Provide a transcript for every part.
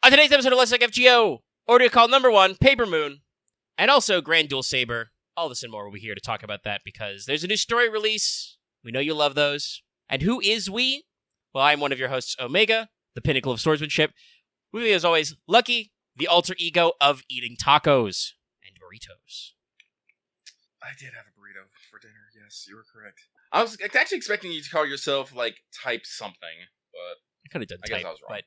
On today's episode of Let's Talk FGO, Ordeal call number 1, Paper Moon, and also Grand Duel Saber. All this and more, we'll be here to talk about that because there's a new story release. We know you love those. And who is we? Well, I'm one of your hosts, Omega, the pinnacle of swordsmanship. With me, as always, Lucky, the alter ego of eating tacos and burritos. I did have a burrito for dinner, yes, you were correct. I was actually expecting you to call yourself, type something, but I could have done I type, guess I was wrong. but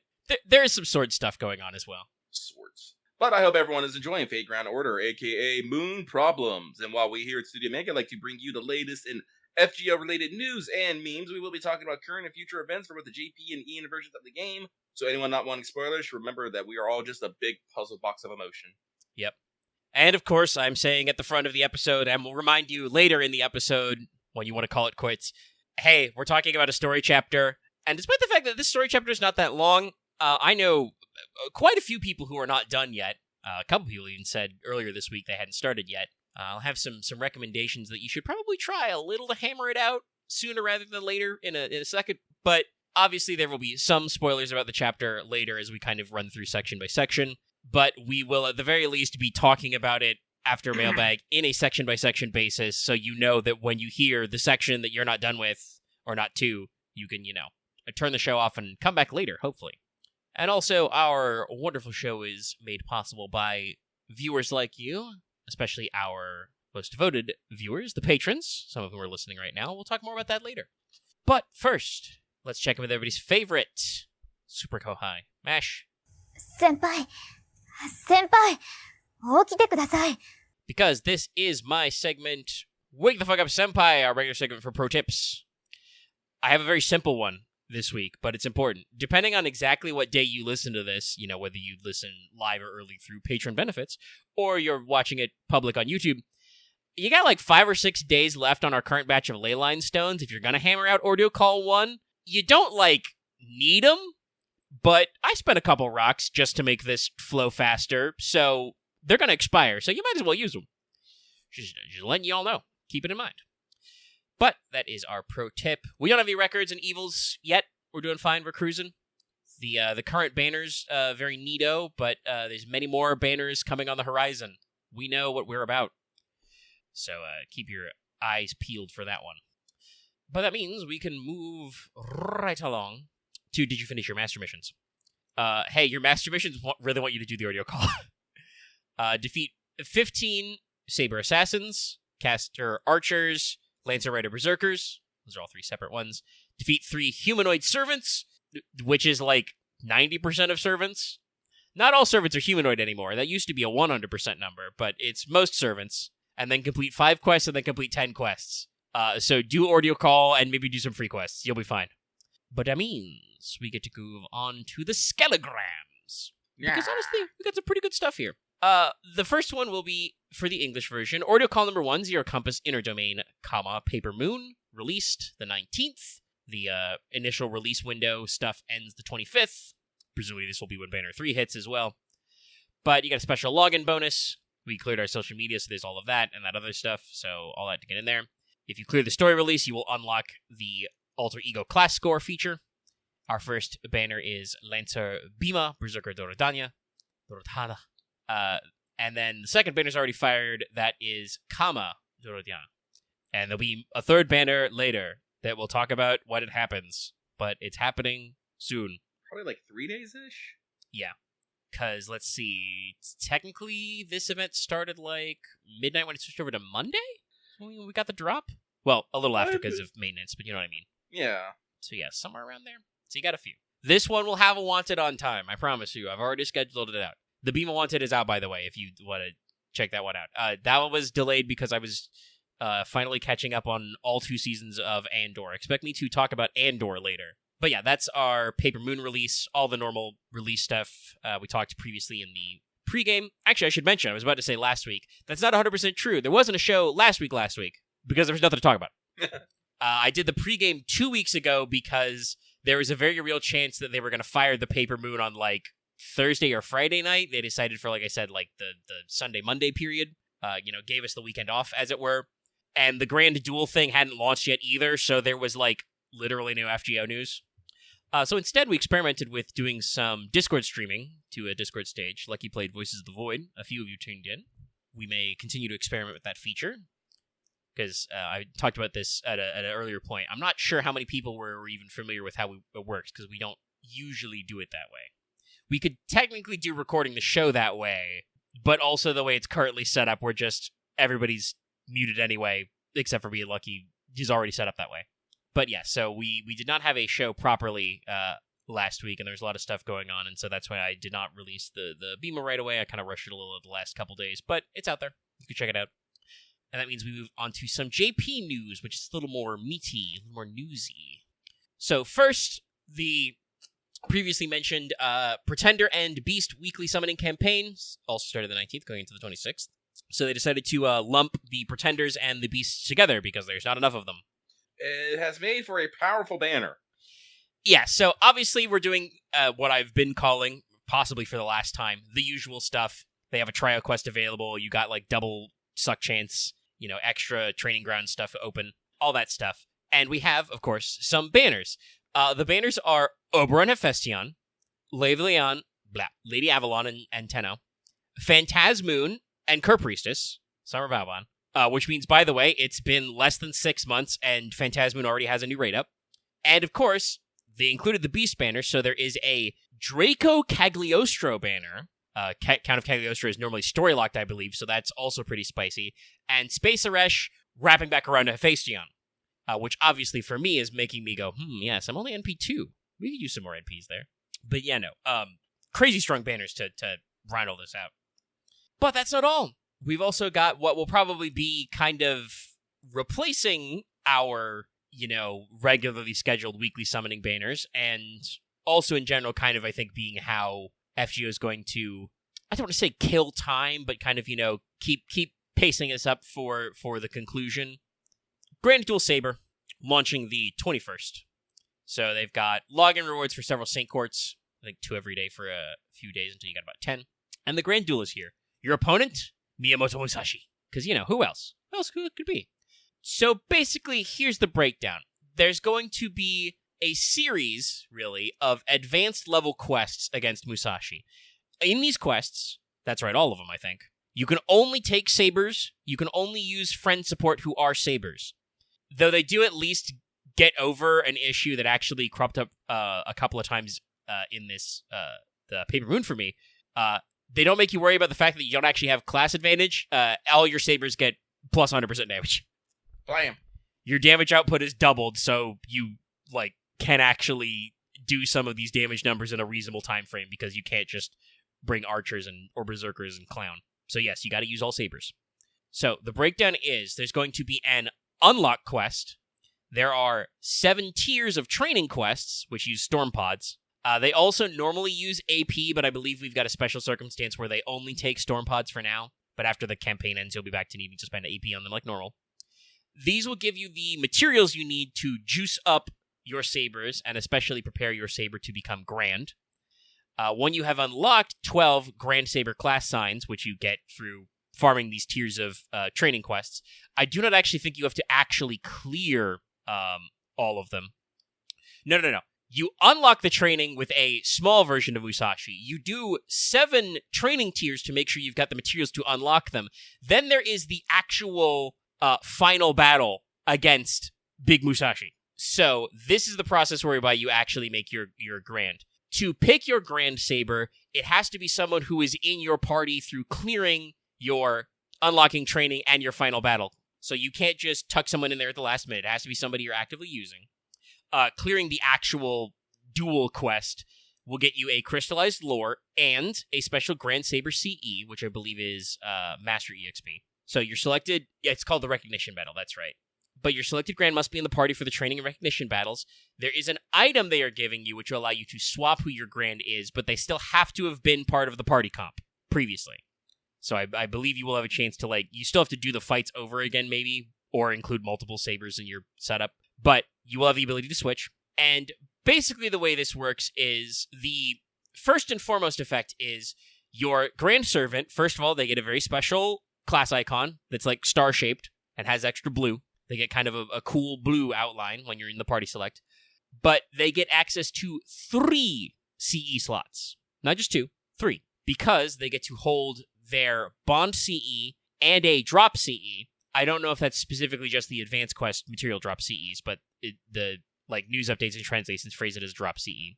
there is some sword stuff going on as well. Swords. But I hope everyone is enjoying Fate Grand Order, aka Moon Problems. And while we here at Studio Mega like to bring you the latest in FGO-related news and memes, we will be talking about current and future events for both the JP and EN versions of the game. So anyone not wanting spoilers, remember that we are all just a big puzzle box of emotion. Yep. And of course, I'm saying at the front of the episode, and we'll remind you later in the episode when you want to call it quits, hey, we're talking about a story chapter. And despite the fact that this story chapter is not that long, I know quite a few people who are not done yet. A couple people even said earlier this week they hadn't started yet. I'll have some recommendations that you should probably try a little to hammer it out sooner rather than later in a second. But obviously there will be some spoilers about the chapter later as we kind of run through section by section. But we will at the very least be talking about it after Mailbag in a section by section basis, so you know that when you hear the section that you're not done with, or not to, you can, turn the show off and come back later, hopefully. And also, our wonderful show is made possible by viewers like you, especially our most devoted viewers, the patrons, some of whom are listening right now. We'll talk more about that later. But first, let's check in with everybody's favorite Super Kohai, Mash. Senpai, 起きてください. Because this is my segment, Wake the Fuck Up Senpai, our regular segment for pro tips. I have a very simple one this week, but it's important. Depending on exactly what day you listen to this, whether you listen live or early through patron benefits, or you're watching it public on YouTube, you got 5 or 6 days left on our current batch of Leyline Stones. If you're going to hammer out Ordeal Call 1, you don't, need them, but I spent a couple rocks just to make this flow faster, so they're going to expire, so you might as well use them. Just letting you all know. Keep it in mind. But that is our pro tip. We don't have any records and evils yet. We're doing fine. We're cruising. The current banner's very neato, but there's many more banners coming on the horizon. We know what we're about. So keep your eyes peeled for that one. But that means we can move right along to Did You Finish Your Master Missions? Hey, your Master Missions really want you to do the audio call. Defeat 15 Saber Assassins, Caster Archers, Lancer Rider Berserkers. Those are all 3 separate ones. Defeat 3 Humanoid Servants, which is 90% of servants. Not all servants are humanoid anymore. That used to be a 100% number, but it's most servants. And then complete 5 quests and then complete 10 quests. So do Ordeal Call and maybe do some free quests. You'll be fine. But that means we get to move on to the Skelograms. Yeah. Because honestly, we got some pretty good stuff here. The first one will be for the English version. Ordeal Call number 1, Zero Compass Inner Domain, Paper Moon, released the 19th. The initial release window stuff ends the 25th. Presumably this will be when Banner 3 hits as well. But you got a special login bonus. We cleared our social media, so there's all of that and that other stuff, so all that to get in there. If you clear the story release, you will unlock the Alter Ego class score feature. Our first banner is Lancer Bima, Berserker Dorotana. And then the second banner's already fired. That is Kama Dorotana. And there'll be a third banner later that will talk about when it happens. But it's happening soon. Probably 3 days-ish? Yeah. Because, let's see, technically this event started midnight when it switched over to Monday? When we got the drop? Well, a little after because of maintenance, but you know what I mean. Yeah. So yeah, somewhere around there. So you got a few. This one will have a wanted on time, I promise you. I've already scheduled it out. The Bima Wanted is out, by the way, if you want to check that one out. That one was delayed because I was finally catching up on all 2 seasons of Andor. Expect me to talk about Andor later. But yeah, that's our Paper Moon release, all the normal release stuff we talked previously in the pregame. Actually, I should mention, I was about to say last week, that's not 100% true. There wasn't a show last week because there was nothing to talk about. I did the pregame 2 weeks ago because there was a very real chance that they were going to fire the Paper Moon on Thursday or Friday night. They decided for, like I said, the Sunday, Monday period, gave us the weekend off, as it were. And the Grand Duel thing hadn't launched yet either, so there was, literally no FGO news. So instead, we experimented with doing some Discord streaming to a Discord stage. Lucky played Voices of the Void. A few of you tuned in. We may continue to experiment with that feature, because I talked about this at an earlier point. I'm not sure how many people were even familiar with how it works, because we don't usually do it that way. We could technically do recording the show that way, but also the way it's currently set up, where just everybody's muted anyway, except for being Lucky. He's already set up that way. But yeah, so we did not have a show properly last week, and there's a lot of stuff going on, and so that's why I did not release the Beamer right away. I kind of rushed it a little the last couple days, but it's out there. You can check it out. And that means we move on to some JP news, which is a little more meaty, a little more newsy. So first, the previously mentioned Pretender and Beast weekly summoning campaigns also started the 19th, going into the 26th. So they decided to lump the Pretenders and the Beasts together because there's not enough of them. It has made for a powerful banner. Yeah, so obviously we're doing what I've been calling, possibly for the last time, the usual stuff. They have a trio quest available. You got like double suck chance, extra training ground stuff open, all that stuff. And we have, of course, some banners. The banners are Oberon Hephaestion, Lady Avalon and Tenno, Phantasmoon and Kerpriestess, Summer Valbon, which means, by the way, it's been less than 6 months and Phantasmoon already has a new raid up. And, of course, they included the Beast banner, so there is a Draco Cagliostro banner. Count of Cagliostro is normally story-locked, I believe, so that's also pretty spicy. And Space Aresh wrapping back around to Hephaestion, which obviously for me is making me go, yes, I'm only NP2. We could use some more NPs there. But yeah, no. Crazy strong banners to round all this out. But that's not all. We've also got what will probably be kind of replacing our, regularly scheduled weekly summoning banners, and also in general kind of, I think, being how FGO is going to, I don't want to say kill time, but kind of, keep pacing us up for the conclusion. Grand Duel Saber, launching the 21st. So they've got login rewards for several Saint Courts, I think 2 every day for a few days until you got about 10. And the Grand Duel is here. Your opponent, Miyamoto Musashi. Because, who else? Who else could it be? So basically, here's the breakdown. There's going to be a series, really, of advanced level quests against Musashi. In these quests, that's right, all of them, I think, you can only take sabers, you can only use friend support who are sabers. Though they do at least get over an issue that actually cropped up a couple of times in this, the Paper Moon for me. They don't make you worry about the fact that you don't actually have class advantage. All your sabers get plus 100% damage. Blam. Your damage output is doubled, so you can actually do some of these damage numbers in a reasonable time frame because you can't just bring archers or berserkers and clown. So yes, you got to use all sabers. So the breakdown is there's going to be an unlock quest. There are 7 tiers of training quests, which use storm pods. They also normally use AP, but I believe we've got a special circumstance where they only take storm pods for now. But after the campaign ends, you'll be back to needing to spend AP on them like normal. These will give you the materials you need to juice up your sabers and especially prepare your saber to become grand. When you have unlocked 12 Grand Saber class signs, which you get through farming these tiers of training quests, I do not actually think you have to actually clear all of them. No. You unlock the training with a small version of Musashi. You do 7 training tiers to make sure you've got the materials to unlock them. Then there is the actual final battle against Big Musashi. So this is the process whereby you actually make your grand. To pick your Grand Saber, it has to be someone who is in your party through clearing your unlocking training and your final battle. So you can't just tuck someone in there at the last minute. It has to be somebody you're actively using. Clearing the actual duel quest will get you a crystallized lore and a special Grand Saber CE, which I believe is Master EXP. So you're selected, it's called the Recognition Battle, that's right. But your selected Grand must be in the party for the training and recognition battles. There is an item they are giving you which will allow you to swap who your Grand is, but they still have to have been part of the party comp previously. So I believe you will have a chance to, you still have to do the fights over again maybe, or include multiple sabers in your setup, but you will have the ability to switch. And basically the way this works is the first and foremost effect is your Grand Servant, first of all, they get a very special class icon that's star-shaped and has extra blue. They get kind of a cool blue outline when you're in the party select. but they get access to 3 CE slots. Not just 2, 3. Because they get to hold their Bond CE and a Drop CE. I don't know if that's specifically just the Advanced Quest material Drop CEs, but the news updates and translations phrase it as Drop CE.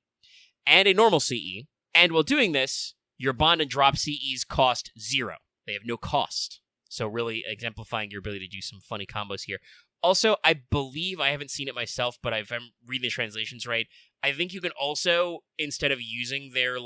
And a normal CE. And while doing this, your Bond and Drop CEs cost 0. They have no cost. So really exemplifying your ability to do some funny combos here. Also, I believe, I haven't seen it myself, but if I'm reading the translations right, I think you can also, instead of using their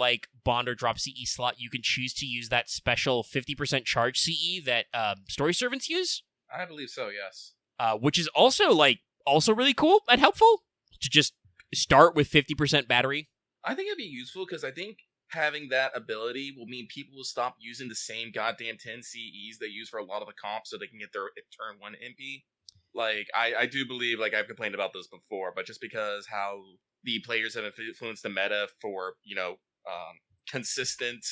Bond or Drop CE slot, you can choose to use that special 50% charge CE that story servants use. I believe so, yes. Which is also really cool and helpful to just start with 50% battery. I think it'd be useful because I think having that ability will mean people will stop using the same goddamn 10 CEs they use for a lot of the comps so they can get their turn 1 MP. I do believe, I've complained about this before, but just because how the players have influenced the meta for, consistent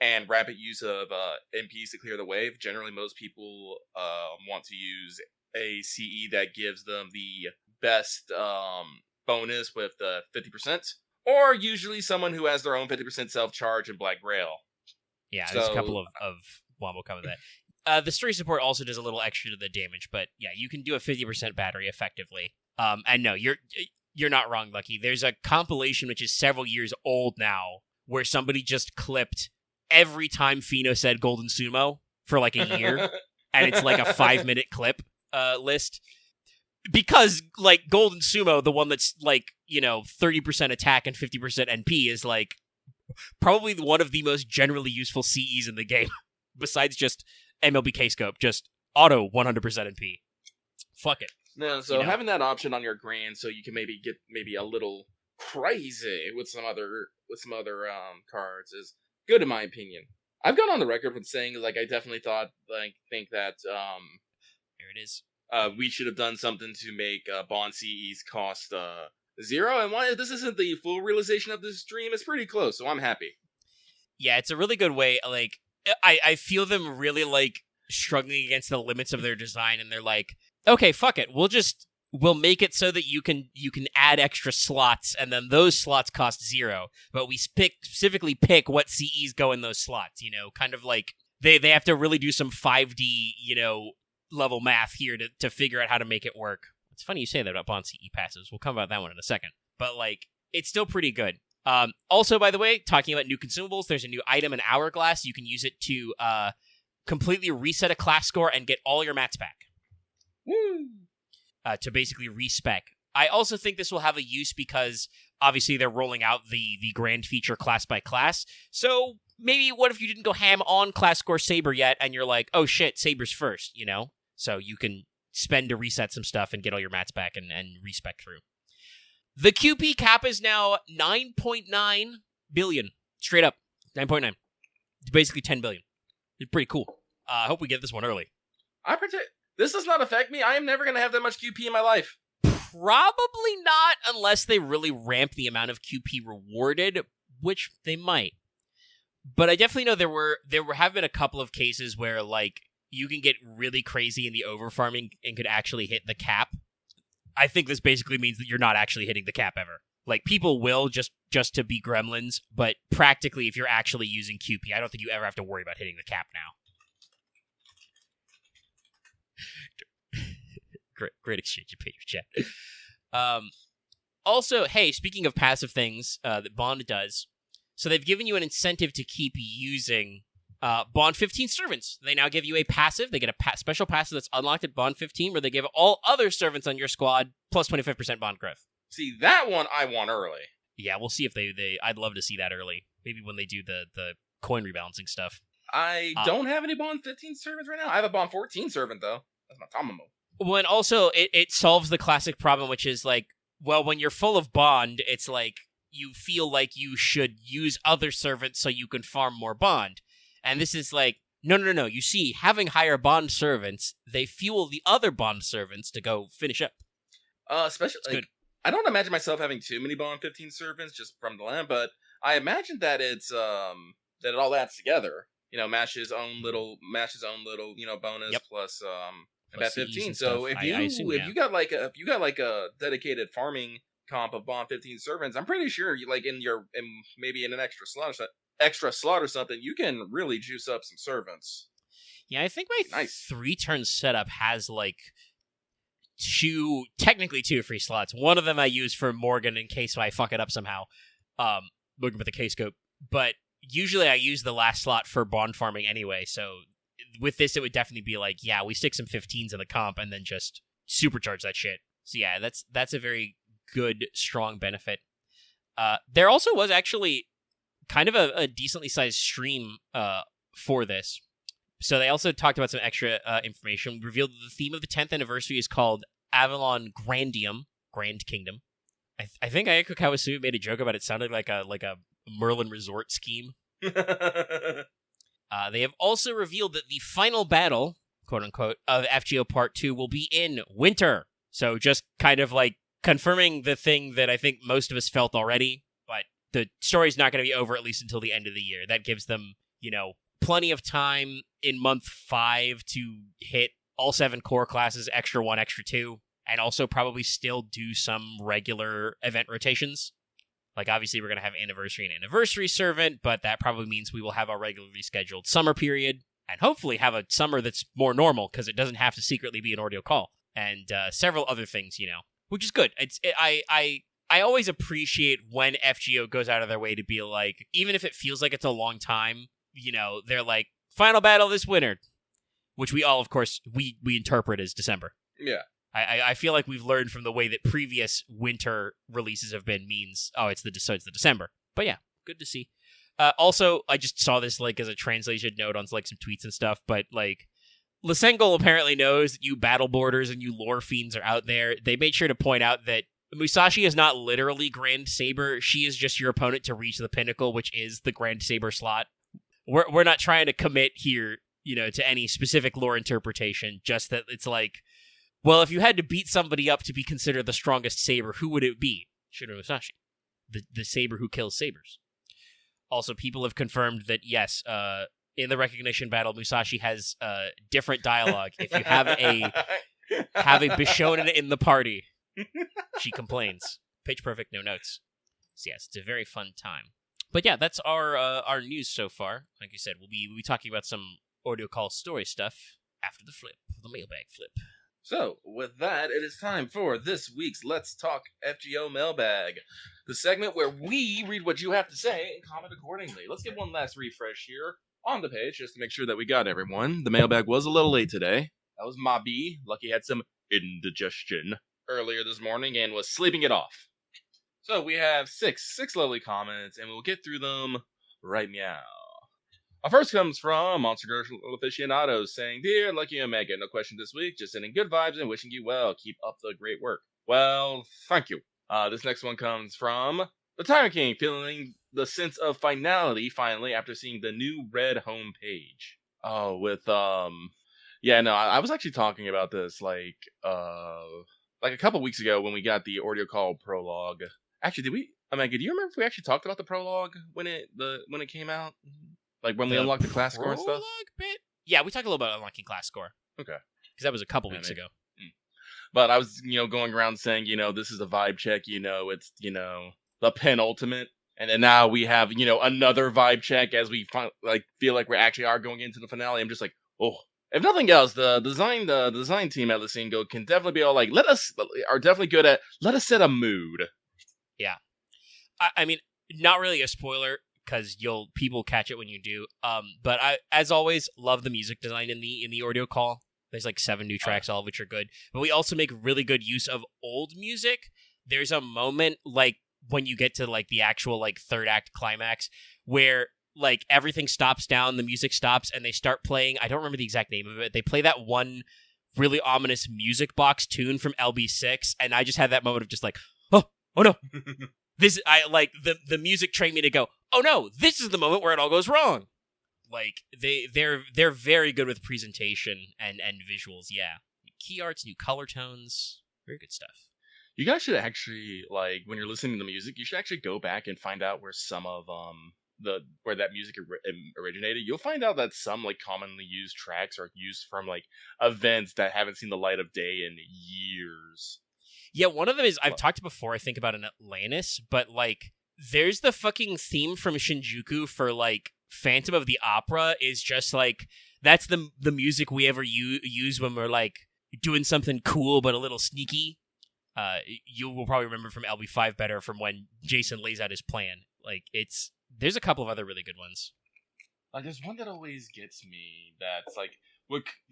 and rapid use of MPs to clear the wave, generally most people want to use a CE that gives them the best bonus with the 50%, or usually someone who has their own 50% self-charge in Black Grail. Yeah, there's a couple of wombo come with that. The story support also does a little extra to the damage, but yeah, you can do a 50% battery effectively. And no, you're not wrong, Lucky. There's a compilation which is several years old now, where somebody just clipped every time Fino said Golden Sumo for a year, and it's a 5-minute clip list. Because, Golden Sumo, the one that's, 30% attack and 50% NP is, probably one of the most generally useful CEs in the game. Besides just MLBK scope, just auto 100% NP. Fuck it. No, so having that option on your Grand, so you can maybe get a little crazy with some other cards is good in my opinion. I've gone on the record with saying I definitely think that there it is. We should have done something to make Bond CEs cost 0. And while this isn't the full realization of this dream, it's pretty close, so I'm happy. Yeah, it's a really good way. I feel them really struggling against the limits of their design, and they're okay, fuck it. We'll make it so that you can add extra slots, and then those slots cost 0. But we specifically pick what CEs go in those slots. Kind of they have to really do some 5D level math here to figure out how to make it work. It's funny you say that about Bond CE passes. We'll come about that one in a second. But it's still pretty good. Also, by the way, talking about new consumables, there's a new item, an Hourglass. You can use it to completely reset a class score and get all your mats back. Woo! To basically respec. I also think this will have a use because obviously they're rolling out the grand feature class by class. So maybe what if you didn't go ham on class score Saber yet and you're oh shit, Saber's first, So you can spend to reset some stuff and get all your mats back and respec through. The QP cap is now 9.9 billion. Straight up. 9.9. It's basically 10 billion. It's pretty cool. I hope we get this one early. This does not affect me. I am never going to have that much QP in my life. Probably not unless they really ramp the amount of QP rewarded, which they might. But I definitely know there have been a couple of cases where you can get really crazy in the overfarming and could actually hit the cap. I think this basically means that you're not actually hitting the cap ever. People will just to be gremlins, but practically if you're actually using QP, I don't think you ever have to worry about hitting the cap now. Great exchange of page chat. Also, hey, speaking of passive things that Bond does, so they've given you an incentive to keep using Bond 15 servants. They now give you a passive. They get a special passive that's unlocked at Bond 15, where they give all other servants on your squad plus 25% Bond growth. See, that one I want early. Yeah, we'll see if they I'd love to see that early. Maybe when they do the coin rebalancing stuff. I don't have any Bond 15 servants right now. I have a Bond 14 servant, though. That's my Tamamo. Well, and also, it solves the classic problem, which is when you're full of Bond, it's you feel like you should use other servants so you can farm more Bond. And this is no. You see, having higher Bond servants, they fuel the other Bond servants to go finish up. Especially, I don't imagine myself having too many Bond 15 servants just from the land, but I imagine that it's that it all adds together. Mash's own little bonus yep. plus that 15. So if you got a dedicated farming comp of Bond 15 servants, I'm pretty sure you, like in maybe in an extra slot or something, you can really juice up some servants. Yeah, I think my Nice. 3-turn setup has like technically two free slots. One of them I use for Morgan in case I fuck it up somehow. Looking with the K-scope. But usually I use the last slot for bond farming anyway, so with this it would definitely be like, yeah, we stick some 15s in the comp and then just supercharge that shit. So yeah, that's a very good, strong benefit. There also was actually kind of a decently sized stream for this. So they also talked about some extra information. Revealed that the theme of the 10th anniversary is called Avalon Grandium, Grand Kingdom. I think Ayako Kawasumi made a joke about it sounding like a Merlin resort scheme. They have also revealed that the final battle, quote unquote, of FGO Part 2 will be in winter. So just kind of like confirming the thing that I think most of us felt already, but the story's not going to be over at least until the end of the year. That gives them, plenty of time in month 5 to hit all 7 core classes, extra 1, extra 2. And also probably still do some regular event rotations. Like, obviously, we're going to have Anniversary and Anniversary Servant, but that probably means we will have our regularly scheduled summer period, and hopefully have a summer that's more normal, because it doesn't have to secretly be an Ordeal call, and several other things, which is good. I always appreciate when FGO goes out of their way to be like, even if it feels like it's a long time, they're like, final battle this winter, which we all, of course, we interpret as December. Yeah. I feel like we've learned from the way that previous winter releases have been means, it's the December. But yeah, good to see. Also, I just saw this like as a translation note on like some tweets and stuff, but like Lisengol apparently knows that you battle boarders and you lore fiends are out there. They made sure to point out that Musashi is not literally Grand Saber. She is just your opponent to reach the pinnacle, which is the Grand Saber slot. We're not trying to commit here, to any specific lore interpretation, just that it's like, well, if you had to beat somebody up to be considered the strongest saber, who would it be? Shiro Musashi, the saber who kills sabers. Also, people have confirmed that, yes, in the recognition battle, Musashi has different dialogue. If you have a Bishonen in the party, she complains. Pitch perfect, no notes. So yes, it's a very fun time. But yeah, that's our news so far. Like I said, we'll be talking about some audio call story stuff after the mailbag flip. So, with that, it is time for this week's Let's Talk FGO Mailbag, the segment where we read what you have to say and comment accordingly. Let's get one last refresh here on the page, just to make sure that we got everyone. The mailbag was a little late today. That was Mabi. Lucky had some indigestion earlier this morning and was sleeping it off. So, we have six lovely comments, and we'll get through them right meow. Our first comes from Monster Girl Aficionados saying, Dear Lucky Omega, no question this week, just sending good vibes and wishing you well. Keep up the great work. Well, thank you. This next one comes from the Tyrant King, feeling the sense of finality finally after seeing the new red homepage. Oh, with, I was actually talking about this like a couple weeks ago when we got the Ordeal Call Prologue. Actually, do you remember if we actually talked about the Prologue when it came out? Like when we unlocked the class score and stuff? Bit? Yeah, we talked a little about unlocking class score. Okay. Because that was a couple weeks ago. But I was, going around saying, this is a vibe check, it's, the penultimate. And then now we have, another vibe check as we feel like we actually are going into the finale. I'm just like, oh. If nothing else, the design team at Lisingo can definitely be all like, let us set a mood. Yeah. I mean, not really a spoiler, because people catch it when you do. But I, as always, love the music design in the audio call. There's like 7 new tracks, all of which are good. But we also make really good use of old music. There's a moment like when you get to like the actual like third act climax where like everything stops down, the music stops, and they start playing. I don't remember the exact name of it. They play that one really ominous music box tune from LB6, and I just had that moment of just like, oh no. The music trained me to go, oh no, this is the moment where it all goes wrong. Like, they're very good with presentation and visuals, yeah. Key arts, new color tones, very good stuff. You guys should actually, like, when you're listening to the music, you should actually go back and find out where some of, where that music originated. You'll find out that some, like, commonly used tracks are used from, like, events that haven't seen the light of day in years. Yeah, one of them is, I've talked before, I think, about an Atlantis, but, like, there's the fucking theme from Shinjuku for, like, Phantom of the Opera is just, like, that's the music we ever use when we're, like, doing something cool but a little sneaky. You will probably remember from LB5 better from when Jason lays out his plan. Like, there's a couple of other really good ones. Like, there's one that always gets me that's, like,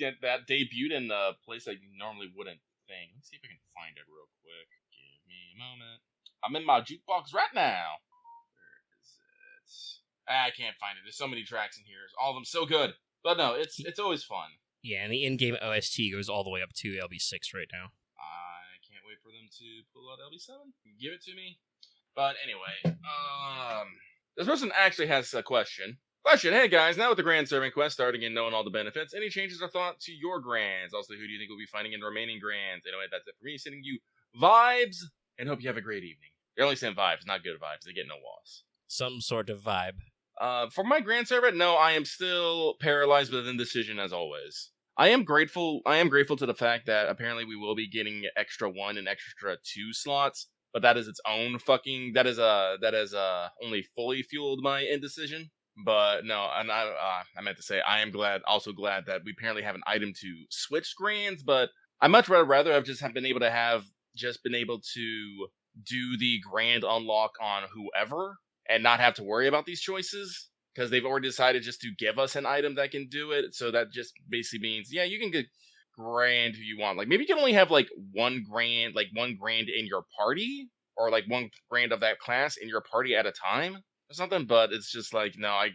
that debuted in a place I normally wouldn't think. Let's see if I can find it real quick. Give me a moment. I'm in my jukebox right now. Where is it? I can't find it. There's so many tracks in here. All of them so good. But no, it's always fun. Yeah, and the in-game OST goes all the way up to LB6 right now. I can't wait for them to pull out LB7. Give it to me. But anyway, this person actually has a question. Hey guys, now with the Grand Serving Quest starting and knowing all the benefits, any changes or thought to your Grands? Also, who do you think will be fighting in the remaining Grands? Anyway, that's it for me. Sending you vibes, and hope you have a great evening. You're only saying vibes, not good vibes. They get no loss. Some sort of vibe. For my Grand Servant, no, I am still paralyzed with indecision as always. I am grateful to the fact that apparently we will be getting extra 1 and extra 2 slots, but that is its own fucking, that is only fully fueled my indecision. But no, and I meant to say I am also glad that we apparently have an item to switch Grands, but I much rather have been able to do the Grand unlock on whoever and not have to worry about these choices, because they've already decided just to give us an item that can do it. So that just basically means, yeah, you can get Grand who you want. Like, maybe you can only have like one Grand in your party, or like one Grand of that class in your party at a time or something. But it's just like, no, I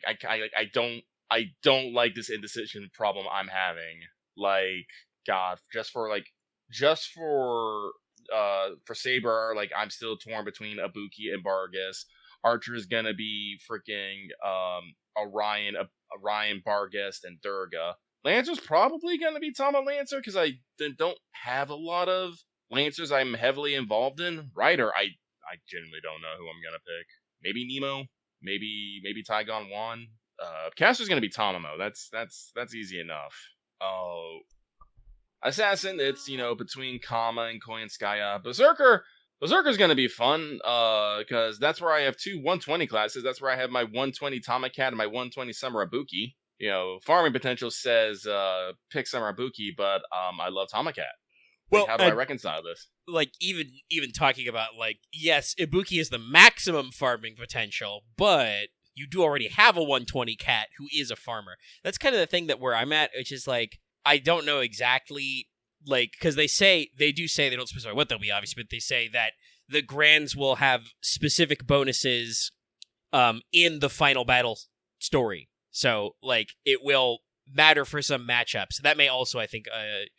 don't like this indecision problem I'm having. Like, God, for Saber, like, I'm still torn between Ibuki and Vargas. Archer is gonna be freaking Orion, Barghest, and Durga. Lancer's probably gonna be Tama Lancer, because I don't have a lot of Lancers I'm heavily involved in. Ryder, I genuinely don't know who I'm gonna pick. Maybe Nemo, maybe Tygon Wan. Caster's gonna be Tamamo. That's easy enough. Oh, Assassin, it's between Kama and Koyanskaya. Berserker's gonna be fun, because that's where I have 2 120 classes. That's where I have my 120 Tamacat and my 120 Summer Ibuki. Farming potential says pick Summer Ibuki, but I love Tamacat. Well, how do I reconcile this? Like, even talking about, like, yes, Ibuki is the maximum farming potential, but you do already have a 120 cat who is a farmer. That's kind of the thing that where I'm at, which is like, I don't know exactly. Like, because they do say, they don't specify what they'll be, obviously, but they say that the Grands will have specific bonuses in the final battle story. So, like, it will matter for some matchups. That may also, I think,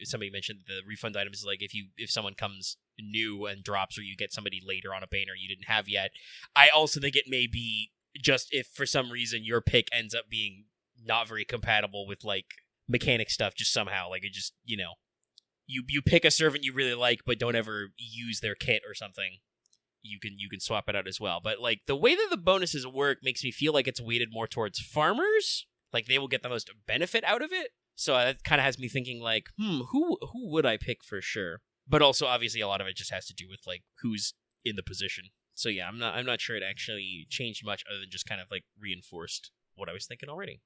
somebody mentioned the refund items, like, if someone comes new and drops, or you get somebody later on a banner you didn't have yet. I also think it may be just if for some reason your pick ends up being not very compatible with, like, mechanic stuff, just somehow, like, it just, You pick a servant you really like, but don't ever use their kit or something. You can swap it out as well. But, like, the way that the bonuses work makes me feel like it's weighted more towards farmers. Like, they will get the most benefit out of it. So that kind of has me thinking, like, who would I pick for sure? But also, obviously, a lot of it just has to do with, like, who's in the position. So yeah, I'm not sure it actually changed much, other than just kind of, like, reinforced what I was thinking already.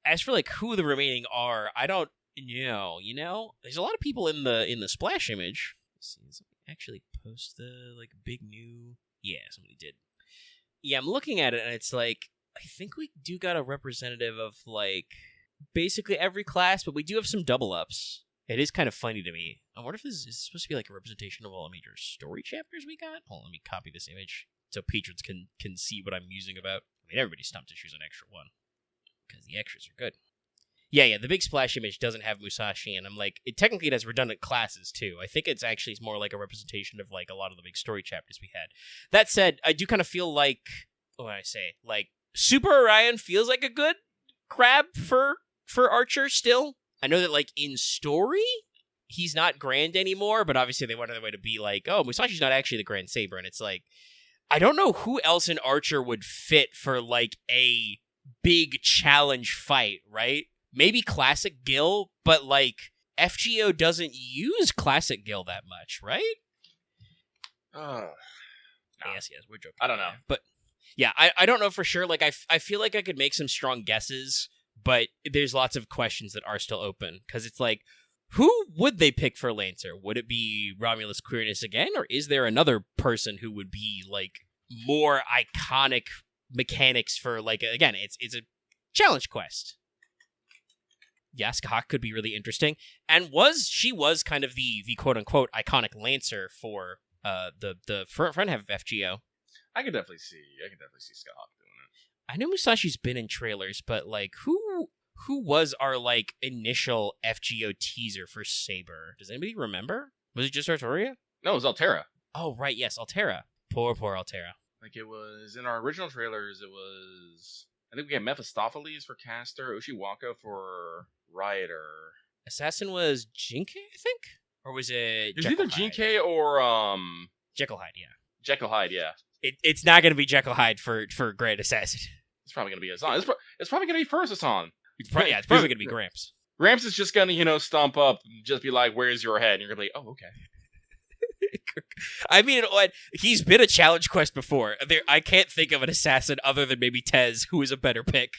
As for, like, who the remaining are, I don't. There's a lot of people in the splash image. Let's see, does somebody actually post the, like, big new? Yeah, somebody did. Yeah, I'm looking at it, and it's like, I think we do got a representative of, like, basically every class, but we do have some double ups. It is kind of funny to me. I wonder if this is supposed to be, like, a representation of all the major story chapters we got? Hold on, let me copy this image so patrons can see what I'm musing about. I mean, everybody's stumped to choose an extra one, because the extras are good. Yeah, the big splash image doesn't have Musashi, and I'm like, technically it has redundant classes, too. I think it's actually more like a representation of, like, a lot of the big story chapters we had. That said, I do kind of feel like, like, Super Orion feels like a good crab for Archer still. I know that, like, in story, he's not Grand anymore, but obviously they went on their way to be like, oh, Musashi's not actually the Grand Saber, and it's like, I don't know who else in Archer would fit for, like, a big challenge fight, right? Maybe Classic Gil, but, like, FGO doesn't use Classic Gil that much, right? Yes, we're joking. I don't know. But yeah, I don't know for sure. Like, I feel like I could make some strong guesses, but there's lots of questions that are still open. Because it's like, who would they pick for Lancer? Would it be Romulus Queerness again? Or is there another person who would be, like, more iconic mechanics for, like, again, it's a challenge quest. Yes, Skahak could be really interesting. And she was kind of the quote-unquote iconic Lancer for the front half of FGO. I could definitely see Skahak doing it. I know Musashi's been in trailers, but, like, who was our, like, initial FGO teaser for Saber? Does anybody remember? Was it just Artoria? No, it was Altera. Oh, right, yes, Altera. Poor Altera. Like, it was, in our original trailers, I think we had Mephistopheles for Caster, Ushiwaka for Rioter. Assassin was Jinkei, I think? Or was it It was either Jinkei or, Jekyll Hyde, yeah. Jekyll Hyde, yeah. It's not going to be Jekyll Hyde for Grand Assassin. It's probably going to be Hassan. It's probably going to be first Hassan. It's probably going to be Gramps. Gramps is just going to, stomp up, just be like, where's your head? And you're going to be like, oh, okay. I mean, he's been a challenge quest before. I can't think of an assassin other than maybe Tez, who is a better pick.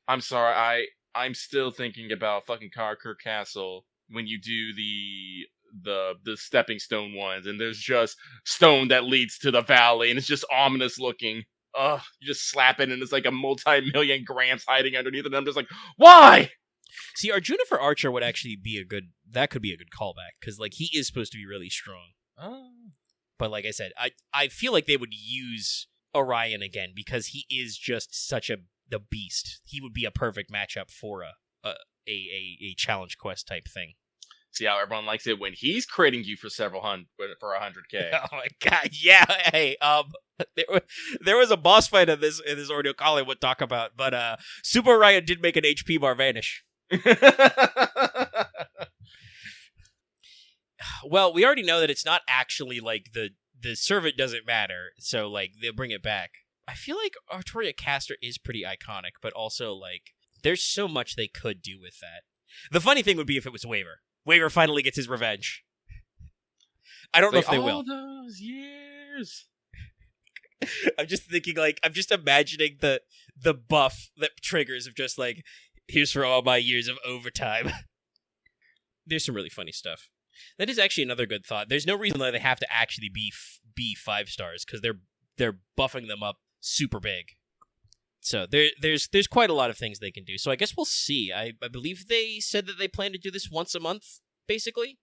I'm sorry, I'm still thinking about fucking Karakurt Castle when you do the stepping stone ones, and there's just stone that leads to the valley, and it's just ominous looking. Ugh, you just slap it, and it's like a multi-million Gramps hiding underneath it, and I'm just like, why? See, Arjuna for Archer would actually be that could be a good callback, because, like, he is supposed to be really strong. Oh. But like I said, I feel like they would use Orion again, because he is just such the beast. He would be a perfect matchup for a challenge quest type thing. See how everyone likes it when he's critting you for several hundred for 100K. Oh my god, yeah. Hey, there was a boss fight in this Ordeal Colin would talk about, but Super Orion did make an HP bar vanish. Well, we already know that it's not actually, like, the servant doesn't matter, so, like, they'll bring it back. I feel like Artoria Caster is pretty iconic, but also, like, there's so much they could do with that. The funny thing would be if it was Waver. Waver finally gets his revenge. I don't know if they will. All those years. I'm just thinking, like, I'm just imagining the buff that triggers of just, like, here's for all my years of overtime. There's some really funny stuff. That is actually another good thought. There's no reason that they have to actually be 5 stars, because they're buffing them up super big. So there's quite a lot of things they can do. So I guess we'll see. I believe they said that they plan to do this once a month, basically.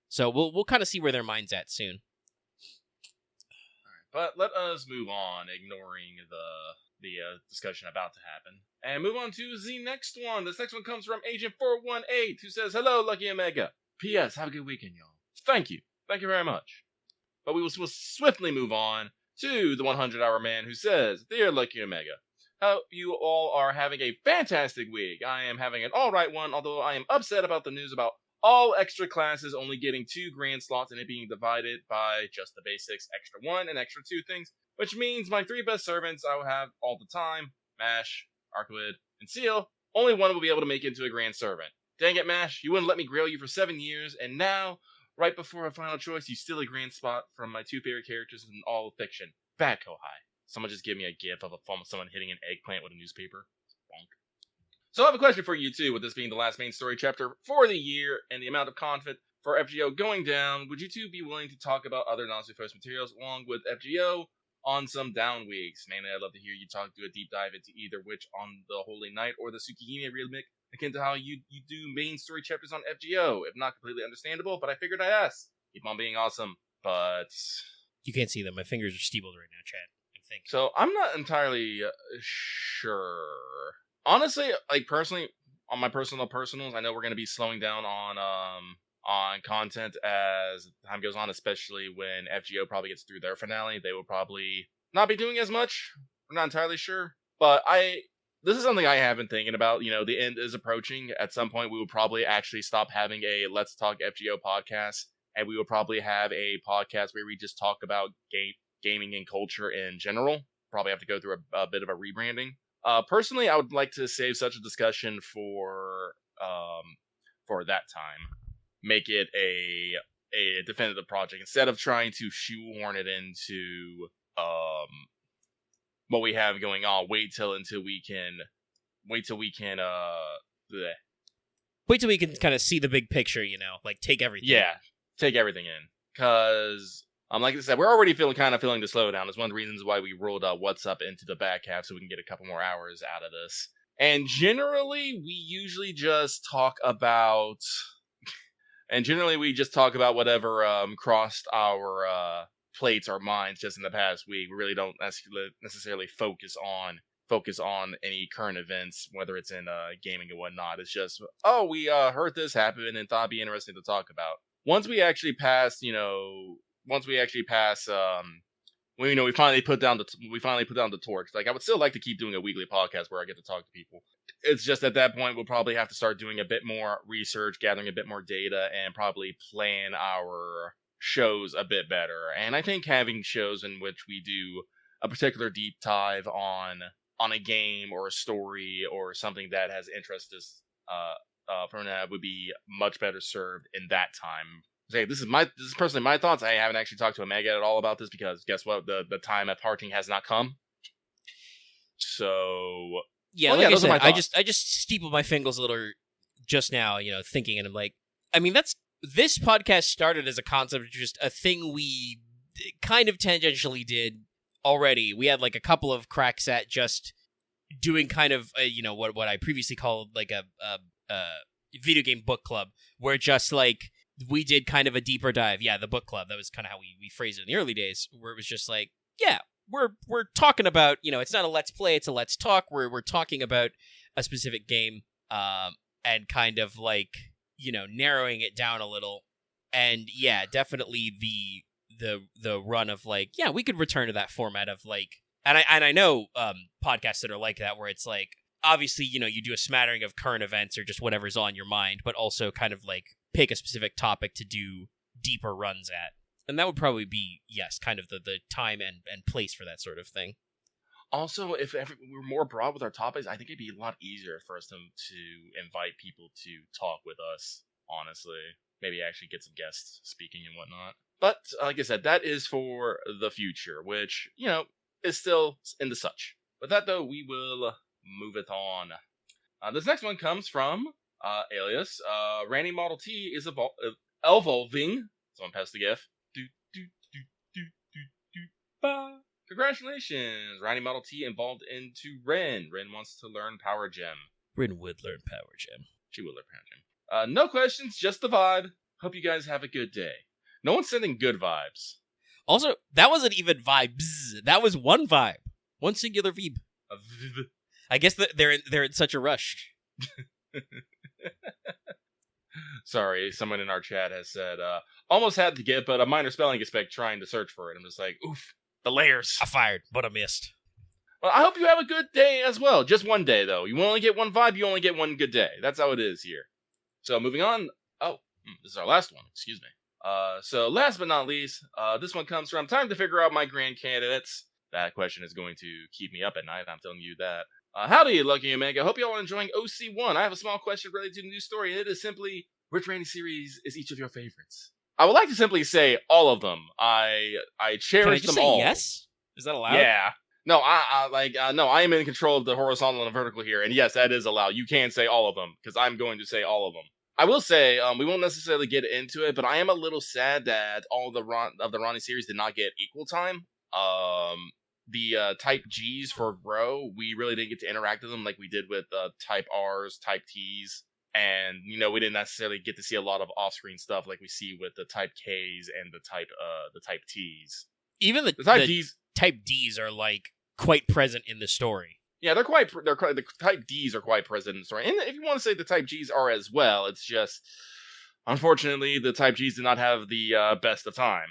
So we'll kind of see where their mind's at soon. But let us move on, ignoring the discussion about to happen, and move on to the next one. This next one comes from Agent 418, who says, "Hello, Lucky Omega. P.S. Have a good weekend, y'all. Thank you very much." But we will swiftly move on to the 100-hour man, who says, "Dear Lucky Omega, hope you all are having a fantastic week. I am having an alright one, although I am upset about the news about all extra classes only getting 2 grand slots and it being divided by just the basics, extra 1 and extra 2 things, which means my 3 best servants I will have all the time, Mash, Arquid, and Seal, only one will be able to make it into a grand servant. Dang it, Mash, you wouldn't let me grill you for 7 years, and now, right before a final choice, you steal a grand spot from my 2 favorite characters in all of fiction. Bad Kohai. Someone just give me a gif of someone hitting an eggplant with a newspaper. Bonk. So I have a question for you too, with this being the last main story chapter for the year, and the amount of conflict for FGO going down, would you two be willing to talk about other non-Supposed materials along with FGO on some down weeks? Mainly, I'd love to hear you do a deep dive into either Witch on the Holy Night or the Tsukihime remake, akin to how you do main story chapters on FGO. If not completely understandable, but I figured I'd ask. Keep on being awesome, but... You can't see them. My fingers are steepled right now, Chad. I'm thinking. So, I'm not entirely sure. Honestly, like, personally, on my personals, I know we're going to be slowing down on content as time goes on, especially when FGO probably gets through their finale. They will probably not be doing as much. I'm not entirely sure. But this is something I have been thinking about. You know, the end is approaching. At some point, we will probably actually stop having a Let's Talk FGO podcast, and we will probably have a podcast where we just talk about gaming and culture in general. Probably have to go through a bit of a rebranding. Personally, I would like to save such a discussion for that time. Make it a definitive project instead of trying to shoehorn it into what we have going on. Wait till we can bleh. Wait till we can kind of see the big picture, like take everything. Yeah, take everything in. Because, like I said, we're already feeling the slowdown. It's one of the reasons why we rolled What's Up into the back half so we can get a couple more hours out of this. And generally, we usually just talk about... whatever crossed our plates or minds just in the past week. We really don't necessarily focus on any current events, whether it's in gaming or whatnot. It's just, we heard this happen and thought it'd be interesting to talk about. Once we finally put down the torch. Like, I would still like to keep doing a weekly podcast where I get to talk to people. It's just at that point we'll probably have to start doing a bit more research, gathering a bit more data, and probably plan our shows a bit better. And I think having shows in which we do a particular deep dive on a game or a story or something that has interest us from that would be much better served in that time. Hey, this is personally my thoughts. I haven't actually talked to Omega at all about this because guess what? The time of parting has not come. So yeah, like I said, I just steepled my fingers a little just now, thinking, and I'm like, I mean, this podcast started as a concept of just a thing we kind of tangentially did already. We had like a couple of cracks at just doing kind of what I previously called like a video game book club, where just like we did kind of a deeper dive. Yeah, the book club. That was kind of how we phrased it in the early days, where it was just like, yeah, we're talking about, it's not a let's play, it's a let's talk. We're talking about a specific game, and kind of like, narrowing it down a little. And yeah, definitely the run of like, yeah, we could return to that format of like, and I know podcasts that are like that, where it's like, obviously, you do a smattering of current events or just whatever's on your mind, but also kind of like pick a specific topic to do deeper runs at. And that would probably be, yes, kind of the time and place for that sort of thing. Also, if we were more broad with our topics, I think it'd be a lot easier for us to invite people to talk with us, honestly. Maybe actually get some guests speaking and whatnot. But, like I said, that is for the future, which, is still in the such. With that, though, we will move it on. This next one comes from Alias. Randy Model T is evolving. Someone pass the GIF. Congratulations! Randy Model T involved into Ren. Ren wants to learn Power Gem. Ren would learn Power Gem. She would learn Power Gem. No questions, just the vibe. Hope you guys have a good day. No one's sending good vibes. Also, that wasn't even vibes. That was one vibe. One singular vibe. I guess that they're in such a rush. Sorry, someone in our chat has said, almost had to get, but a minor spelling mistake trying to search for it. I'm just like, oof, the layers. I fired, but I missed. Well, I hope you have a good day as well. Just one day, though. You only get one vibe, you only get one good day. That's how it is here. So, moving on. Oh, this is our last one. Excuse me. So, last but not least, this one comes from time to figure out my grand candidates. That question is going to keep me up at night, I'm telling you that. Howdy, Lucky Omega. Hope you all are enjoying OC1. I have a small question related to the news story, and it is simply, which Randy series is each of your favorites? I would like to simply say all of them. I cherish them all. Yes? Is that allowed? Yeah. No, I am in control of the horizontal and vertical here, and yes, that is allowed. You can say all of them, because I'm going to say all of them. I will say, we won't necessarily get into it, but I am a little sad that all of the Ronnie series did not get equal time. The Type Gs for Grow, we really didn't get to interact with them like we did with Type Rs, Type Ts, and we didn't necessarily get to see a lot of off-screen stuff like we see with the Type Ks and the Type Ts. Even the Type Ds, Type Ds are like quite present in the story. Yeah, the Type Ds are quite present in the story, and if you want to say the Type Gs are as well, it's just unfortunately the Type Gs did not have the best of time.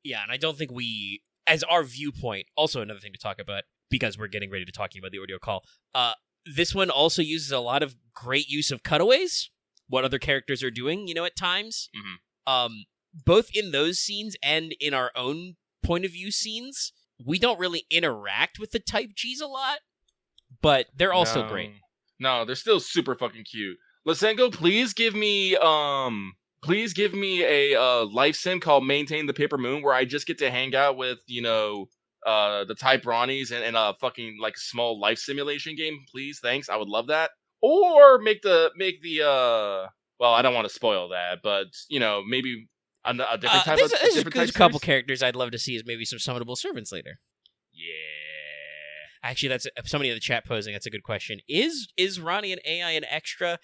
Yeah, and I don't think we, as our viewpoint, also another thing to talk about, because we're getting ready to talking about the audio call, this one also uses a lot of great use of cutaways, what other characters are doing, at times. Mm-hmm. Both in those scenes and in our own point of view scenes, we don't really interact with the Type Gs a lot, but they're also great. No, they're still super fucking cute. Lysenko, please give me Please give me a life sim called Maintain the Paper Moon, where I just get to hang out with, the type Ronnies and a fucking like small life simulation game. Please, thanks. I would love that. Or make the well, I don't want to spoil that, but maybe a different type of there's a couple characters I'd love to see as maybe some summonable servants later. Yeah. Actually, that's somebody in the chat posing. That's a good question. Is Ronnie an AI an extra?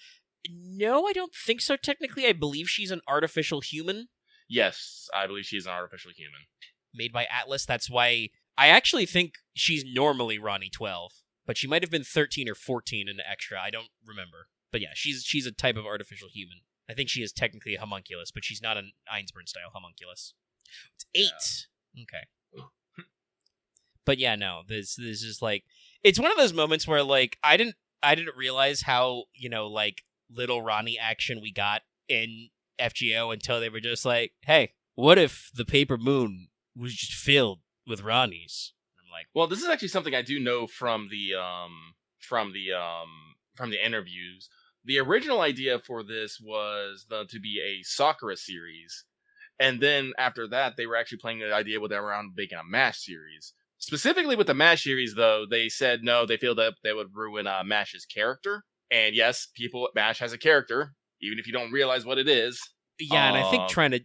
No, I don't think so. Technically, I believe she's an artificial human. Yes, I believe she's an artificial human made by Atlas. That's why I actually think she's normally Ronnie 12, but she might have been 13 or 14 in the extra. I don't remember. But yeah, she's a type of artificial human. I think she is technically a homunculus, but she's not an Einsburn-style homunculus. It's 8. Yeah. Okay. But yeah, no, this is like, it's one of those moments where like I didn't realize how, like little Ronnie action we got in FGO until they were just like, hey, what if the Paper Moon was just filled with Ronnies? I'm like, well, this is actually something I do know from the interviews. The original idea for this was to be a Sakura series, and then after that, they were actually playing the idea with around making a MASH series. Specifically with the MASH series, though, they said no, they feel that they would ruin MASH's character. And yes, MASH has a character, even if you don't realize what it is. Yeah, and I think trying to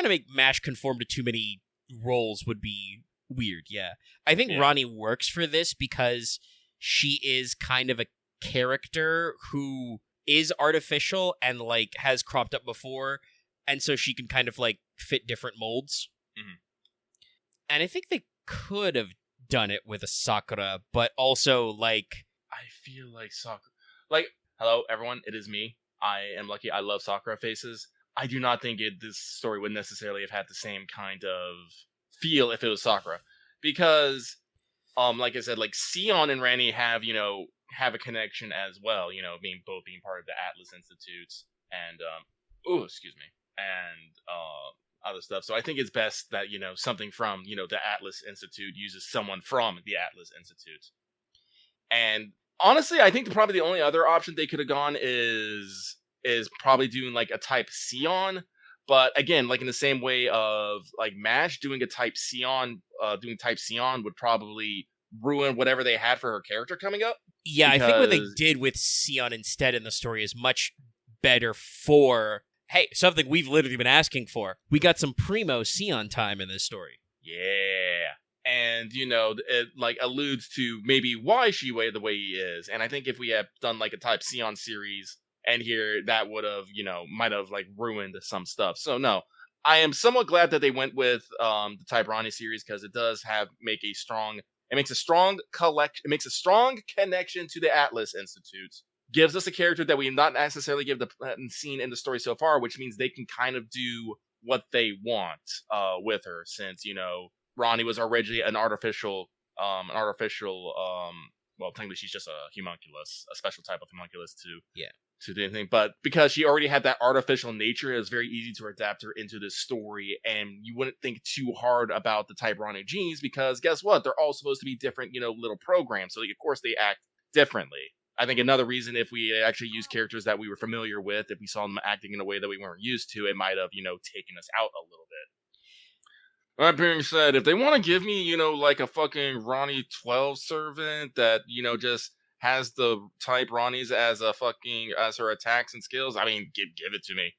make MASH conform to too many roles would be weird, yeah. I think Ronnie works for this because she is kind of a character who is artificial and, like, has cropped up before, and so she can kind of, like, fit different molds. Mm-hmm. And I think they could have done it with a Sakura, but also, like... I feel like Sakura... Like, hello, everyone, it is me. I am lucky. I love Sakura faces. I do not think this story would necessarily have had the same kind of feel if it was Sakura. Because, like I said, like, Sion and Ranny have a connection as well, being part of the Atlas Institutes and, other stuff. So I think it's best that, something from, the Atlas Institute uses someone from the Atlas Institute. And honestly, I think probably the only other option they could have gone is probably doing like a type Sion. But again, like in the same way of like MASH, doing type Sion would probably ruin whatever they had for her character coming up. Yeah, because... I think what they did with Sion instead in the story is much better for, hey, something we've literally been asking for. We got some primo Sion time in this story. Yeah. And, it like alludes to maybe why she way the way he is. And I think if we had done like a type Sion series and here, that would have, might have like ruined some stuff. So no, I am somewhat glad that they went with the type Ronnie series because it does makes a strong connection to the Atlas Institute. Gives us a character that we have not necessarily seen in the story so far, which means they can kind of do what they want with her, since Ronnie was originally an artificial, well, technically she's just a homunculus, a special type of homunculus to do anything. But because she already had that artificial nature, it was very easy to adapt her into this story, and you wouldn't think too hard about the type Ronnie genes, because guess what? They're all supposed to be different, little programs, so of course they act differently. I think another reason, if we actually use characters that we were familiar with, if we saw them acting in a way that we weren't used to, it might have, taken us out a little bit. That being said, if they want to give me, like a fucking Ronnie 12 servant that, just has the type Ronnies as her attacks and skills, I mean, give it to me.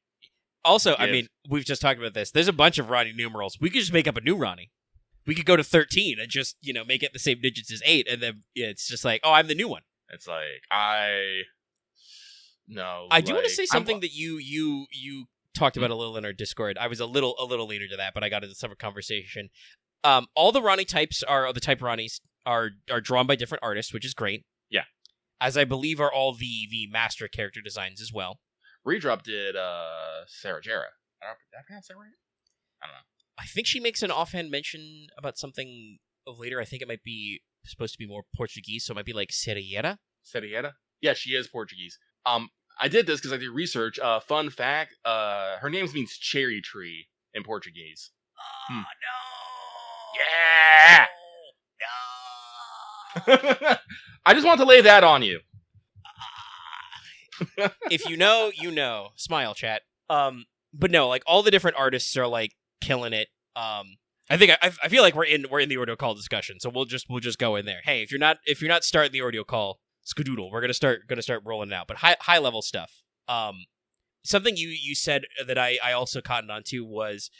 Also, I mean, we've just talked about this. There's a bunch of Ronnie numerals. We could just make up a new Ronnie. We could go to 13 and just, make it the same digits as 8, and then it's just like, oh, I'm the new one. It's like, I do want to say something that you talked about a little in our Discord. I was a little later to that, but I got into some conversation. All the Ronnie types the type Ronnies are drawn by different artists, which is great. Yeah. As I believe are all the master character designs as well. Redrop did Sarah Jarrah. Did I pronounce that right? I don't know. I think she makes an offhand mention about something later. I think it might be supposed to be more Portuguese, so it might be like Serriera. Serriera? Yeah, she is Portuguese. I did this because I did research. Fun fact, her name means cherry tree in Portuguese. Oh, no! Yeah! No! I just want to lay that on you. If you know, you know. Smile, chat. But no, like all the different artists are like killing it. I think I feel like we're in the Ordeal call discussion, so we'll just go in there. Hey, if you're not starting the Ordeal call, skadoodle. We're gonna start rolling it out. But high level stuff. Something you said that I also cottoned on to was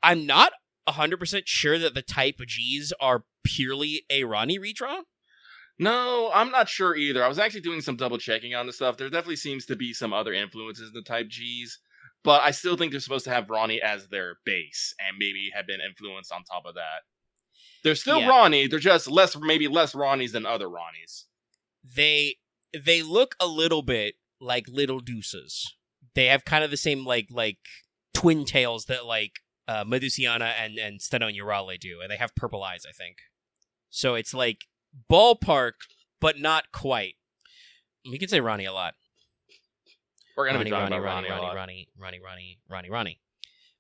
I'm not 100% sure that the type G's are purely a Ronnie redraw. No, I'm not sure either. I was actually doing some double checking on this stuff. There definitely seems to be some other influences in the type G's, but I still think they're supposed to have Ronnie as their base and maybe have been influenced on top of that. They're still Ronnie, they're just maybe less Ronnies than other Ronnies. They look a little bit like little deuces. They have kind of the same like twin tails that like Medusiana and Steno Urale do, and they have purple eyes, I think. So it's like ballpark, but not quite. We can say Ronnie a lot. We're gonna Ronnie, be talking Ronnie, about Ronnie a lot. Ronnie.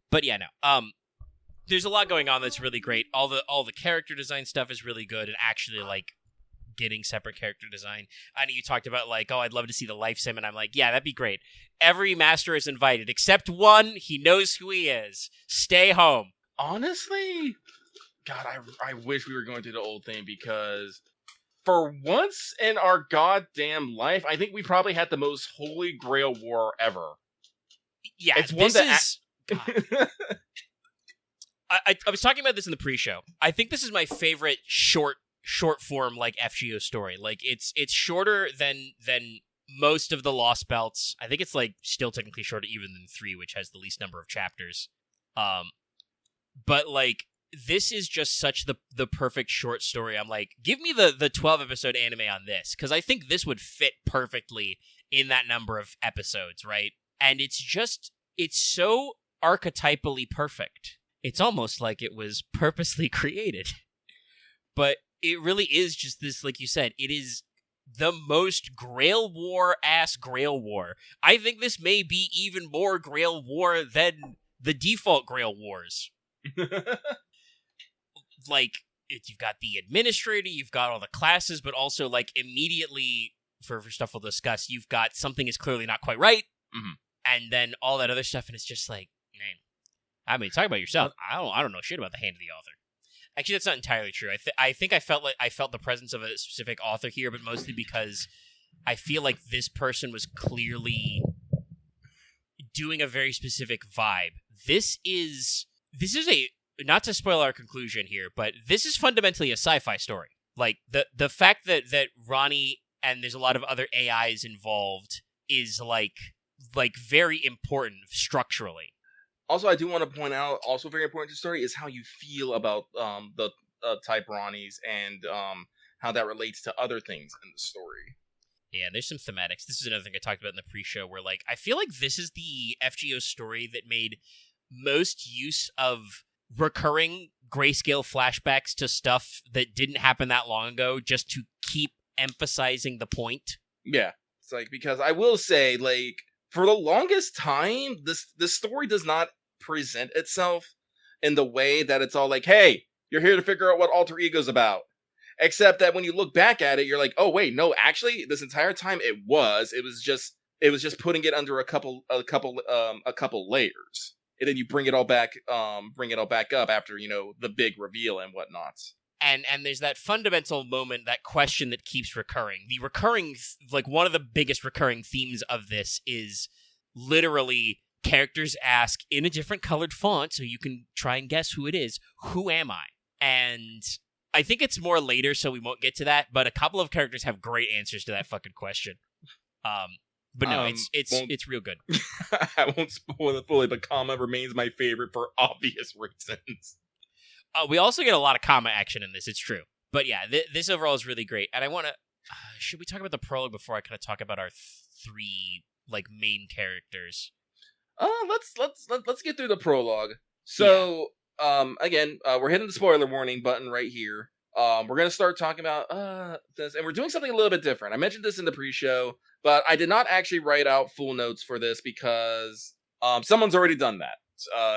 But yeah, no. There's a lot going on that's really great. All the character design stuff is really good, and actually like getting separate character design. I know you talked about like, oh, I'd love to see the life sim, and I'm like, yeah, that'd be great. Every master is invited except one. He knows who he is. Stay home. Honestly, God, I wish we were going through the old thing, because for once in our goddamn life, I think we probably had the most holy grail war ever. Yeah, it's one I was talking about this in the pre-show. I think this is my favorite short form like FGO story. Like it's shorter than most of the Lost Belts. I think it's like still technically shorter even than 3, which has the least number of chapters. But like this is just such the perfect short story. I'm like, give me the 12 episode anime on this, because I think this would fit perfectly in that number of episodes, right? And it's so archetypally perfect. It's almost like it was purposely created. But it really is just this, like you said, it is the most Grail War-ass Grail War. I think this may be even more Grail War than the default Grail Wars. Like, you've got the administrator, you've got all the classes, but also, like, immediately, for stuff we'll discuss, you've got something is clearly not quite right, and then all that other stuff, and it's just like, man, I mean, talk about yourself. I don't know shit about the hand of the author. Actually, that's not entirely true. I think I felt the presence of a specific author here, but mostly because I feel like this person was clearly doing a very specific vibe. This is a, not to spoil our conclusion here, but this is fundamentally a sci-fi story. Like the fact that Ronnie and there's a lot of other AIs involved is like very important structurally. Also, I do want to point out, also very important to the story, is how you feel about the type Ronnies and how that relates to other things in the story. Yeah, there's some thematics. This is another thing I talked about in the pre-show, where like I feel like this is the FGO story that made most use of recurring grayscale flashbacks to stuff that didn't happen that long ago, just to keep emphasizing the point. Yeah, it's like, because I will say, like, for the longest time, this story does not present itself in the way that it's all like, hey, you're here to figure out what alter ego's about. Except that when you look back at it, you're like, oh wait, no, actually, this entire time it was just putting it under a couple layers, and then you bring it all back up after, you know, the big reveal and whatnot. And there's that fundamental moment, that question that keeps recurring. The recurring, like one of the biggest recurring themes of this is literally characters ask in a different colored font, so you can try and guess who it is. Who am I? And I think it's more later, so we won't get to that. But a couple of characters have great answers to that fucking question. But no, it's real good. I won't spoil it fully, but Kama remains my favorite for obvious reasons. We also get a lot of comma action in this, it's true. But yeah, this overall is really great. And I want to... should we talk about the prologue before I kind of talk about our 3 like main characters? Let's get through the prologue. So, again, we're hitting the spoiler warning button right here. We're going to start talking about this, and we're doing something a little bit different. I mentioned this in the pre-show, but I did not actually write out full notes for this because someone's already done that.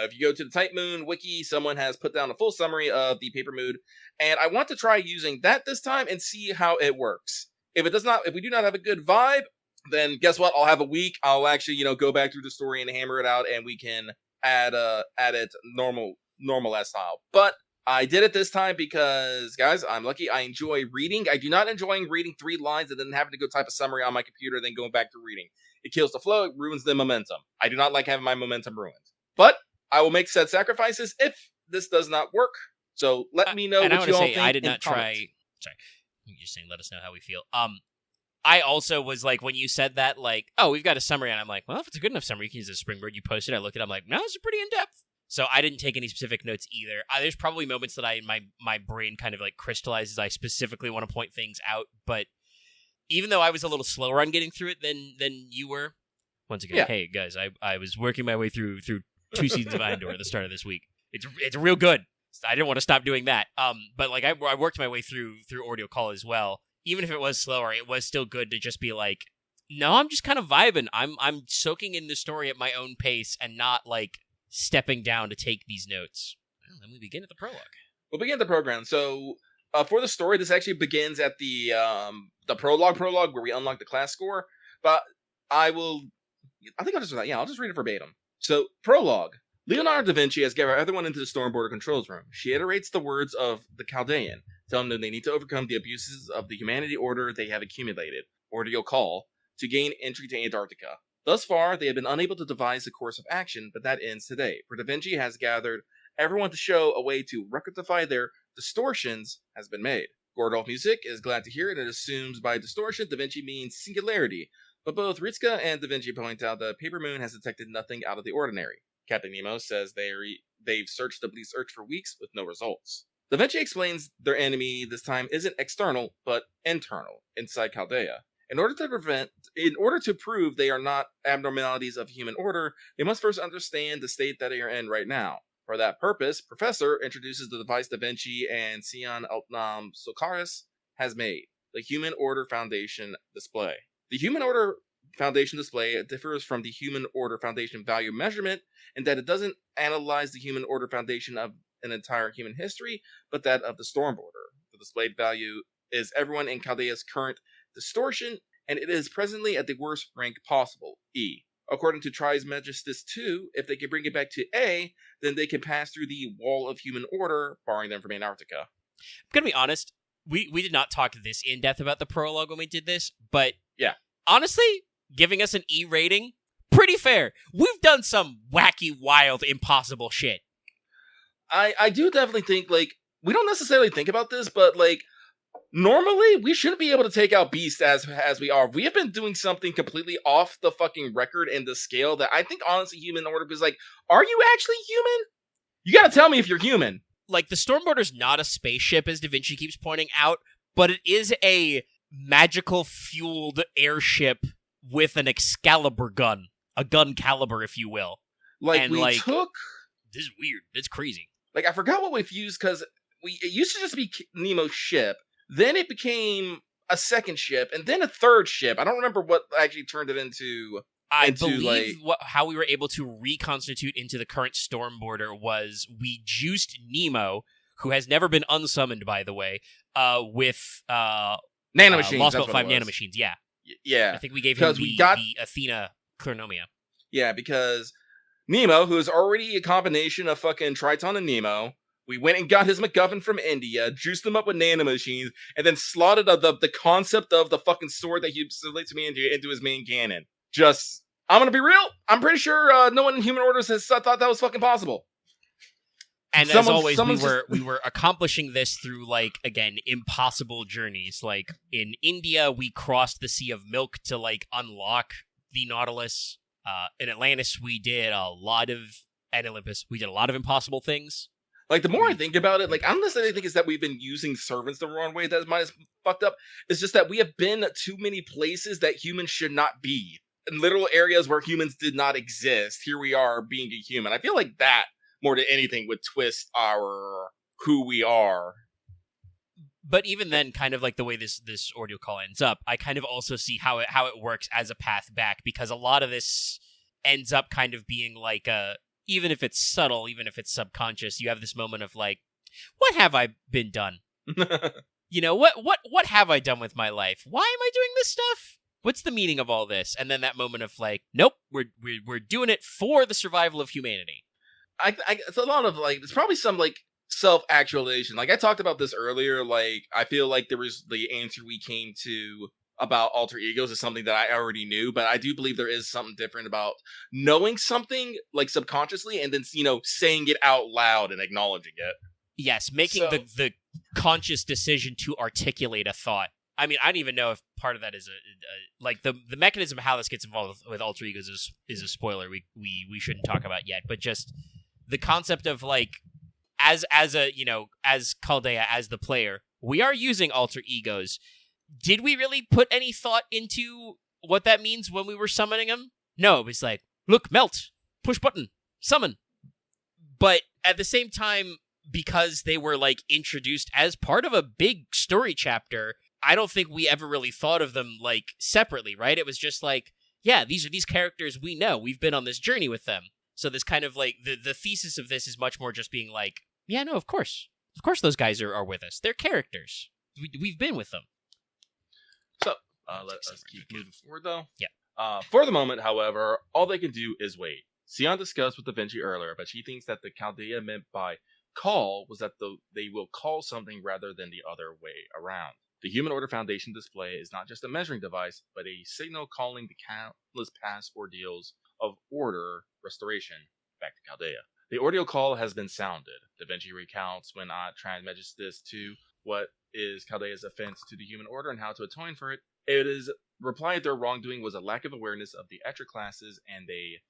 If you go to the Type Moon wiki, someone has put down a full summary of the Paper Moon, and I want to try using that this time and see how it works. If we do not have a good vibe, then guess what? I'll have a week. I'll actually, go back through the story and hammer it out, and we can add it normal as style. But I did it this time because, guys, I'm lucky. I enjoy reading. I do not enjoy reading 3 lines and then having to go type a summary on my computer, then going back to reading. It kills the flow. It ruins the momentum. I do not like having my momentum ruined. But I will make said sacrifices if this does not work. So let me know what you all think. I did not try. Sorry, you're just saying let us know how we feel. I also was like, when you said that, like, oh, we've got a summary, and I'm like, well, if it's a good enough summary, you can use a Springboard. You post it, I look at it, I'm like, no, it's pretty in depth. So I didn't take any specific notes either. There's probably moments that my brain kind of like crystallizes. I specifically want to point things out, but even though I was a little slower on getting through it than you were, once again, Hey guys, I was working my way through 2 seasons of Andor at the start of this week. It's real good. I didn't want to stop doing that. But like I worked my way through Ordeal Call as well. Even if it was slower, it was still good to just be like, no, I'm just kind of vibing. I'm soaking in the story at my own pace and not like stepping down to take these notes. Well, then we begin at the prologue. We'll begin the program. So for the story, this actually begins at the prologue where we unlock the class score. But I'll just read it verbatim. So prologue. Leonardo da Vinci has gathered everyone into the Stormborder controls room. She iterates the words of the Chaldean, telling them they need to overcome the abuses of the humanity order they have accumulated, Ordeal Call, to gain entry to Antarctica. Thus far, they have been unable to devise a course of action, but that ends today, for Da Vinci has gathered everyone to show a way to rectify their distortions has been made. Gordolf Music is glad to hear it and assumes by distortion Da Vinci means singularity, but both Ritska and Da Vinci point out that Paper Moon has detected nothing out of the ordinary. Captain Nemo says they've searched the Bleach Search for weeks with no results. Da Vinci explains their enemy this time isn't external, but internal, inside Chaldea. In order to prove they are not abnormalities of human order, they must first understand the state that they are in right now. For that purpose, Professor introduces the device Da Vinci and Sion Sokaris has made, the Human Order Foundation display. The Human Order Foundation display differs from the Human Order Foundation value measurement in that it doesn't analyze the Human Order Foundation of an entire human history, but that of the Stormborder. The displayed value is everyone in Chaldea's current distortion, and it is presently at the worst rank possible, E. According to Trismegistus 2, if they can bring it back to A, then they can pass through the wall of human order, barring them from Antarctica. I'm gonna be honest, we did not talk this in depth about the prologue when we did this, but yeah, honestly, giving us an E rating, pretty fair. We've done some wacky, wild, impossible shit. I do definitely think, like, we don't necessarily think about this, but, like, normally we shouldn't be able to take out Beast as we are. We have been doing something completely off the fucking record and the scale that I think, honestly, Human Order is like, are you actually human? You gotta tell me if you're human. Like, the Stormborder's not a spaceship, as Da Vinci keeps pointing out, but it is a magical-fueled airship with an Excalibur gun. A gun caliber, if you will. Like, and we took... This is weird. It's crazy. Like, I forgot what we've used, because it used to just be Nemo's ship, then it became a second ship, and then a third ship. I don't remember what actually turned it into. I believe how we were able to reconstitute into the current Stormborder was we juiced Nemo, who has never been unsummoned, by the way, with nanomachines. Lost Belt 5 nanomachines, yeah. Yeah. I think we gave him the Athena Clernomia. Yeah, because Nemo, who is already a combination of fucking Triton and Nemo, we went and got his MacGuffin from India, juiced him up with nanomachines, and then slotted the concept of the fucking sword that he relates to me into his main canon. Just, I'm gonna be real, I'm pretty sure no one in Human Orders has thought that was fucking possible. And as always, we were accomplishing this through, like, again, impossible journeys. Like, in India, we crossed the Sea of Milk to, like, unlock the Nautilus. In Atlantis, we did and Olympus, we did a lot of impossible things. Like, the more I think about it, like, I don't necessarily think it's that we've been using servants the wrong way that might have fucked up. It's just that we have been too many places that humans should not be. In literal areas where humans did not exist. Here we are being a human. I feel like that, more than anything, would twist who we are. But even then, kind of like the way this Ordeal Call ends up, I kind of also see how it works as a path back, because a lot of this ends up kind of being like even if it's subtle, even if it's subconscious, you have this moment of like, what have I been done? You know, what have I done with my life? Why am I doing this stuff? What's the meaning of all this? And then that moment of like, nope, we're doing it for the survival of humanity. It's a lot of like, it's probably some like self-actualization. Like I talked about this earlier. Like I feel like there was the answer we came to about alter egos is something that I already knew, but I do believe there is something different about knowing something like subconsciously and then saying it out loud and acknowledging it. Yes, making the conscious decision to articulate a thought. I mean, I don't even know if part of that is like the mechanism of how this gets involved with alter egos is a spoiler we shouldn't talk about yet, but just the concept of like as Chaldea, as the player, we are using alter egos. Did we really put any thought into what that means when we were summoning them? No, it was like, look, melt, push button, summon. But at the same time, because they were like introduced as part of a big story chapter, I don't think we ever really thought of them like separately, right? It was just like, yeah, these are these characters we know. We've been on this journey with them. So this kind of like the thesis of this is much more just being like, yeah, no, of course those guys are with us. They're characters. We've been with them. So let's keep moving forward though. Yeah. For the moment, however, all they can do is wait. Sion discussed with Da Vinci earlier, but she thinks that the Chaldea meant by call was that they will call something rather than the other way around. The Human Order Foundation display is not just a measuring device, but a signal calling the countless past ordeals of order restoration back to Chaldea. The ordeal call has been sounded. Da Vinci recounts when transmits this to what is Chaldea's offense to the Human Order and how to atone for it. It is replied their wrongdoing was a lack of awareness of the extra classes and they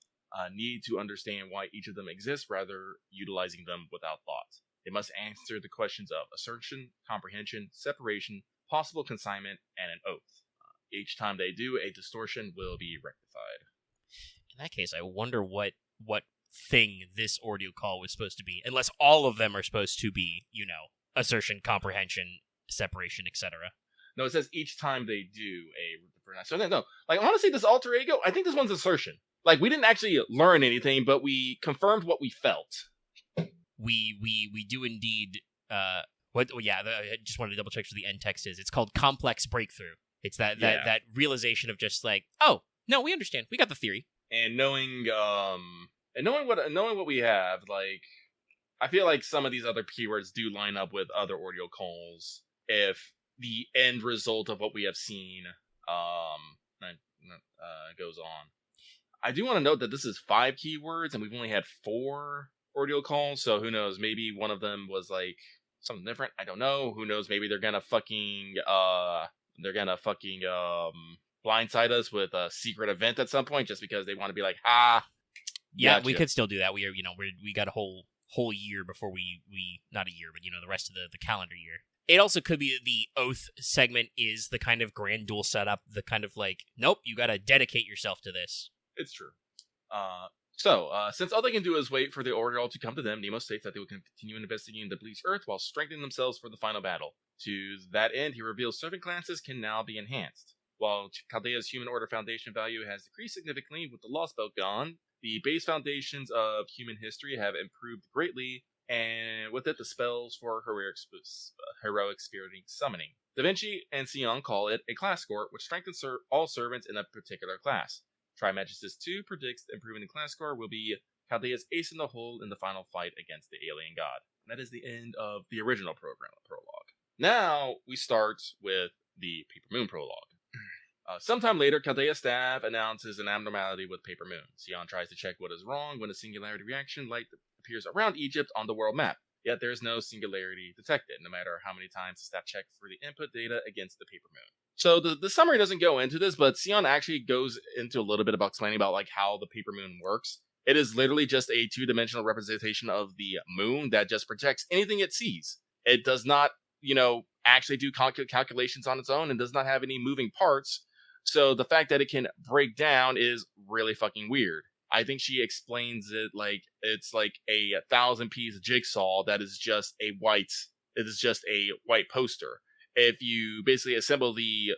need to understand why each of them exists rather utilizing them without thought. They must answer the questions of assertion, comprehension, separation, possible consignment, and an oath. Each time they do, a distortion will be rectified. In that case, I wonder what thing this ordeal call was supposed to be, unless all of them are supposed to be, assertion, comprehension, separation, etc. No, it says each time they do a... So no, like honestly, this alter ego, I think this one's assertion. Like we didn't actually learn anything, but we confirmed what we felt. We do indeed. I just wanted to double check what the end text is. It's called complex breakthrough. It's that realization of just like, oh no, we understand. We got the theory. And knowing what we have, like I feel like some of these other keywords do line up with other ordeal calls if the end result of what we have seen goes on. I do want to note that this is 5 keywords and we've only had 4 ordeal calls, so who knows, maybe one of them was like something different. I don't know. Who knows, maybe they're gonna fucking blindside us with a secret event at some point just because they want to be like, yeah, gotcha. We could still do that. We are, we got a whole year before we not a year, but the rest of the calendar year. It also could be the oath segment is the kind of grand duel setup, the kind of like, nope, you got to dedicate yourself to this. It's true. So, since all they can do is wait for the Ordeal to come to them, Nemo states that they will continue investigating the Bleach Earth while strengthening themselves for the final battle. To that end, he reveals servant classes can now be enhanced. While Chaldea's Human Order Foundation value has decreased significantly with the Lost Belt gone, the base foundations of human history have improved greatly, and with it the spells for heroic spiriting summoning. Da Vinci and Sion call it a class score, which strengthens all servants in a particular class. Trimagistus 2 predicts improving the class score will be Chaldea's ace in the hole in the final fight against the alien god. And that is the end of the original prologue. Now we start with the Paper Moon prologue. Sometime later, Chaldea's staff announces an abnormality with Paper Moon. Sion tries to check what is wrong when a singularity reaction light appears around Egypt on the world map. Yet there is no singularity detected, no matter how many times the staff check for the input data against the Paper Moon. So the summary doesn't go into this, but Sion actually goes into a little bit about explaining about like how the Paper Moon works. It is literally just a 2-dimensional representation of the moon that just projects anything it sees. It does not, actually do calculations on its own and does not have any moving parts. So the fact that it can break down is really fucking weird. I think she explains it like it's like a 1,000-piece jigsaw that is just a white poster. If you basically assemble the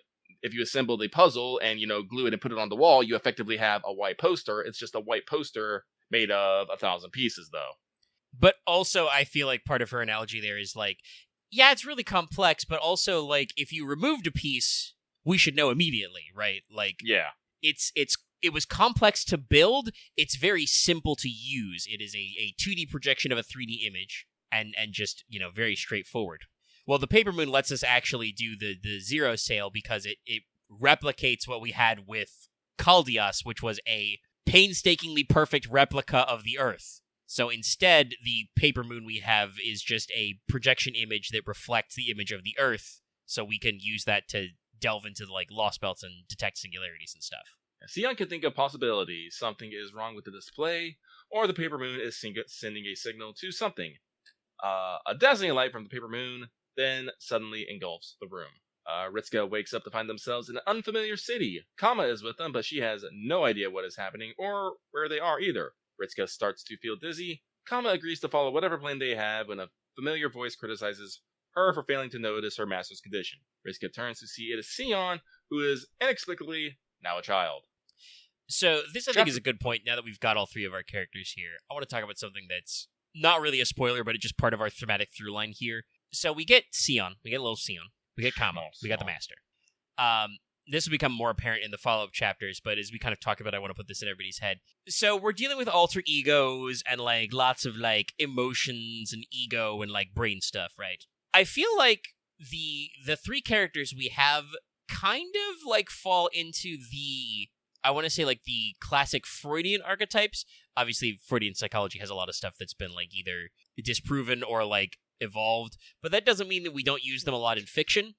puzzle and glue it and put it on the wall, you effectively have a white poster. It's just a white poster made of 1,000 pieces, though. But also, I feel like part of her analogy there is like, yeah, it's really complex, but also like if you removed a piece, we should know immediately, right? Like, Yeah. it was complex to build. It's very simple to use. It is a 2D projection of a 3D image, and just, very straightforward. Well, the Paper Moon lets us actually do the zero sail because it replicates what we had with Kaldias, which was a painstakingly perfect replica of the Earth. So instead, the Paper Moon we have is just a projection image that reflects the image of the Earth, so we can use that to delve into like lost belts and detect singularities and stuff. Sion can think of possibilities. Something is wrong with the display, or the Paper Moon is sending a signal to something. A dazzling light from the Paper Moon then suddenly engulfs the room. Ritsuka wakes up to find themselves in an unfamiliar city. Kama is with them, but she has no idea what is happening or where they are either. Ritsuka starts to feel dizzy. Kama agrees to follow whatever plan they have when a familiar voice criticizes her for failing to notice her master's condition. Ritsuka turns to see it is Sion, who is inexplicably now a child. So this, I think, is a good point. Now that we've got all three of our characters here, I want to talk about something that's not really a spoiler, but it's just part of our thematic through line here. So we get Sion, we get little Sion, we get Kama, we got the Master. This will become more apparent in the follow-up chapters, but as we kind of talk about it, I want to put this in everybody's head. So we're dealing with alter egos and like lots of like emotions and ego and like brain stuff, right? I feel like the three characters we have kind of like fall into the, I want to say like the classic Freudian archetypes. Obviously, Freudian psychology has a lot of stuff that's been like either disproven or like evolved, but that doesn't mean that we don't use them a lot in fiction.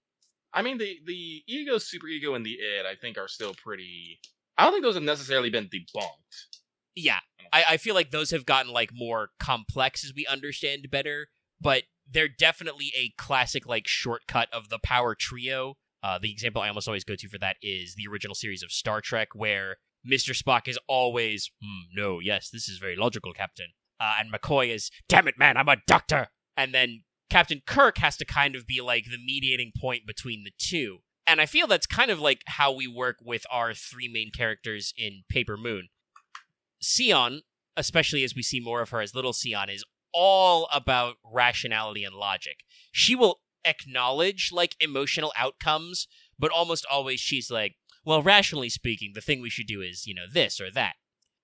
I mean, the ego, superego, and the id, I think, are still pretty... I don't think those have necessarily been debunked. Yeah, I feel like those have gotten like more complex as we understand better, but they're definitely a classic like shortcut of the power trio. The example I almost always go to for that is the original series of Star Trek, where Mr. Spock is always, no, yes, this is very logical, Captain. And McCoy is, damn it, man, I'm a doctor. And then Captain Kirk has to kind of be like the mediating point between the two. And I feel that's kind of like how we work with our three main characters in Paper Moon. Sion, especially as we see more of her as little Sion, is all about rationality and logic. She will acknowledge like emotional outcomes, but almost always she's like, well, rationally speaking, the thing we should do is, this or that.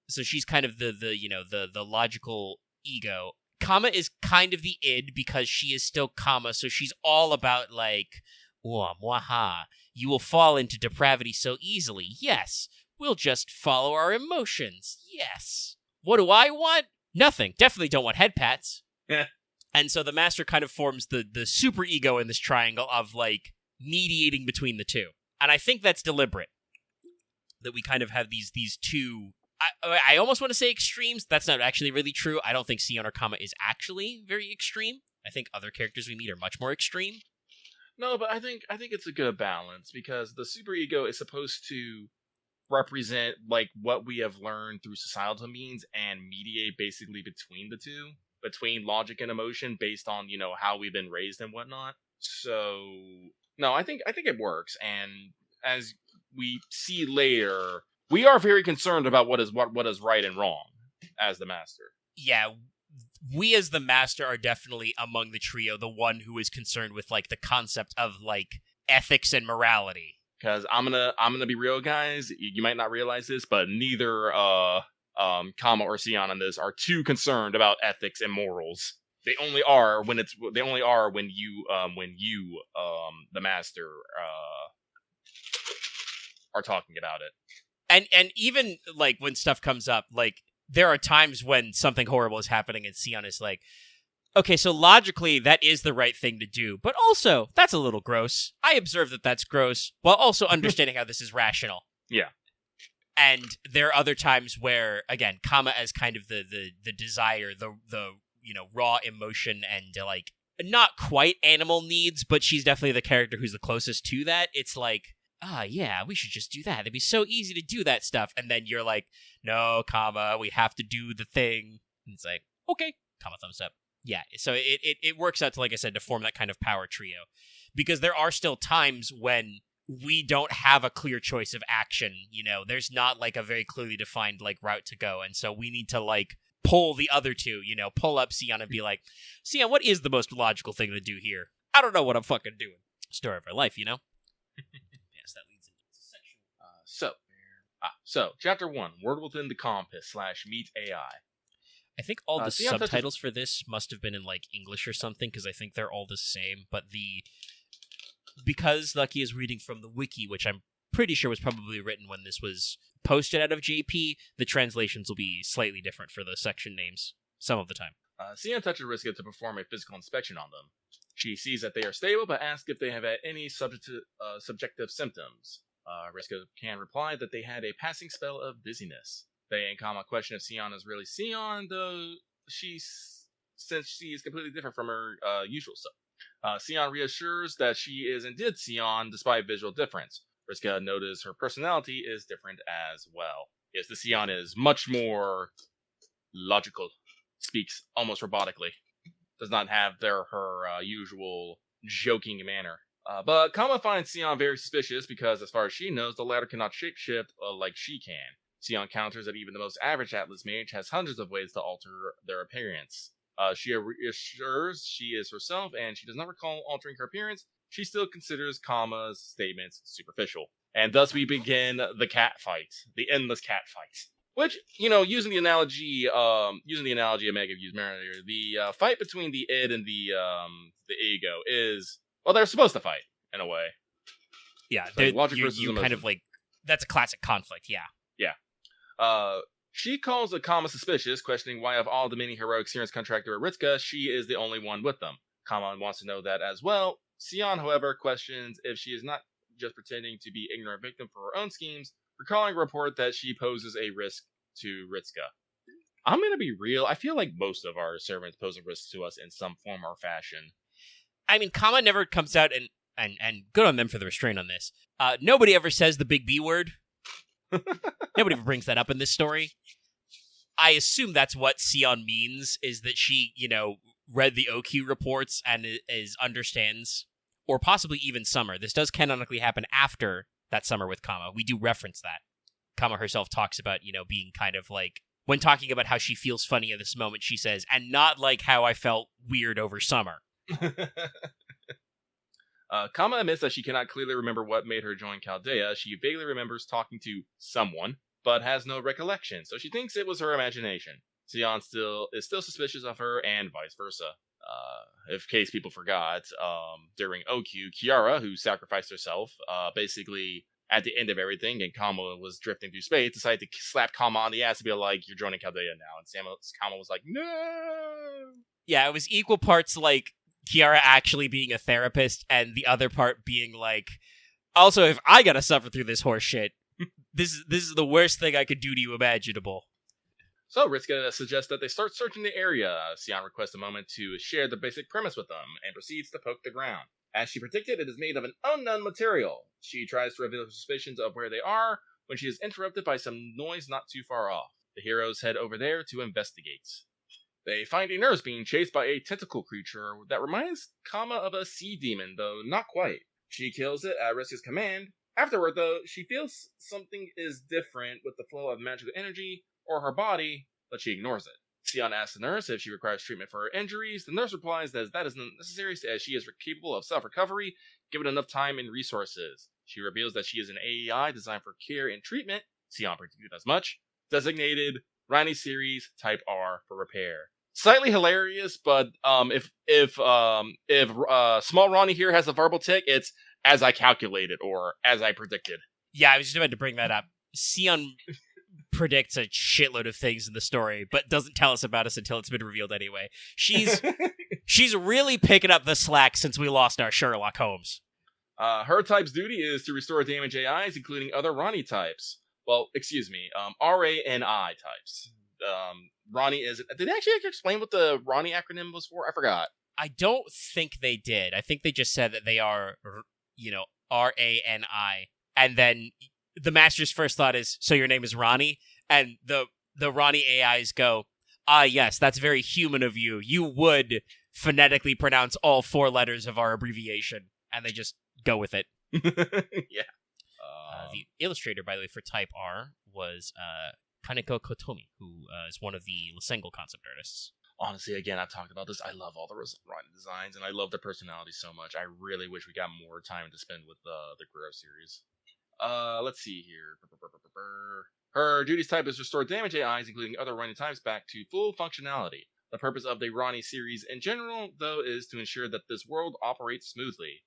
So she's kind of the logical ego. Kama is kind of the id because she is still Kama, so she's all about like, mwaha, you will fall into depravity so easily. Yes, we'll just follow our emotions. Yes. What do I want? Nothing. Definitely don't want head pats. Yeah. And so the Master kind of forms the super ego in this triangle of like mediating between the two. And I think that's deliberate. That we kind of have these two, I almost want to say extremes. That's not actually really true. I don't think Sion or Kama is actually very extreme. I think other characters we meet are much more extreme. No, but I think it's a good balance, because the superego is supposed to represent like what we have learned through societal means and mediate basically between the two, between logic and emotion based on, how we've been raised and whatnot. So no, I think it works. And as we see later, we are very concerned about what is right and wrong as the Master. Yeah, we as the Master are definitely among the trio the one who is concerned with like the concept of like ethics and morality. Because I'm gonna be real, guys. You might not realize this, but neither Kama or Sion on this are too concerned about ethics and morals. They only are when you the Master are talking about it. And even like when stuff comes up, like there are times when something horrible is happening and Sion is like, okay, so logically that is the right thing to do, but also that's a little gross. I observe that that's gross, while also understanding how this is rational. Yeah. And there are other times where, again, Kama as kind of the desire, the raw emotion and like not quite animal needs, but she's definitely the character who's the closest to that. It's like, yeah, we should just do that. It'd be so easy to do that stuff. And then you're like, no, Kama, we have to do the thing. And it's like, okay, Kama thumbs up. Yeah, so it works out to, like I said, to form that kind of power trio. Because there are still times when we don't have a clear choice of action. There's not like a very clearly defined like route to go. And so we need to like pull the other two, pull up Sion and be like, Sion, what is the most logical thing to do here? I don't know what I'm fucking doing. Story of our life, Yes, that So, Chapter 1, Word Within the Compass / Meet AI. I think all the Sion subtitles for this must have been in like English or something, because I think they're all the same. But because Lucky is reading from the wiki, which I'm pretty sure was probably written when this was posted out of JP, the translations will be slightly different for the section names some of the time. Sion touches Riska to perform a physical inspection on them. She sees that they are stable, but asks if they have had any subjective symptoms. Riska can reply that they had a passing spell of dizziness. They and Kama question if Sion is really Sion, though since she is completely different from her usual self. Sion reassures that she is indeed Sion despite visual difference. Riska notices her personality is different as well. Yes, the Sion is much more logical, speaks almost robotically, does not have her usual joking manner. But Kama finds Sion very suspicious because, as far as she knows, the latter cannot shapeshift like she can. Sion counters that even the most average Atlas mage has hundreds of ways to alter their appearance. She reassures she is herself, and she does not recall altering her appearance. She still considers Kama's statements superficial. And thus we begin the cat fight, the endless cat fight. Which, using the analogy Omega used earlier, the fight between the id and the ego is, well, they're supposed to fight in a way. Yeah, logic versus you emotion. kind of like, that's a classic conflict. Yeah. She calls Kama suspicious, questioning why of all the many heroic Sirens contractor Aritzka, she is the only one with them. Kama wants to know that as well. Sion, however, questions if she is not just pretending to be ignorant victim for her own schemes, recalling a report that she poses a risk to Ritzka. I'm gonna be real, I feel like most of our servants pose a risk to us in some form or fashion. I mean, Kama never comes out and good on them for the restraint on this. Nobody ever says the big B word. Nobody ever brings that up in this story. I assume that's what Sion means, is that she, read the OQ reports and understands, or possibly even Summer. This does canonically happen after that summer with Kama. We do reference that. Kama herself talks about, being kind of like, when talking about how she feels funny at this moment, she says, and not like how I felt weird over Summer. Kama admits that she cannot clearly remember what made her join Chaldea. She vaguely remembers talking to someone, but has no recollection, so she thinks it was her imagination. Sion is still suspicious of her, and vice versa. In case people forgot, during OQ, Kiara, who sacrificed herself, basically at the end of everything, and Kama was drifting through space, decided to slap Kama on the ass and be like, "You're joining Chaldea now," and Kama was like, "No!" Yeah, it was equal parts like Kiara actually being a therapist, and the other part being like, also, if I gotta suffer through this horse shit, this is the worst thing I could do to you imaginable. So Ritzka suggests that they start searching the area. Sion requests a moment to share the basic premise with them, and proceeds to poke the ground. As she predicted, it is made of an unknown material. She tries to reveal her suspicions of where they are, when she is interrupted by some noise not too far off. The heroes head over there to investigate. They find a nurse being chased by a tentacle creature that reminds Kama of a sea demon, though not quite. She kills it at Ritzka's command. Afterward, though, she feels something is different with the flow of magical energy, or her body, but she ignores it. Sion asks the nurse if she requires treatment for her injuries. The nurse replies that is not necessary, as she is capable of self-recovery, given enough time and resources. She reveals that she is an AEI designed for care and treatment, Sion predicted as much, designated Rani Series Type R for repair. Slightly hilarious, but if Small Ronnie here has a verbal tick, it's as I calculated or as I predicted. Yeah, I was just about to bring that up. Sion predicts a shitload of things in the story, but doesn't tell us about us until it's been revealed anyway. She's really picking up the slack since we lost our Sherlock Holmes. Her type's duty is to restore damaged AIs, including other Ronnie types. Well, excuse me, RANI types. Ronnie is... Did they actually explain what the Ronnie acronym was for? I forgot. I don't think they did. I think they just said that they are, RANI. And then the master's first thought is, so your name is Ronnie? And the Ronnie AIs go, yes, that's very human of you. You would phonetically pronounce all 4 letters of our abbreviation. And they just go with it. Yeah. The illustrator, by the way, for Type R was Kaneko Kotomi, who is one of the Lysengal concept artists. Honestly, again, I've talked about this. I love all the Ronnie designs, and I love their personality so much. I really wish we got more time to spend with the Guerrero series. Let's see here. Her duties type is restore damage AIs, including other Ronnie types, back to full functionality. The purpose of the Ronnie series in general, though, is to ensure that this world operates smoothly.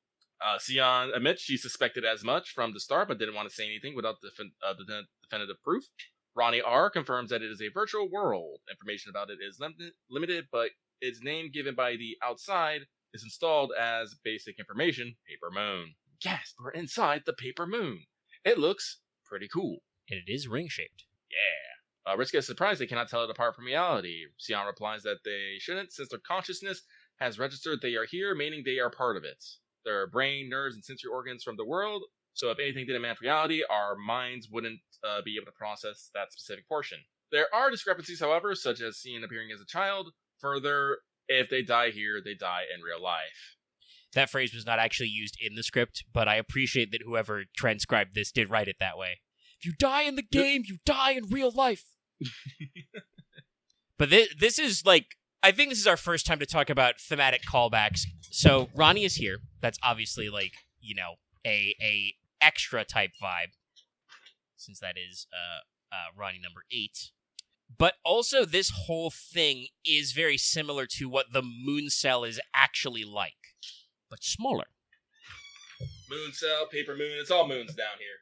Sion admits she suspected as much from the start, but didn't want to say anything without definitive proof. Ronnie R confirms that it is a virtual world. Information about it is limited, but its name given by the outside is installed as basic information, Paper Moon. Yes, we're inside the Paper Moon. It looks pretty cool. And it is ring-shaped. Yeah. Riska is surprised they cannot tell it apart from reality. Sion replies that they shouldn't, since their consciousness has registered they are here, meaning they are part of it. Their brain, nerves, and sensory organs from the world, so if anything didn't match reality, our minds wouldn't be able to process that specific portion. There are discrepancies, however, such as Sion appearing as a child. Further, if they die here, they die in real life. That phrase was not actually used in the script, but I appreciate that whoever transcribed this did write it that way. If you die in the game, you die in real life. But this is like, I think this is our first time to talk about thematic callbacks. So Ronnie is here. That's obviously like, you know, a extra type vibe, since that is Ronnie number 8. But also this whole thing is very similar to what the Moon Cell is actually like, but smaller. Moon Cell, Paper Moon, it's all moons down here.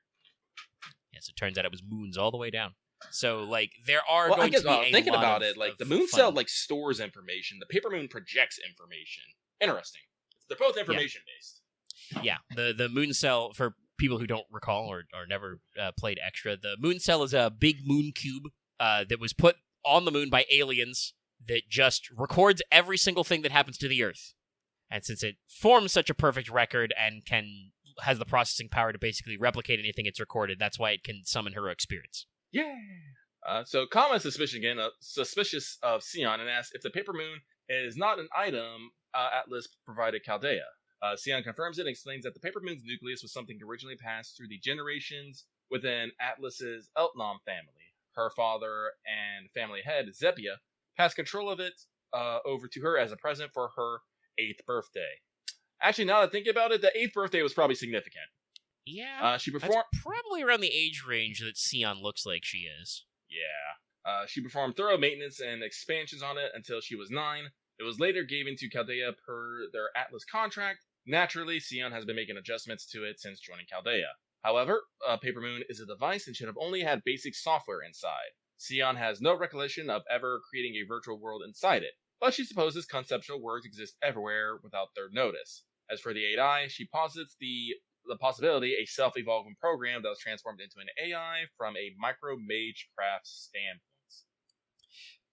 Yes, it turns out it was moons all the way down. So, like, there are going to be a thinking lot about of, it, like, of the Moon fun. Cell, like, stores information. The Paper Moon projects information. Interesting. They're both information-based. Yeah, the Moon Cell, for people who don't recall or never played Extra, the Moon Cell is a big moon cube that was put on the moon by aliens that just records every single thing that happens to the Earth. And since it forms such a perfect record and has the processing power to basically replicate anything it's recorded, that's why it can summon heroic spirits. Yeah. So Kama is suspicious of Sion and asks if the Paper Moon is not an item Atlas provided Chaldea. Sion confirms it and explains that the Paper Moon's nucleus was something originally passed through the generations within Atlas's Eltnom family. Her father and family head, Zepia, passed control of it over to her as a present for her 8th birthday. Actually, now that I think about it, the 8th birthday was probably significant. Yeah, she performed that's probably around the age range that Sion looks like she is. Yeah. She performed thorough maintenance and expansions on it until she was 9. It was later given to Chaldea per their Atlas contract. Naturally, Sion has been making adjustments to it since joining Chaldea. However, Paper Moon is a device and should have only had basic software inside. Sion has no recollection of ever creating a virtual world inside it, but she supposes conceptual worlds exist everywhere without their notice. As for the 8i, she posits the possibility a self-evolving program that was transformed into an AI from a micro-magecraft standpoint.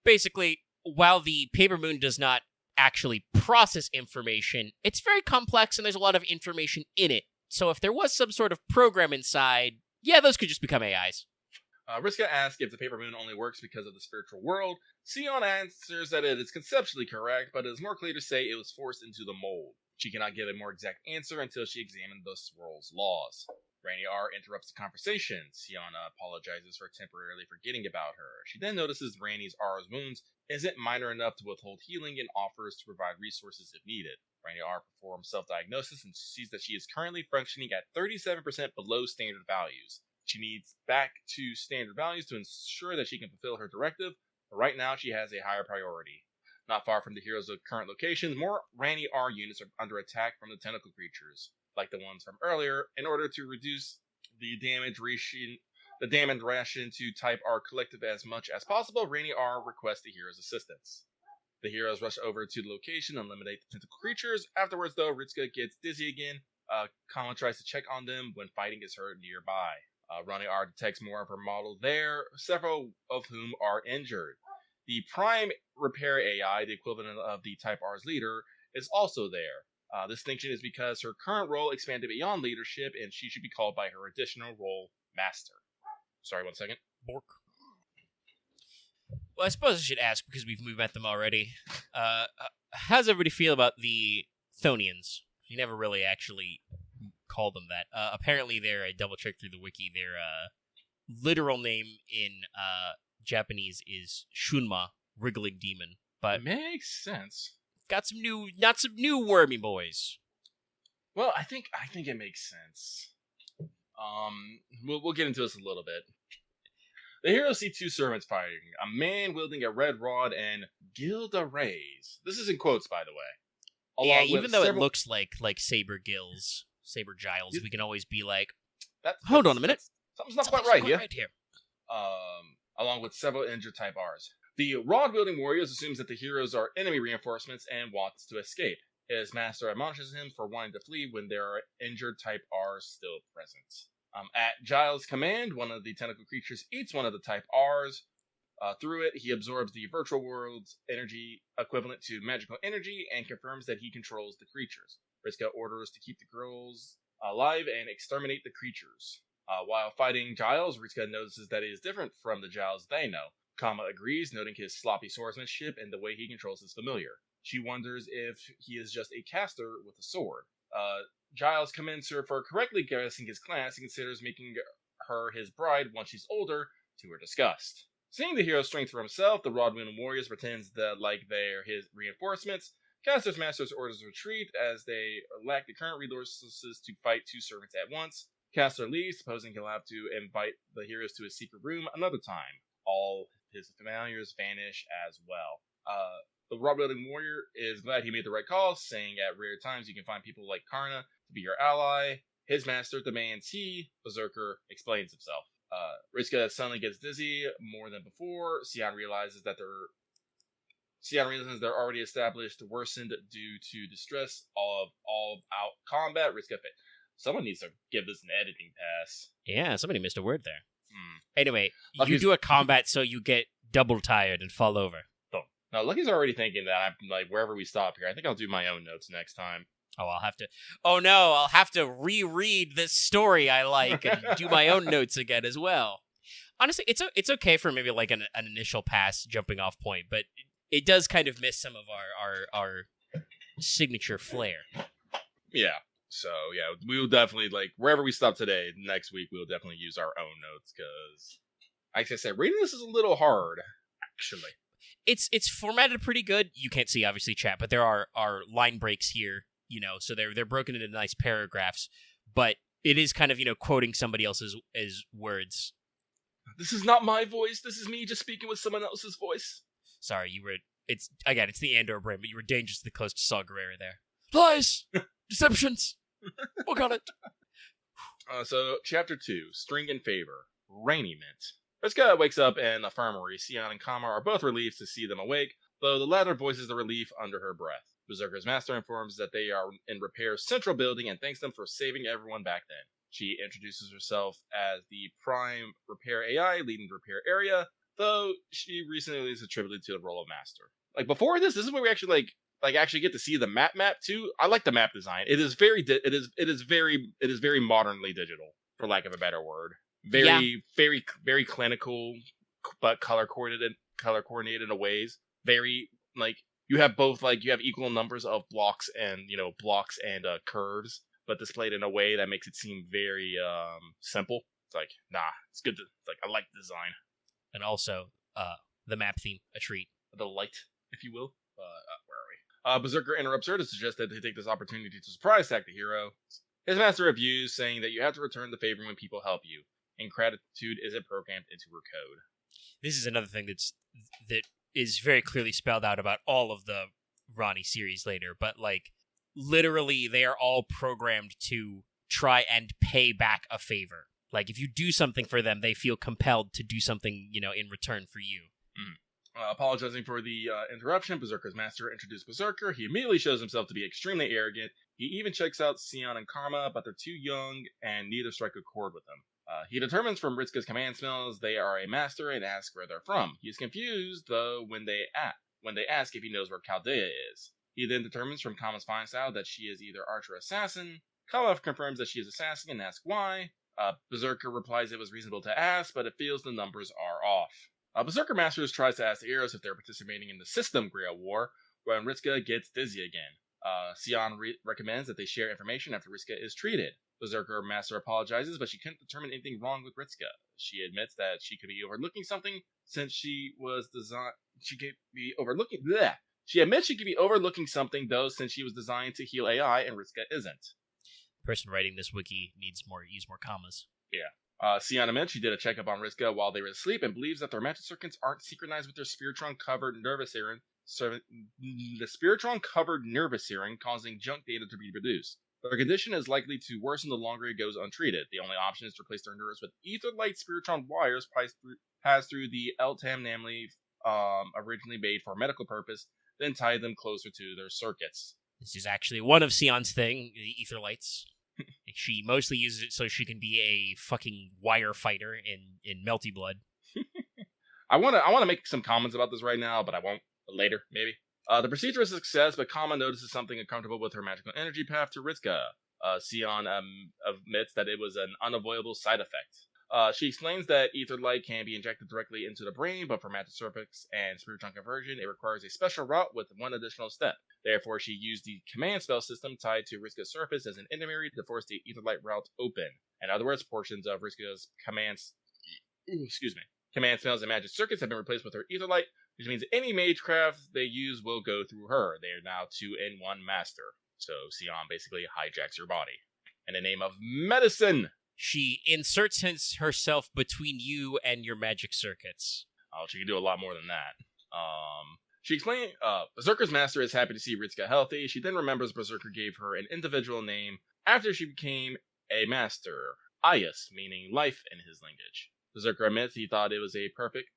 Basically, while the Paper Moon does not actually process information, it's very complex and there's a lot of information in it. So if there was some sort of program inside, yeah, those could just become AIs. Riska asks if the Paper Moon only works because of the spiritual world. Sion answers that it is conceptually correct, but it is more clear to say it was forced into the mold. She cannot give a more exact answer until she examined the world's laws. Randy R interrupts the conversation. Sion apologizes for temporarily forgetting about her. She then notices Randy's R's wounds isn't minor enough to withhold healing and offers to provide resources if needed. Randy R performs self-diagnosis and sees that she is currently functioning at 37% below standard values. She needs back to standard values to ensure that she can fulfill her directive, but right now she has a higher priority. Not far from the hero's current locations, more Randy R units are under attack from the tentacle creatures, like the ones from earlier. In order to reduce the damage ration to Type R collective as much as possible, Randy R requests the hero's assistance. The heroes rush over to the location and eliminate the tentacle creatures. Afterwards, though, Ritsuka gets dizzy again. Kama tries to check on them when fighting is heard nearby. Randy R detects more of her model there, several of whom are injured. The Prime Repair AI, the equivalent of the Type R's leader, is also there. This distinction is because her current role expanded beyond leadership, and she should be called by her additional role, Master. Sorry, 1 second. Bork. Well, I suppose I should ask, because we've met them already. How does everybody feel about the Thonians? You never really actually called them that. Apparently, I double-checked through the wiki, their literal name in Japanese is Shunma, Wriggling Demon. But makes sense. Got some new wormy boys. Well, I think it makes sense. We'll get into this a little bit. The heroes see two servants fighting, a man wielding a red rod and Gilda Rays. This is in quotes, by the way. Yeah, even though it looks like saber gills, saber giles, we can always be like, hold on a minute. Something's not quite right here. Here. Along with several injured Type Rs. The rod-wielding warriors assumes that the heroes are enemy reinforcements and wants to escape. His master admonishes him for wanting to flee when there are injured Type Rs still present. At Giles' command, one of the tentacle creatures eats one of the Type Rs. Through it, he absorbs the virtual world's energy equivalent to magical energy and confirms that he controls the creatures. Riska orders to keep the girls alive and exterminate the creatures. While fighting Giles, Riska notices that he is different from the Giles they know. Kama agrees, noting his sloppy swordsmanship and the way he controls his familiar. She wonders if he is just a caster with a sword. Giles commends her for correctly guessing his class and considers making her his bride once she's older, to her disgust. Seeing the hero's strength for himself, the rod-wielding warriors pretends that like they're his reinforcements. Caster's Masters orders retreat as they lack the current resources to fight two servants at once. Caster leaves, supposing he'll have to invite the heroes to his secret room another time. All his familiars vanish as well. The rod-wielding warrior is glad he made the right call, saying at rare times you can find people like Karna to be your ally. His master demands Berserker, explains himself. Riska suddenly gets dizzy more than before. Sion realizes they're already established, worsened due to distress of all-out combat. Riska fit. Someone needs to give this an editing pass. Yeah, somebody missed a word there. Anyway, you do a combat so you get double tired and fall over. Now, Lucky's already thinking that I'm like, wherever we stop here, I think I'll do my own notes next time. I'll have to reread this story I like and do my own notes again as well. Honestly, it's okay for maybe like an initial pass jumping off point, but it does kind of miss some of our signature flair. Yeah. So, yeah, we'll definitely, like, wherever we stop today, next week, we'll definitely use our own notes, because, like I said, reading this is a little hard, actually. It's formatted pretty good. You can't see, obviously, chat, but there are line breaks here, so they're broken into nice paragraphs, but it is kind of, quoting somebody else's words. This is not my voice. This is me just speaking with someone else's voice. Sorry, it's the Andor brain, but you were dangerously close to Saw Gerrera there. Lies! Deceptions! What got it? So, Chapter 2, String in Favor, Rainy Mint. Riska wakes up in the infirmary. Sion and Kama are both relieved to see them awake, though the latter voices the relief under her breath. Berserker's master informs that they are in Repair's central building and thanks them for saving everyone back then. She introduces herself as the Prime Repair AI leading the repair area, though she recently is attributed to the role of master. Like, before this is where we actually actually get to see the map too. I like the map design. It is very modernly digital, for lack of a better word. Very clinical, but color coordinated in ways. Very, like, you have both, like, you have equal numbers of blocks and curves, but displayed in a way that makes it seem very simple. It's like, it's good to, it's like, I like the design. And also, the map theme, a treat. The light, if you will. Where are we? Berserker interrupts her to suggest that they take this opportunity to surprise attack the hero. His master reviews, saying that you have to return the favor when people help you, and gratitude isn't programmed into her code. This is another thing that is very clearly spelled out about all of the Ronnie series later, but, like, literally they are all programmed to try and pay back a favor. Like, if you do something for them, they feel compelled to do something, in return for you. Apologizing for the interruption, Berserker's master introduced Berserker. He immediately shows himself to be extremely arrogant. He even checks out Sion and Karma, but they're too young and neither strike a chord with them. He determines from Ritzka's command smells they are a master and asks where they're from. He is confused, though, when they ask if he knows where Chaldea is. He then determines from Kama's fine style that she is either archer or assassin. Kama confirms that she is assassin and asks why. Berserker replies it was reasonable to ask, but it feels the numbers are off. Berserker Masters tries to ask the heroes if they're participating in the System Grail War, when Ritzka gets dizzy again. Sion recommends that they share information after Ritzka is treated. Berserker Master apologizes, but she couldn't determine anything wrong with Ritzka. She admits that she could be overlooking something since she was designed. She admits she could be overlooking something, though, since she was designed to heal AI and Ritzka isn't. The person writing this wiki needs use more commas. Sion admits she did a checkup on Riska while they were asleep and believes that their magic circuits aren't synchronized with their Spiritron-covered nervous hearing, so the Spiritron-covered nervous hearing causing junk data to be produced. Their condition is likely to worsen the longer it goes untreated. The only option is to replace their nerves with ether-light Spiritron wires passed through the LTAM namely originally made for medical purpose, then tie them closer to their circuits. This is actually one of Sion's thing, the ether lights. She mostly uses it so she can be a fucking wire fighter in Melty Blood. I want to make some comments about this right now, but I won't. Later, maybe. The procedure is a success, but Kama notices something uncomfortable with her magical energy path to Riska. Sion admits that it was an unavoidable side effect. She explains that ether light can be injected directly into the brain, but for magic surface and Spiritron conversion, it requires a special route with one additional step. Therefore, she used the command spell system tied to Riska's surface as an intermediary to force the ether light route open. In other words, portions of Riska's command spells and magic circuits have been replaced with her ether light, which means any magecraft they use will go through her. They are now 2-in-1 master. So Sion basically hijacks your body. In the name of medicine! She inserts herself between you and your magic circuits. Oh, she can do a lot more than that. She explained, Berserker's master is happy to see Riska healthy. She then remembers Berserker gave her an individual name after she became a master. Ayas, meaning life in his language. Berserker admits he thought it was a perfect,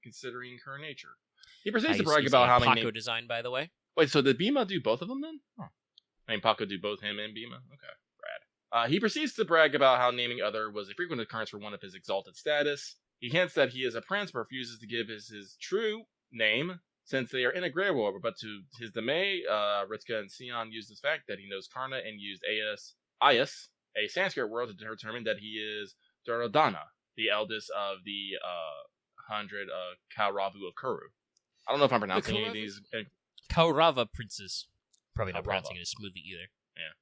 considering her nature. He proceeds to brag about how many Paco design, by the way. Wait, so did Bima do both of them then? Huh. I mean, Paco do both him and Bima? Okay, rad. He proceeds to brag about how naming other was a frequent occurrence for one of his exalted status. He hints that he is a prince, but refuses to give his true name, since they are in a Grey War. But to his dismay, Riska and Sion used this fact that he knows Karna and used Ayas, a Sanskrit word, to determine that he is Duryodhana, the eldest of the 100 Kauravu of Kuru. I don't know if I'm pronouncing any of these. Kaurava princes. Probably not pronouncing it as smoothly either. Yeah.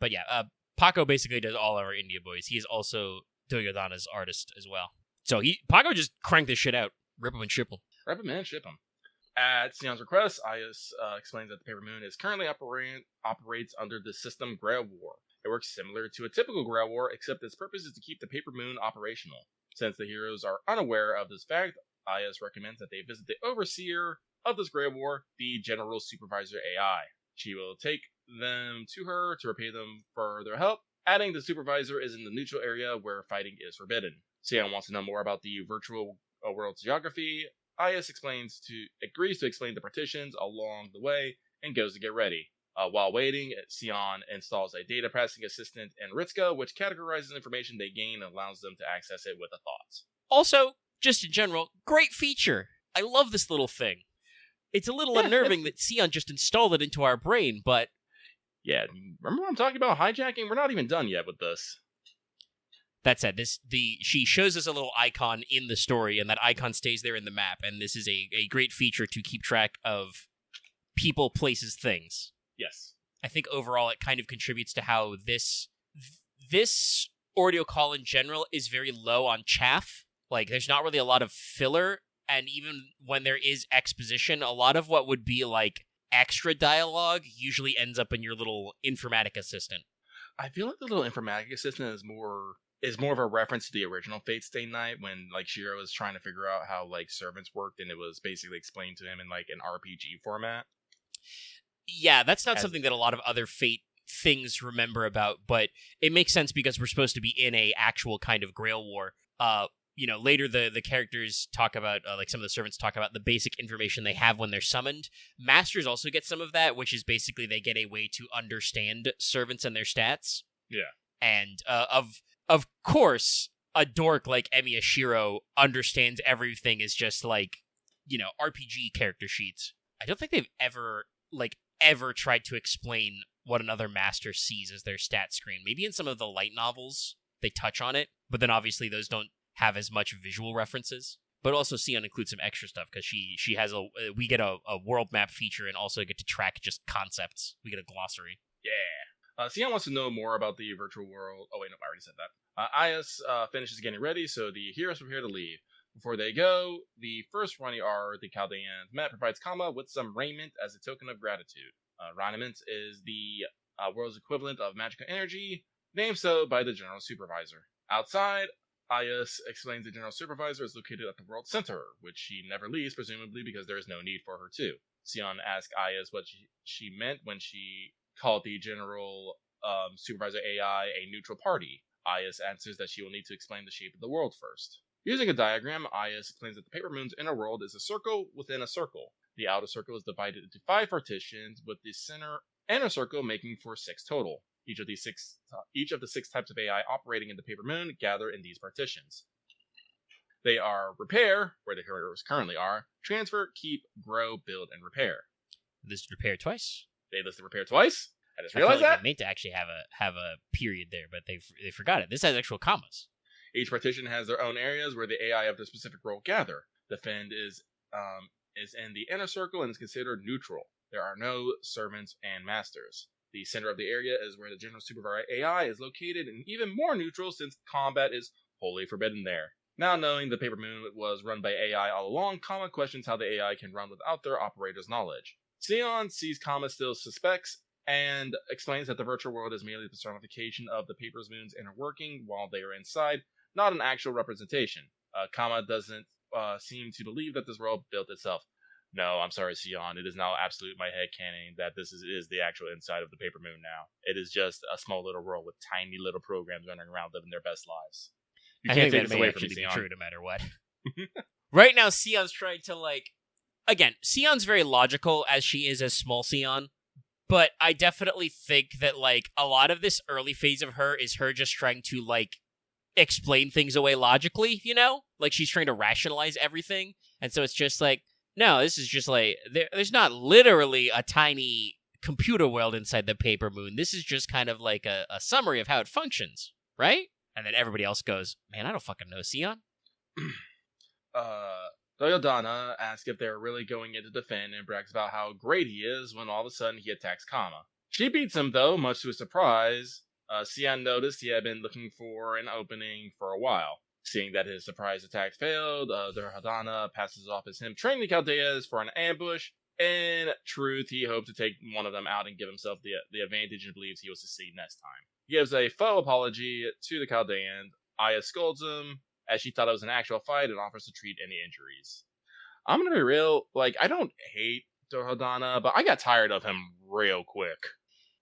But yeah, Paco basically does all our India boys. He is also Duryodhana's artist as well. So Paco just cranked this shit out. Rip him and ship him. Rip him and ship him. At Sion's request, Ayas explains that the Paper Moon is currently operates under the system Grail War. It works similar to a typical Grail War, except its purpose is to keep the Paper Moon operational. Since the heroes are unaware of this fact, Ayas recommends that they visit the overseer of this Grail War, the General Supervisor AI. She will take them to her to repay them for their help, adding the supervisor is in the neutral area where fighting is forbidden. Sion wants to know more about the virtual world's geography. Ayas agrees to explain the partitions along the way and goes to get ready. While waiting, Sion installs a data passing assistant in Riska, which categorizes information they gain and allows them to access it with a thought. Also, just in general, great feature. I love this little thing. It's a little unnerving that Sion just installed it into our brain, but... Yeah, remember when I'm talking about hijacking? We're not even done yet with this. That said, she shows us a little icon in the story, and that icon stays there in the map, and this is a great feature to keep track of people, places, things. Yes. I think overall it kind of contributes to how this Ordeal call in general is very low on chaff. Like, there's not really a lot of filler, and even when there is exposition, a lot of what would be, like, extra dialogue usually ends up in your little informatic assistant. I feel like the little informatic assistant is more of a reference to the original Fate Stay Night when, like, Shiro was trying to figure out how, like, servants worked, and it was basically explained to him in, like, an RPG format. Yeah, that's not something that a lot of other Fate things remember about, but it makes sense because we're supposed to be in a actual kind of Grail War. Later the characters talk about, like some of the servants talk about the basic information they have when they're summoned. Masters also get some of that, which is basically they get a way to understand servants and their stats. Yeah. And of course, a dork like Emiya Shiro understands everything is just like, RPG character sheets. I don't think they've ever tried to explain what another master sees as their stat screen. Maybe in some of the light novels they touch on it, but then obviously those don't have as much visual references. But also Sion includes some extra stuff because she has we get a world map feature and also get to track just concepts. We get a glossary. Yeah. Sion wants to know more about the virtual world. Oh wait, no, I already said that. Ayas finishes getting ready, so the heroes prepare to leave. Before they go, the first running are the Chaldeans. Matt provides Kama with some raiment as a token of gratitude. Raiment is the world's equivalent of magical energy, named so by the General Supervisor. Outside, Ayas explains the General Supervisor is located at the World Center, which she never leaves, presumably because there is no need for her to. Sion asks Ayas what she meant when she called the General Supervisor AI a neutral party. Ayas answers that she will need to explain the shape of the world first. Using a diagram, Ayas explains that the Paper Moon's inner world is a circle within a circle. The outer circle is divided into 5 partitions, with the inner circle making for 6 total. Each of the six types of AI operating in the Paper Moon gather in these partitions. They are repair, where the heroes currently are, transfer, keep, grow, build, and repair. Listed repair twice. They listed repair twice. I just I feel realized like that. they meant to actually have a period there, but they forgot it. This has actual commas. Each partition has their own areas where the AI of the specific role gather. The Fend is in the inner circle and is considered neutral. There are no servants and masters. The center of the area is where the General Supervisor AI is located, and even more neutral since combat is wholly forbidden there. Now knowing the Paper Moon was run by AI all along, Kama questions how the AI can run without their operator's knowledge. Sion sees Kama still suspects, and explains that the virtual world is merely the personification of the Paper Moon's inner working while they are inside, not an actual representation. Kama doesn't seem to believe that this world built itself. No, I'm sorry, Sion. It is now absolute my headcanon that this is the actual inside of the Paper Moon now. It is just a small little world with tiny little programs running around living their best lives. You can't take this away from me, Sion. True, no matter what. Right now, Sion's trying to again, Sion's very logical as she is as small Sion, but I definitely think that a lot of this early phase of her is her just trying to explain things away logically, she's trying to rationalize everything, and so it's just no, this is just there's not literally a tiny computer world inside the Paper Moon. This is just kind of a summary of how it functions, right? And then everybody else goes, man, I don't fucking know, Sion. Toyodana asks if they're really going in to defend and brags about how great he is when all of a sudden he attacks Kama. She beats him though, much to his surprise. Sion noticed he had been looking for an opening for a while. Seeing that his surprise attack failed, Toyodana passes off as him training the Chaldeas for an ambush. In truth, he hoped to take one of them out and give himself the advantage and believes he will succeed next time. He gives a faux apology to the Chaldeans. Aya scolds him, as she thought it was an actual fight, and offers to treat any injuries. I'm gonna be real, I don't hate Toyodana, but I got tired of him real quick.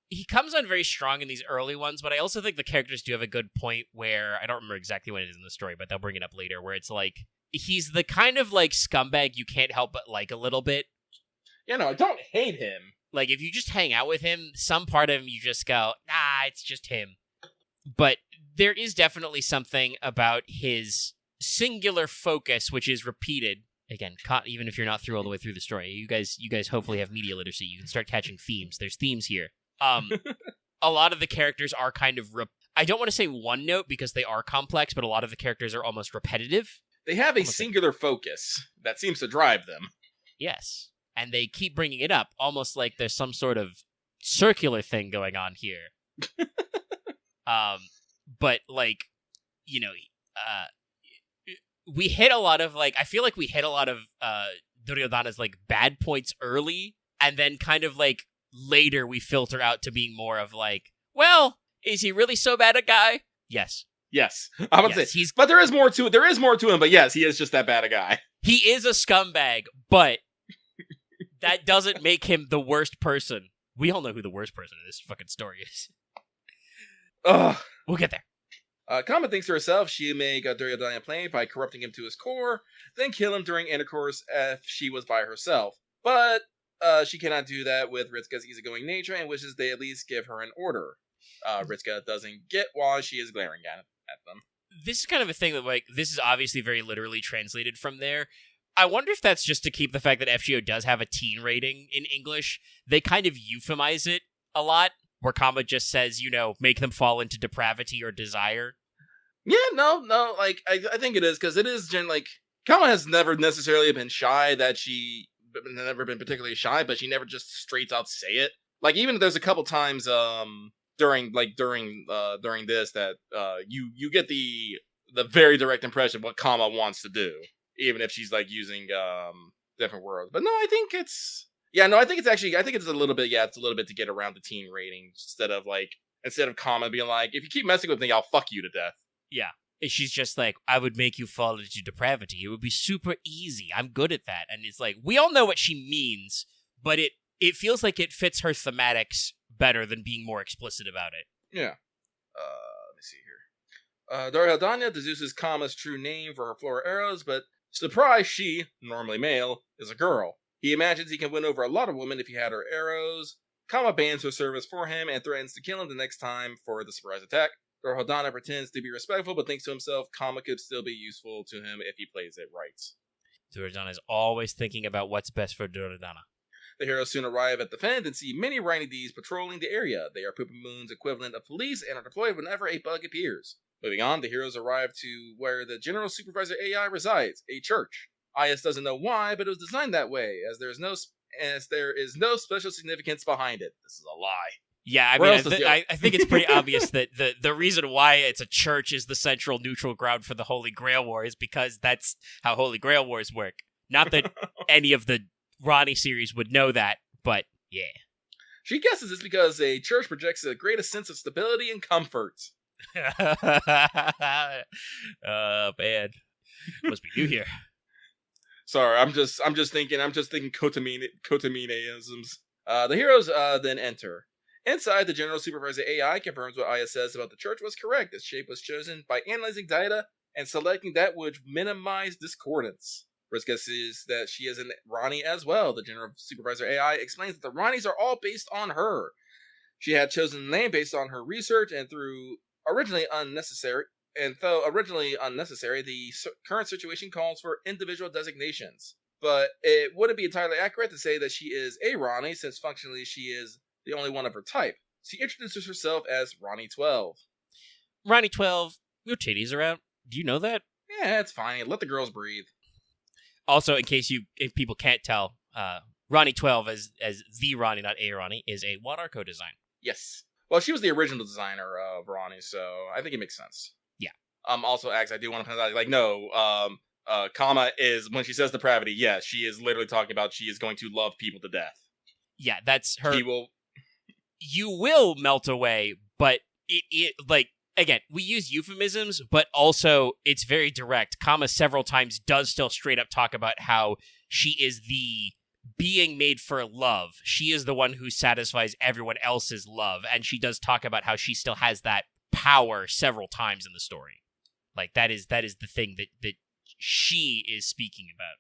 He comes on very strong in these early ones, but I also think the characters do have a good point where, I don't remember exactly when it is in the story, but they'll bring it up later, where it's he's the kind of scumbag you can't help but a little bit. Yeah, no, I don't hate him. If you just hang out with him, some part of him you just go, nah, it's just him. But there is definitely something about his singular focus, which is repeated. Again, even if you're not through all the way through the story, you guys hopefully have media literacy. You can start catching themes. There's themes here. A lot of the characters are kind of, I don't want to say one note because they are complex, but a lot of the characters are almost repetitive. They have a singular focus that seems to drive them. Yes. And they keep bringing it up, almost like there's some sort of circular thing going on here. But we hit a lot of I feel like we hit a lot of Duryodhana's bad points early, and then kind of later we filter out to being more of well, is he really so bad a guy? Yes. Yes. I would say but there is more to it. There is more to him, but yes, he is just that bad a guy. He is a scumbag, but that doesn't make him the worst person. We all know who the worst person in this fucking story is. Ugh. We'll get there. Kama thinks to herself she may make Duryodhana plain by corrupting him to his core, then kill him during intercourse if she was by herself. But she cannot do that with Ritsuka's easygoing nature and wishes they at least give her an order. Ritsuka doesn't get why she is glaring at them. This is kind of a thing that, this is obviously very literally translated from there. I wonder if that's just to keep the fact that FGO does have a teen rating in English. They kind of euphemize it a lot, where Kama just says, make them fall into depravity or desire. Yeah, no, I think it is, because it is, Kama has never necessarily been shy, never been particularly shy, but she never just straight out say it. Even if there's a couple times, during this that, you get the very direct impression of what Kama wants to do, even if she's, using, different words. But no, I think it's a little bit, it's a little bit to get around the teen rating, instead of Kama being if you keep messing with me, I'll fuck you to death. Yeah. And she's just like, I would make you fall into depravity. It would be super easy. I'm good at that. And it's like, we all know what she means, but it feels like it fits her thematics better than being more explicit about it. Yeah. Let me see here. Darhaldania, the Zeus's Kama's true name for her floor arrows, but surprise, she, normally male, is a girl. He imagines he can win over a lot of women if he had her arrows. Kama bans her service for him and threatens to kill him the next time for the surprise attack. Darhaldana pretends to be respectful, but thinks to himself Kama could still be useful to him if he plays it right. Duradana is always thinking about what's best for Duradana. The heroes soon arrive at the Fend and see many Rhiny Ds patrolling the area. They are Paper Moon's equivalent of police and are deployed whenever a bug appears. Moving on, the heroes arrive to where the General Supervisor AI resides, a church. IS doesn't know why, but it was designed that way, as there is no special significance behind it. This is a lie. Yeah, I mean, I think it's pretty obvious that the reason why it's a church is the central neutral ground for the Holy Grail War is because that's how Holy Grail Wars work. Not that any of the Ronnie series would know that, but yeah. She guesses it's because a church projects the greatest sense of stability and comfort. Man. Must be new here. Sorry, I'm just thinking Kotamine-isms. The heroes then enter. Inside, the General Supervisor AI confirms what Aya says about the church was correct. Its shape was chosen by analyzing data and selecting that would minimize discordance. First guess is that she is an Ronnie as well. The General Supervisor AI explains that the Ronnies are all based on her. She had chosen the name based on her research, and though originally unnecessary, the current situation calls for individual designations. But it wouldn't be entirely accurate to say that she is a Ronnie, since functionally she is the only one of her type. She introduces herself as Ronnie 12. Ronnie 12, your titties are out. Do you know that? Yeah, it's fine. Let the girls breathe. Also, in case if people can't tell, Ronnie 12 as the Ronnie, not a Ronnie, is a Juan Arco design. Yes. Well, she was the original designer of Ronnie, so I think it makes sense. Yeah. Also, Axe, I do want to point out, no, Kama is, when she says depravity, yes, she is literally talking about she is going to love people to death. Yeah, that's her. You will melt away, but it like, again, we use euphemisms, but also it's very direct. Kama several times does still straight up talk about how she is the being made for love. She is the one who satisfies everyone else's love, and she does talk about how she still has that power several times in the story. Like, that is the thing that she is speaking about.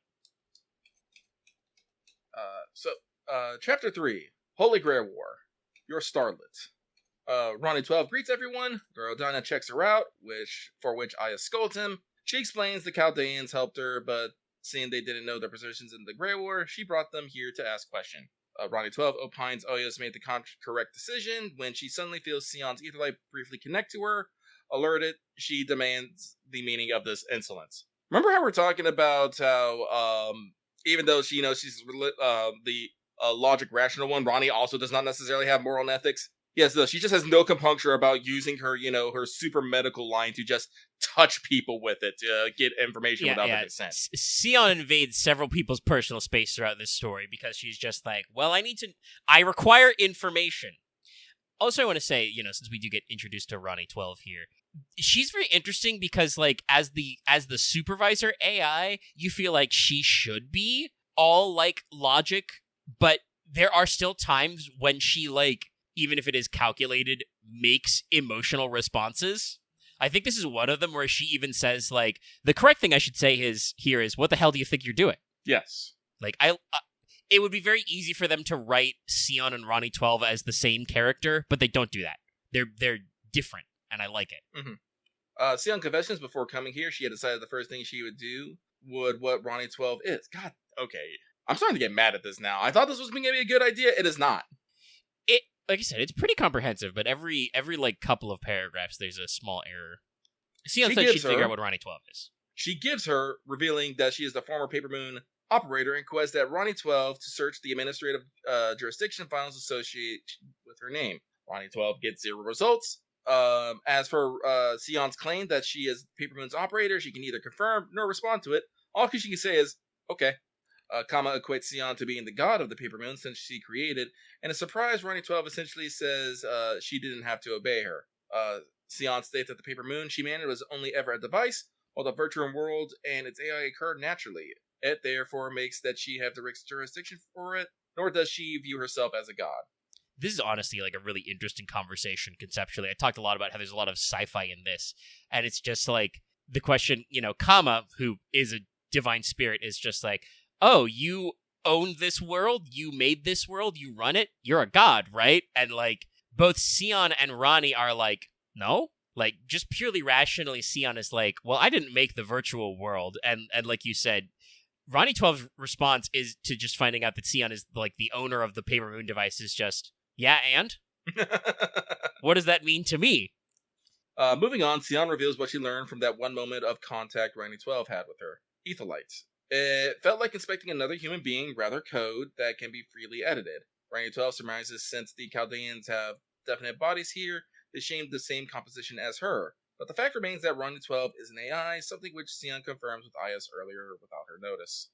Chapter 3, Holy Grail War. Your Starlet. Ronnie 12 greets everyone. Duradana checks her out, for which Aya scolds him. She explains the Chaldeans helped her, but seeing they didn't know their positions in the Grey War, she brought them here to ask questions. Ronnie 12 opines Oyos made the correct decision when she suddenly feels Sion's etherlight briefly connect to her. Alerted, she demands the meaning of this insolence. Remember how we're talking about how, even though she knows she's the logic rational one, Ronnie also does not necessarily have moral and ethics? Yes, she just has no compunction about using her, her super medical line to just touch people with it to get information without their consent. Sion invades several people's personal space throughout this story because she's just like, well, I require information. Also, I want to say, since we do get introduced to Ronnie 12 here, she's very interesting because, like, as the supervisor AI, you feel like she should be all, like, logic, but there are still times when she, like, even if it is calculated, makes emotional responses. I think this is one of them where she even says, like, the correct thing I should say is, what the hell do you think you're doing? Yes. Like, it would be very easy for them to write Sion and Ronnie 12 as the same character, but they don't do that. They're different, and I like it. Mm-hmm. Sion confessions before coming here, she had decided the first thing she would do what Ronnie 12 is. God, okay. I'm starting to get mad at this now. I thought this was going to be a good idea. It is not. Like I said, it's pretty comprehensive, but every like couple of paragraphs, there's a small error. Sion said she'd figure out what Ronnie 12 is. She gives her, revealing that she is the former Paper Moon operator, and requests that Ronnie 12 to search the administrative jurisdiction files associated with her name. Ronnie 12 gets 0 results. As for Sion's claim that she is Paper Moon's operator, she can neither confirm nor respond to it. All she can say is, okay. Kama equates Sion to being the god of the Paper Moon since she created, and a surprise Ronnie 12 essentially says she didn't have to obey her. Sion states that the Paper Moon she managed was only ever a device, while the virtual world and its AI occurred naturally. It therefore makes that she have direct jurisdiction for it, nor does she view herself as a god. This is honestly like a really interesting conversation conceptually. I talked a lot about how there's a lot of sci-fi in this, and it's just like the question, Kama, who is a divine spirit, is just like, oh, you own this world, you made this world, you run it, you're a god, right? And like both Sion and Ronnie are like, no? Like just purely rationally, Sion is like, well, I didn't make the virtual world. And like you said, Ronnie 12's response is to just finding out that Sion is like the owner of the Paper Moon device is just, yeah, and? What does that mean to me? Moving on, Sion reveals what she learned from that one moment of contact Ronnie 12 had with her. Aetherites. It felt like inspecting another human being, rather code, that can be freely edited. Ronnie 12 surmises since the Chaldeans have definite bodies here, they shame the same composition as her. But the fact remains that Ronnie 12 is an AI, something which Sion confirms with Ayas earlier without her notice.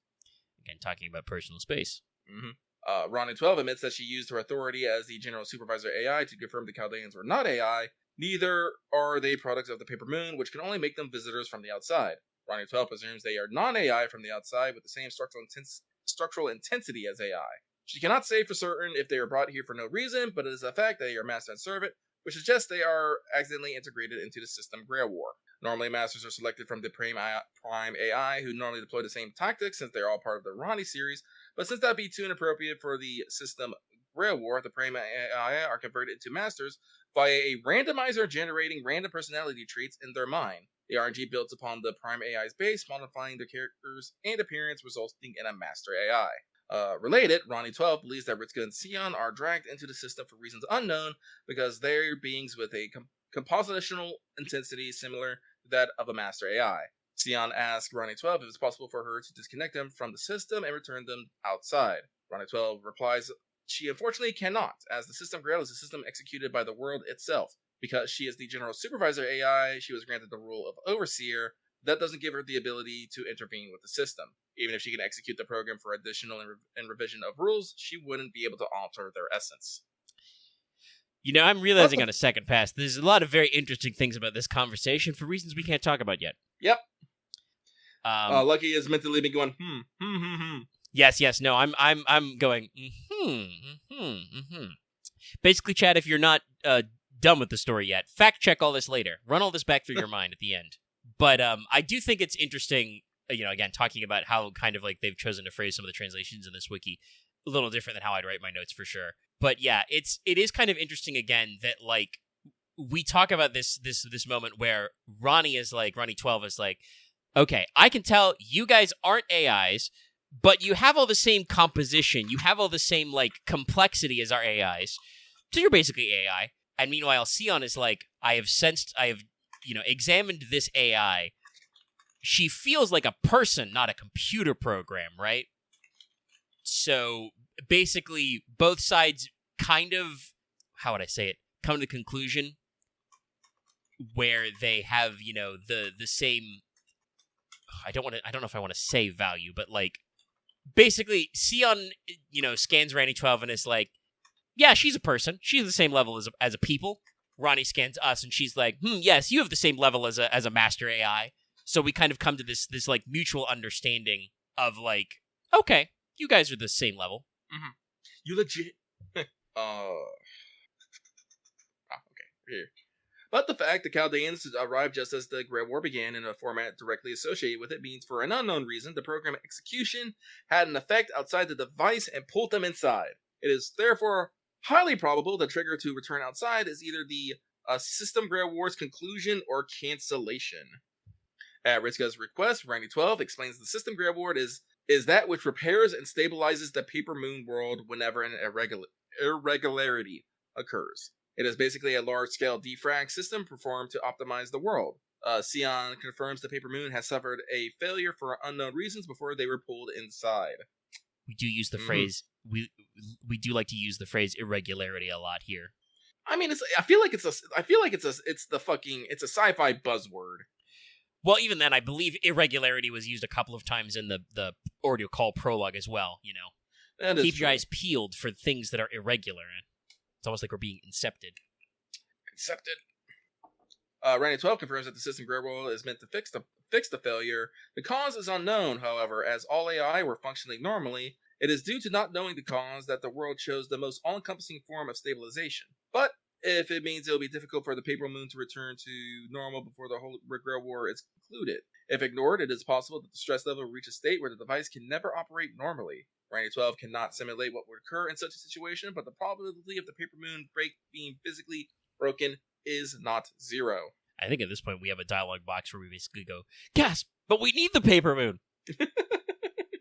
Again, talking about personal space. Ronnie 12 admits that she used her authority as the General Supervisor AI to confirm the Chaldeans were not AI. Neither are they products of the Paper Moon, which can only make them visitors from the outside. Ronnie 12 presumes they are non-AI from the outside with the same structural intensity as AI. She cannot say for certain if they are brought here for no reason, but it is a fact that they are master and servant, which suggests they are accidentally integrated into the system Grail War. Normally, masters are selected from the Prime AI, who normally deploy the same tactics since they are all part of the Ronnie series, but since that would be too inappropriate for the system Grail War, the Prime AI are converted into masters via a randomizer generating random personality traits in their mind. The RNG builds upon the Prime AI's base, modifying their characters and appearance, resulting in a master AI. Related, Ronnie 12 believes that Ritzka and Sion are dragged into the system for reasons unknown because they're beings with a compositional intensity similar to that of a master AI. Sion asks Ronnie 12 if it's possible for her to disconnect them from the system and return them outside. Ronnie 12 replies she unfortunately cannot, as the system Grail is a system executed by the world itself. Because she is the General Supervisor AI, she was granted the role of Overseer. That doesn't give her the ability to intervene with the system. Even if she can execute the program for additional and revision of rules, she wouldn't be able to alter their essence. I'm realizing on a second pass, there's a lot of very interesting things about this conversation for reasons we can't talk about yet. Yep. Lucky is mentally been going, Yes, no, I'm going, Basically, Chad, if you're not done with the story yet, fact check all this later. Run all this back through your mind at the end. But I do think it's interesting, again, talking about how kind of like they've chosen to phrase some of the translations in this wiki a little different than how I'd write my notes for sure. But yeah, it is kind of interesting again that like we talk about this moment where Ronnie 12 is like, okay, I can tell you guys aren't AIs, but you have all the same composition, you have all the same like complexity as our AIs, so you're basically AI. And meanwhile, Sion is like, I have examined this AI. She feels like a person, not a computer program, right? So basically, both sides kind of, how would I say it, come to the conclusion where they have, the same, I don't know if I want to say value, but like, basically, Sion, scans Ronnie 12 and is like, yeah, she's a person. She's the same level as a people. Ronnie scans us and she's like, yes, you have the same level as a master AI. So we kind of come to this like mutual understanding of like, okay, you guys are the same level. Mm-hmm. You legit. Okay, here. But the fact the Chaldeans arrived just as the Great War began in a format directly associated with it means for an unknown reason the program execution had an effect outside the device and pulled them inside. It is therefore highly probable the trigger to return outside is either the System Grail War's conclusion or cancellation. At Ritzka's request, Ronnie 12 explains the System Grail War is that which repairs and stabilizes the Paper Moon world whenever an irregularity occurs. It is basically a large-scale defrag system performed to optimize the world. Sion confirms the Paper Moon has suffered a failure for unknown reasons before they were pulled inside. We do use the phrase, we do like to use the phrase irregularity a lot here. I mean, I feel like it's a sci-fi buzzword. Well, even then, I believe irregularity was used a couple of times in the Ordeal call Prologue as well, Keep your eyes peeled for things that are irregular. It's almost like we're being incepted. Randy 12 confirms that the system Grail is meant to fix the failure. The cause is unknown, however, as all AI were functioning normally. It is due to not knowing the cause that the world chose the most all-encompassing form of stabilization. But if it means it will be difficult for the Paper Moon to return to normal before the whole Grail War is concluded. If ignored, it is possible that the stress level will reach a state where the device can never operate normally. Randy 12 cannot simulate what would occur in such a situation, but the probability of the Paper Moon being physically broken is not zero. I think at this point we have a dialogue box where we basically go, gasp, but we need the Paper Moon.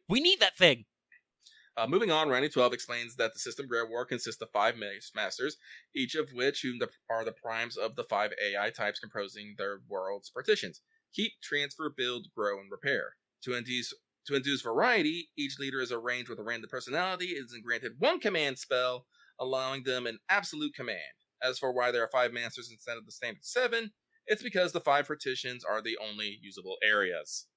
We need that thing. Moving on, Randy 12 explains that the system Grail War consists of 5 masters, each of which are the primes of the 5 AI types composing their world's partitions. Keep, transfer, build, grow, and repair. To induce variety, each leader is arranged with a random personality and is granted 1 command spell, allowing them an absolute command. As for why there are 5 masters instead of the standard 7, it's because the 5 partitions are the only usable areas.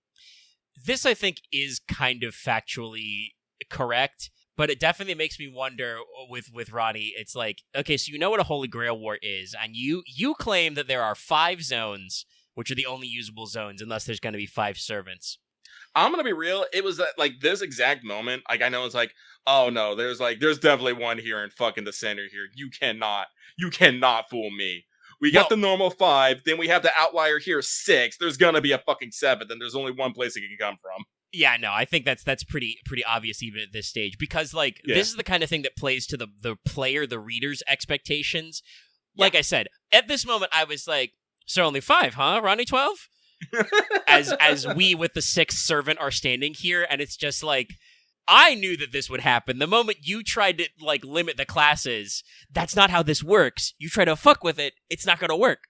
This, I think, is kind of factually correct, but it definitely makes me wonder with Ronnie. It's like, okay, so you know what a Holy Grail War is, and you claim that there are 5 zones, which are the only usable zones, unless there's going to be 5 servants. I'm going to be real. It was like this exact moment. Like, I know it's like, oh no, there's definitely one here in fucking the center here. You cannot fool me. We got the normal 5, then we have the outlier here 6. There's going to be a fucking 7th, and there's only one place it can come from. Yeah, no, I think that's pretty obvious even at this stage, because this is the kind of thing that plays to the player, the reader's expectations. Yeah. Like I said, at this moment I was like, so only 5, huh, Ronnie 12? as we with the 6th servant are standing here, and it's just like, I knew that this would happen. The moment you tried to limit the classes, that's not how this works. You try to fuck with it, it's not gonna work.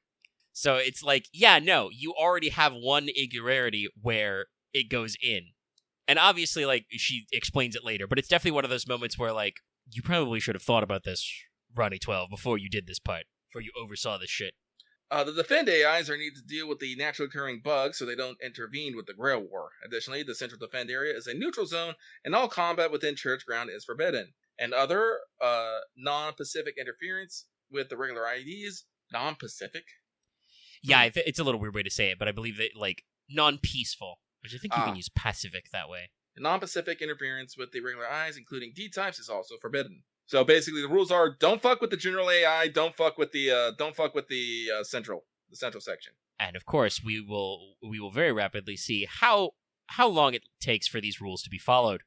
So it's like, yeah, no, you already have one irregularity where it goes in. And obviously, she explains it later, but it's definitely one of those moments where, you probably should have thought about this, Ronnie 12, before you did this part, before you oversaw this shit. The defend AIs are needed to deal with the naturally occurring bugs so they don't intervene with the Grail War. Additionally, the central defend area is a neutral zone, and all combat within church ground is forbidden. And other non-Pacific interference with the regular IDs, non-Pacific? Yeah, it's a little weird way to say it, but I believe that, non-peaceful, which I think you can use Pacific that way. Non-Pacific interference with the regular eyes, including D-types, is also forbidden. So basically, the rules are: don't fuck with the general AI, don't fuck with the central section. And of course, we will very rapidly see how long it takes for these rules to be followed.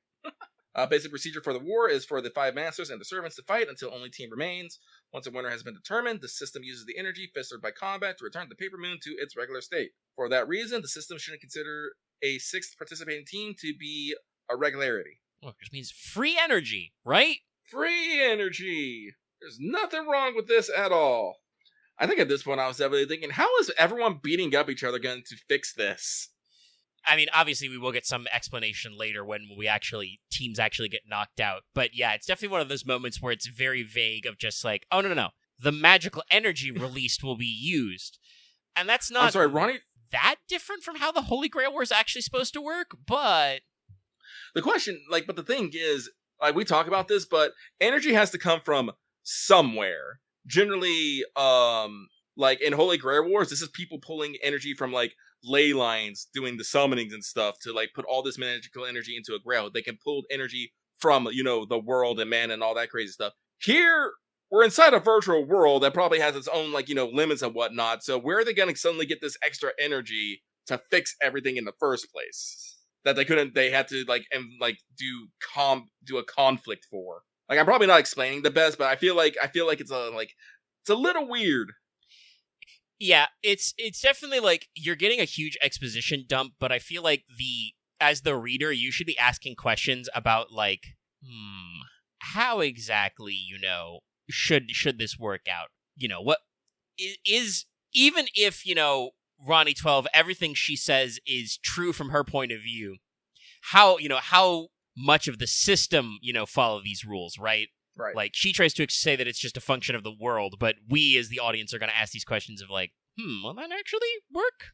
Basic procedure for the war is for the 5 masters and the servants to fight until only team remains. Once a winner has been determined, the system uses the energy festered by combat to return the Paper Moon to its regular state. For that reason, the system shouldn't consider a 6th participating team to be a regularity. Well, which means free energy, right? Free energy! There's nothing wrong with this at all. I think at this point I was definitely thinking, how is everyone beating up each other going to fix this? I mean, obviously we will get some explanation later when teams actually get knocked out. But yeah, it's definitely one of those moments where it's very vague of just like, oh no, the magical energy released will be used. And that's not Ronnie, that different from how the Holy Grail War is actually supposed to work, but the question, but the thing is, we talk about this, but energy has to come from somewhere. Generally, in Holy Grail Wars, this is people pulling energy from, ley lines, doing the summonings and stuff to, put all this magical energy into a grail. They can pull energy from, the world and man and all that crazy stuff. Here, we're inside a virtual world that probably has its own, limits and whatnot. So where are they going to suddenly get this extra energy to fix everything in the first place? That they had to do a conflict for. I'm probably not explaining the best, but I feel like it's a little weird. Yeah, it's definitely you're getting a huge exposition dump, but I feel like as the reader, you should be asking questions about how exactly, should this work out? What is, even if, Ronnie 12, everything she says is true from her point of view, how much of the system, follow these rules, right? Right. She tries to say that it's just a function of the world, but we as the audience are going to ask these questions of will that actually work?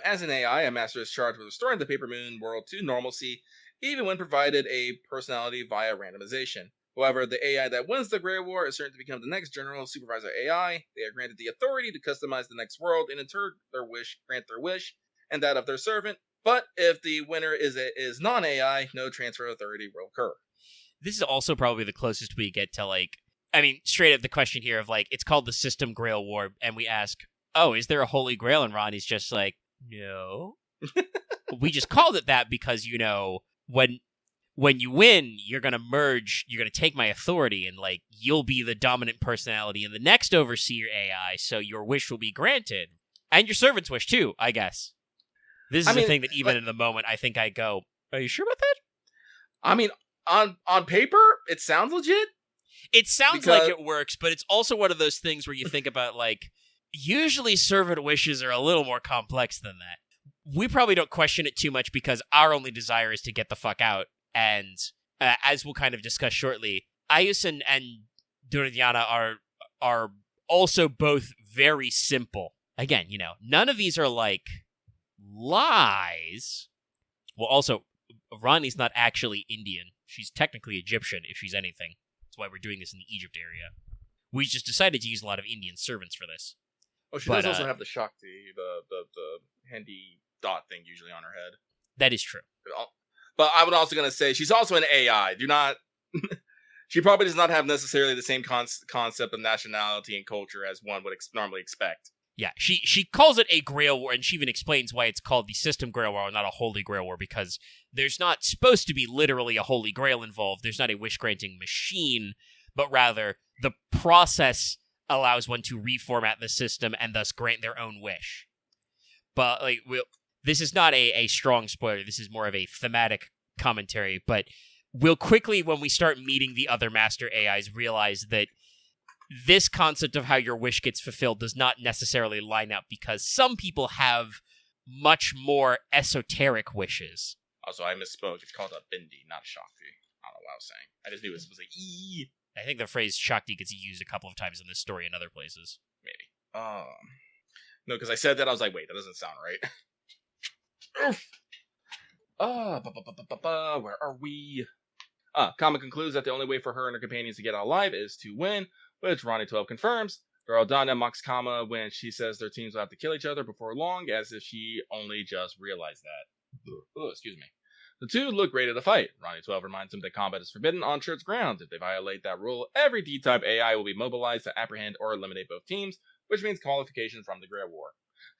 As an AI, a master is charged with restoring the Paper Moon world to normalcy, even when provided a personality via randomization. However, the AI that wins the Grey War is certain to become the next General Supervisor AI. They are granted the authority to customize the next world and in turn grant their wish and that of their servant. But if the winner is non-AI, no transfer of authority will occur. This is also probably the closest we get to, like, I mean, straight up the question here of, like, it's called the System Grail War, and we ask, oh, is there a Holy Grail? And Ronnie's just like, no. We just called it that because, you know, when you win, you're going to merge, you're going to take my authority, and, like, you'll be the dominant personality in the next Overseer AI, so your wish will be granted. And your servant's wish, too, I guess. This is the thing that even in the moment, I think I go, are you sure about that? I mean, on paper, it sounds legit. It sounds like it works, but it's also one of those things where you think about, like, usually servant wishes are a little more complex than that. We probably don't question it too much because our only desire is to get the fuck out. And as we'll kind of discuss shortly, Ayus and Duradiana are also both very simple. Again, you know, none of these are like lies. Well, also, Rani's not actually Indian. She's technically Egyptian, if she's anything. That's why we're doing this in the Egypt area. We just decided to use a lot of Indian servants for this. Oh, she does also have the Shakti, the handy dot thing usually on her head. That is true. But I would also going to say she's also an AI. Do not. She probably does not have necessarily the same concept of nationality and culture as one would normally expect. Yeah, she calls it a Grail War, and she even explains why it's called the System Grail War, not a Holy Grail War, because there's not supposed to be literally a Holy Grail involved. There's not a wish-granting machine, but rather the process allows one to reformat the system and thus grant their own wish. But like, this is not a strong spoiler. This is more of a thematic commentary, but we'll quickly, when we start meeting the other master AIs, realize that this concept of how your wish gets fulfilled does not necessarily line up because some people have much more esoteric wishes. Also, I misspoke. It's called a Bindi, not Shakti. I don't know what I was saying. I just knew it was supposed to be E. I think the phrase Shakti gets used a couple of times in this story in other places. Maybe. No, because I said that, I was like, wait, that doesn't sound right. Where are we? Kama concludes that the only way for her and her companions to get out alive is to win, which Ronnie 12 confirms. Duraldana mocks Kama when she says their teams will have to kill each other before long, as if she only just realized that. Oh, excuse me. The two look ready to fight. Ronnie 12 reminds them that combat is forbidden on church grounds. If they violate that rule, every D-type AI will be mobilized to apprehend or eliminate both teams, which means qualification from the Grail War.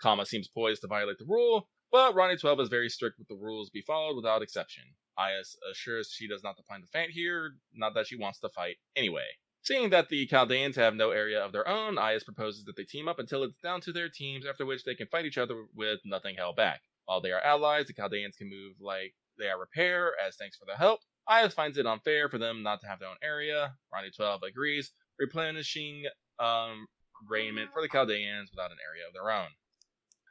Kama seems poised to violate the rule, but Ronnie 12 is very strict with the rules be followed without exception. Ayas assures she does not plan to fight here, not that she wants to fight anyway. Seeing that the Chaldeans have no area of their own, Ayas proposes that they team up until it's down to their teams, after which they can fight each other with nothing held back. While they are allies, the Chaldeans can move like they are repair, as thanks for their help. Ayas finds it unfair for them not to have their own area. Ronnie 12 agrees, replenishing raiment for the Chaldeans without an area of their own.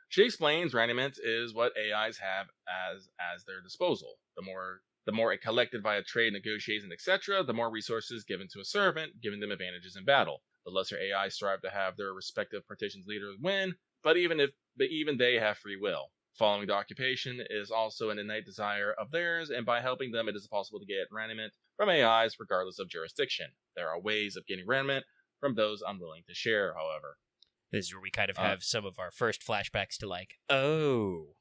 She explains raiment is what AIs have as their disposal. The more it collected via trade, negotiation, etc., the more resources given to a servant, giving them advantages in battle. The lesser AIs strive to have their respective partitions leaders win, but even they have free will. Following the occupation is also an innate desire of theirs, and by helping them, it is possible to get raiment from AIs regardless of jurisdiction. There are ways of getting raiment from those unwilling to share, however. This is where we kind of have some of our first flashbacks to like, oh.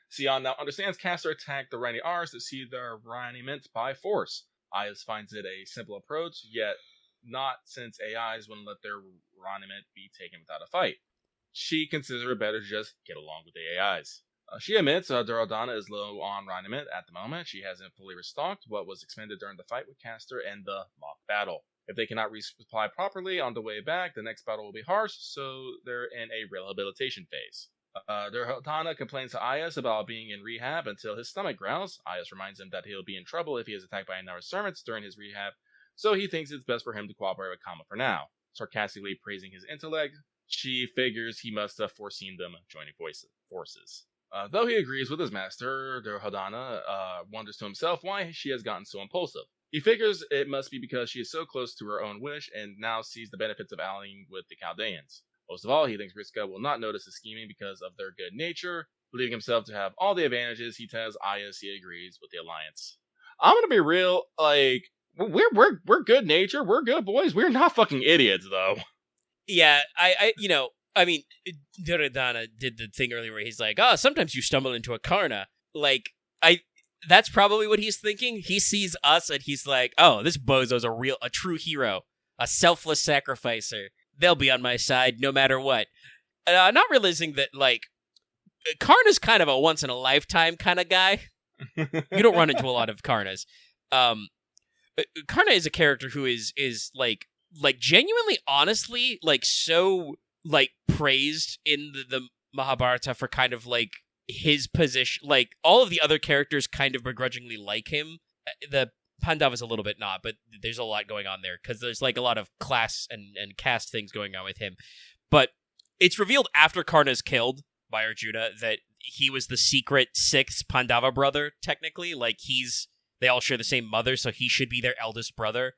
Sion now understands Caster attacked the Rani Rs to see their raiment by force. Ayas finds it a simple approach, yet not since AIs wouldn't let their raiment be taken without a fight. She considers it better to just get along with the AIs. She admits Duraldana is low on raiment at the moment. She hasn't fully restocked what was expended during the fight with Caster and the mock battle. If they cannot resupply properly on the way back, the next battle will be harsh, so they're in a rehabilitation phase. Duraldana complains to Ayas about being in rehab until his stomach growls. Ayas reminds him that he'll be in trouble if he is attacked by another servant during his rehab, so he thinks it's best for him to cooperate with Kama for now. Sarcastically praising his intellect, she figures he must have foreseen them joining forces. Though he agrees with his master, Duraldana wonders to himself why she has gotten so impulsive. He figures it must be because she is so close to her own wish and now sees the benefits of allying with the Chaldeans. Most of all, he thinks Riska will not notice his scheming because of their good nature. Believing himself to have all the advantages, he tells Ayas he agrees with the alliance. I'm gonna be real, we're good nature. We're good boys. We're not fucking idiots, though. Yeah, I mean, Duryodhana did the thing earlier where he's like, oh, sometimes you stumble into a Karna. Like, that's probably what he's thinking. He sees us and he's like, oh, this bozo's a true hero, a selfless sacrificer. They'll be on my side no matter what. Not realizing that, like, Karna's kind of a once-in-a-lifetime kind of guy. You don't run into a lot of Karnas. Karna is a character who is like genuinely, honestly, like, so, like, praised in the Mahabharata for kind of, like, his position. Like, all of the other characters kind of begrudgingly like him. The Pandava's a little bit not, but there's a lot going on there, because there's, like, a lot of class and caste things going on with him. But it's revealed after Karna's killed by Arjuna that he was the secret sixth Pandava brother, technically. Like, they all share the same mother, so he should be their eldest brother.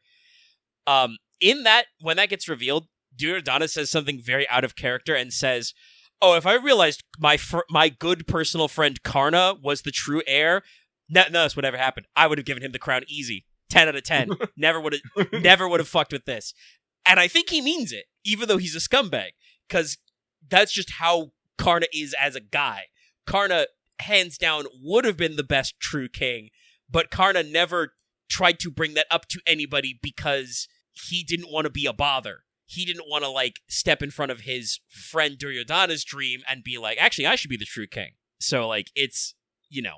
In that, when that gets revealed, Duryodhana says something very out of character and says, oh, if I realized my good personal friend Karna was the true heir, none of this would ever happen. I would have given him the crown easy. 10 out of 10. Never would have fucked with this. And I think he means it, even though he's a scumbag, because that's just how Karna is as a guy. Karna, hands down, would have been the best true king, but Karna never tried to bring that up to anybody because he didn't want to be a bother. He didn't want to, like, step in front of his friend Duryodhana's dream and be like, actually, I should be the true king. So, like, it's, you know,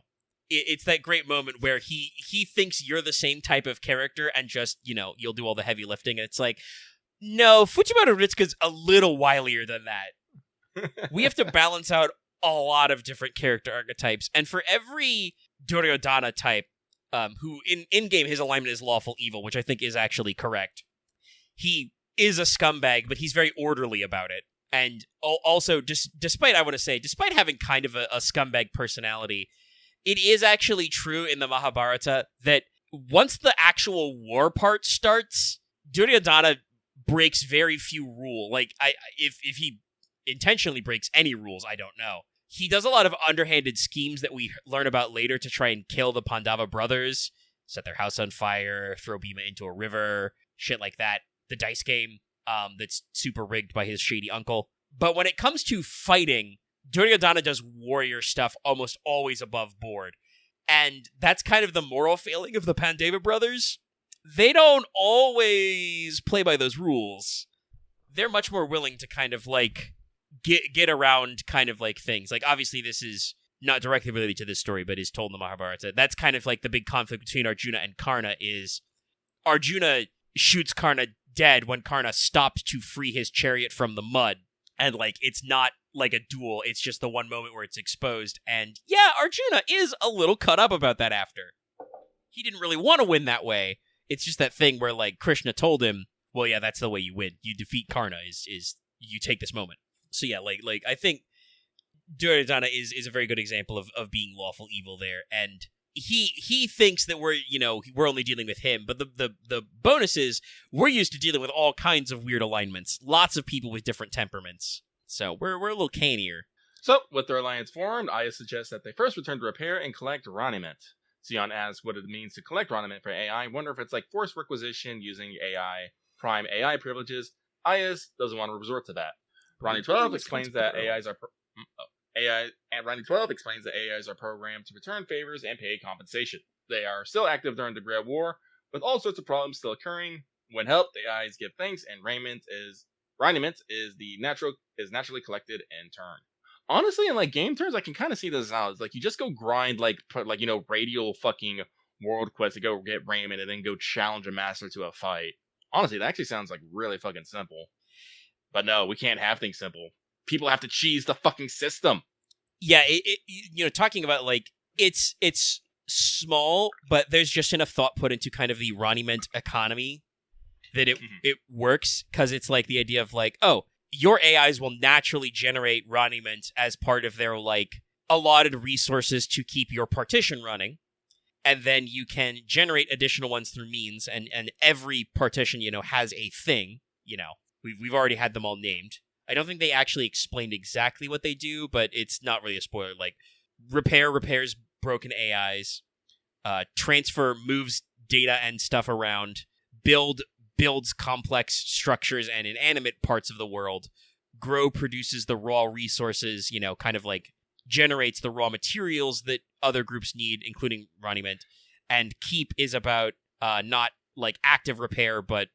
it's that great moment where he thinks you're the same type of character and just, you know, you'll do all the heavy lifting. And it's like, no, Fujimaro Ritsuka's a little wilier than that. We have to balance out a lot of different character archetypes. And for every Duryodhana type, who in-game his alignment is lawful evil, which I think is actually correct, he is a scumbag, but he's very orderly about it. And also, despite having kind of a scumbag personality, it is actually true in the Mahabharata that once the actual war part starts, Duryodhana breaks very few rules. Like, if he intentionally breaks any rules, I don't know. He does a lot of underhanded schemes that we learn about later to try and kill the Pandava brothers, set their house on fire, throw Bhima into a river, shit like that. The dice game that's super rigged by his shady uncle. But when it comes to fighting, Duryodhana does warrior stuff almost always above board. And that's kind of the moral failing of the Pandava brothers. They don't always play by those rules. They're much more willing to kind of, like, get around kind of, like, things. Like, obviously this is not directly related to this story, but is told in the Mahabharata. That's kind of like the big conflict between Arjuna and Karna is Arjuna shoots Karna dead when Karna stops to free his chariot from the mud. And, like, it's not like a duel, it's just the one moment where it's exposed. And yeah, Arjuna is a little cut up about that after. He didn't really want to win that way. It's just that thing where, like, Krishna told him, well, yeah, that's the way you win. You defeat Karna is you take this moment. So yeah, like I think Duryodhana is a very good example of being lawful evil there. And he thinks that we're only dealing with him, but the bonus is we're used to dealing with all kinds of weird alignments, lots of people with different temperaments. So we're a little cannier. So, with their alliance formed, Aya suggests that they first return to repair and collect Raniment. Sion asks what it means to collect Raniment for AI. Wonder if it's like forced requisition using AI, prime AI privileges. Ayas doesn't want to resort to that. Ronnie 12 explains that AIs are programmed to return favors and pay compensation. They are still active during the Great War, with all sorts of problems still occurring. When helped, the AIs give thanks, and Raniment is naturally collected in turn. Honestly, in, like, game terms, I can kind of see this out. It's like you just go grind radial fucking world quest to go get Raymond and then go challenge a master to a fight. Honestly, that actually sounds like really fucking simple. But no, we can't have things simple. People have to cheese the fucking system. Yeah, talking about, like, it's small, but there's just enough thought put into kind of the Raniment economy that it works, because it's like the idea of, like, oh, your AIs will naturally generate Raniment as part of their, like, allotted resources to keep your partition running. And then you can generate additional ones through means, and every partition, has a thing, We've already had them all named. I don't think they actually explained exactly what they do, but it's not really a spoiler. Like, repairs broken AIs, transfer moves data and stuff around, builds complex structures and inanimate parts of the world. Grow produces the raw resources, kind of like generates the raw materials that other groups need, including Roniment. And Keep is about not like active repair, but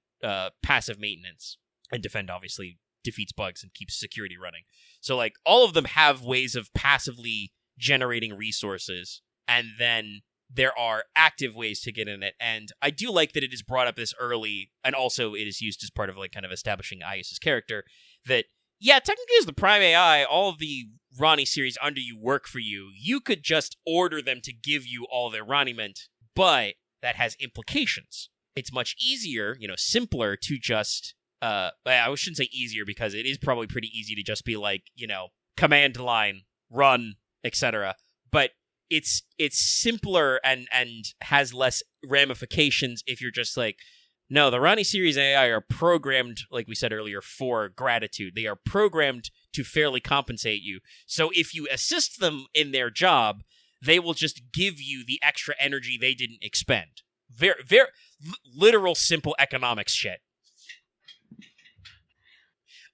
passive maintenance. And Defend obviously defeats bugs and keeps security running. So like all of them have ways of passively generating resources, and then there are active ways to get in it. And I do like that it is brought up this early, and also it is used as part of like kind of establishing Ayus's character, that yeah, technically as the Prime AI, all of the Ronnie series under you work for you. You could just order them to give you all their Roniment, but that has implications. It's much easier, simpler to just, I shouldn't say easier because it is probably pretty easy to just be like, command line, run, etc. But it's simpler and has less ramifications if you're just like, no, the Ronnie series AI are programmed, like we said earlier, for gratitude. They are programmed to fairly compensate you. So if you assist them in their job, they will just give you the extra energy they didn't expend. Very, very literal, simple economics shit.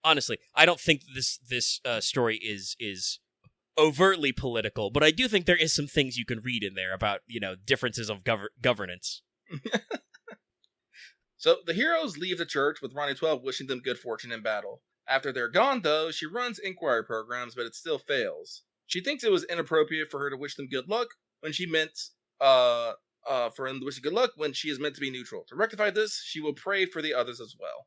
Honestly, I don't think this story is overtly political, but I do think there is some things you can read in there about, differences of governance. So the heroes leave the church with Ronnie 12 wishing them good fortune in battle. After they're gone, though, she runs inquiry programs, but it still fails. She thinks it was inappropriate for her to wish them good luck when she meant for him to wish good luck when she is meant to be neutral. To rectify this, she will pray for the others as well.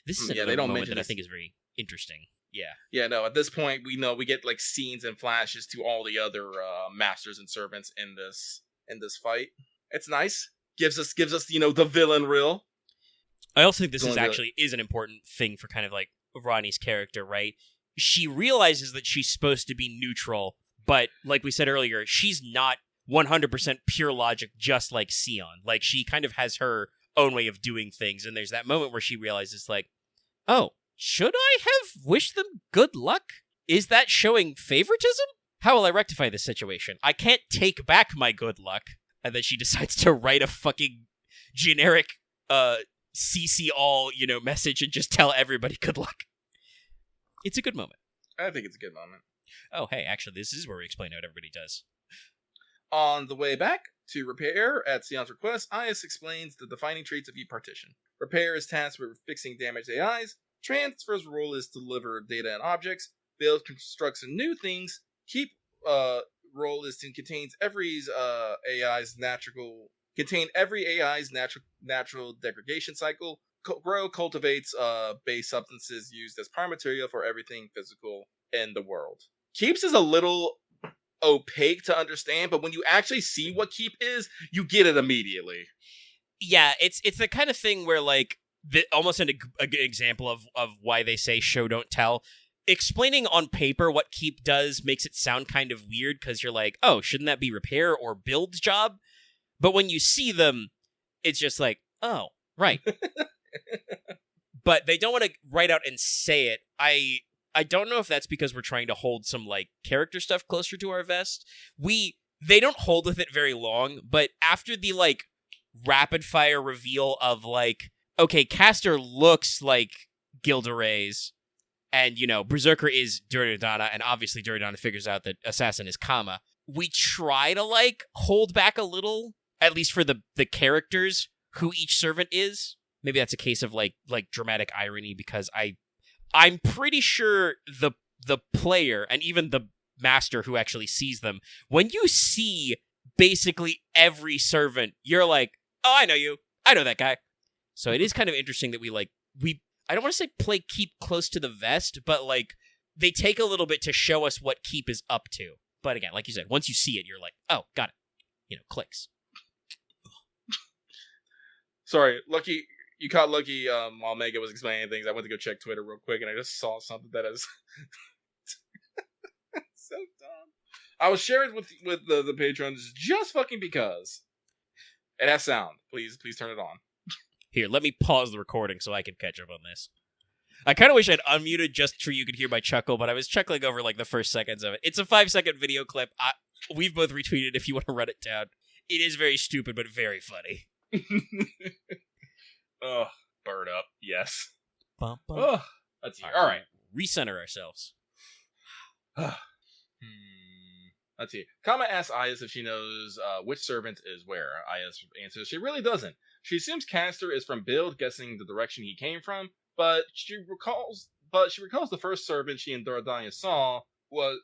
This is another moment that I think is very interesting. Yeah. Yeah, no, at this point, we get like scenes and flashes to all the other masters and servants in this fight. It's nice. Gives us the villain reel. I also think this is an important thing for kind of like Ronnie's character, right? She realizes that she's supposed to be neutral, but like we said earlier, she's not 100% pure logic, just like Sion. Like, she kind of has her own way of doing things, and there's that moment where she realizes, like, oh, should I have wished them good luck? Is that showing favoritism? How will I rectify this situation? I can't take back my good luck. And then she decides to write a fucking generic, CC all, message and just tell everybody good luck. It's a good moment. I think it's a good moment. Oh, hey, actually, this is where we explain what everybody does. On the way back to Repair, at Sion's request, Ayus explains the defining traits of each partition. Repair is tasked with fixing damaged AIs. Transfer's role is to deliver data and objects. Build constructs new things. Keep role is to contain every AI's natural degradation cycle. Grow cultivates base substances used as prime material for everything physical in the world. Keeps is a little opaque to understand, but when you actually see what Keep is, you get it immediately. Yeah, it's the kind of thing where, like, almost an example of why they say show don't tell. Explaining on paper what Keep does makes it sound kind of weird, because you're like, oh, shouldn't that be Repair or Build's job? But when you see them, it's just like, oh, right. But they don't want to write out and say it. I don't know if that's because we're trying to hold some, like, character stuff closer to our vest. They don't hold with it very long, but after the, like, rapid-fire reveal of, like, okay, Castor looks like Gilderais, and, Berserker is Duryodhana, and obviously Duryodhana figures out that Assassin is Kama. We try to, like, hold back a little, at least for the characters, who each servant is. Maybe that's a case of, like dramatic irony, because I'm pretty sure the player, and even the master who actually sees them, when you see basically every servant, you're like, oh, I know you. I know that guy. So it is kind of interesting that we I don't want to say play Keep close to the vest, but, like, they take a little bit to show us what Keep is up to. But again, like you said, once you see it, you're like, oh, got it. Clicks. Sorry, Lucky. You caught Lucky while Mega was explaining things. I went to go check Twitter real quick, and I just saw something that is so dumb. I was sharing with the patrons just fucking because. It has sound. Please turn it on. Here, let me pause the recording so I can catch up on this. I kind of wish I'd unmuted just so you could hear my chuckle, but I was chuckling over, like, the first seconds of it. It's a 5-second video clip. We've both retweeted if you want to run it down. It is very stupid, but very funny. Oh, bird up. Yes. Bum, bum. Oh, let's see. All right. Recenter ourselves. Let's see. Kama asks Ayas if she knows which servant is where. Ayas answers she really doesn't. She assumes Castor is from Build, guessing the direction he came from, but she recalls the first servant she and Doradanya saw was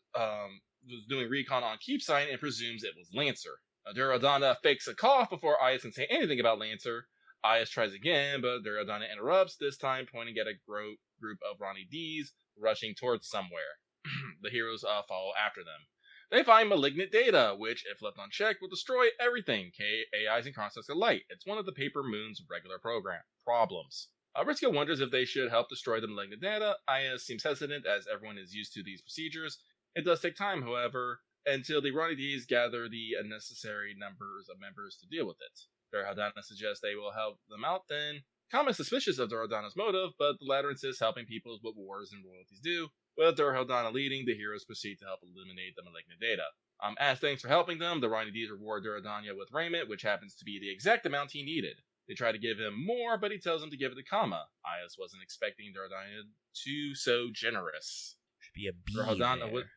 doing recon on Keepside and presumes it was Lancer. Doradanya fakes a cough before Ayas can say anything about Lancer. Ayas tries again, but Doradanya interrupts, this time pointing at a group of Ronnie D's rushing towards somewhere. The heroes follow after them. They find malignant data, which, if left unchecked, will destroy everything, AIs and constructs alike. It's one of the Paper Moon's regular problems. Ritsuko wonders if they should help destroy the malignant data. Aya seems hesitant, as everyone is used to these procedures. It does take time, however, until the Ronnie D's gather the necessary numbers of members to deal with it. Doradana suggests they will help them out then. Kama is suspicious of Doradana's motive, but the latter insists helping people is what wars and royalties do. With Doradana leading, the heroes proceed to help eliminate the malignant data. As thanks for helping them, the Ronnie D's reward Doradanya with raiment, which happens to be the exact amount he needed. They try to give him more, but he tells them to give it to Kama. Ayas wasn't expecting Doradanya to so generous. Should be a B Doradana there.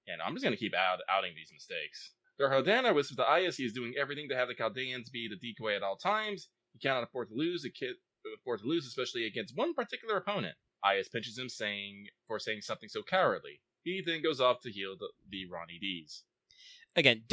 Yeah, no, I'm just going to keep outing these mistakes. Doradana whispers to Ayas he is doing everything to have the Chaldeans be the decoy at all times. He cannot afford to lose, especially against one particular opponent. Ayas pinches him for saying something so cowardly. He then goes off to heal the Ronnie D's. Again,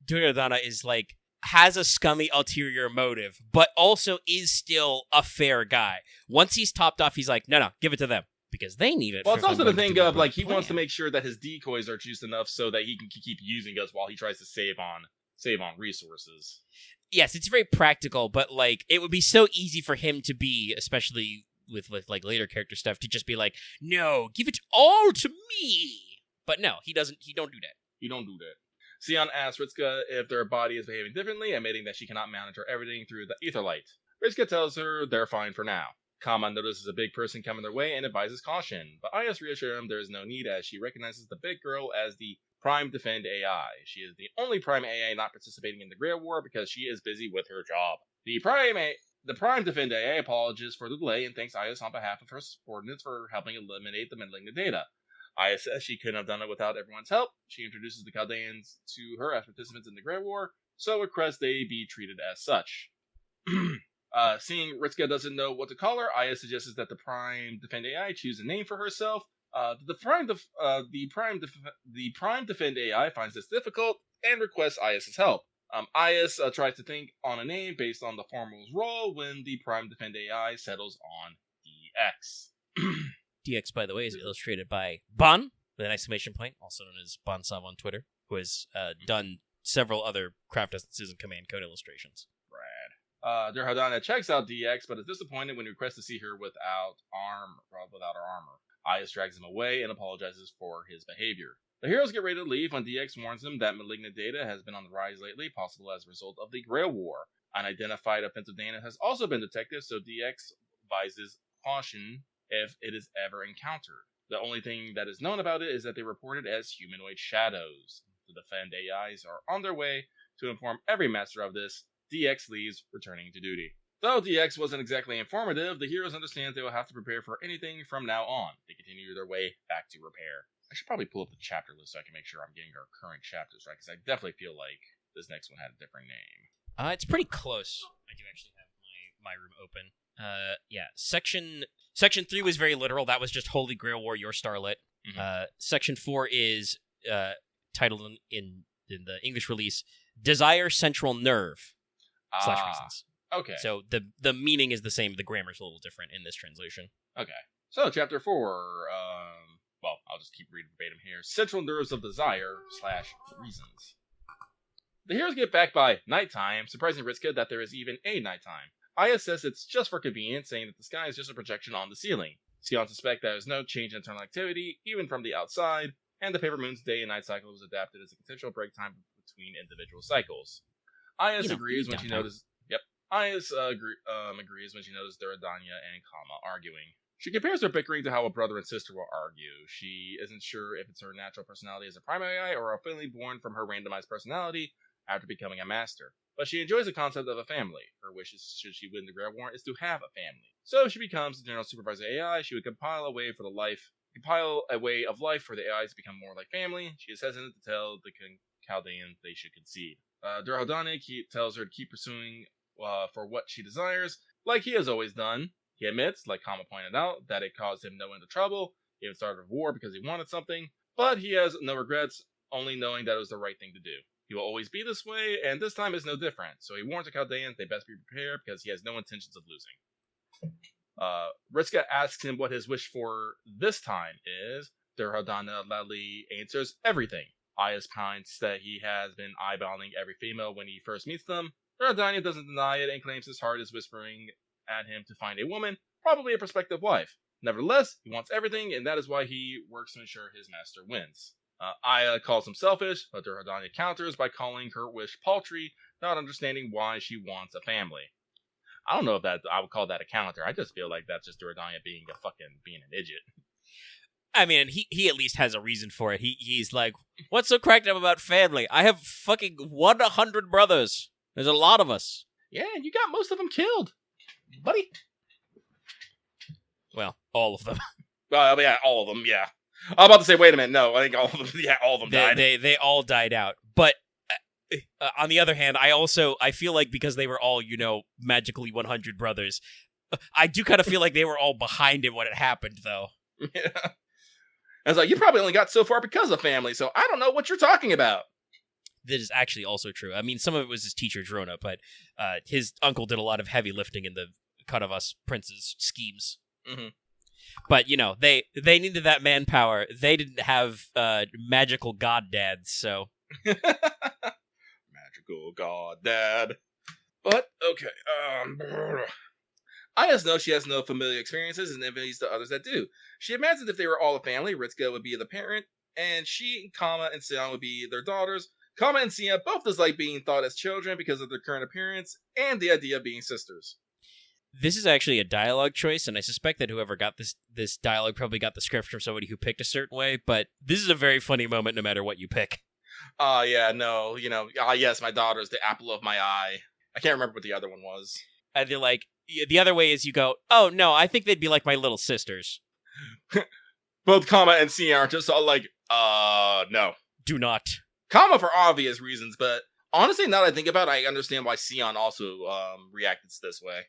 Duryodhana is like, has a scummy ulterior motive, but also is still a fair guy. Once he's topped off, he's like, no, give it to them. Because they need it. Well, it's also the thing of, like, he plan. wants to make sure that his decoys are juiced enough so that he can keep using us while he tries to save on resources. Yes, it's very practical, but, like, it would be so easy for him to be, especially with like, later character stuff, to just be like, no, give it all to me. But no, he don't do that. You don't do that. Sion asks Ritsuka if their body is behaving differently, admitting that she cannot monitor everything through the ether light. Ritsuka tells her they're fine for now. Kama notices a big person coming their way and advises caution, but Ayas reassures him there is no need as she recognizes the big girl as the Prime Defend AI. She is the only Prime AI not participating in the Grail War because she is busy with her job. The Prime Defend AI apologizes for the delay and thanks Ayas on behalf of her subordinates for helping eliminate the malignant data. Aya says she couldn't have done it without everyone's help. She introduces the Chaldeans to her as participants in the Grey War, so requests they be treated as such. Seeing Ritsuka doesn't know what to call her, Aya suggests that the Prime Defend AI choose a name for herself. The Prime Defend AI finds this difficult and requests Ayas' help. Ayas tries to think on a name based on the formal's role when the Prime Defend AI settles on DX. DX, by the way, is illustrated by Ban, with an exclamation point, also known as Bansav on Twitter, who has done several other craft essences and command code illustrations. Rad. Durhodana checks out DX, but is disappointed when he requests to see her without her armor. Ayas drags him away and apologizes for his behavior. The heroes get ready to leave when DX warns them that malignant data has been on the rise lately, possible as a result of the Grail War. Unidentified offensive data has also been detected, so DX advises caution if it is ever encountered. The only thing that is known about it is that they reported as humanoid shadows. The Defend AIs are on their way to inform every master of this. DX leaves, returning to duty. Though DX wasn't exactly informative, the heroes understand they will have to prepare for anything from now on. They continue their way back to repair. I should probably pull up the chapter list so I can make sure I'm getting our current chapters right, because I definitely feel like this next one had a different name. It's pretty close. I do actually have my room open. Section 3 was very literal. That was just Holy Grail War, your starlet. Mm-hmm. Section 4 is titled in the English release, Desire Central Nerve / Reasons. Okay. So the meaning is the same. The grammar's a little different in this translation. Okay. So chapter 4, well, I'll just keep reading verbatim here. Central Nerves of Desire / Reasons. The heroes get back by nighttime, surprising Ritsuka that there is even a nighttime. Aya says it's just for convenience, saying that the sky is just a projection on the ceiling. Sion suspects there is no change in internal activity, even from the outside, and the Paper Moon's day and night cycle was adapted as a consensual break time between individual cycles. Ayas agrees when she notices. Ayas agrees when she notices Doradanya and Kama arguing. She compares their bickering to how a brother and sister will argue. She isn't sure if it's her natural personality as a primary AI or a family born from her randomized personality. after becoming a master. But she enjoys the concept of a family. Her wishes, should she win the Grand War, is to have a family. So if she becomes the general supervisor AI, she would compile a way of life for the AIs to become more like family. She is hesitant to tell the Chaldeans they should concede. Durhodane tells her to keep pursuing for what she desires, like he has always done. He admits, like Kama pointed out, that it caused him no end of trouble. He even started a war because he wanted something, but he has no regrets, only knowing that it was the right thing to do. He will always be this way, and this time is no different. So he warns the Chaldeans they best be prepared because he has no intentions of losing. Riska asks him what his wish for this time is. Durhodana loudly answers everything. Aya's pines that he has been eyeballing every female when he first meets them. Durhodana doesn't deny it and claims his heart is whispering at him to find a woman, probably a prospective wife. Nevertheless, he wants everything, and that is why he works to ensure his master wins. Aya calls him selfish, but Durhodana counters by calling her wish paltry, not understanding why she wants a family. I don't know if I would call that a counter. I just feel like that's just Durhodana being an idiot. I mean, he at least has a reason for it. He's like, what's so cracked up about family? I have fucking 100 brothers. There's a lot of us. Yeah, and you got most of them killed, buddy. Well, all of them. Yeah, all of them, yeah. I'm about to say, wait a minute, no, I think all of them, yeah, all of them died. They all died out. But on the other hand, I feel like because they were all, magically 100 brothers, I do kind of feel like they were all behind it when it happened, though. Yeah. I was like, you probably only got so far because of family, so I don't know what you're talking about. That is actually also true. I mean, some of it was his teacher, Drona, but his uncle did a lot of heavy lifting in the Cut of Us Prince's schemes. Mm-hmm. But, they needed that manpower. They didn't have magical god dads, so... Magical god dad. But, okay, Aya knows she has no familiar experiences and envies the others that do. She imagines if they were all a family, Ritsuko would be the parent, and she, Kama, and Sion would be their daughters. Kama and Sion both dislike being thought as children because of their current appearance and the idea of being sisters. This is actually a dialogue choice, and I suspect that whoever got this dialogue probably got the script from somebody who picked a certain way, but this is a very funny moment no matter what you pick. Yeah, no, yes, my daughter's the apple of my eye. I can't remember what the other one was. And they're like, the other way is you go, oh, no, I think they'd be like my little sisters. Both Kama and Sion are just all like, no. Do not. Kama for obvious reasons, but honestly, now that I think about it, I understand why Sion also reacted this way.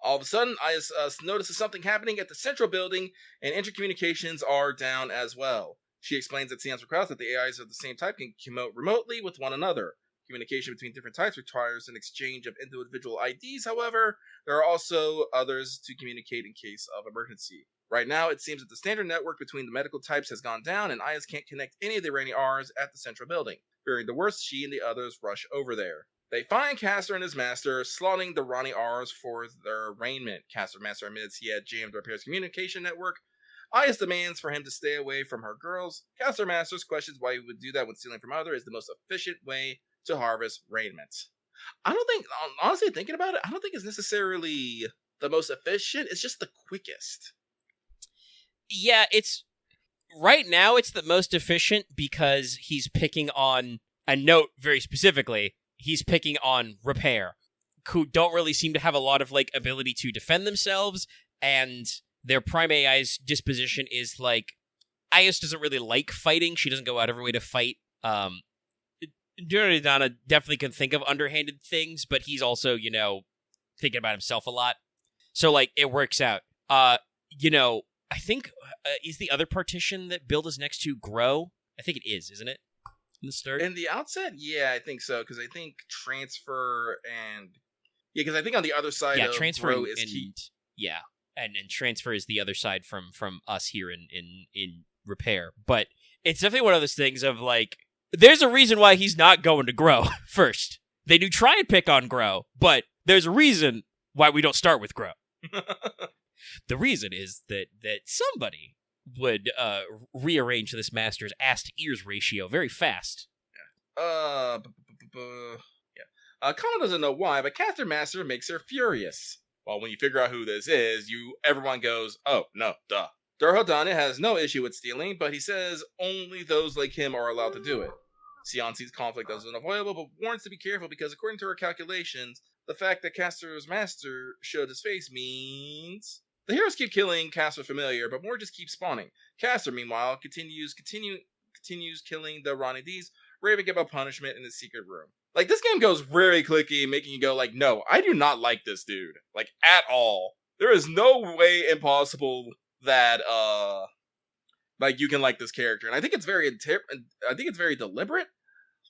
All of a sudden, I notices something happening at the central building, and intercommunications are down as well. She explains that Sion's request that the AIs of the same type can communicate remotely with one another. Communication between different types requires an exchange of individual IDs, however, there are also others to communicate in case of emergency. Right now, it seems that the standard network between the medical types has gone down, and Ayas can't connect any of the Irani R's at the central building. Fearing the worst, she and the others rush over there. They find Caster and his master slotting the Rani R's for their arraignment. Caster Master admits he had jammed Repair's communication network. Ayas demands for him to stay away from her girls. Caster Masters questions why he would do that when stealing from others is the most efficient way to harvest raiment. I don't think, honestly thinking about it, I don't think it's necessarily the most efficient, it's just the quickest. Yeah, right now it's the most efficient because he's picking on, and note very specifically, he's picking on Repair, who don't really seem to have a lot of, ability to defend themselves, and their Prime AI's disposition is, Ayas doesn't really like fighting, she doesn't go out of her way to fight, Duradana definitely can think of underhanded things, but he's also, thinking about himself a lot. So, it works out. I think, is the other partition that Build is next to Grow? I think it is, isn't it? In the start? In the outset? Yeah, I think so, because I think Transfer and... Yeah, because I think on the other side of Transfer Grow is key. Yeah, and Transfer is the other side from us here in Repair. But it's definitely one of those things of, there's a reason why he's not going to Grow first. They do try and pick on Grow, but there's a reason why we don't start with Grow. The reason is that somebody would rearrange this master's ass to ears ratio very fast. Yeah. Kama doesn't know why, but Caster Master makes her furious. Well, when you figure out who this is, everyone goes, oh, no, duh. Durhodana has no issue with stealing, but he says only those like him are allowed to do it. Sion sees conflict as unavoidable, but warns to be careful because according to her calculations, the fact that Castor's master showed his face means... The heroes keep killing Castor's familiar, but more just keep spawning. Castor, meanwhile, continues killing the Ronnie D's, raving about punishment in his secret room. Like, this game goes very clicky, making you go like, no, I do not like this dude. Like, at all. There is no way impossible that, like, you can like this character. And I think it's very deliberate.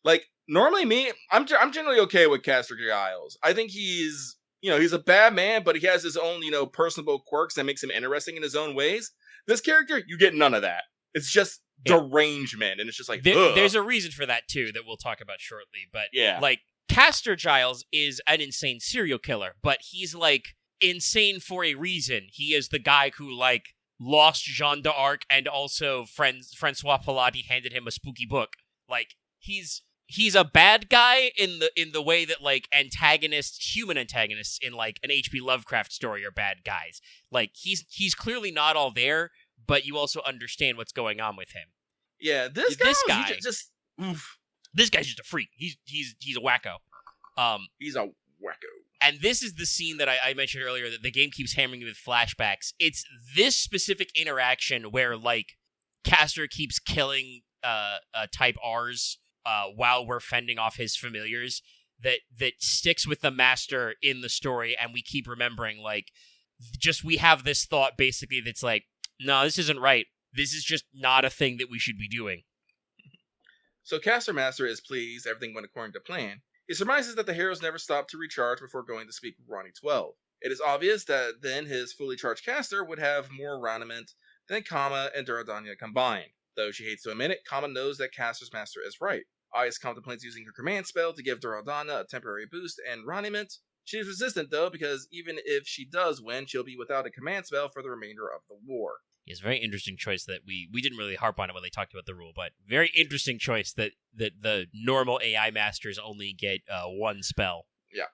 Like, normally I'm generally okay with Castor Giles. I think he's a bad man, but he has his own, personable quirks that makes him interesting in his own ways. This character, you get none of that. It's just derangement, and it's just like, there's a reason for that, too, that we'll talk about shortly. But, like, Castor Giles is an insane serial killer, but he's, like, insane for a reason. He is the guy who, like, lost Jeanne d'Arc, and also Francois Pilati handed him a spooky book. Like, he's a bad guy in the way that, like, human antagonists in, like, an H.P. Lovecraft story are bad guys. Like, he's clearly not all there, but you also understand what's going on with him. Yeah, this guy just oof. This guy's just a freak. He's a wacko. He's a wacko. And this is the scene that I mentioned earlier that the game keeps hammering me with flashbacks. It's this specific interaction where, like, Castor keeps killing type R's while we're fending off his familiars that sticks with the master in the story, and we keep remembering, like, just we have this thought basically that's like, no, this isn't right. This is just not a thing that we should be doing. So Castor Master is pleased everything went according to plan. He surmises that the heroes never stopped to recharge before going to speak with Ronnie 12. It is obvious that then his fully charged caster would have more raniment than Kama and Duradanya combined. Though she hates to admit it, Kama knows that Castor's Master is right. Ice contemplates using her command spell to give Duradana a temporary boost and raniment. She is resistant though, because even if she does win, she'll be without a command spell for the remainder of the war. It's a very interesting choice that we didn't really harp on it when they talked about the rule, but very interesting choice that the normal AI masters only get one spell. Yeah.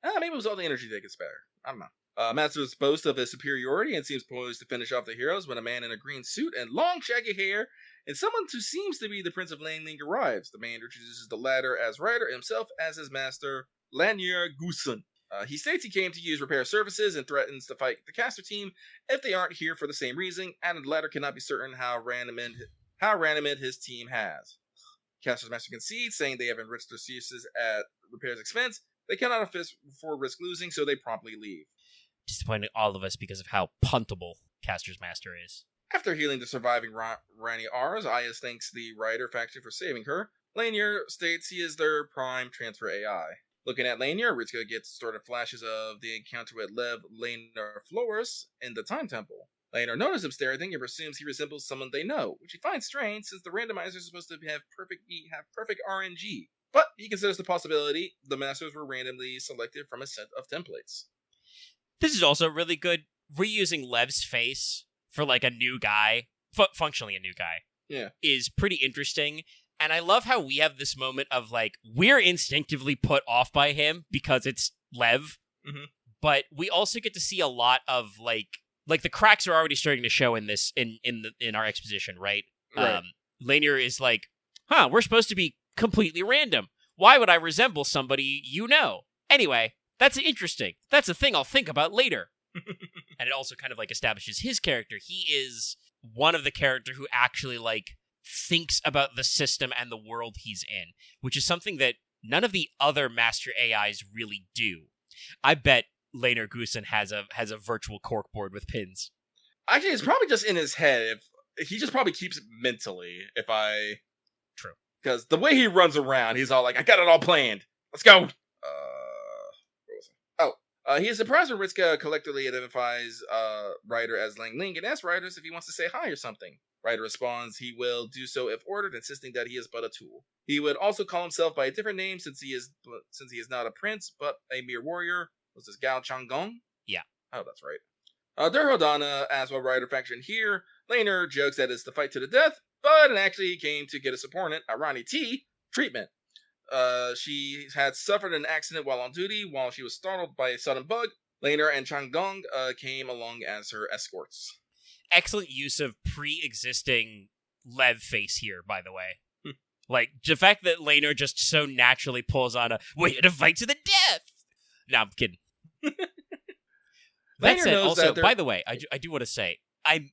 Maybe it was all the energy they could spare. I don't know. Masters boast of his superiority and seems poised to finish off the heroes when a man in a green suit and long shaggy hair and someone who seems to be the Prince of Langling arrives. The man introduces the latter as Ryder, himself as his master, Lanier Goosen. He states he came to use repair services and threatens to fight the caster team if they aren't here for the same reason, and the latter cannot be certain how raniment his team has. Caster's master concedes, saying they have enriched their services at repair's expense. They cannot afford risk losing, so they promptly leave. Disappointing all of us because of how puntable Caster's master is. After healing the surviving Rani R's, Ayas thanks the Rider faction for saving her. Lanier states he is their prime transfer AI. Looking at Lanier, Ritsuko gets started flashes of the encounter with Lev Laner Flores in the Time Temple. Laner notices him staring and presumes he resembles someone they know, which he finds strange since the randomizer is supposed to have perfect RNG. But he considers the possibility the masters were randomly selected from a set of templates. This is also really good. Reusing Lev's face for, like, a new guy, functionally a new guy, is pretty interesting. And I love how we have this moment of, like, we're instinctively put off by him because it's Lev, but we also get to see a lot of, like the cracks are already starting to show in this, in our exposition, right? Lanier is like, we're supposed to be completely random. Why would I resemble somebody you know? Anyway, that's interesting. That's a thing I'll think about later. And it also kind of, like, establishes his character. He is one of the character who actually, like, thinks about the system and the world he's in, which is something that none of the other master AIs really do. I bet Laner Goosen has a virtual corkboard with pins. Actually, it's probably just in his head. If he just probably keeps it mentally. True. Because the way he runs around, he's all like, I got it all planned. Let's go. He is surprised when Ritsuko collectively identifies Ryder as Lang Ling and asks Ryder if he wants to say hi or something. Ryder responds he will do so if ordered, insisting that he is but a tool. He would also call himself by a different name since he is not a prince, but a mere warrior. Was this Gao Changgong? Yeah. Oh, that's right. Durhodana asks what Ryder faction here. Laner jokes that it's the fight to the death, but actually he came to get his opponent, Arani T, treatment. She had suffered an accident while on duty while she was startled by a sudden bug. Laner and Changgong came along as her escorts. Excellent use of pre-existing Lev face here, by the way. Like, the fact that Laner just so naturally pulls on we're here to fight to the death! No, I'm kidding. That said, also, by the way, I do want to say, I'm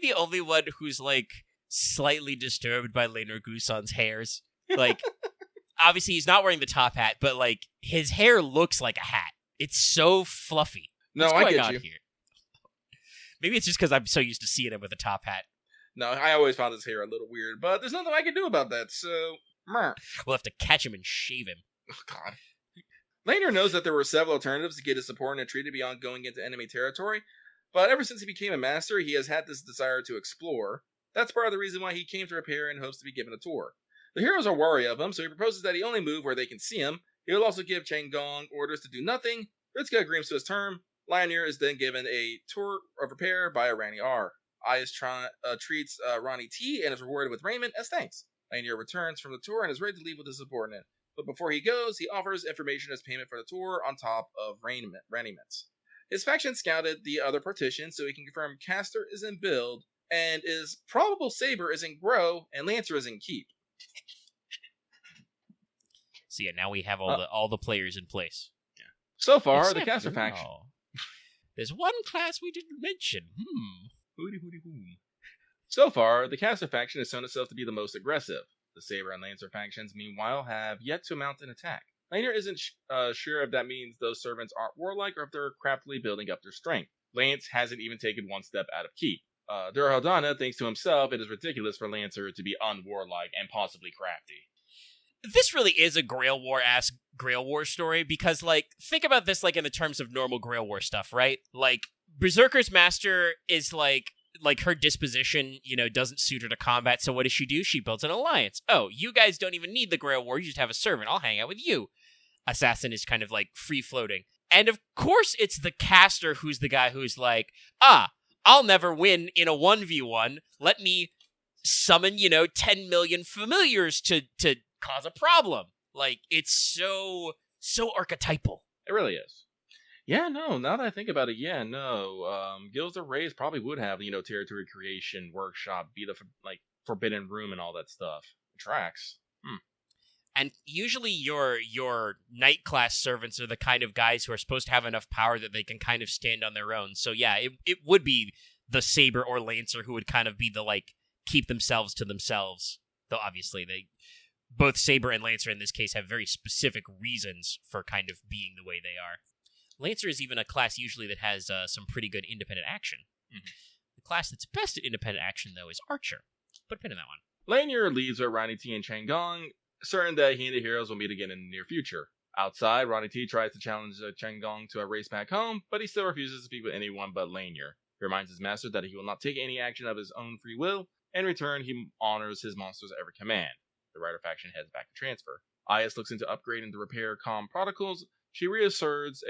the only one who's, like, slightly disturbed by Laner Guson's hairs. Like, obviously he's not wearing the top hat, but, like, his hair looks like a hat. It's so fluffy. No, What's I going get on you. Here? Maybe it's just because I'm so used to seeing him with a top hat. No, I always found his hair a little weird, but there's nothing I can do about that, so... Meh. We'll have to catch him and shave him. Oh, God. Laner knows that there were several alternatives to get his support and treated beyond going into enemy territory, but ever since he became a master, he has had this desire to explore. That's part of the reason why he came to repair in hopes to be given a tour. The heroes are wary of him, so he proposes that he only move where they can see him. He will also give Chang Gong orders to do nothing. Ritsuka agrees to his term. Lionel is then given a tour of repair by Rani R. Ayas treats Ronnie T and is rewarded with raiment as thanks. Lionel returns from the tour and is ready to leave with his subordinate. But before he goes, he offers information as payment for the tour on top of raiments. His faction scouted the other partition so he can confirm Caster is in build and is probable Saber is in grow and Lancer is in keep. So yeah, now we have all the players in place. Yeah. So far, Except the Caster faction. There's one class we didn't mention. So far, the Caster faction has shown itself to be the most aggressive. The Saber and Lancer factions, meanwhile, have yet to mount an attack. Laner isn't sure if that means those servants aren't warlike or if they're craftily building up their strength. Lance hasn't even taken one step out of keep. Durhaldana thinks to himself it is ridiculous for Lancer to be unwarlike and possibly crafty. This really is a Grail War-esque Grail War story, because, like, think about this, like, in the terms of normal Grail War stuff, right? Like, Berserker's Master is, like her disposition, doesn't suit her to combat, so what does she do? She builds an alliance. Oh, you guys don't even need the Grail War, you just have a servant, I'll hang out with you. Assassin is kind of, like, free-floating. And, of course, it's the caster who's the guy who's like, I'll never win in a 1v1, let me summon, 10 million familiars to cause a problem. Like, it's so archetypal. It really is. Yeah, no, now that I think about it, Guilds of Rays probably would have, territory creation, workshop, be the, forbidden room and all that stuff. It tracks. And usually your knight class servants are the kind of guys who are supposed to have enough power that they can kind of stand on their own. So yeah, it would be the Saber or Lancer who would kind of be the, like, keep themselves to themselves. Though obviously both Saber and Lancer in this case have very specific reasons for kind of being the way they are. Lancer is even a class usually that has some pretty good independent action. Mm-hmm. The class that's best at independent action, though, is Archer. Put a pin in that one. Lanier leaves with Ronnie T and Chang Gong, certain that he and the heroes will meet again in the near future. Outside, Ronnie T tries to challenge Chang Gong to a race back home, but he still refuses to speak with anyone but Lanier. He reminds his master that he will not take any action of his own free will. In return, he honors his monster's every command. The Rider faction heads back to transfer. Ayas looks into upgrading the repair comm protocols. She reasserts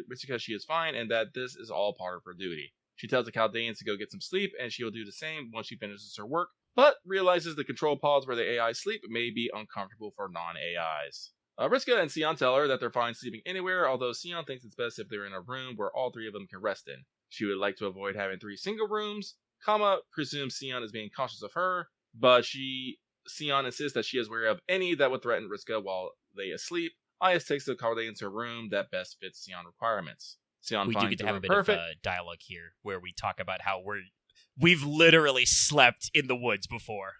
because she is fine and that this is all part of her duty. She tells the Chaldeans to go get some sleep and she will do the same once she finishes her work, but realizes the control pods where the AI sleep may be uncomfortable for non-AIs. Riska and Sion tell her that they're fine sleeping anywhere, although Sion thinks it's best if they're in a room where all three of them can rest in. She would like to avoid having 3 single rooms. Kama presumes Sion is being cautious of her, but Sion insists that she is aware of any that would threaten Riska while they asleep. Ayas takes the Chaldeans to a room that best fits Sion requirements. Sion we finds do get to the have room a bit perfect. of dialogue here where we talk about how we've literally slept in the woods before.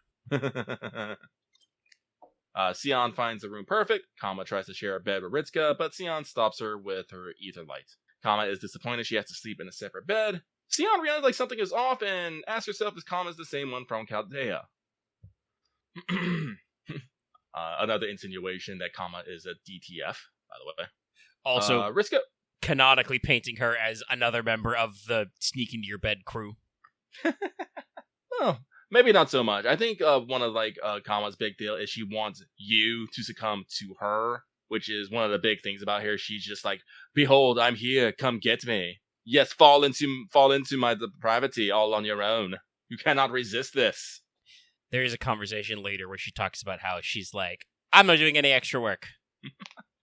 Sion finds the room perfect. Kama tries to share a bed with Ritsuka, but Sion stops her with her ether light. Kama is disappointed she has to sleep in a separate bed. Sion realizes like something is off and asks herself if Kama is the same one from Chaldea. Another insinuation that Kama is a DTF, by the way. Also, Riska canonically painting her as another member of the sneak into your bed crew. Oh, maybe not so much. I think one of Kama's big deal is she wants you to succumb to her, which is one of the big things about her. She's just like, behold, I'm here, come get me. Yes, fall into my depravity all on your own. You cannot resist this. There is a conversation later where she talks about how she's like, I'm not doing any extra work.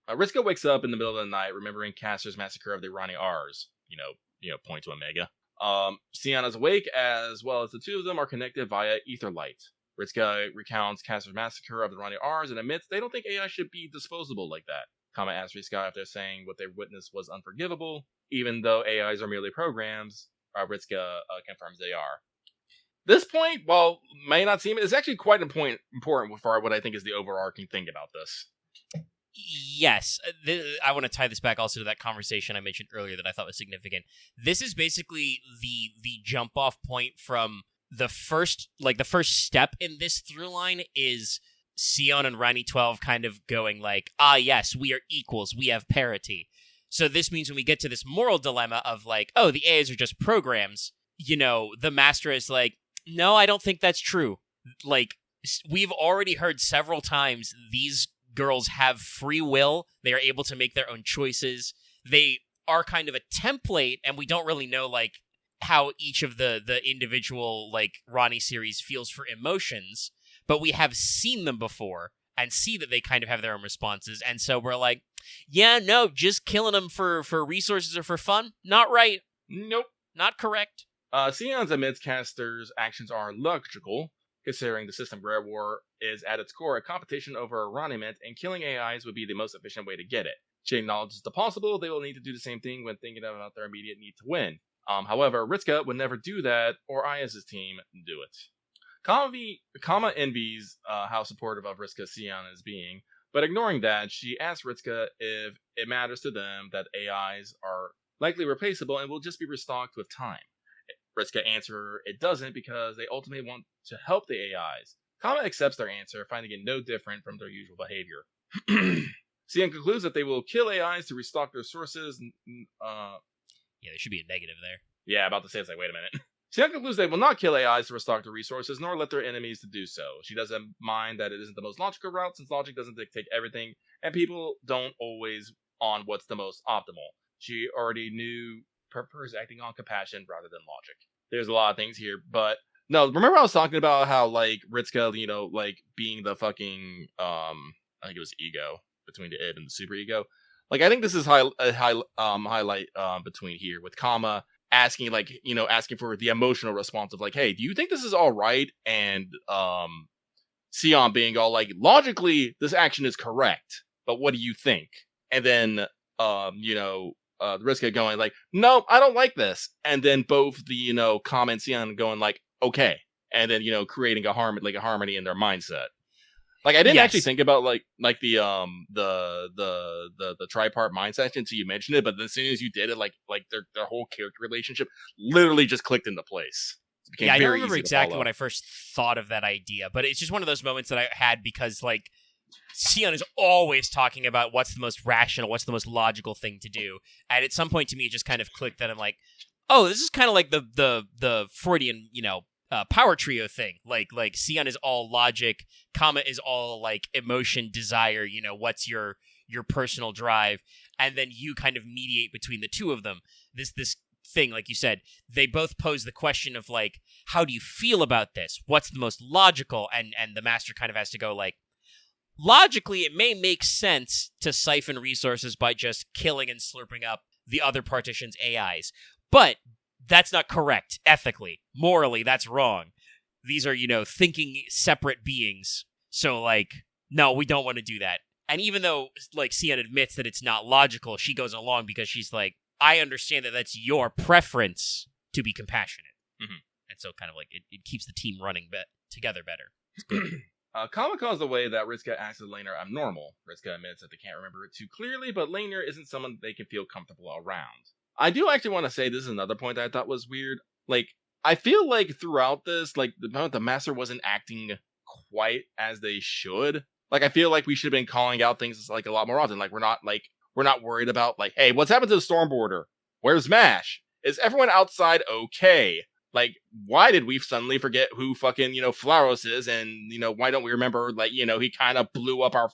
Riska wakes up in the middle of the night, remembering Caster's massacre of the Irani R's. Point to Omega. Sion is awake, as well as the two of them are connected via ether light. Ritsuka recounts Caster's massacre of the Ronnie R's and admits they don't think AI should be disposable like that. Kama asks Ritsuka if they're saying what they witnessed was unforgivable, even though AIs are merely programs. Ritsuka confirms they are. This point, while may not seem, is actually quite important for what I think is the overarching thing about this. Yes, I want to tie this back also to that conversation I mentioned earlier that I thought was significant. This is basically the jump off point from the first step in this through line is Sion and Rani 12 kind of going like, yes, we are equals, we have parity. So this means when we get to this moral dilemma of like, oh, the AIs are just programs, the master is like, no, I don't think that's true. Like, we've already heard several times these girls have free will. They are able to make their own choices. They are kind of a template, and we don't really know, like, how each of the individual, like, Ronnie series feels for emotions, but we have seen them before and see that they kind of have their own responses, and so we're like, yeah, no, just killing them for resources or for fun? Not right. Nope. Not correct. Sion's admits Caster's actions are logical, considering the system Rare War is at its core a competition over armament, and killing AIs would be the most efficient way to get it. She acknowledges the possible they will need to do the same thing when thinking about their immediate need to win. However, Ritsuka would never do that, or Ayas' team do it. Kama envies how supportive of Ritsuka Sion is being, but ignoring that, she asks Ritsuka if it matters to them that AIs are likely replaceable and will just be restocked with time. Ritsuka answers it doesn't because they ultimately want to help the AIs. Kama accepts their answer, finding it no different from their usual behavior. Sion concludes that they will kill AIs to restock their sources. Yeah, there should be a negative there. Yeah, about to say, it's like, wait a minute. Sion concludes they will not kill AIs to restock their resources, nor let their enemies to do so. She doesn't mind that it isn't the most logical route, since logic doesn't dictate everything, and people don't always on what's the most optimal. She already knew prefers acting on compassion rather than logic. There's a lot of things here, but no, remember I was talking about how, like, Ritsuka, like, being the fucking, I think it was ego, between the id and the super ego. Like, I think this is highlight between here, with Kama asking, like, asking for the emotional response of, like, hey, do you think this is all right? And, Sion being all, like, logically, this action is correct, but what do you think? And then, Ritsuka going like, no, I don't like this. And then both the, Kama and Sion going like, okay. And then, creating a harmony in their mindset. Like, I didn't actually think about like the tripart mindset until you mentioned it, but as soon as you did it, like their whole character relationship literally just clicked into place. Yeah, I don't remember exactly when I first thought of that idea, but it's just one of those moments that I had because, like, Sion is always talking about what's the most rational, what's the most logical thing to do, and at some point to me it just kind of clicked that I'm like, oh, this is kind of like the Freudian, power trio thing. Like Sion is all logic, Kama is all like emotion, desire, what's your personal drive, and then you kind of mediate between the two of them. This thing, like you said, they both pose the question of like, how do you feel about this? What's the most logical? And the master kind of has to go like, logically, it may make sense to siphon resources by just killing and slurping up the other partition's AIs. But that's not correct ethically. Morally, that's wrong. These are, thinking separate beings. So, like, no, we don't want to do that. And even though, like, Sion admits that it's not logical, she goes along because she's like, I understand that that's your preference to be compassionate. Mm-hmm. And so kind of like, it keeps the team running together better. It's good. Kama calls the way that Ritsuka acts as Laner abnormal. Ritsuka admits that they can't remember it too clearly, but Laner isn't someone they can feel comfortable around. I do actually want to say this is another point that I thought was weird. Like, I feel like throughout this, like, the master wasn't acting quite as they should. Like, I feel like we should have been calling out things like a lot more often. Like, we're not worried about like, hey, what's happened to the Storm Border? Where's Mash? Is everyone outside okay? Like, why did we suddenly forget who fucking, Flaros is? And, why don't we remember, like, he kind of blew up our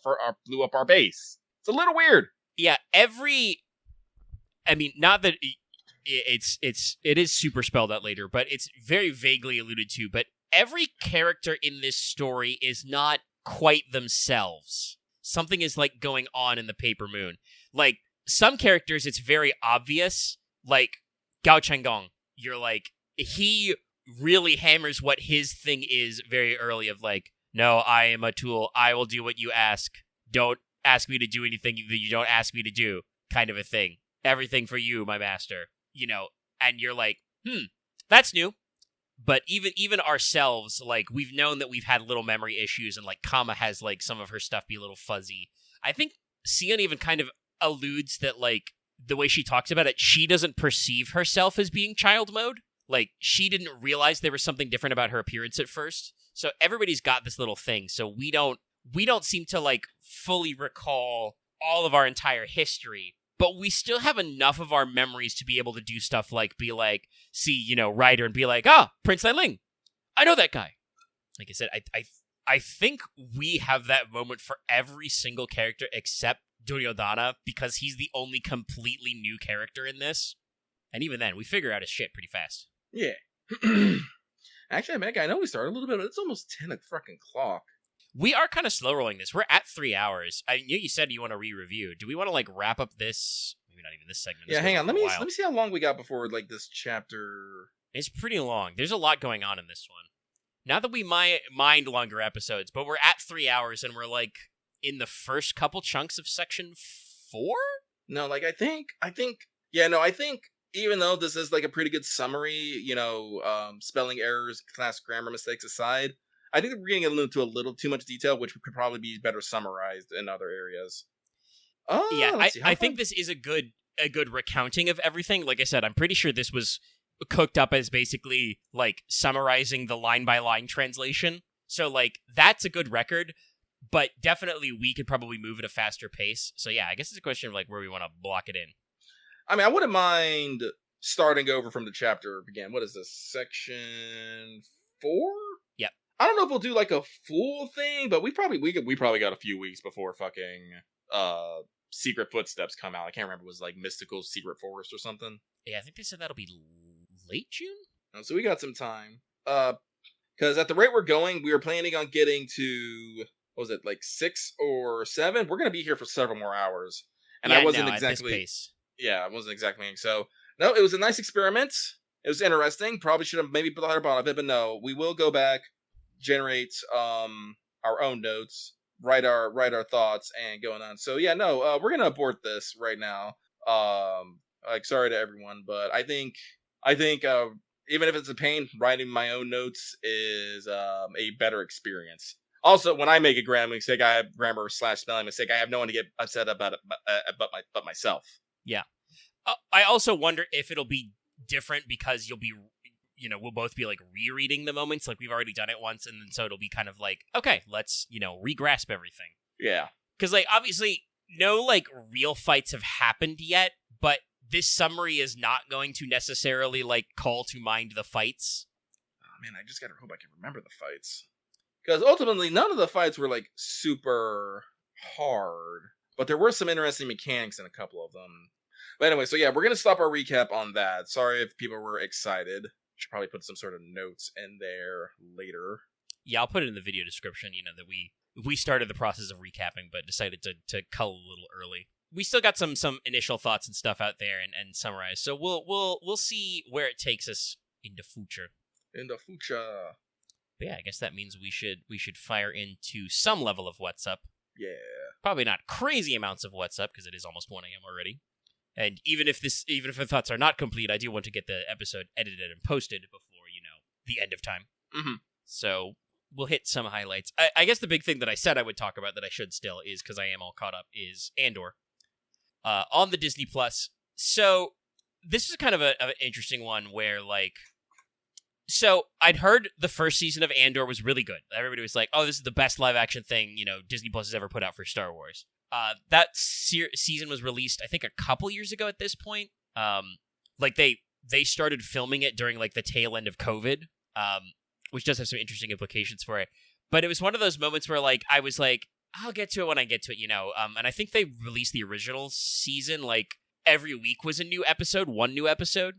base? It's a little weird. Yeah, not that it is super spelled out later, but it's very vaguely alluded to, but every character in this story is not quite themselves. Something is, like, going on in the Paper Moon. Like, some characters, it's very obvious, like Gao Chenggong. You're like, he really hammers what his thing is very early of like, no, I am a tool. I will do what you ask. Don't ask me to do anything that you don't ask me to do, kind of a thing. Everything for you, my master. And you're like, that's new. But even ourselves, like, we've known that we've had little memory issues, and like Kama has like some of her stuff be a little fuzzy. I think Sion even kind of alludes that like the way she talks about it, she doesn't perceive herself as being child mode. Like, she didn't realize there was something different about her appearance at first. So everybody's got this little thing. So we don't seem to like fully recall all of our entire history, but we still have enough of our memories to be able to do stuff like be like, see, Ryder and be like, Prince Ling, I know that guy. Like I said, I think we have that moment for every single character except Duryodhana, because he's the only completely new character in this. And even then, we figure out his shit pretty fast. Yeah. Actually, Mega, I know we started a little bit, but it's almost 10 o'clock. We are kind of slow rolling this. We're at 3 hours. I knew you said you want to re-review. Do we want to like wrap up this? Maybe not even this segment. Yeah, hang on. Let me see how long we got before like this chapter. It's pretty long. There's a lot going on in this one. Not that we mind longer episodes, but we're at 3 hours and we're like in the first couple chunks of section 4? No, like I think even though this is like a pretty good summary, spelling errors, class grammar mistakes aside, I think we're getting into a little too much detail, which could probably be better summarized in other areas. Yeah, I think this is a good recounting of everything. Like I said, I'm pretty sure this was cooked up as basically like summarizing the line by line translation. So like that's a good record, but definitely we could probably move at a faster pace. So yeah, I guess it's a question of like where we want to block it in. I mean, I wouldn't mind starting over from the chapter began. What is this? Section 4? Yep. I don't know if we'll do like a full thing, but we probably got a few weeks before fucking Secret Footsteps come out. I can't remember. It was like Mystical Secret Forest or something. Yeah, I think they said that'll be late June. So we got some time. Because at the rate we're going, we were planning on getting to, what was it, like 6 or 7? We're gonna be here for several more hours, and I wasn't exactly. At this pace. Yeah, I wasn't exactly. So no, it was a nice experiment. It was interesting. Probably should have maybe thought about it, but no, we will go back, generate our own notes, write our thoughts, and going on. So yeah, no, we're gonna abort this right now. Like, sorry to everyone, but I think even if it's a pain, writing my own notes is a better experience. Also, when I make a grammar mistake, I have grammar/spelling mistake. I have no one to get upset about it but myself. Yeah. I also wonder if it'll be different because you'll be, we'll both be like rereading the moments. Like we've already done it once. And then so it'll be kind of like, okay, let's, re-grasp everything. Yeah. Because like, obviously no like real fights have happened yet, but this summary is not going to necessarily like call to mind the fights. Oh man, I just gotta hope I can remember the fights. Because ultimately none of the fights were like super hard, but there were some interesting mechanics in a couple of them. But anyway, so yeah, we're going to stop our recap on that. Sorry if people were excited. Should probably put some sort of notes in there later. Yeah, I'll put it in the video description, that we started the process of recapping, but decided to cull a little early. We still got some initial thoughts and stuff out there and summarize. So we'll see where it takes us in the future. In the future. But yeah, I guess that means we should fire into some level of what's up. Yeah. Probably not crazy amounts of what's up, because it is almost 1 a.m. already. And even if the thoughts are not complete, I do want to get the episode edited and posted before, the end of time. Mm-hmm. So we'll hit some highlights. I guess the big thing that I said I would talk about that I should still is, because I am all caught up, is Andor. On the Disney Plus. So this is kind of an interesting one where, like... So I'd heard the first season of Andor was really good. Everybody was like, oh, this is the best live-action thing, Disney Plus has ever put out for Star Wars. That season was released, I think, a couple years ago at this point. Like they started filming it during like the tail end of COVID, which does have some interesting implications for it. But it was one of those moments where like I was like, I'll get to it when I get to it, And I think they released the original season like every week was a new episode, one new episode.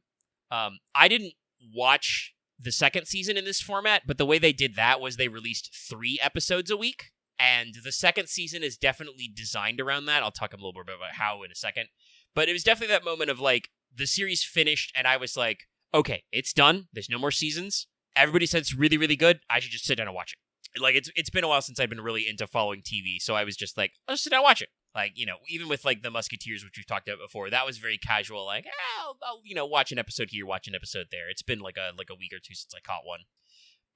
I didn't watch the second season in this format, but the way they did that was they released 3 episodes a week. And the second season is definitely designed around that. I'll talk a little bit about how in a second. But it was definitely that moment of, like, the series finished, and I was like, okay, it's done. There's no more seasons. everybody said it's really, really good. I should just sit down and watch it. Like, it's been a while since I've been really into following TV, so I was just like, I'll just sit down and watch it. Like, even with, like, the Musketeers, which we've talked about before, that was very casual, like, I'll watch an episode here, watch an episode there. It's been, like a week or two since I caught one.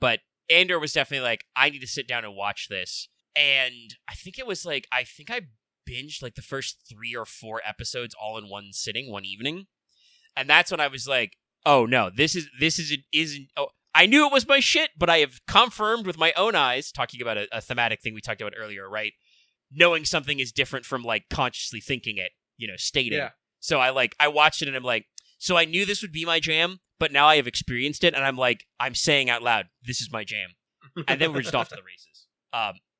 But Andor was definitely like, I need to sit down and watch this. And I think it was, like, I binged, like, the first 3 or 4 episodes all in one sitting, one evening. And that's when I was like, oh, no, this isn't, oh, I knew it was my shit, but I have confirmed with my own eyes, talking about a thematic thing we talked about earlier, right? Knowing something is different from, like, consciously thinking it, stating. Yeah. So I watched it and I'm like, so I knew this would be my jam, but now I have experienced it and I'm like, I'm saying out loud, this is my jam. And then we're just off to the races.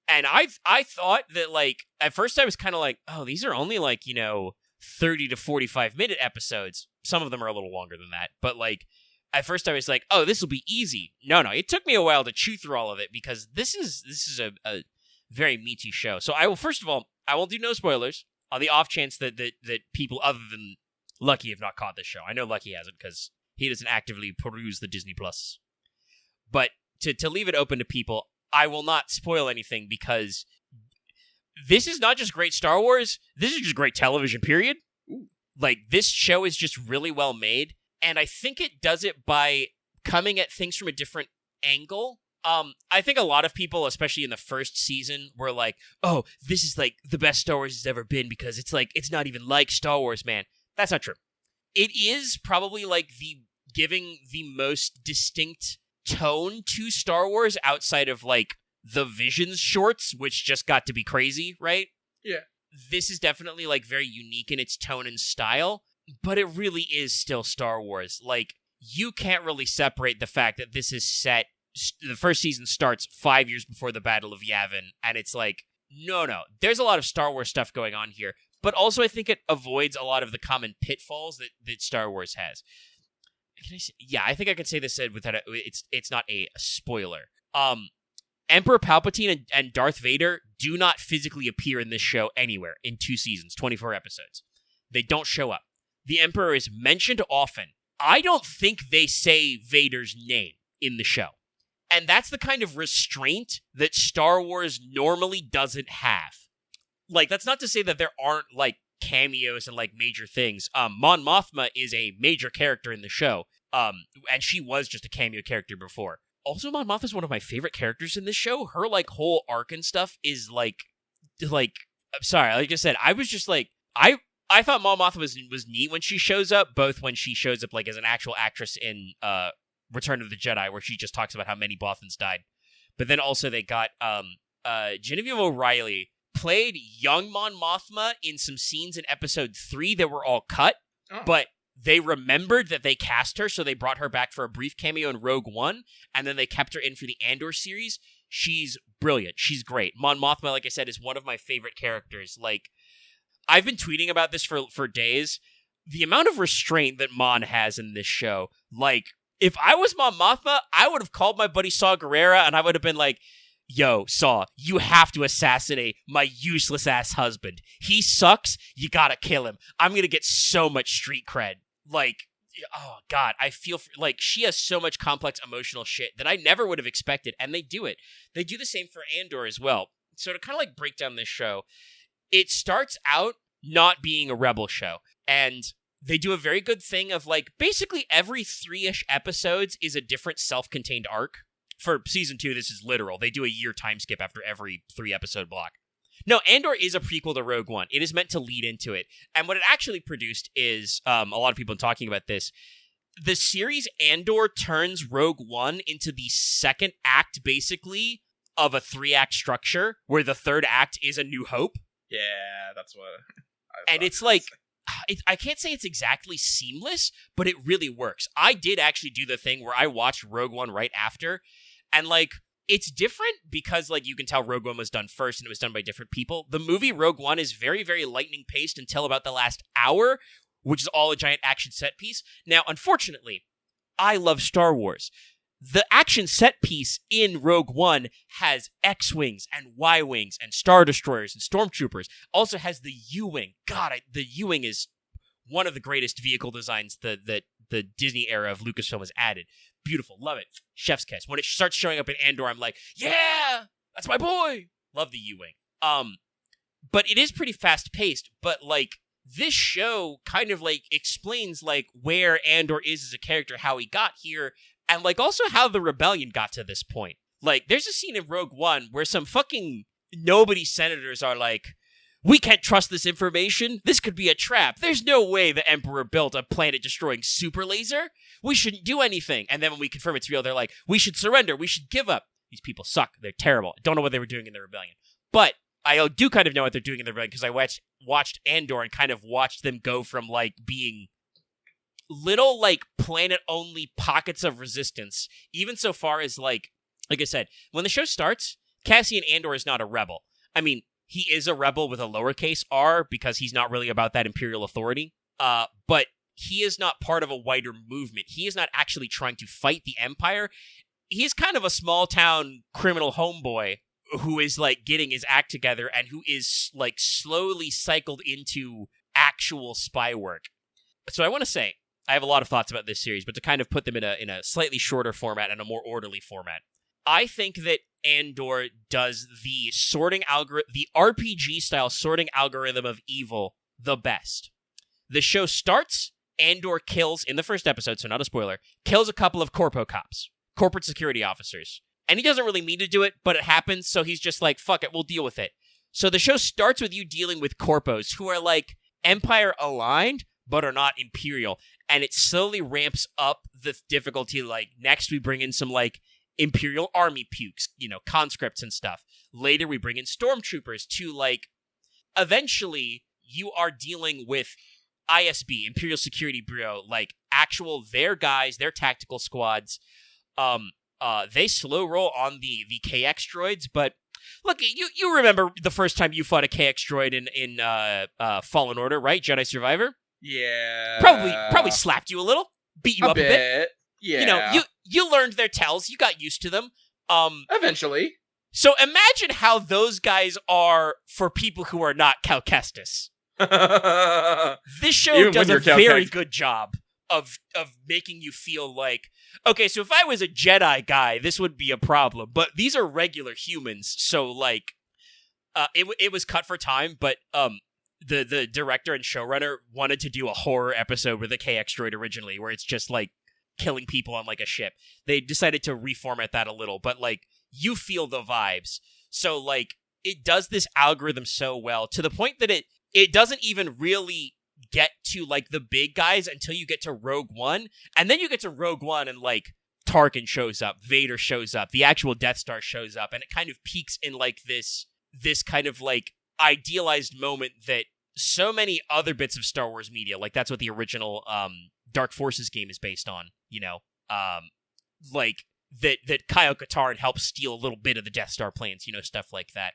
And I thought that, like, at first I was kind of like, oh, these are only, like, 30 to 45 minute episodes. Some of them are a little longer than that. But, like, at first I was like, oh, this will be easy. No, it took me a while to chew through all of it because this is a very meaty show. So I will, first of all, I will do no spoilers on the off chance that people other than Lucky have not caught this show. I know Lucky hasn't because he doesn't actively peruse the Disney Plus. But to leave it open to people, I will not spoil anything because this is not just great Star Wars. This is just great television, period. Ooh. Like, this show is just really well made. And I think it does it by coming at things from a different angle. I think a lot of people, especially in the first season, were like, oh, this is like the best Star Wars has ever been because it's like, it's not even like Star Wars, man. That's not true. It is probably like giving the most distinct tone to Star Wars outside of like the Visions shorts, which just got to be crazy, right? Yeah. This is definitely like very unique in its tone and style, but it really is still Star Wars. Like, you can't really separate the fact that this is set, the first season starts 5 years before the Battle of Yavin, and it's like, no, there's a lot of Star Wars stuff going on here, but also I think it avoids a lot of the common pitfalls that Star Wars has. Can I say, yeah, I think I can say this without it's not a spoiler. Emperor Palpatine and Darth Vader do not physically appear in this show anywhere in 2 seasons, 24 episodes. They don't show up. The Emperor is mentioned often. I don't think they say Vader's name in the show. And that's the kind of restraint that Star Wars normally doesn't have. Like, that's not to say that there aren't, like, cameos and, like, major things. Mon Mothma is a major character in the show. And she was just a cameo character before. Also, Mon Mothma is one of my favorite characters in this show. Her, like, whole arc and stuff is, like, I'm sorry, like I said, I was just, like, I thought Mon Mothma was neat when she shows up, both when she shows up, like, as an actual actress in, Return of the Jedi, where she just talks about how many Bothans died. But then also they got, Genevieve O'Reilly played young Mon Mothma in some scenes in episode 3 that were all cut, but they remembered that they cast her, so they brought her back for a brief cameo in Rogue One, and then they kept her in for the Andor series. She's brilliant. She's great. Mon Mothma, like I said, is one of my favorite characters. Like, I've been tweeting about this for days. The amount of restraint that Mon has in this show, like, if I was Mon Mothma, I would have called my buddy Saw Gerrera, and I would have been like, yo, Saw, you have to assassinate my useless-ass husband. He sucks. You gotta kill him. I'm gonna get so much street cred. Like, oh, God, I feel like she has so much complex emotional shit that I never would have expected, and they do it. They do the same for Andor as well. So to kind of, like, break down this show, it starts out not being a Rebel show, and they do a very good thing of, like, basically every 3-ish episodes is a different self-contained arc. For season 2, this is literal. They do a year time skip after every 3-episode block. No, Andor is a prequel to Rogue One. It is meant to lead into it. And what it actually produced is, a lot of people talking about this, the series Andor turns Rogue One into the second act, basically, of a 3-act structure, where the third act is A New Hope. Yeah, that's what and it's like, I can't say it's exactly seamless, but it really works. I did actually do the thing where I watched Rogue One right after, and, like, it's different because, like, you can tell Rogue One was done first and it was done by different people. The movie Rogue One is very, very lightning paced until about the last hour, which is all a giant action set piece. Now, unfortunately, I love Star Wars. The action set piece in Rogue One has X-Wings and Y-Wings and Star Destroyers and Stormtroopers. Also has the U-Wing. God, the U-Wing is one of the greatest vehicle designs that the Disney era of Lucasfilm has added. beautiful, love it. Chef's kiss. When it starts showing up in Andor, I'm like, yeah, that's my boy. Love the U-Wing. But it is pretty fast-paced, but, like, this show kind of, like, explains, like, where Andor is as a character, how he got here, and, like, also how the rebellion got to this point. Like, there's a scene in Rogue One where some fucking nobody senators are like, we can't trust this information. This could be a trap. There's no way the Emperor built a planet-destroying super laser. We shouldn't do anything. And then when we confirm it's real, they're like, we should surrender. We should give up. These people suck. They're terrible. I don't know what they were doing in the rebellion. But I do kind of know what they're doing in the rebellion because I watched Andor and kind of watched them go from, like, being little, like, planet-only pockets of resistance, even so far as, like I said, when the show starts, Cassian Andor is not a rebel. I mean, he is a rebel with a lowercase r because he's not really about that Imperial authority, but he is not part of a wider movement. He is not actually trying to fight the Empire. He's kind of a small-town criminal homeboy who is, like, getting his act together and who is, like, slowly cycled into actual spy work. So I want to say, I have a lot of thoughts about this series, but to kind of put them in a slightly shorter format and a more orderly format, I think that Andor does the the RPG-style sorting algorithm of evil the best. The show starts, Andor kills, in the first episode, so not a spoiler, kills a couple of corpo cops, corporate security officers. And he doesn't really mean to do it, but it happens, so he's just like, fuck it, we'll deal with it. So the show starts with you dealing with corpos who are, like, Empire-aligned, but are not Imperial. And it slowly ramps up the difficulty, like, next we bring in some, like, Imperial Army pukes, you know, conscripts and stuff. Later we bring in stormtroopers to, like, eventually you are dealing with ISB, Imperial Security Bureau, like, actual, their guys, their tactical squads. They slow roll on the KX droids, but look, you remember the first time you fought a KX droid in Fallen Order, right? Jedi Survivor? Yeah. Probably slapped you a little, beat you up a bit. Yeah. You know, you learned their tells, you got used to them. Eventually. So imagine how those guys are for people who are not Cal Kestis. This show does a very good job of making you feel like, okay, so if I was a Jedi guy, this would be a problem. But these are regular humans, so, like, it was cut for time, but the director and showrunner wanted to do a horror episode with a KX droid originally, where it's just, like, killing people on, like, a ship. They decided to reformat that a little, but, like, you feel the vibes. So, like, it does this algorithm so well, to the point that it doesn't even really get to, like, the big guys until you get to Rogue One, and then you get to Rogue One and, like, Tarkin shows up, Vader shows up, the actual Death Star shows up, and it kind of peaks in, like, this kind of, like, idealized moment that so many other bits of Star Wars media, like, that's what the original Dark Forces game is based on, you know, like, that Kyle Katarn helps steal a little bit of the Death Star plans, you know, stuff like that.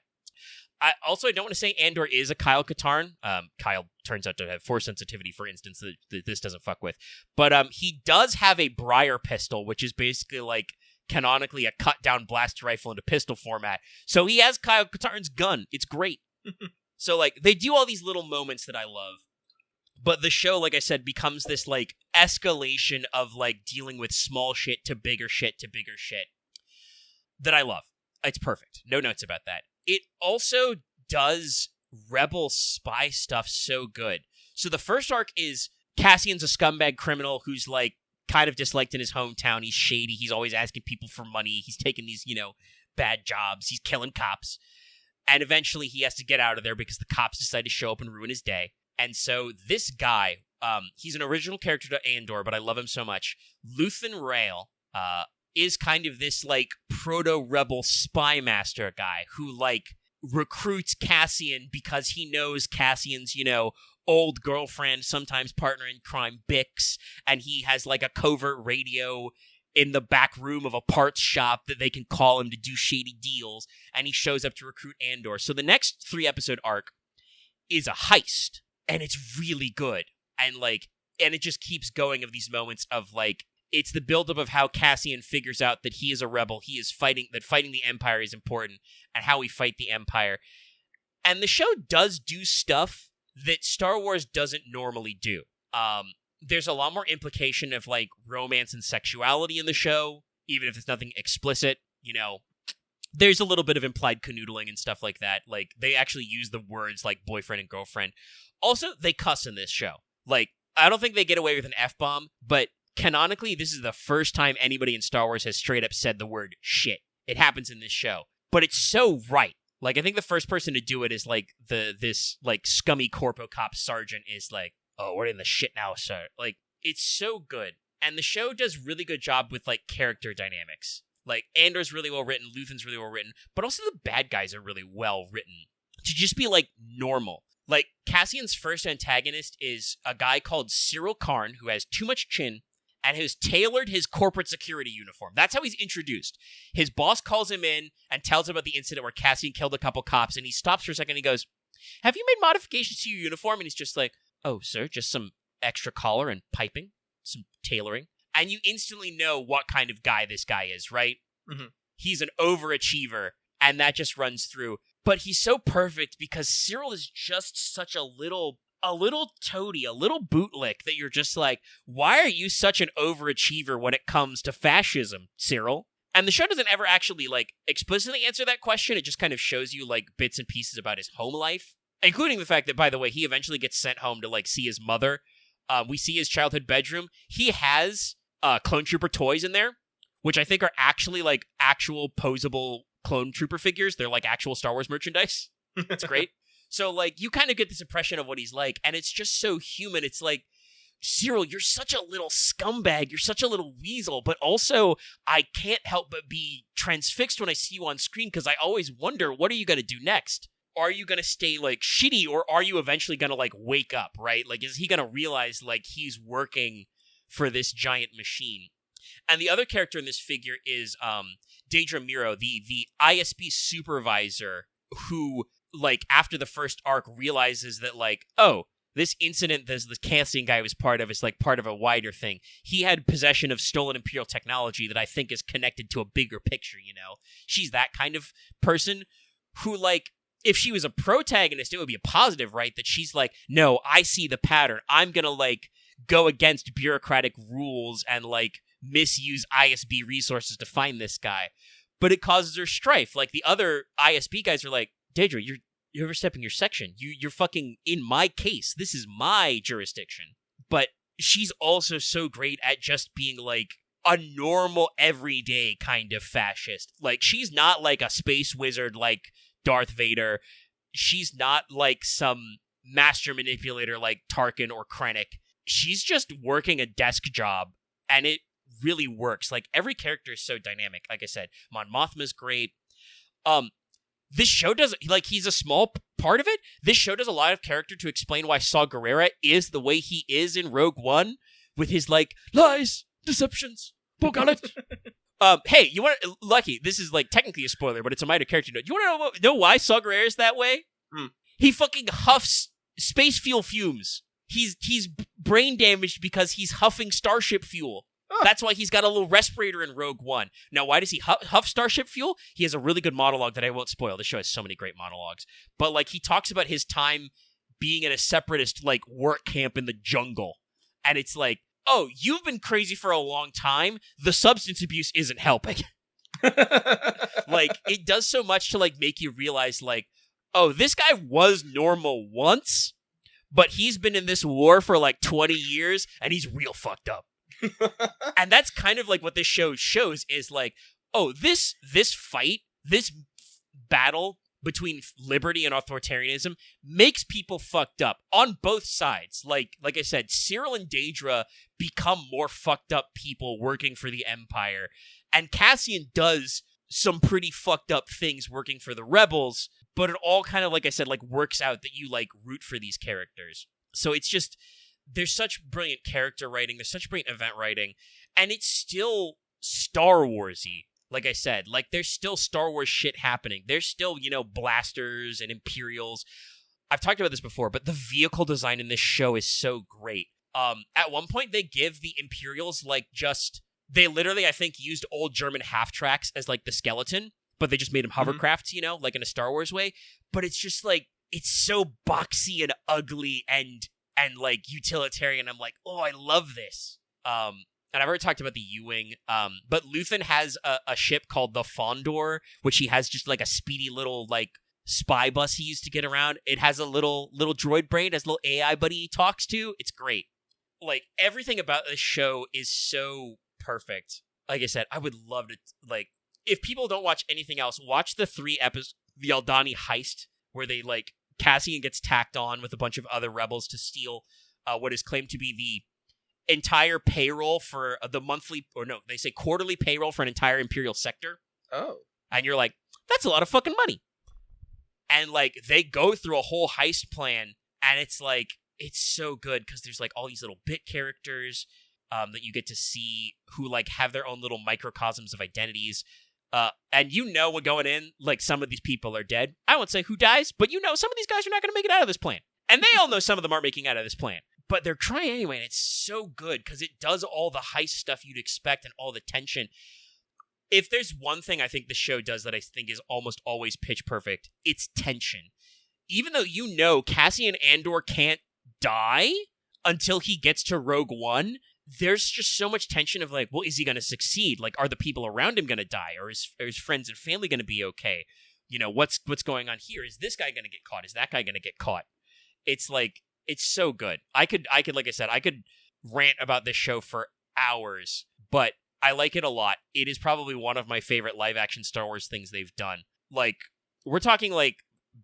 I don't want to say Andor is a Kyle Katarn. Kyle turns out to have force sensitivity, for instance, that this doesn't fuck with. But he does have a Briar pistol, which is basically, like, canonically a cut-down blast rifle into pistol format. So he has Kyle Katarn's gun. It's great. So, like, they do all these little moments that I love. But the show, like I said, becomes this, like, escalation of, like, dealing with small shit to bigger shit to bigger shit that I love. It's perfect. No notes about that. It also does rebel spy stuff so good. So the first arc is Cassian's a scumbag criminal who's, like, kind of disliked in his hometown. He's shady. He's always asking people for money. He's taking these, you know, bad jobs. He's killing cops. And eventually he has to get out of there because the cops decide to show up and ruin his day. And so this guy, he's an original character to Andor, but I love him so much. Luthen Rael is kind of this, like, proto-rebel spy master guy who, like, recruits Cassian because he knows Cassian's, you know, old girlfriend, sometimes partner in crime, Bix, and he has, like, a covert radio in the back room of a parts shop that they can call him to do shady deals, and he shows up to recruit Andor. So the next 3-episode arc is a heist, and it's really good. And, like, and it just keeps going of these moments of, like, it's the buildup of how Cassian figures out that he is a rebel, he is fighting the Empire is important, and how we fight the Empire. And the show does do stuff that Star Wars doesn't normally do. there's a lot more implication of, like, romance and sexuality in the show, even if it's nothing explicit, you know. There's a little bit of implied canoodling and stuff like that. Like, they actually use the words, like, boyfriend and girlfriend. Also, they cuss in this show. Like, I don't think they get away with an F-bomb, but canonically, this is the first time anybody in Star Wars has straight up said the word shit. It happens in this show. But it's so right. Like, I think the first person to do it is, like, this scummy corpo cop sergeant is like, oh, we're in the shit now, sir. Like, it's so good. And the show does really good job with, like, character dynamics. Like, Andor's really well written, Luthen's really well written, but also the bad guys are really well written. To just be, like, normal. Like, Cassian's first antagonist is a guy called Cyril Karn, who has too much chin, and has tailored his corporate security uniform. That's how he's introduced. His boss calls him in and tells him about the incident where Cassian killed a couple cops, and he stops for a second and he goes, have you made modifications to your uniform? And he's just like, oh, sir, just some extra collar and piping, some tailoring. And you instantly know what kind of guy this guy is, right? Mm-hmm. He's an overachiever, and that just runs through. But he's so perfect because Cyril is just such a little toady, a little bootlick that you're just like, why are you such an overachiever when it comes to fascism, Cyril? And the show doesn't ever actually, like, explicitly answer that question. It just kind of shows you, like, bits and pieces about his home life, including the fact that, by the way, he eventually gets sent home to, like, see his mother. We see his childhood bedroom. He has clone trooper toys in there, which I think are actually, like, actual posable clone trooper figures. They're, like, actual Star Wars merchandise. It's great. So, like, you kind of get this impression of what he's like, and it's just so human. It's like, Cyril, you're such a little scumbag. You're such a little weasel, but also I can't help but be transfixed when I see you on screen because I always wonder, what are you going to do next? Are you going to stay, like, shitty, or are you eventually going to, like, wake up, right? Like, is he going to realize, like, he's working for this giant machine? And the other character in this figure is Daedra Miro, the ISB supervisor who, like, after the first arc realizes that, like, oh, this incident that the Cassian guy was part of is, like, part of a wider thing. He had possession of stolen Imperial technology that I think is connected to a bigger picture, you know? She's that kind of person who, like, if she was a protagonist, it would be a positive, right? That she's like, no, I see the pattern. I'm gonna, like, go against bureaucratic rules and, like, misuse ISB resources to find this guy. But it causes her strife. Like, the other ISB guys are like, Daedra, you're overstepping your section. You're fucking in my case. This is my jurisdiction. But she's also so great at just being, like, a normal, everyday kind of fascist. Like, she's not, like, a space wizard like Darth Vader. She's not, like, some master manipulator like Tarkin or Krennic. She's just working a desk job, and it really works. Like, every character is so dynamic. Like I said, Mon Mothma's great. This show does, like, he's a small part of it. This show does a lot of character to explain why Saw Gerrera is the way he is in Rogue One, with his, like, lies, deceptions, bullshit. Hey, you want Lucky, this is, like, technically a spoiler, but it's a minor character note. You want to know why Saw Gerrera is that way? He fucking huffs space fuel fumes. He's brain damaged because he's huffing starship fuel. That's why he's got a little respirator in Rogue One. Now, why does he huff starship fuel? He has a really good monologue that I won't spoil. The show has so many great monologues. But, like, he talks about his time being in a separatist, like, work camp in the jungle. And it's like, oh, you've been crazy for a long time. The substance abuse isn't helping. Like, it does so much to, like, make you realize, like, oh, this guy was normal once, but he's been in this war for, like, 20 years, and he's real fucked up. And that's kind of like what this show shows is like, oh, this fight, this battle between liberty and authoritarianism makes people fucked up on both sides. Like I said, Cyril and Daedra become more fucked up people working for the Empire, and Cassian does some pretty fucked up things working for the rebels, but it all kind of, like I said, like, works out that you, like, root for these characters. So it's just, there's such brilliant character writing, there's such brilliant event writing, and it's still Star Wars-y. Like I said, like, there's still Star Wars shit happening. There's still, you know, blasters and Imperials. I've talked about this before, but the vehicle design in this show is so great. At one point, they give the Imperials, like, they literally, I think, used old German half-tracks as, like, the skeleton, but they just made them hovercrafts, you know, like in a Star Wars way. But it's just, like, it's so boxy and ugly and and like utilitarian. I'm like, oh, I love this. And I've already talked about the U-Wing, but Luthen has a ship called the Fondor, which he has just like a speedy little like spy bus he used to get around. It has a little droid brain, has a little AI buddy he talks to. It's great. Like, everything about this show is so perfect. Like I said, I would love to, like, if people don't watch anything else, watch the 3 episodes, the Aldhani heist, where they, like, Cassian gets tacked on with a bunch of other rebels to steal what is claimed to be the entire payroll for the monthly, or no, they say quarterly payroll for an entire Imperial sector. Oh. And you're like, that's a lot of fucking money. And, like, they go through a whole heist plan, and it's, like, it's so good, because there's, like, all these little bit characters that you get to see who, like, have their own little microcosms of identities. And you know when going in, like, some of these people are dead. I won't say who dies, but you know some of these guys are not going to make it out of this plan. And they all know some of them aren't making it out of this plan. But they're trying anyway, and it's so good, because it does all the heist stuff you'd expect and all the tension. If there's one thing I think the show does that I think is almost always pitch perfect, it's tension. Even though you know Cassian Andor can't die until he gets to Rogue One, there's just so much tension of like, well, is he going to succeed? Like, are the people around him going to die? Or is his friends and family going to be okay? You know, what's going on here? Is this guy going to get caught? Is that guy going to get caught? It's like, it's so good. I could, like I said, I could rant about this show for hours, but I like it a lot. It is probably one of my favorite live-action Star Wars things they've done. Like, we're talking, like,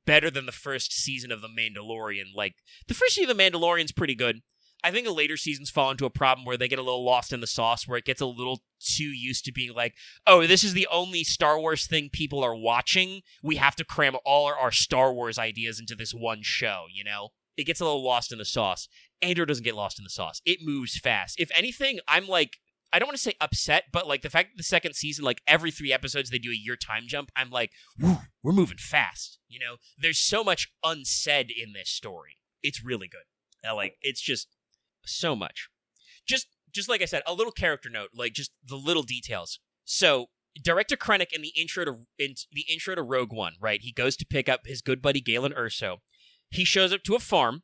better than the first season of The Mandalorian. Like, the first season of The Mandalorian's pretty good. I think the later seasons fall into a problem where they get a little lost in the sauce, where it gets a little too used to being like, oh, this is the only Star Wars thing people are watching. We have to cram all our Star Wars ideas into this one show, you know? It gets a little lost in the sauce. Andor doesn't get lost in the sauce. It moves fast. If anything, I'm like, I don't want to say upset, but like the fact that the second season, like every 3 episodes, they do a year time jump, I'm like, whew, we're moving fast. You know, there's so much unsaid in this story. It's really good. Like, it's just so much. Just like I said, a little character note, like just the little details. So, Director Krennic in the intro to Rogue One, right? He goes to pick up his good buddy Galen Erso. He shows up to a farm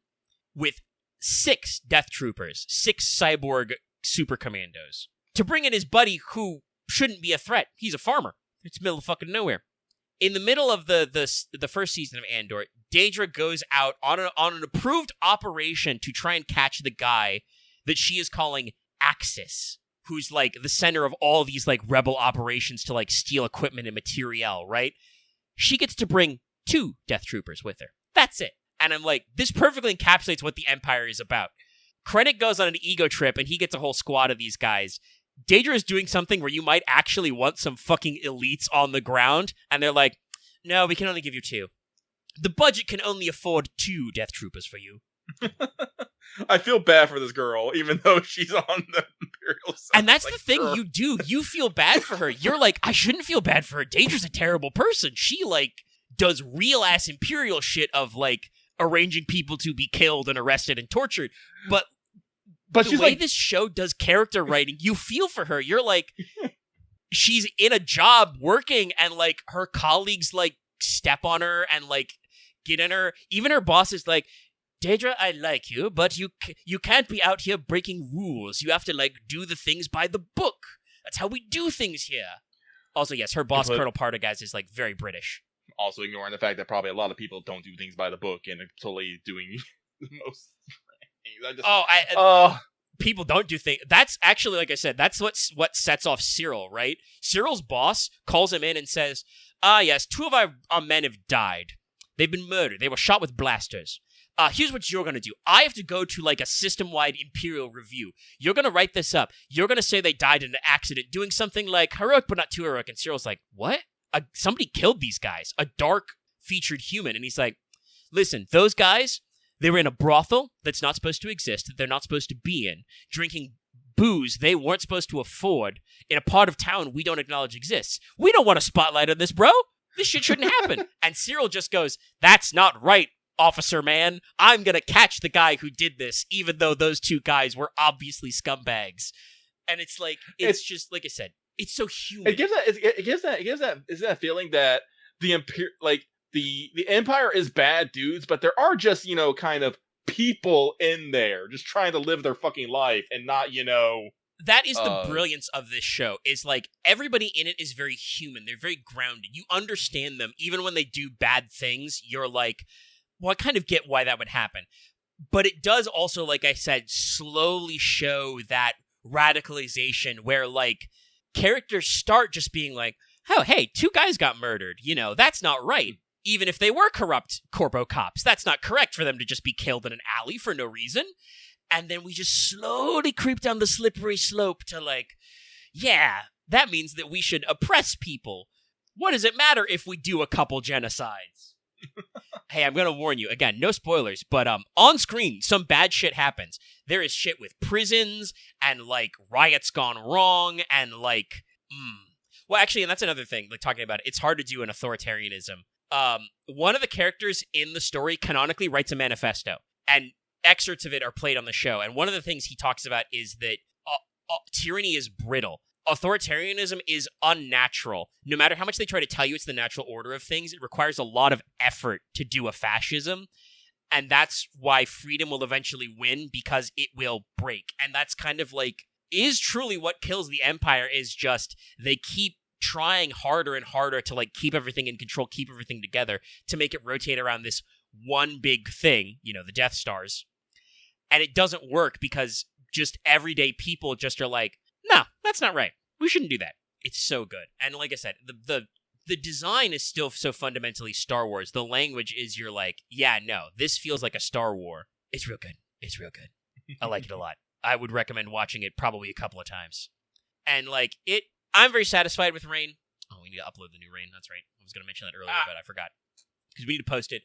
with 6 Death Troopers, 6 cyborg super commandos, to bring in his buddy who shouldn't be a threat. He's a farmer. It's the middle of fucking nowhere. In the middle of the first season of Andor, Daedra goes out on an approved operation to try and catch the guy that she is calling Axis, who's like the center of all these like rebel operations to like steal equipment and materiel, right? She gets to bring 2 Death Troopers with her. That's it. And I'm like, this perfectly encapsulates what the Empire is about. Krennic goes on an ego trip, and he gets a whole squad of these guys. Daedra is doing something where you might actually want some fucking elites on the ground, and they're like, no, we can only give you 2. The budget can only afford 2 Death Troopers for you. I feel bad for this girl, even though she's on the Imperial side. And that's like, the thing you do. You feel bad for her. You're like, I shouldn't feel bad for her. Daedra's a terrible person. She, like, does real-ass Imperial shit of, like, arranging people to be killed and arrested and tortured. But the she's way like, this show does character writing, you feel for her. You're like, she's in a job working, and like her colleagues like step on her and like get in her. Even her boss is like, Daedra, I like you, but you can't be out here breaking rules. You have to like do the things by the book. That's how we do things here. Also, yes, her boss, Colonel Partagaz, is like very British. Also ignoring the fact that probably a lot of people don't do things by the book and are totally doing the most things. People don't do things. That's actually, like I said, that's what sets off Cyril, right? Cyril's boss calls him in and says, yes, 2 of our men have died. They've been murdered. They were shot with blasters. Here's what you're going to do. I have to go to like a system-wide Imperial review. You're going to write this up. You're going to say they died in an accident doing something like heroic but not too heroic. And Cyril's like, what? Somebody killed these guys. A dark featured human. And he's like, listen, those guys, they were in a brothel that's not supposed to exist, that they're not supposed to be in, drinking booze they weren't supposed to afford in a part of town we don't acknowledge exists. We don't want a spotlight on this, bro. This shit shouldn't happen. And Cyril just goes, that's not right, officer man. I'm going to catch the guy who did this, even though those 2 guys were obviously scumbags. And it's like, it's just, like I said, it's so human. It gives that feeling that the Empire is bad dudes, but there are just, you know, kind of people in there just trying to live their fucking life and not, That is the brilliance of this show, is like everybody in it is very human. They're very grounded. You understand them. Even when they do bad things, you're like, well, I kind of get why that would happen. But it does also, like I said, slowly show that radicalization where like characters start just being like, oh, hey, 2 guys got murdered. That's not right. Even if they were corrupt corpo cops, that's not correct for them to just be killed in an alley for no reason. And then we just slowly creep down the slippery slope to like, yeah, that means that we should oppress people. What does it matter if we do a couple genocides? Hey, I'm going to warn you, again, no spoilers, but on screen, some bad shit happens. There is shit with prisons and like riots gone wrong and like, well, actually, and that's another thing, like talking about it, it's hard to do in authoritarianism. One of the characters in the story canonically writes a manifesto, and excerpts of it are played on the show. And one of the things he talks about is that tyranny is brittle. Authoritarianism is unnatural. No matter how much they try to tell you it's the natural order of things, it requires a lot of effort to do a fascism. And that's why freedom will eventually win, because it will break. And that's kind of like, is truly what kills the Empire, is just they keep trying harder and harder to like keep everything in control, keep everything together, to make it rotate around this one big thing, the Death Stars. And it doesn't work because just everyday people just are like, no, that's not right. We shouldn't do that. It's so good. And like I said, the design is still so fundamentally Star Wars. The language is, you're like, yeah, no, this feels like a Star War. It's real good. It's real good. I like it a lot. I would recommend watching it probably a couple of times. And like I'm very satisfied with Rain. Oh, we need to upload the new Rain. That's right. I was going to mention that earlier, but I forgot. Because we need to post it.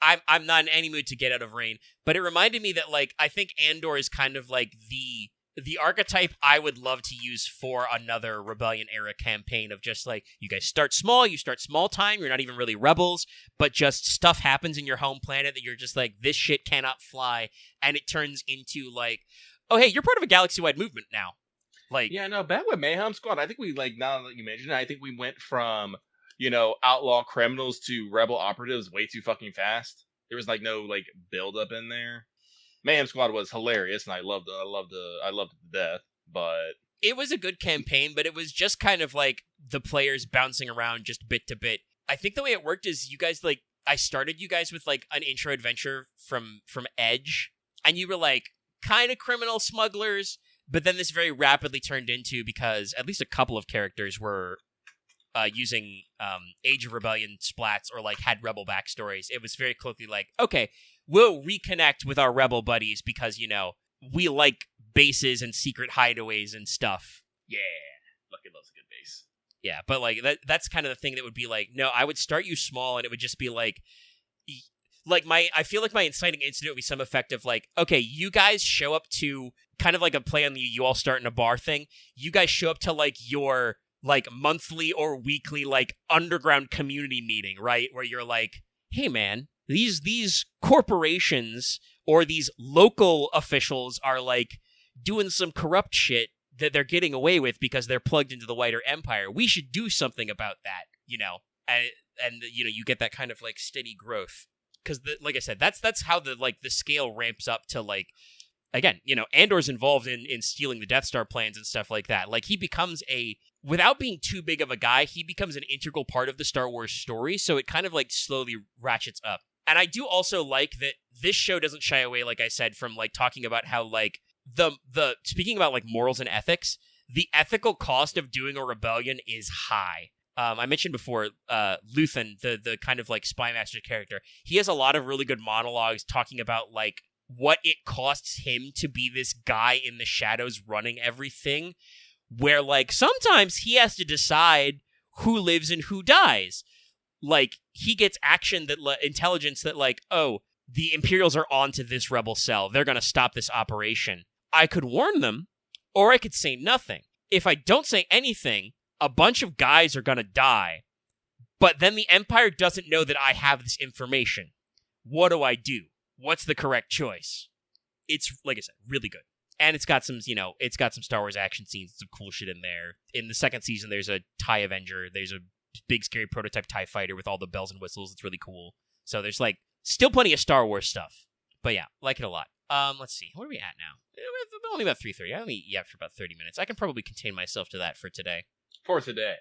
I'm not in any mood to get out of Rain, but it reminded me that like I think Andor is kind of like the archetype I would love to use for another Rebellion era campaign of just like, you guys start small, you start small time, you're not even really rebels, but just stuff happens in your home planet that you're just like, this shit cannot fly, and it turns into like, oh hey, you're part of a galaxy-wide movement now. Like, yeah, no, back with Mayhem Squad, I think we like, now that you mention it, I think we went from outlaw criminals to rebel operatives way too fucking fast. There was like no like build up in there. Mayhem Squad was hilarious, and I loved it to death. But it was a good campaign, but it was just kind of like the players bouncing around just bit to bit. I think the way it worked is you guys like, I started you guys with like an intro adventure from Edge, and you were like kind of criminal smugglers, but then this very rapidly turned into, because at least a couple of characters were using Age of Rebellion splats or like had rebel backstories. It was very quickly like, okay, we'll reconnect with our rebel buddies because, we like bases and secret hideaways and stuff. Yeah, Lucky loves a good base. Yeah, but like that's kind of the thing that would be like, no, I would start you small, and it would just be like I feel like my inciting incident would be some effect of like, okay, you guys show up to kind of like a play on the you all start in a bar thing. You guys show up to like your like monthly or weekly like underground community meeting, right? Where you're like, hey man, these corporations or these local officials are like doing some corrupt shit that they're getting away with because they're plugged into the wider empire. We should do something about that, and you get that kind of like steady growth. Because like I said, that's how the scale ramps up to like, again, Andor's involved in stealing the Death Star plans and stuff like that. Like he becomes without being too big of a guy, he becomes an integral part of the Star Wars story. So it kind of like slowly ratchets up. And I do also like that this show doesn't shy away, like I said, from like talking about how like the speaking about like morals and ethics, the ethical cost of doing a rebellion is high. I mentioned before, Luthen, the kind of like spy master character, he has a lot of really good monologues talking about like what it costs him to be this guy in the shadows running everything, where like sometimes he has to decide who lives and who dies. Like he gets action that intelligence that like, oh, the Imperials are onto this rebel cell. They're going to stop this operation. I could warn them, or I could say nothing. If I don't say anything, a bunch of guys are going to die. But then the Empire doesn't know that I have this information. What do I do? What's the correct choice? It's, like I said, really good. And it's got some, it's got some Star Wars action scenes, some cool shit in there. In the second season, there's a TIE Avenger. There's a big, scary prototype TIE fighter with all the bells and whistles. It's really cool. So there's, like, still plenty of Star Wars stuff. But yeah, like it a lot. Let's see. What are we at now? We're only about 3:30. I only eat after about 30 minutes. I can probably contain myself to that for today. For today.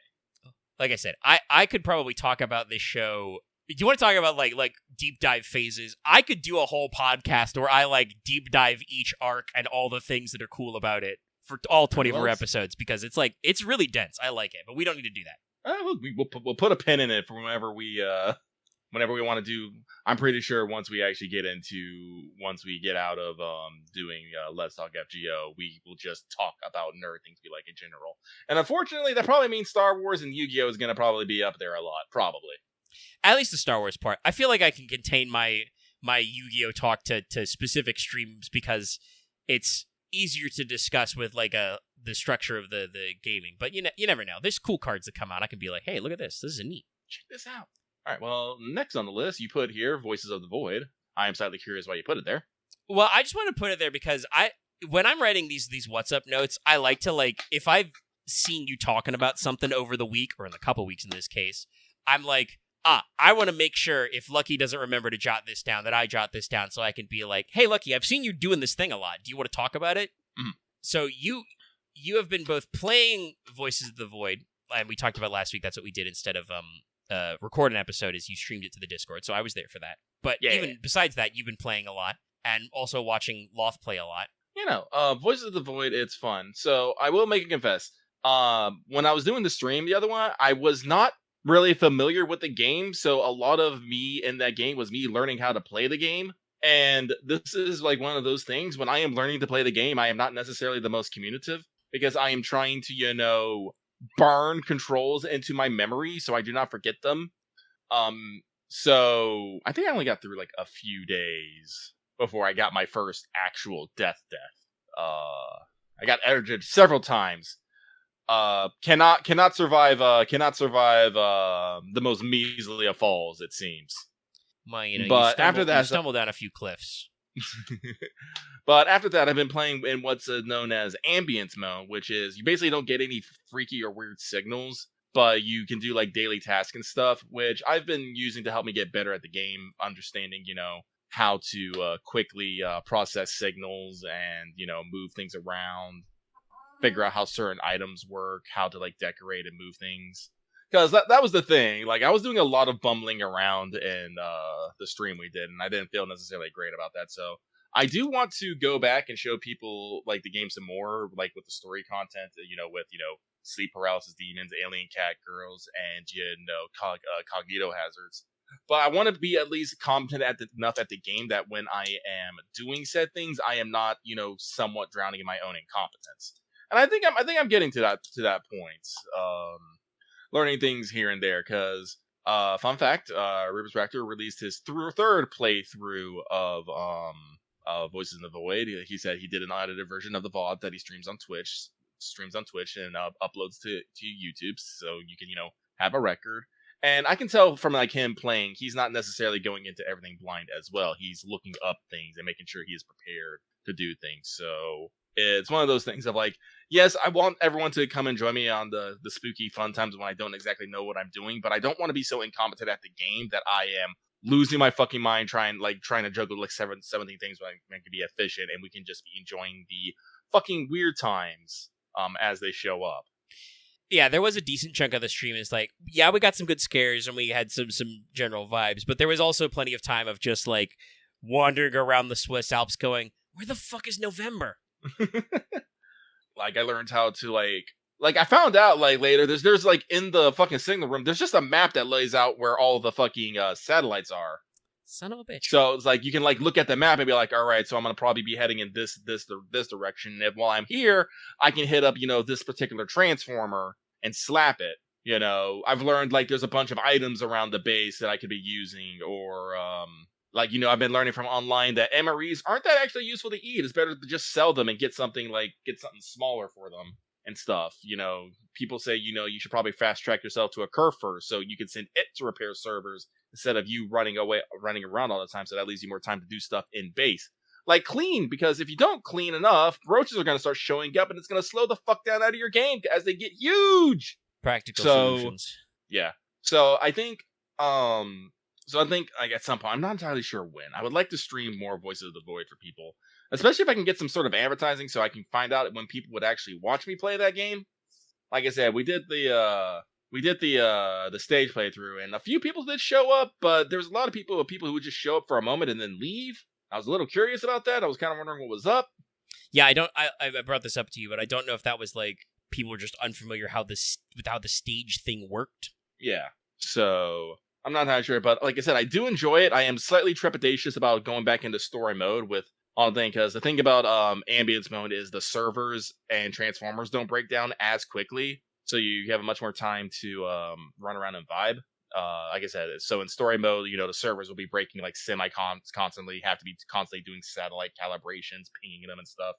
Like I said, I could probably talk about this show. Do you want to talk about like deep dive phases? I could do a whole podcast where I like deep dive each arc and all the things that are cool about it for all 24 episodes because it's really dense. I like it, but we don't need to do that. We'll put a pin in it for whenever we want to do. I'm pretty sure once we get out of doing Let's Talk FGO, we will just talk about nerd things we like in general. And unfortunately, that probably means Star Wars and Yu-Gi-Oh is going to probably be up there a lot, probably. At least the Star Wars part. I feel like I can contain my Yu-Gi-Oh talk to specific streams because it's easier to discuss with like the structure of the gaming. But you never know. There's cool cards that come out. I can be like, hey, look at this. This is neat. Check this out. All right, well, next on the list, you put here Voices of the Void. I am slightly curious why you put it there. Well, I just want to put it there because when I'm writing these What's Up notes, I like to if I've seen you talking about something over the week, or in a couple weeks in this case, I'm like, I want to make sure if Lucky doesn't remember to jot this down, that I jot this down so I can be like, hey, Lucky, I've seen you doing this thing a lot. Do you want to talk about it? Mm-hmm. So you have been both playing Voices of the Void, and we talked about last week, that's what we did instead of record an episode, is you streamed it to the Discord, so I was there for that. But besides that, you've been playing a lot, and also watching Loth play a lot. Voices of the Void, it's fun. So I will make a confess. When I was doing the stream, the other one, I was not really familiar with the game, so a lot of me in that game was me learning how to play the game. And this is like one of those things, when I am learning to play the game, I am not necessarily the most communicative, because I am trying to, burn controls into my memory so I do not forget them. So I think I only got through like a few days before I got my first actual death. I got edited several times. Cannot survive the most measly of falls, it seems. But after that, you stumbled down a few cliffs. But after that, I've been playing in what's known as ambience mode, which is you basically don't get any freaky or weird signals, but you can do like daily tasks and stuff, which I've been using to help me get better at the game, understanding, how to quickly process signals and, move things around, figure out how certain items work, how to like decorate and move things. Because that was the thing. Like, I was doing a lot of bumbling around in the stream we did, and I didn't feel necessarily great about that. So I do want to go back and show people like the game some more, like with the story content, with sleep paralysis demons, alien cat girls, and cognito hazards. But I want to be at least competent enough at the game that when I am doing said things, I am not, somewhat drowning in my own incompetence. And I think I'm getting to that point. Learning things here and there, because fun fact, Rivers Raptor released his third playthrough of Voices in the Void. He said he did an audited version of the VOD that he streams on Twitch and uploads to YouTube, so you can have a record. And I can tell from like him playing, he's not necessarily going into everything blind as well. He's looking up things and making sure he is prepared to do things. So it's one of those things of like, yes, I want everyone to come and join me on the spooky fun times when I don't exactly know what I'm doing, but I don't want to be so incompetent at the game that I am losing my fucking mind trying to juggle like 17 things when I can be efficient, and we can just be enjoying the fucking weird times as they show up. Yeah, there was a decent chunk of the stream. It's like, yeah, we got some good scares and we had some general vibes, but there was also plenty of time of just like wandering around the Swiss Alps going, where the fuck is November? Like, I learned how to like I found out like later there's like in the fucking signal room there's just a map that lays out where all the fucking satellites are. Son of a bitch. So it's like you can like look at the map and be like, all right, so I'm gonna probably be heading in this direction. And while I'm here, I can hit up this particular transformer and slap it. I've learned like there's a bunch of items around the base that I could be using, or I've been learning from online that MREs aren't that actually useful to eat. It's better to just sell them and get something smaller for them and stuff. People say, you should probably fast track yourself to a curve first so you can send it to repair servers instead of you running around all the time. So that leaves you more time to do stuff in base. Like clean, because if you don't clean enough, roaches are going to start showing up and it's going to slow the fuck down out of your game as they get huge. Practical solutions. Yeah. So I think, So I think, like, at some point, I'm not entirely sure when. I would like to stream more Voices of the Void for people, especially if I can get some sort of advertising so I can find out when people would actually watch me play that game. Like I said, we did the stage playthrough, and a few people did show up, but there was a lot of people who would just show up for a moment and then leave. I was a little curious about that. I was kind of wondering what was up. Yeah, I brought this up to you, but I don't know if that was like people were just unfamiliar with how the stage thing worked. Yeah, so I'm not entirely sure, but like I said, I do enjoy it. I am slightly trepidatious about going back into story mode with all the thing, because the thing about ambience mode is the servers and transformers don't break down as quickly, so you have much more time to run around and vibe. Like I said, so in story mode, the servers will be breaking like constantly, have to be constantly doing satellite calibrations, pinging them and stuff.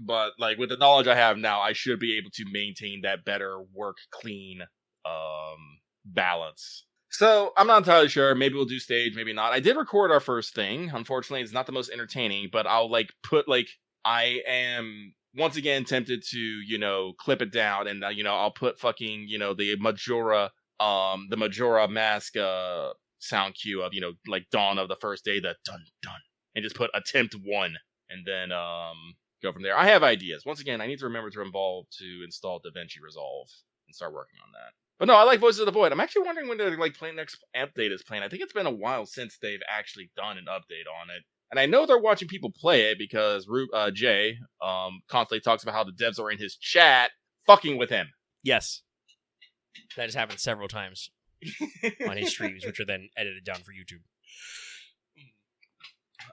But like with the knowledge I have now, I should be able to maintain that better work clean balance. So I'm not entirely sure. Maybe we'll do stage, maybe not. I did record our first thing. Unfortunately, it's not the most entertaining, but I'll I am once again tempted to, clip it down, and I'll put fucking, the Majora mask sound cue of, like Dawn of the First Day, the dun dun, and just put attempt 1, and then go from there. I have ideas. Once again, I need to remember to install DaVinci Resolve and start working on that. But no, I like Voices of the Void. I'm actually wondering when their next update is planned. I think it's been a while since they've actually done an update on it. And I know they're watching people play it because Jay constantly talks about how the devs are in his chat fucking with him. Yes. That has happened several times on his streams, which are then edited down for YouTube.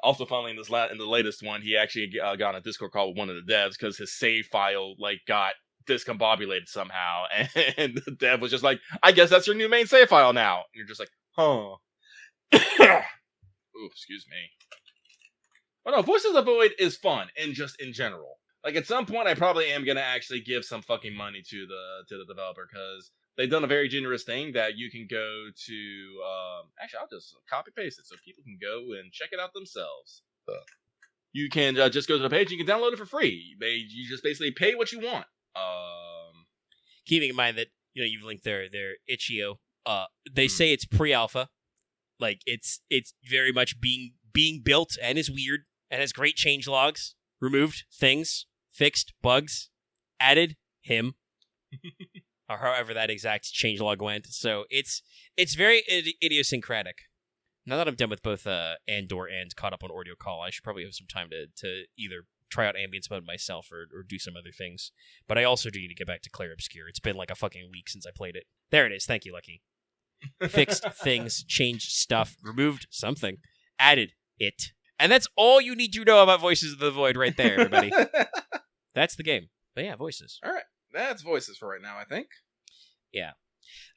Also, funnily, in the latest one, he actually got on a Discord call with one of the devs because his save file got discombobulated somehow, and the dev was just like, "I guess that's your new main save file now." And you're just like, "Huh." Ooh, excuse me. But no, Voices of the Void is fun, and just in general. Like, at some point, I probably am gonna actually give some fucking money to the developer, because they've done a very generous thing that you can go to. Actually, I'll just copy paste it so people can go and check it out themselves. You can just go to the page. You can download it for free. You just basically pay what you want. Keeping in mind that you've linked their itch.io. They say it's pre-alpha. Like it's very much being built and is weird and has great change logs. Removed things, fixed bugs, added him. Or however that exact changelog went. So it's very idiosyncratic. Now that I'm done with both Andor and caught up on Ordeal Call, I should probably have some time to either try out ambience mode myself or do some other things. But I also do need to get back to Clair Obscure. It's been like a fucking week since I played it. There it is. Thank you, Lucky. Fixed things, changed stuff, removed something, added it. And that's all you need to know about Voices of the Void right there, everybody. That's the game. But yeah, Voices. All right. That's Voices for right now, I think. Yeah.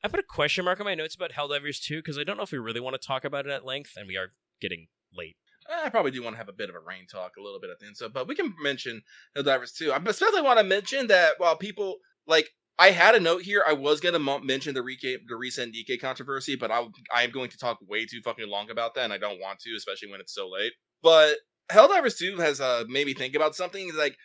I put a question mark on my notes about Helldivers 2, because I don't know if we really want to talk about it at length, and we are getting late. I probably do want to have a bit of a rain talk a little bit at the end, but we can mention Helldivers 2. I especially want to mention that while people, I had a note here, I was going to mention the recent DK controversy, but I am going to talk way too fucking long about that, and I don't want to, especially when it's so late. But Helldivers 2 has made me think about something. Like,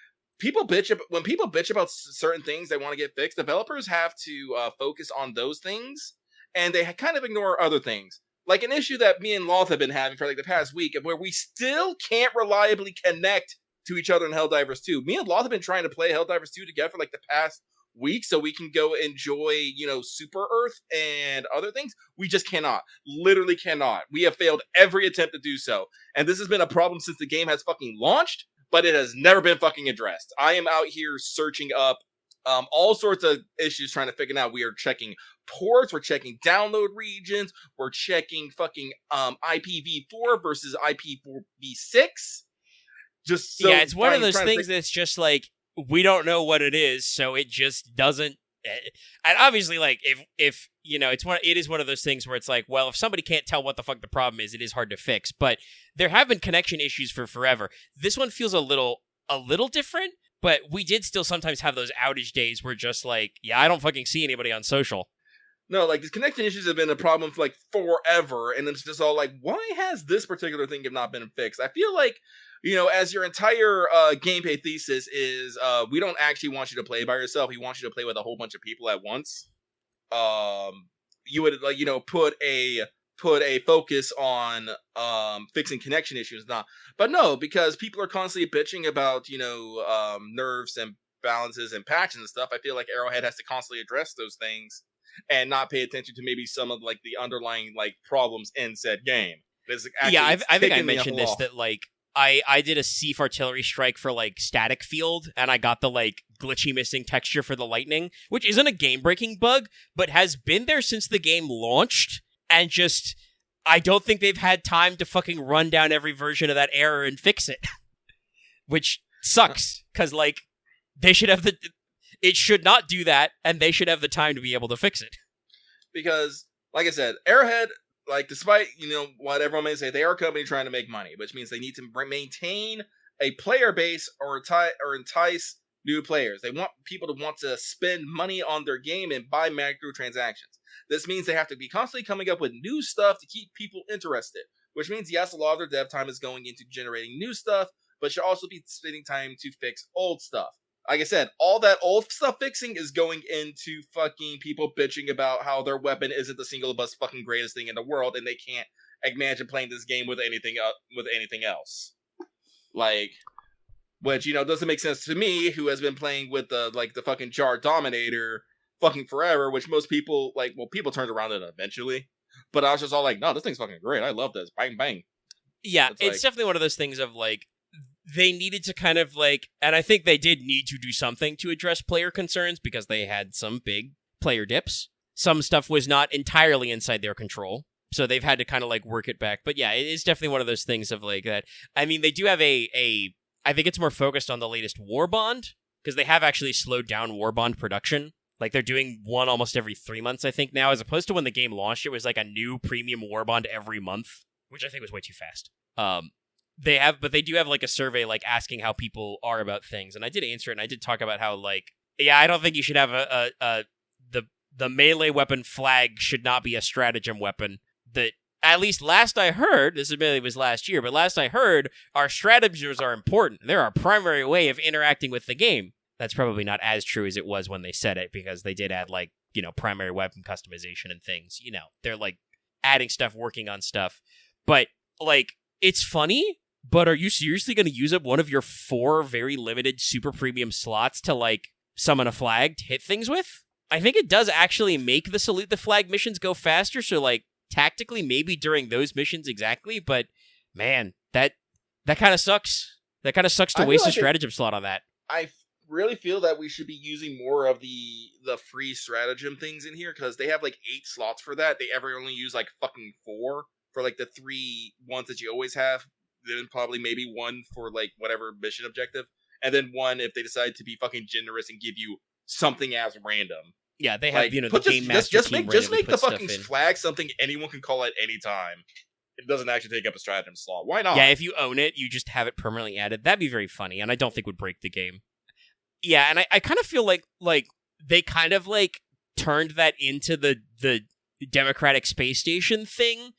when people bitch about certain things they want to get fixed, developers have to focus on those things, and they kind of ignore other things. Like an issue that me and Loth have been having for the past week, where we still can't reliably connect to each other in Helldivers 2. Me and Loth have been trying to play Helldivers 2 together for the past week so we can go enjoy, Super Earth and other things. We just cannot. Literally cannot. We have failed every attempt to do so. And this has been a problem since the game has fucking launched, but it has never been fucking addressed. I am out here searching up all sorts of issues trying to figure out. We are checking ports, we're checking download regions, we're checking fucking IPv4 versus IPv6. Just so it's one of those things that's just like, we don't know what it is, so it just doesn't. And obviously, if it is one of those things where it's like, well, if somebody can't tell what the fuck the problem is, it is hard to fix. But there have been connection issues for forever. This one feels a little different, but we did still sometimes have those outage days where just like, yeah, I don't fucking see anybody on social. No, these connection issues have been a problem for forever, and it's just all like, why has this particular thing not been fixed? I feel like, as your entire gameplay thesis is, we don't actually want you to play by yourself. We want you to play with a whole bunch of people at once. You would put put a focus on fixing connection issues. But no, because people are constantly bitching about, nerfs and balances and patches and stuff. I feel like Arrowhead has to constantly address those things and not pay attention to maybe some of like the underlying like problems in said game. I think I mentioned this, that like I did a Sief artillery strike for like static field, and I got the like glitchy missing texture for the lightning, which isn't a game-breaking bug, but has been there since the game launched, and just I don't think they've had time to fucking run down every version of that error and fix it. Which sucks, because like they should have it should not do that, and they should have the time to be able to fix it. Because, like I said, Arrowhead, like, despite, what everyone may say, they are a company trying to make money, which means they need to maintain a player base or entice new players. They want people to want to spend money on their game and buy microtransactions. This means they have to be constantly coming up with new stuff to keep people interested, which means, yes, a lot of their dev time is going into generating new stuff, but should also be spending time to fix old stuff. Like I said, all that old stuff fixing is going into fucking people bitching about how their weapon isn't the single most fucking greatest thing in the world, and they can't imagine playing this game with anything else. Like, which, doesn't make sense to me, who has been playing with the fucking Jar Dominator fucking forever, which most people, people turned around it eventually. But I was just all like, no, this thing's fucking great. I love this. Bang, bang. Yeah, it's definitely one of those things of, like, they needed to kind of, like, and I think they did need to do something to address player concerns, because they had some big player dips. Some stuff was not entirely inside their control, so they've had to kind of, like, work it back. But yeah, it is definitely one of those things of, like, that. I mean, they do have I think it's more focused on the latest Warbond, because they have actually slowed down Warbond production. Like, they're doing one almost every 3 months, I think, now, as opposed to when the game launched, it was, like, a new premium Warbond every month, which I think was way too fast. They do have, like, a survey, like, asking how people are about things, and I did answer it, and I did talk about how, like, yeah, I don't think you should have the melee weapon flag should not be a stratagem weapon. That, at least last I heard, this admittedly was last year, but last I heard, our stratagems are important. They're our primary way of interacting with the game. That's probably not as true as it was when they said it, because they did add, like, primary weapon customization and things. They're, like, adding stuff, working on stuff. But, like, it's funny, but are you seriously going to use up one of your 4 very limited super premium slots to, like, summon a flag to hit things with? I think it does actually make the Salute the Flag missions go faster, so, like, tactically, maybe during those missions exactly, but, man, that kind of sucks. That kind of sucks to waste a stratagem slot on that. I really feel that we should be using more of the free stratagem things in here, because they have, like, 8 slots for that. They ever only use, like, fucking 4 for, like, the 3 ones that you always have. Then probably maybe 1 for, like, whatever mission objective. And then 1 if they decide to be fucking generous and give you something as random. Yeah, they have, the game master team just make the fucking flag something anyone can call at any time. It doesn't actually take up a stratagem slot. Why not? Yeah, if you own it, you just have it permanently added. That'd be very funny, and I don't think would break the game. Yeah, and I kind of feel like they kind of, like, turned that into the Democratic Space Station thing,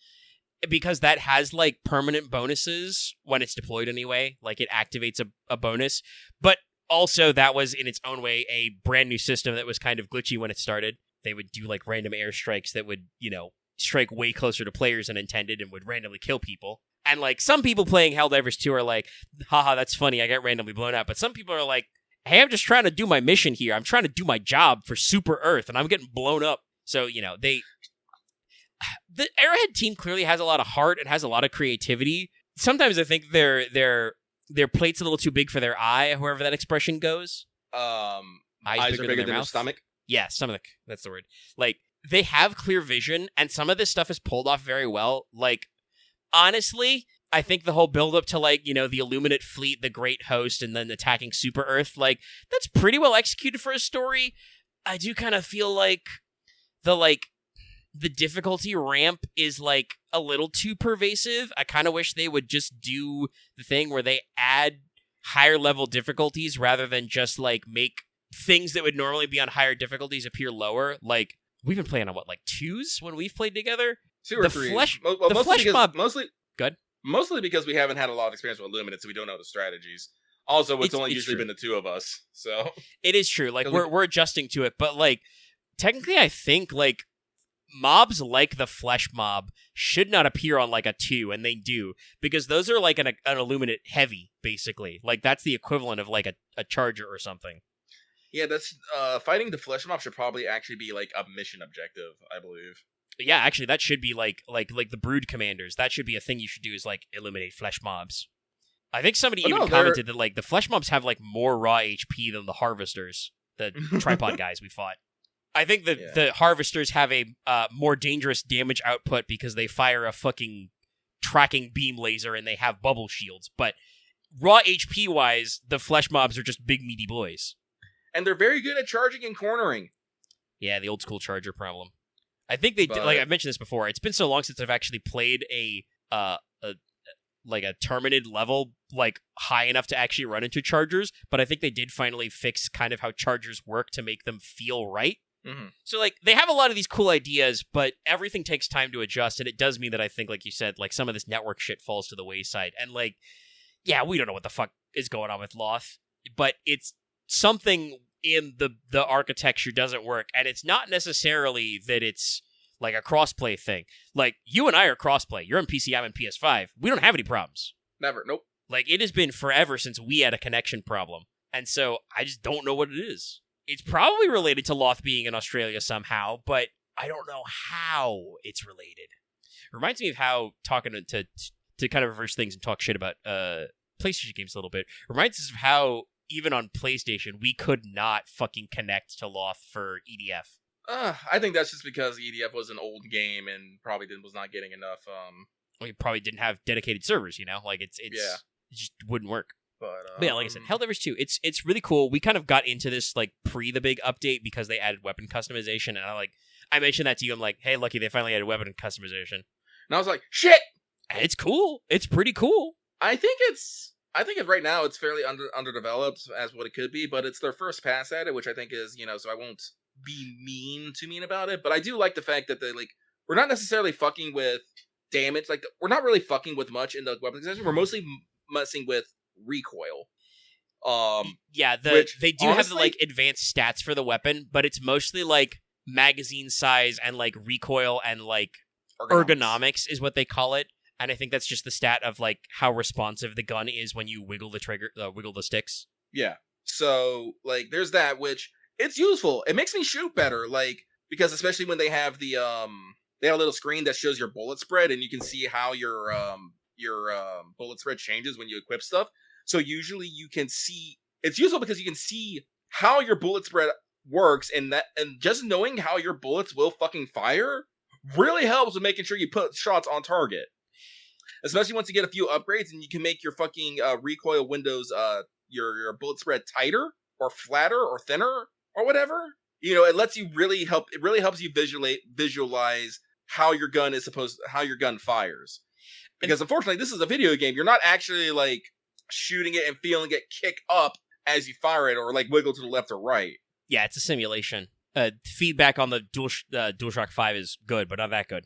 because that has, like, permanent bonuses when it's deployed anyway. Like, it activates a bonus. But also, that was, in its own way, a brand new system that was kind of glitchy when it started. They would do, like, random airstrikes that would, strike way closer to players than intended and would randomly kill people. And, like, some people playing Helldivers 2 are like, haha, that's funny, I get randomly blown up. But some people are like, hey, I'm just trying to do my mission here. I'm trying to do my job for Super Earth, and I'm getting blown up. So, the Arrowhead team clearly has a lot of heart and has a lot of creativity. Sometimes I think their plate's a little too big for their eye, however that expression goes. Eyes are bigger than their stomach? Yeah, stomach. That's the word. Like, they have clear vision, and some of this stuff is pulled off very well. Like, honestly, I think the whole build-up to, like, the Illuminate fleet, the Great Host, and then attacking Super Earth, like, that's pretty well executed for a story. I do kind of feel like the difficulty ramp is, like, a little too pervasive. I kind of wish they would just do the thing where they add higher level difficulties rather than just, like, make things that would normally be on higher difficulties appear lower. Like, we've been playing on, what, like, 2s when we've played together? 2 or 3. The flesh mob... Good. Mostly because we haven't had a lot of experience with Illuminate, so we don't know the strategies. Also, it's only usually been the 2 of us, so... It is true. Like, we're adjusting to it, but, like, technically I think, like, mobs like the flesh mob should not appear on like a 2, and they do, because those are like an illuminate heavy, basically. Like that's the equivalent of like a charger or something. Yeah, that's fighting the flesh mob should probably actually be like a mission objective, I believe. Yeah, actually, that should be like the brood commanders. That should be a thing you should do, is like eliminate flesh mobs. I think somebody commented that like the flesh mobs have like more raw HP than the harvesters, the tripod guys we fought. I think that the harvesters have a more dangerous damage output because they fire a fucking tracking beam laser and they have bubble shields. But raw HP wise, the flesh mobs are just big meaty boys. And they're very good at charging and cornering. Yeah, the old school charger problem. I think they did, like I mentioned this before. It's been so long since I've actually played a terminated level like high enough to actually run into chargers. But I think they did finally fix kind of how chargers work to make them feel right. Mm-hmm. So like they have a lot of these cool ideas, but everything takes time to adjust, and it does mean that I think, like you said, like some of this network shit falls to the wayside. And like, yeah, we don't know what the fuck is going on with Loth, but it's something in the architecture doesn't work, and it's not necessarily that it's like a crossplay thing. Like, you and I are crossplay. You're on PC, I'm on PS5. We don't have any problems. Never. Nope. Like, it has been forever since we had a connection problem, and so I just don't know what it is. It's probably related to Loth being in Australia somehow, but I don't know how it's related. It reminds me of how, talking to kind of reverse things and talk shit about PlayStation games a little bit, reminds us of how even on PlayStation, we could not fucking connect to Loth for EDF. I think that's just because EDF was an old game and probably was not getting enough. We probably didn't have dedicated servers, you know? Like, it just wouldn't work. But yeah, like I said, Helldivers 2, it's really cool. We kind of got into this, like, pre the big update because they added weapon customization, and I mentioned that to you. I'm like, hey, Lucky, they finally added weapon customization. And I was like, shit! And it's cool. It's pretty cool. I think right now it's fairly underdeveloped as what it could be, but it's their first pass at it, which I think is, so I won't be mean about it. But I do like the fact that we're not necessarily fucking with damage. Like, we're not really fucking with much in the weapon section. We're mostly messing with recoil. Yeah, they do have the like advanced stats for the weapon, but it's mostly like magazine size and like recoil and like ergonomics is what they call it. And I think that's just the stat of like how responsive the gun is when you wiggle the trigger, wiggle the sticks. Yeah. So like, there's that, which it's useful. It makes me shoot better, like, because especially when they have they have a little screen that shows your bullet spread, and you can see how your bullet spread changes when you equip stuff. So usually you can see, it's useful because you can see how your bullet spread works, and just knowing how your bullets will fucking fire really helps with making sure you put shots on target. Especially once you get a few upgrades and you can make your fucking recoil windows, your bullet spread tighter or flatter or thinner or whatever. It lets you really help. It really helps you visualize how your gun fires. Because unfortunately, this is a video game. You're not actually like shooting it and feeling it kick up as you fire it, or like wiggle to the left or right. Yeah, it's a simulation. Feedback on the DualShock 5 is good, but not that good.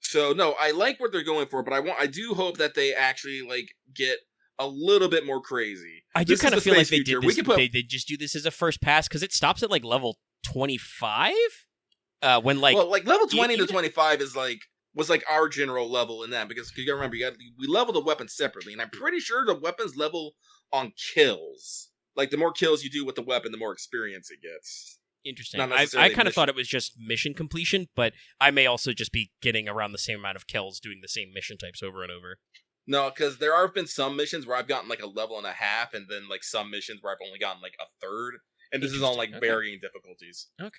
So no, I like what they're going for, but I do hope that they actually like get a little bit more crazy. I do kind of feel like they did this. They just do this as a first pass because it stops at like level 25. When like level 20 to 25 was like our general level in that, because you gotta remember we level the weapons separately, and I'm pretty sure the weapons level on kills. Like, the more kills you do with the weapon, the more experience it gets. Interesting. I kind of thought it was just mission completion, but I may also just be getting around the same amount of kills doing the same mission types over and over. No, because there have been some missions where I've gotten like a level and a half, and then like some missions where I've only gotten like a third, and this is on like varying difficulties. Okay.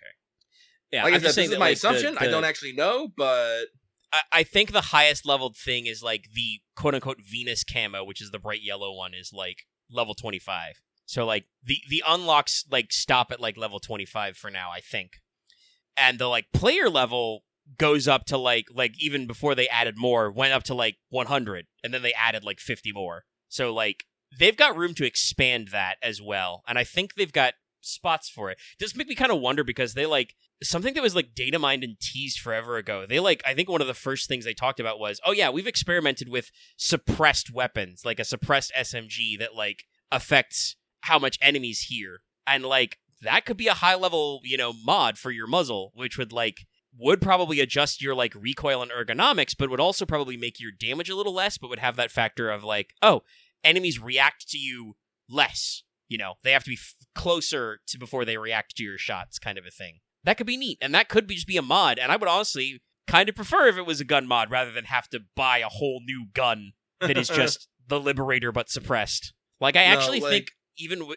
Yeah, like I said, this is my assumption. I don't actually know, but I think the highest leveled thing is like the quote unquote Venus camo, which is the bright yellow one, is like level 25. So, like, the unlocks, like, stop at, like, level 25 for now, I think. And the, like, player level goes up to, like, even before they added more, went up to, like, 100. And then they added, like, 50 more. So, like, they've got room to expand that as well. And I think they've got spots for it. Does make me kind of wonder, because they, like, something that was, like, data mined and teased forever ago. They, like, I think one of the first things they talked about was, oh, yeah, we've experimented with suppressed weapons, like a suppressed SMG that, like, affects how much enemies hear, and like that could be a high level mod for your muzzle, which would like would probably adjust your like recoil and ergonomics, but would also probably make your damage a little less, but would have that factor of like, oh, enemies react to you less. You know, they have to be closer to before they react to your shots, kind of a thing. That could be neat, and that could just be a mod, and I would honestly kind of prefer if it was a gun mod rather than have to buy a whole new gun that is just the Liberator but suppressed. Like, I actually think even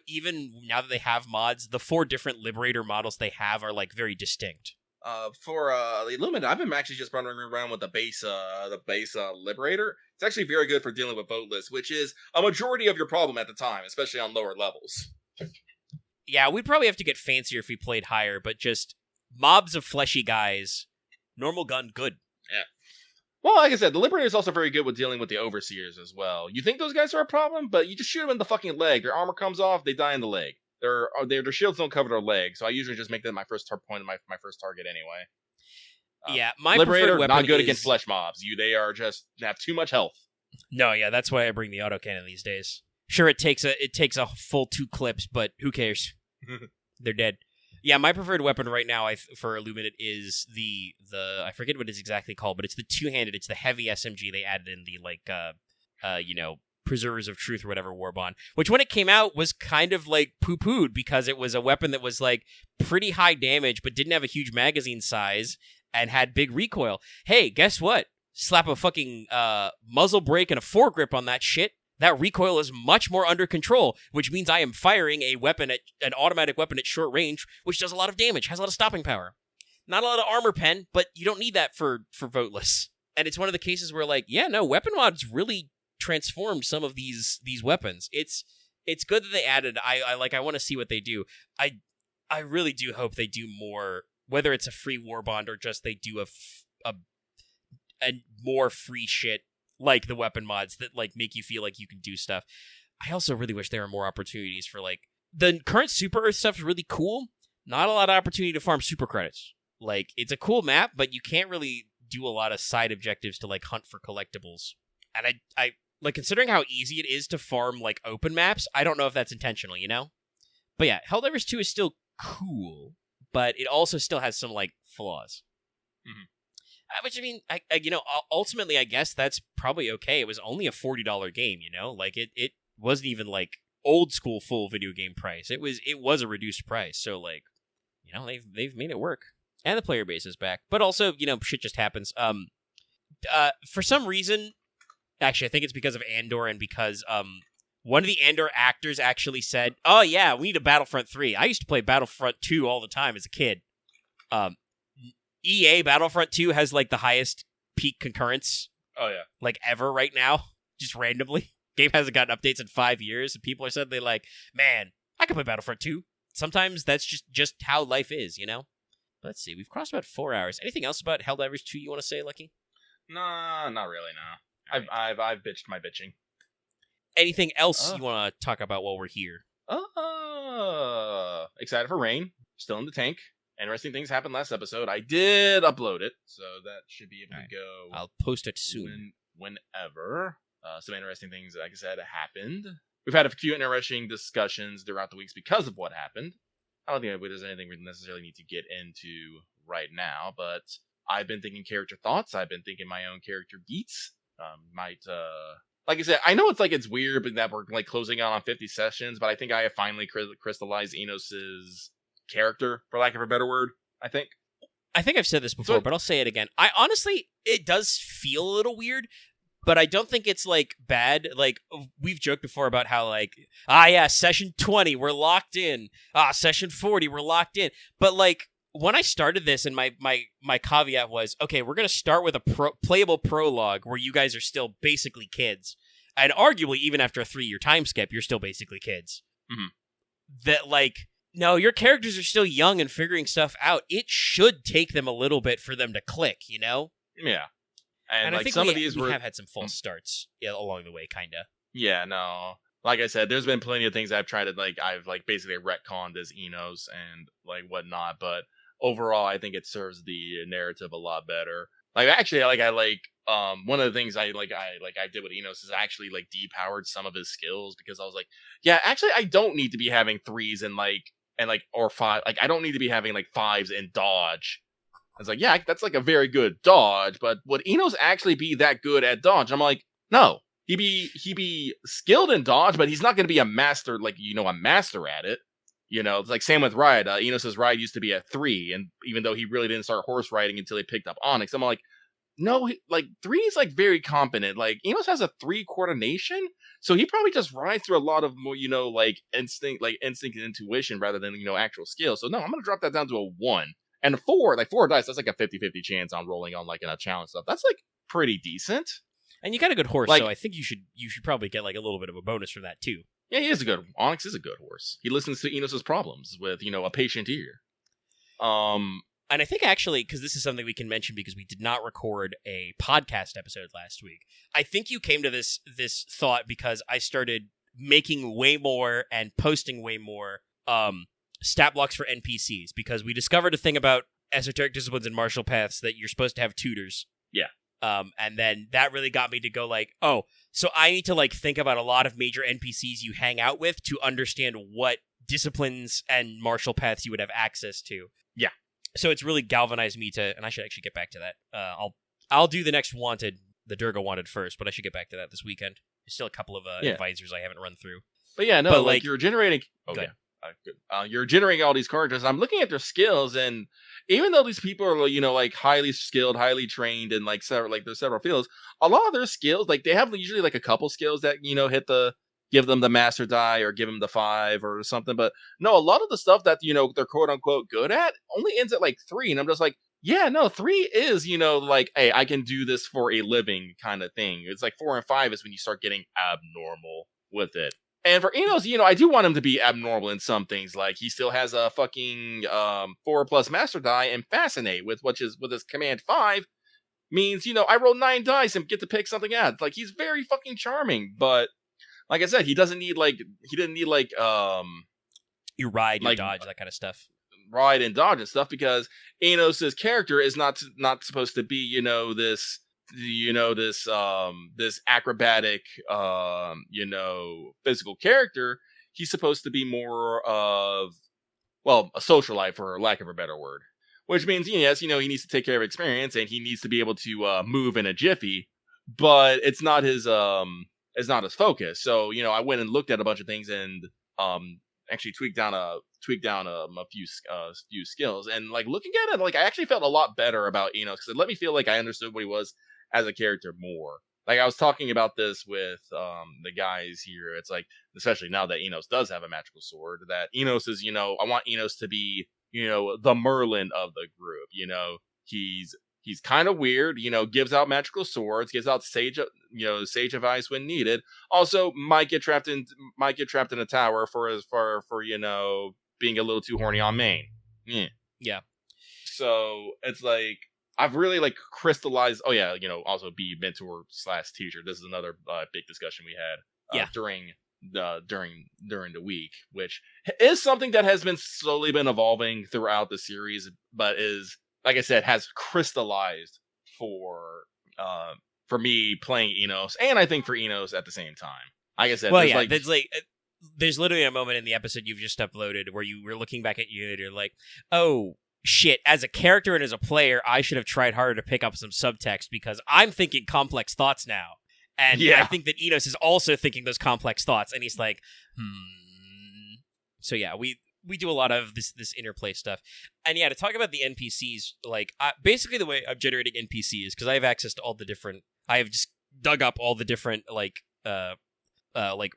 now that they have mods, the 4 different Liberator models they have are like very distinct. For the Illumina, I've been actually just running around with the base Liberator. It's actually very good for dealing with voteless, which is a majority of your problem at the time, especially on lower levels. Yeah, we'd probably have to get fancier if we played higher, but just mobs of fleshy guys, normal gun, good. Yeah. Well, like I said, the Liberator is also very good with dealing with the Overseers as well. You think those guys are a problem, but you just shoot them in the fucking leg. Their armor comes off, they die in the leg. Their shields don't cover their legs, so I usually just make that my first point of my first target anyway. Yeah, my Liberator preferred weapon not good is... against flesh mobs. They have too much health. No, yeah, that's why I bring the autocannon these days. Sure, it takes a full 2 clips, but who cares? They're dead. Yeah, my preferred weapon right now for Illuminate is the I forget what it's exactly called, but it's the 2-handed. It's the heavy SMG they added in the Preservers of Truth or whatever Warbond, which when it came out was kind of like poo-pooed because it was a weapon that was like pretty high damage but didn't have a huge magazine size and had big recoil. Hey, guess what? Slap a fucking muzzle brake and a foregrip on that shit. That recoil is much more under control, which means I am firing an automatic weapon at short range, which does a lot of damage, has a lot of stopping power. Not a lot of armor pen, but you don't need that for voteless. And it's one of the cases where like, yeah, no, weapon mods really transformed some of these weapons. It's good that they added. I want to see what they do. I really do hope they do more, whether it's a free warbond or just they do a more free shit like the weapon mods that like make you feel like you can do stuff. I also really wish there were more opportunities for like the current Super Earth stuff is really cool. Not a lot of opportunity to farm super credits. Like it's a cool map, but you can't really do a lot of side objectives to like hunt for collectibles. And I like considering how easy it is to farm like open maps, I don't know if that's intentional, you know? But yeah, Helldivers 2 is still cool, but it also still has some like flaws. Mm-hmm. Which I mean, ultimately, I guess that's probably okay. It was only a $40 game, you know, like it wasn't even like old school full video game price. It was a reduced price, so like, you know, they've made it work, and the player base is back. But also, you know, shit just happens. For some reason, actually, I think it's because of Andor and because one of the Andor actors actually said, "Oh yeah, we need a Battlefront 3." I used to play Battlefront 2 all the time as a kid. EA Battlefront 2 has like the highest peak concurrence. Oh yeah, like ever right now, just randomly. Game hasn't gotten updates in 5 years, and people are suddenly like, "Man, I can play Battlefront 2." Sometimes that's just how life is, you know. Let's see, we've crossed about 4 hours. Anything else about Helldivers 2 you want to say, Lucky? Nah, not really. No, right. I've bitched my bitching. Anything else you want to talk about while we're here? Excited for Rain. Still in the tank. Interesting things happened last episode. I did upload it, so that should be able to go. I'll post it soon. Whenever. Some interesting things, like I said, happened. We've had a few interesting discussions throughout the weeks because of what happened. I don't think there's anything we necessarily need to get into right now, but I've been thinking character thoughts. I've been thinking my own character beats. Like I said, I know it's weird but that we're like closing out on 50 sessions, but I think I have finally crystallized Enos's character, for lack of a better word. I think I've said this before, but I'll say it again. I honestly, it does feel a little weird, but I don't think it's like bad. Like we've joked before about how like, session 20 we're locked in. Session 40 we're locked in. But like when I started this, and my caveat was, okay, we're gonna start with a playable prologue where you guys are still basically kids, and arguably even after a 3-year time skip, you're still basically kids. Mm-hmm. That like. No, your characters are still young and figuring stuff out. It should take them a little bit for them to click, you know? Yeah. And I like think some we of these have had some false starts along the way, kind of. Yeah, no. Like I said, there's been plenty of things I've tried to, I've basically retconned as Enos and, whatnot, but overall, I think it serves the narrative a lot better. One of the things I did with Enos is I actually, depowered some of his skills, because I was like, yeah, actually, I don't need to be having 3s or 5. I don't need to be having 5s in dodge It's like, yeah, that's like a very good dodge, but would Enos actually be that good at dodge? I'm like, no. He be skilled in dodge, but he's not going to be a master, like, a master at it. It's like same with ride. Enos's ride used to be a 3, and even though he really didn't start horse riding until he picked up Onyx, I'm like, no, like 3 is like very competent. Like Enos has a 3 coordination, so he probably just rides through a lot of more, like instinct and intuition rather than actual skill. So no, I'm gonna drop that down to a 1 and a 4. Like 4 dice, that's like a 50-50 chance on rolling on like in a challenge stuff. That's like pretty decent. And you got a good horse, like, so I think you should probably get like a little bit of a bonus from that too. Yeah, he is a good. Onyx is a good horse. He listens to Enos's problems with a patient ear. And I think actually, because this is something we can mention because we did not record a podcast episode last week, I think you came to this thought because I started making way more and posting way more stat blocks for NPCs, because we discovered a thing about esoteric disciplines and martial paths that you're supposed to have tutors. Yeah. And then that really got me to go like, oh, so I need to like think about a lot of major NPCs you hang out with to understand what disciplines and martial paths you would have access to. Yeah. So it's really galvanized me to, and I should actually get back to that. I'll do the next the Durga Wanted first, but I should get back to that this weekend. There's still a couple of advisors I haven't run through. But yeah, no, but like you're generating. Okay. Good. You're generating all these characters. I'm looking at their skills, and even though these people are, like highly skilled, highly trained, and like there's several fields, a lot of their skills, like they have usually like a couple skills that give them the master die or give them the 5 or something. But no, a lot of the stuff that they're quote unquote good at only ends at like 3, and I'm just like, yeah, no, 3 is like, hey, I can do this for a living kind of thing. It's like 4 and 5 is when you start getting abnormal with it. And for Enos, I do want him to be abnormal in some things. Like he still has a fucking 4+ master die and fascinate with his command 5 means, I roll 9 dice and get to pick something out. Like he's very fucking charming, but like I said, he didn't need you ride, you dodge, that kind of stuff. Ride and dodge and stuff, because Enos's character is not supposed to be, this acrobatic, physical character. He's supposed to be more of, well, a socialite, for lack of a better word. Which means, yes, he needs to take care of experience and he needs to be able to move in a jiffy, but it's not his focus. So, I went and looked at a bunch of things and actually tweaked down a few skills, and like looking at it, like I actually felt a lot better about Enos because it let me feel like I understood what he was as a character more. Like I was talking about this with the guys here. It's like, especially now that Enos does have a magical sword, that Enos is, I want Enos to be, the Merlin of the group. He's kind of weird, gives out magical swords, gives out sage advice when needed. Also, might get trapped in a tower for being a little too horny on main. Yeah. So it's like I've really like crystallized. Oh yeah, also be mentor / teacher. This is another big discussion we had during the week, which is something that has slowly been evolving throughout the series, but is, like I said, has crystallized for me playing Enos, and I think for Enos at the same time. Like I said, there's literally a moment in the episode you've just uploaded where you were looking back at you and you're like, oh shit, as a character and as a player, I should have tried harder to pick up some subtext because I'm thinking complex thoughts now. And I think that Enos is also thinking those complex thoughts, and he's like, So yeah, we do a lot of this interplay stuff. And yeah, to talk about the NPCs, like basically the way I'm generating NPCs, because I have access to all the different, I have just dug up all the different like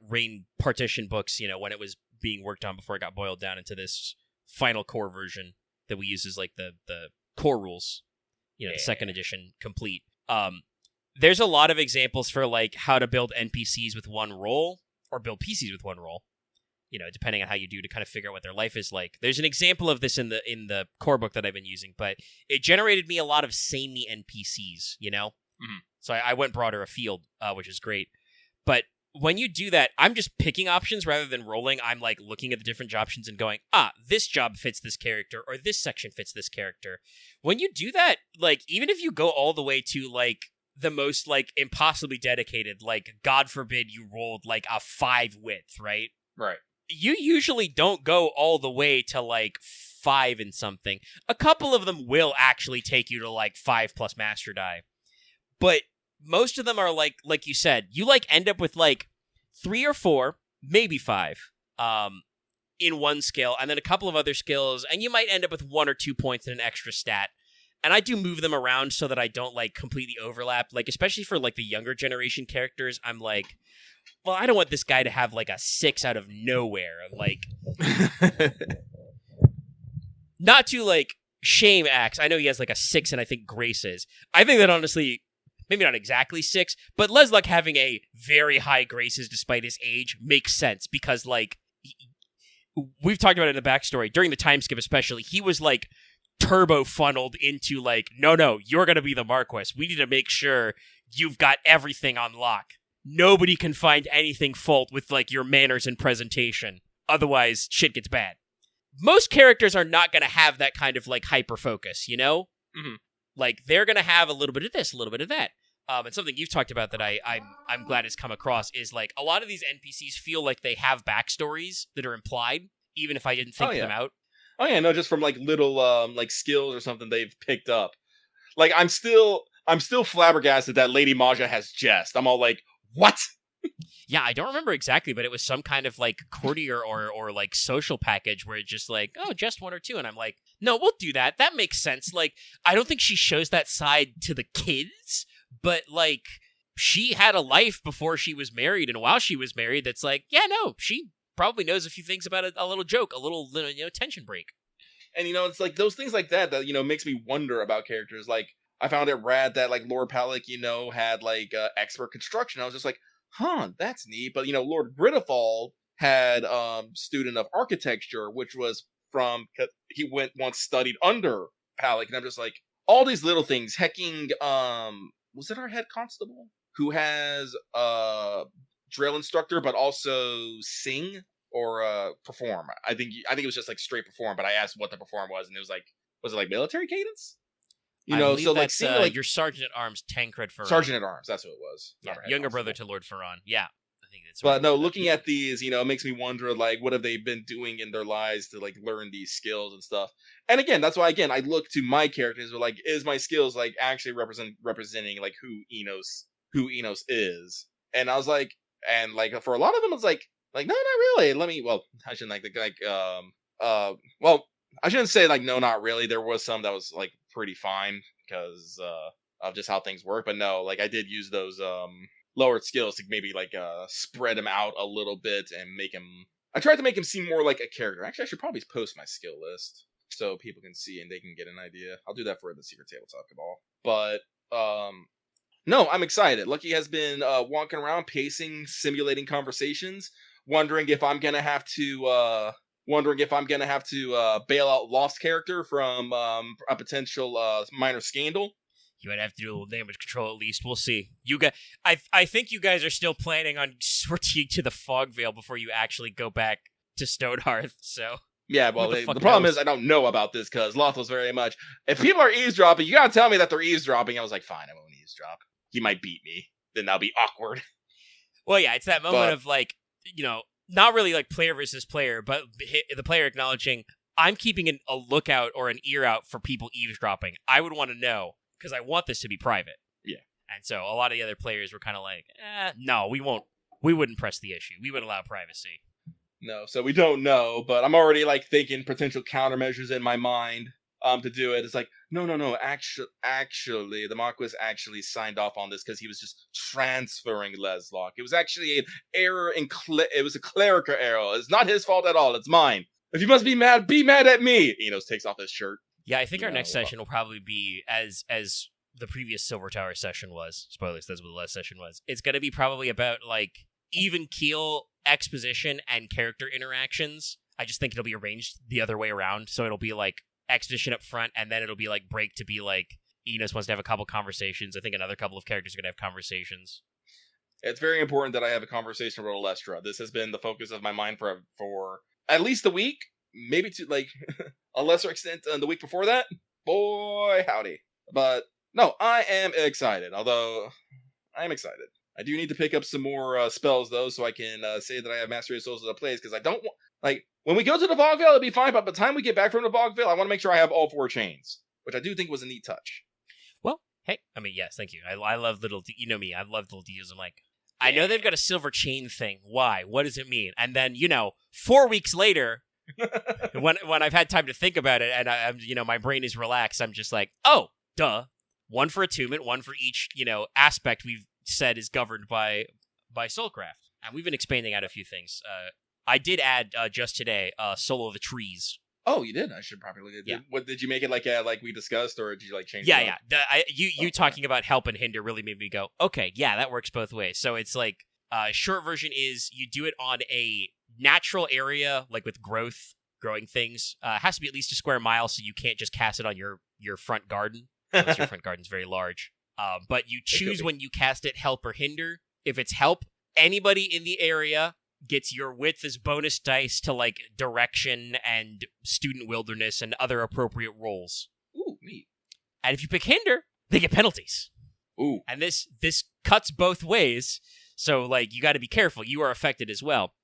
Rain partition books, when it was being worked on before it got boiled down into this final core version that we use as like the core rules, the second edition complete. There's a lot of examples for like how to build NPCs with one role or build PCs with one role. Depending on how you do to kind of figure out what their life is like. There's an example of this in the core book that I've been using, but it generated me a lot of samey NPCs, Mm-hmm. So I went broader afield, which is great. But when you do that, I'm just picking options rather than rolling. I'm like looking at the different options and going, this job fits this character, or this section fits this character. When you do that, like, even if you go all the way to like the most like impossibly dedicated, like God forbid you rolled like a 5 width, right? Right. You usually don't go all the way to like 5 in something. A couple of them will actually take you to like 5 plus master die. But most of them are like you said, you like end up with like 3 or 4, maybe 5 in one skill, and then a couple of other skills, and you might end up with 1 or 2 points in an extra stat. And I do move them around so that I don't like completely overlap. Like, especially for like the younger generation characters, I'm like, well, I don't want this guy to have like a 6 out of nowhere. Like, not to like shame Axe. I know he has like a 6 and I think Graces. I think that honestly, maybe not exactly 6, but Lesluck having a very high Graces despite his age makes sense because like, we've talked about it in the backstory. During the time skip especially, he was like, turbo funneled into like, no, you're gonna be the Marquis. We need to make sure you've got everything on lock. Nobody can find anything fault with like your manners and presentation. Otherwise, shit gets bad. Most characters are not gonna have that kind of like hyper focus, you know? Mm-hmm. Like they're gonna have a little bit of this, a little bit of that. And something you've talked about that I'm glad has come across is like a lot of these NPCs feel like they have backstories that are implied, even if I didn't think them out. Oh yeah, no, just from like little like skills or something they've picked up. Like I'm still flabbergasted that Lady Maja has Jest. I'm all like, what? Yeah, I don't remember exactly, but it was some kind of like courtier or like social package where it's just like, oh, just 1 or 2, and I'm like, no, we'll do that. That makes sense. Like, I don't think she shows that side to the kids, but like she had a life before she was married, and while she was married, that's like, yeah, no, she probably knows a few things about a little joke, a little tension break. And it's like those things like that makes me wonder about characters. Like I found it rad that like Lord Palick had like expert construction. I was just like, huh, that's neat. But Lord Gridafall had student of architecture, which was from he once studied under Palick, and I'm just like, all these little things. Hecking was it our head constable who has drill instructor, but also sing or perform. I think it was just like straight perform, but I asked what the perform was, and it was it like military cadence? So like seeing like your Sergeant at Arms Tancred Ferran. Sergeant at Arms, that's what it was. Yeah, younger brother to Lord Ferran. Yeah, I think that's. But no, looking at these, it makes me wonder like what have they been doing in their lives to like learn these skills and stuff. And again, that's why I look to my characters. Like, is my skills like actually representing like who Enos is? And I was like. And like for a lot of them, it's like no, not really. I shouldn't I shouldn't say like no, not really. There was some that was like pretty fine because of just how things work. But no, like I did use those lowered skills to maybe like spread him out a little bit and make him. I tried to make him seem more like a character. Actually, I should probably post my skill list so people can see and they can get an idea. I'll do that for the Secret Tabletop Cabal. But no, I'm excited. Lucky has been walking around, pacing, simulating conversations, wondering if I'm gonna have to bail out Lost character from a potential minor scandal. You would have to do a little damage control at least. We'll see. You guys, I think you guys are still planning on sorting to the Fog Veil before you actually go back to Stonehearth. So yeah, well, the problem is I don't know about this because Loth was very much. If people are eavesdropping, you gotta tell me that they're eavesdropping. I was like, fine, I won't eavesdrop. He might beat me. Then that'll be awkward. Well, yeah, it's that moment of like, not really like player versus player, but the player acknowledging, I'm keeping a lookout or an ear out for people eavesdropping. I would want to know because I want this to be private. Yeah. And so a lot of the other players were kind of like, no, we won't. We wouldn't press the issue. We wouldn't allow privacy. No, so we don't know, but I'm already like thinking potential countermeasures in my mind to do it. It's like, no, actually, the Marquis actually signed off on this because he was just transferring Leslock. It was actually an error it was a clerical error. It's not his fault at all. It's mine. If you must be mad at me. Enos takes off his shirt. Yeah, I think our next session will probably be as the previous Silver Tower session was. Spoilers, that's what the last session was. It's going to be probably about like even keel exposition and character interactions. I just think it'll be arranged the other way around. So it'll be like exposition up front, and then it'll be like break to be like Enos wants to have a couple conversations. I think another couple of characters are going to have conversations. It's very important that I have a conversation with Alestra. This has been the focus of my mind for at least a week, maybe to like a lesser extent the week before that. Boy, howdy. But no, I am excited. Although I am excited. I do need to pick up some more spells though, so I can say that I have Mastery of Souls of the Place, because Like, when we go to the Vogvale, it'll be fine, but by the time we get back from the Vogvale, I want to make sure I have all 4 chains, which I do think was a neat touch. Well, hey, I mean, yes, thank you. I love little, you know me, I love little details. I'm like, I know they've got a silver chain thing. Why? What does it mean? And then, 4 weeks later, when I've had time to think about it, and I'm, my brain is relaxed, I'm just like, oh, duh. 1 for attunement, 1 for each, aspect we've said is governed by Soulcraft. And we've been expanding out a few things. I did add just today Soul of the Trees. Oh, you did? I should probably look at it. Yeah. What did you make it like we discussed, or did you change it? Yeah. You talking about help and hinder really made me go, okay, yeah, that works both ways. So it's like, short version is you do it on a natural area, like with growing things. It has to be at least a square mile, so you can't just cast it on your front garden, unless your front garden's very large. But you choose when you cast it, help or hinder. If it's help, anybody in the area gets your width as bonus dice to direction and student wilderness and other appropriate rolls. Ooh, neat. And if you pick hinder, they get penalties. Ooh. And this cuts both ways, so you got to be careful. You are affected as well.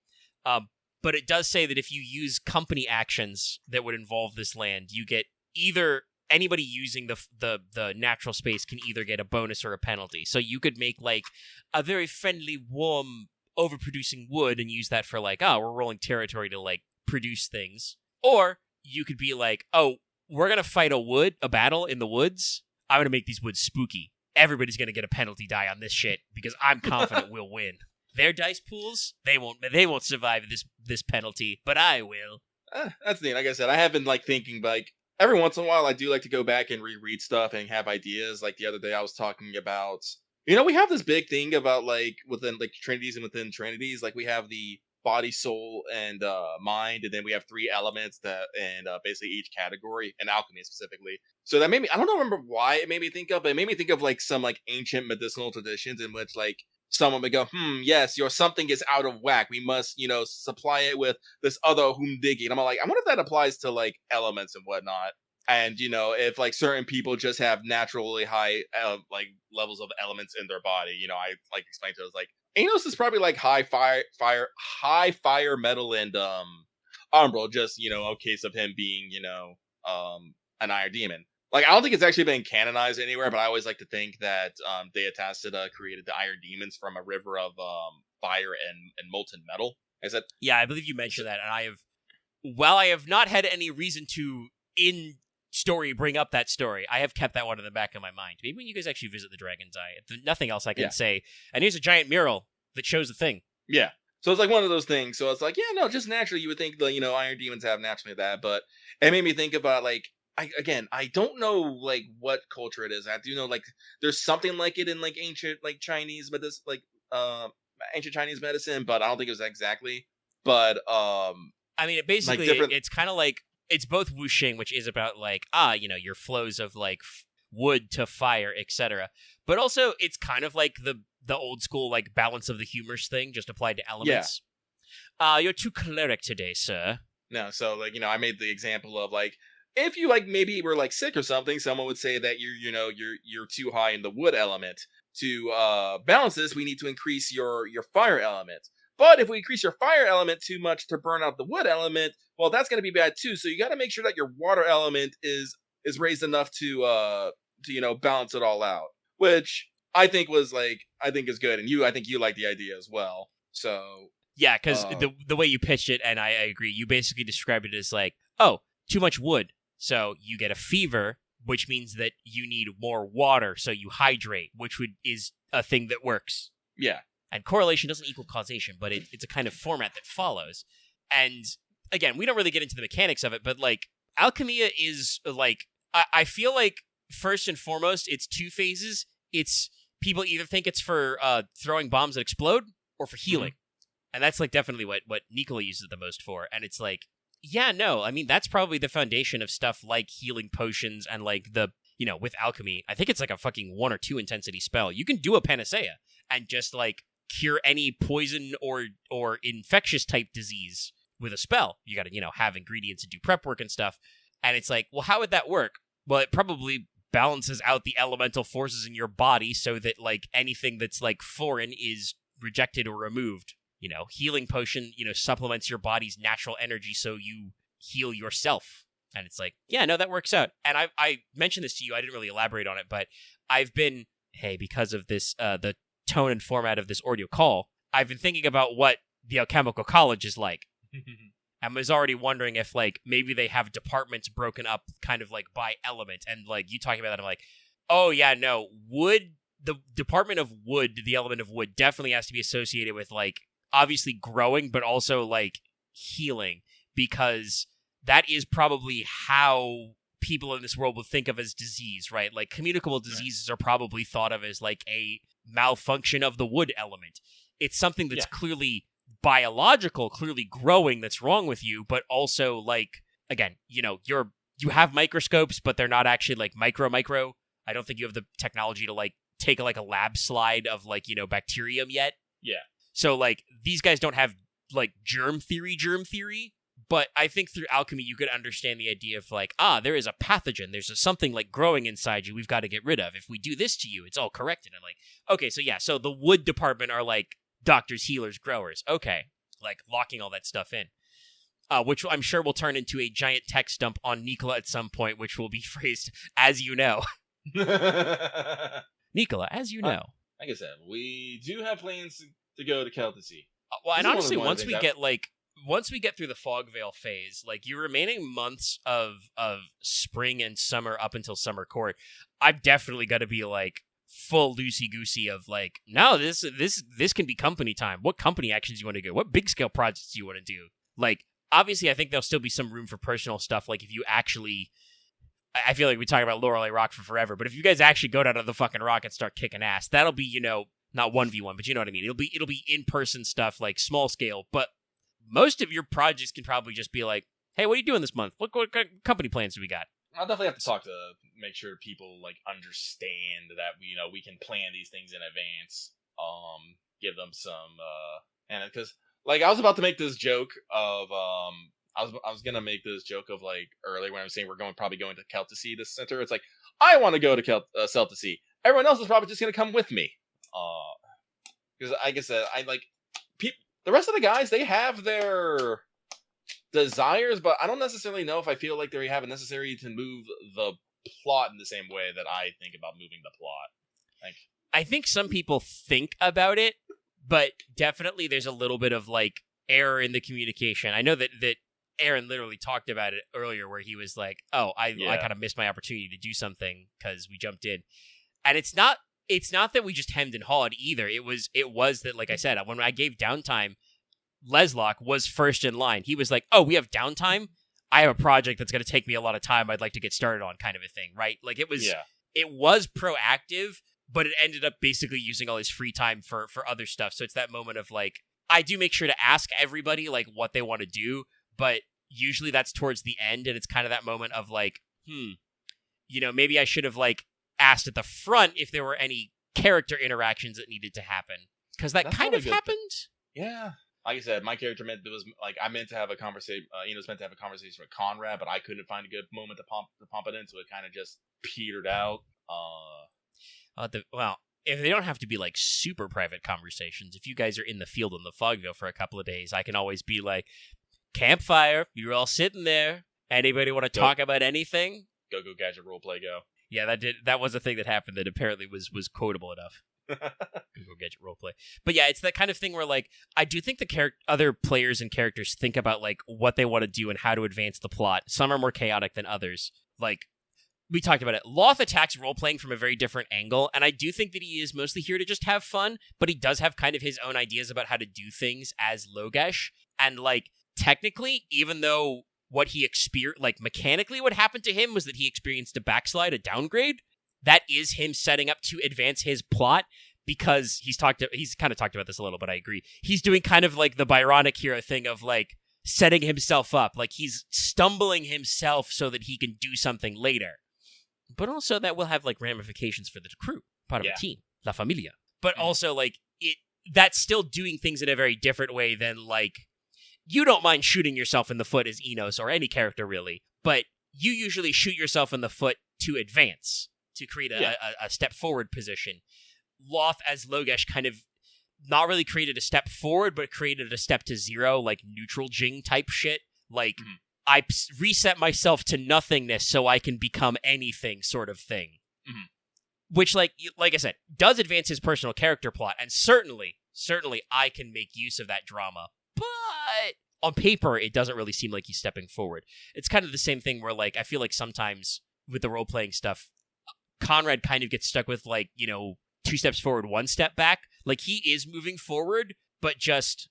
But it does say that if you use company actions that would involve this land, you get either anybody using the natural space can either get a bonus or a penalty. So you could make a very friendly, warm, overproducing wood and use that for we're rolling territory to produce things. Or you could be oh, we're gonna fight a battle in the woods. I'm gonna make these woods spooky. Everybody's gonna get a penalty die on this shit because I'm confident we'll win. Their dice pools, they won't survive this penalty, but I will. That's neat. Like I said, I have been thinking every once in a while I do like to go back and reread stuff and have ideas. Like the other day I was talking about, we have this big thing about within trinities and within trinities, we have the body, soul, and mind, and then we have 3 elements and basically each category, and alchemy specifically. So that made me, I don't remember why it made me think of, but it made me think of some ancient medicinal traditions in which someone would go, yes, your something is out of whack. We must, supply it with this other humdigi. And I'm I wonder if that applies to elements and whatnot. And, if certain people just have naturally high, levels of elements in their body, I explained to us, Anos is probably high fire, metal, and, Umbral, just, a case of him being, an iron demon. I don't think it's actually been canonized anywhere, but I always like to think that Deatastida created the iron demons from a river of fire and molten metal. Is that? Yeah, I believe you mentioned that, and while I have not had any reason to in story bring up that story, I have kept that one in the back of my mind. Maybe when you guys actually visit the Dragon's Eye, nothing else I can say. And here's a giant mural that shows the thing. Yeah. So it's one of those things. So it's just naturally you would think iron demons have naturally that, but it made me think about I don't know what culture it is. I do know there's something like it in ancient Chinese medicine, ancient Chinese medicine, but I don't think it was exactly. But I mean, it basically it's kind of it's both wuxing, which is about your flows of wood to fire, etc. But also it's kind of the old school balance of the humors thing, just applied to elements. Yeah. You're too cleric today, sir. No, so I made the example of if you maybe were sick or something, someone would say that you're too high in the wood element. To balance this, we need to increase your fire element. But if we increase your fire element too much to burn out the wood element, well, that's going to be bad too. So you got to make sure that your water element is raised enough to balance it all out, which I think is good, and I think you like the idea as well. So yeah, because the way you pitched it, and I agree, you basically described it as oh, too much wood. So you get a fever, which means that you need more water, so you hydrate, which is a thing that works. Yeah. And correlation doesn't equal causation, but it's a kind of format that follows. And again, we don't really get into the mechanics of it, but Alchemia is I feel first and foremost, it's 2 phases. It's people either think it's for throwing bombs that explode or for healing. Mm-hmm. And that's definitely what Nicola uses it the most for. And it's yeah, no, I mean, that's probably the foundation of stuff like healing potions and with alchemy. I think it's a fucking 1 or 2 intensity spell. You can do a panacea and just cure any poison or infectious type disease with a spell. You got to, have ingredients and do prep work and stuff. And it's well, how would that work? Well, it probably balances out the elemental forces in your body so that anything that's foreign is rejected or removed. healing potion, supplements your body's natural energy so you heal yourself. And it's like, yeah, no, that works out. And I mentioned this to you. I didn't really elaborate on it, but I've been, because of this, the tone and format of this Ordeal call, I've been thinking about what the Alchemical College is like. And was already wondering if, like, maybe they have departments broken up kind of, like, by element. And, like, you talking about that, I'm like, oh, yeah, no. The Department of Wood, the element of wood, definitely has to be associated with, like, obviously growing, but also, like, healing. Because that is probably how people in this world would think of as disease, right? Like, communicable diseases are probably thought of as, like, a malfunction of the wood element. It's something that's clearly biological, clearly growing, that's wrong with you, but also, like, again, you have microscopes, but they're not actually, like, micro. I don't think you have the technology to, like, take, like, a lab slide of, like, bacterium yet. Yeah. So, like, these guys don't have, like, germ theory, but I think through alchemy, you could understand the idea of, like, there is a pathogen. There's something, like, growing inside you we've got to get rid of. If we do this to you, it's all corrected. And, like, okay, so the wood department are, like, doctors, healers, growers. Okay. Like, locking all that stuff in. Which I'm sure will turn into a giant text dump on Nicola at some point, which will be phrased, as you know. Nicola, as you know. Like I said, we do have plans to go to Celticy. Well, and honestly, once we get through the fog veil phase, like, your remaining months of spring and summer up until summer court, I'm definitely going to be, like, full loosey-goosey of, like, no, this can be company time. What company actions you want to go? What big-scale projects do you want to do? Like, obviously, I think there'll still be some room for personal stuff, like, if you actually... I feel like we talk about Lorelei Rock for forever, but if you guys actually go down to the fucking rock and start kicking ass, that'll be, not 1v1, but you know what I mean? It'll be in-person stuff, like, small scale, but most of your projects can probably just be like, hey, what are you doing this month? What company plans do we got? I'll definitely have to talk to make sure people, like, understand that we can plan these things in advance. Give them some and because, like, I was about to make this joke of I was gonna make this joke of, like, earlier when I was saying we're probably going to Celticy this center. It's like, I want to go to Celticy. Everyone else is probably just gonna come with me. Because like I said, the rest of the guys, they have their desires, but I don't necessarily know if I feel like they have it necessary to move the plot in the same way that I think about moving the plot. Like, I think some people think about it, but definitely there's a little bit of, like, error in the communication. I know that Aaron literally talked about it earlier, where he was like, "Oh, I kind of missed my opportunity to do something because we jumped in," and it's not that we just hemmed and hawed either. It was that, like I said, when I gave downtime, Leslock was first in line. He was like, "Oh, we have downtime. I have a project that's going to take me a lot of time. I'd like to get started on," kind of a thing, right? Like, it was proactive, but it ended up basically using all his free time for other stuff. So it's that moment of, like, I do make sure to ask everybody, like, what they want to do, but usually that's towards the end, and it's kind of that moment of, like, maybe I should have, like, asked at the front if there were any character interactions that needed to happen, because that's kind of happened. Yeah. Like I said, my character meant I meant to have a conversation. Was meant to have a conversation with Conrad, but I couldn't find a good moment to pump it in, so it kind of just petered out. Well, if they don't have to be, like, super private conversations, if you guys are in the field in the Fogville for a couple of days, I can always be like, campfire, you're all sitting there. Anybody want to talk about anything? Go gadget roleplay, go. Yeah, that was a thing that happened that apparently was quotable enough. Go gadget roleplay. But yeah, it's that kind of thing where, like, I do think the other players and characters think about, like, what they want to do and how to advance the plot. Some are more chaotic than others. Like, we talked about it. Loth attacks role-playing from a very different angle, and I do think that he is mostly here to just have fun, but he does have kind of his own ideas about how to do things as Logesh. And, like, technically, even though what he experienced, like, mechanically what happened to him was that he experienced a backslide, a downgrade, that is him setting up to advance his plot, because he's kind of talked about this a little, but I agree. He's doing kind of, like, the Byronic hero thing of, like, setting himself up. Like, he's stumbling himself so that he can do something later. But also that will have, like, ramifications for the crew, part of a team, La Familia. But also, like, that's still doing things in a very different way than, like, you don't mind shooting yourself in the foot as Enos, or any character really, but you usually shoot yourself in the foot to advance, to create a step forward position. Loth as Logesh kind of not really created a step forward, but created a step to zero, like neutral Jing type shit. Like, I reset myself to nothingness so I can become anything sort of thing. Which, like I said, does advance his personal character plot, and certainly I can make use of that drama. But on paper, it doesn't really seem like he's stepping forward. It's kind of the same thing where, like, I feel like sometimes with the role-playing stuff, Conrad kind of gets stuck with, like, 2 steps forward, 1 step back. Like, he is moving forward, but just,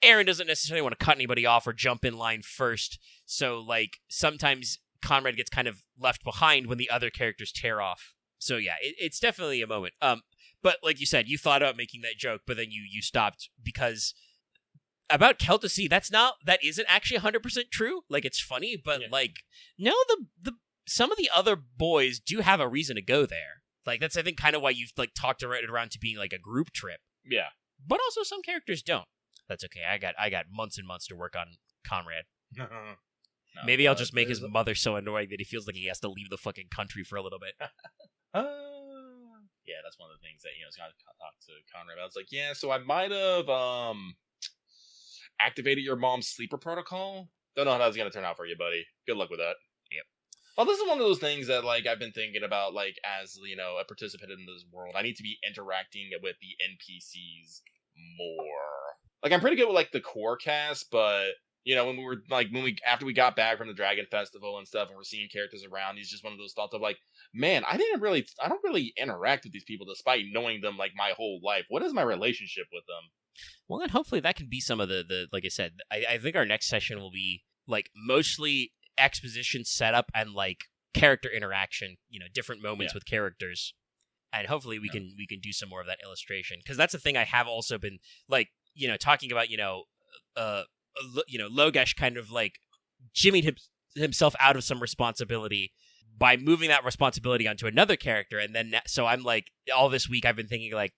Aaron doesn't necessarily want to cut anybody off or jump in line first. So, like, sometimes Conrad gets kind of left behind when the other characters tear off. So, yeah, it's definitely a moment. But like you said, you thought about making that joke, but then you stopped because about Keltacy, that isn't actually 100% true. Like, it's funny, but no, the some of the other boys do have a reason to go there. Like, that's, I think, kind of why you've, like, talked it around to being, like, a group trip. Yeah. But also some characters don't. That's okay. I got months and months to work on Conrad. No, Maybe I'll just make his mother so annoying that he feels like he has to leave the fucking country for a little bit. Yeah, that's one of the things that, I was going to talk to Conrad about. It's like, yeah, so I might have activated your mom's sleeper protocol. Don't know how that's going to turn out for you, buddy. Good luck with that. Yep. Well, this is one of those things that, like, I've been thinking about, like, as, a participant in this world. I need to be interacting with the NPCs more. Like, I'm pretty good with, like, the core cast, but, after we got back from the Dragon Festival and stuff, and we're seeing characters around, it's just one of those thoughts of, like, man, I don't really interact with these people despite knowing them, like, my whole life. What is my relationship with them? Well, then hopefully that can be some of the like I said, I think our next session will be, like, mostly exposition setup and, like, character interaction, different moments with characters. And hopefully we can do some more of that illustration. Because that's the thing I have also been, like, talking about, Logesh kind of, like, jimmied himself out of some responsibility by moving that responsibility onto another character. And then, so I'm, like, all this week I've been thinking, like,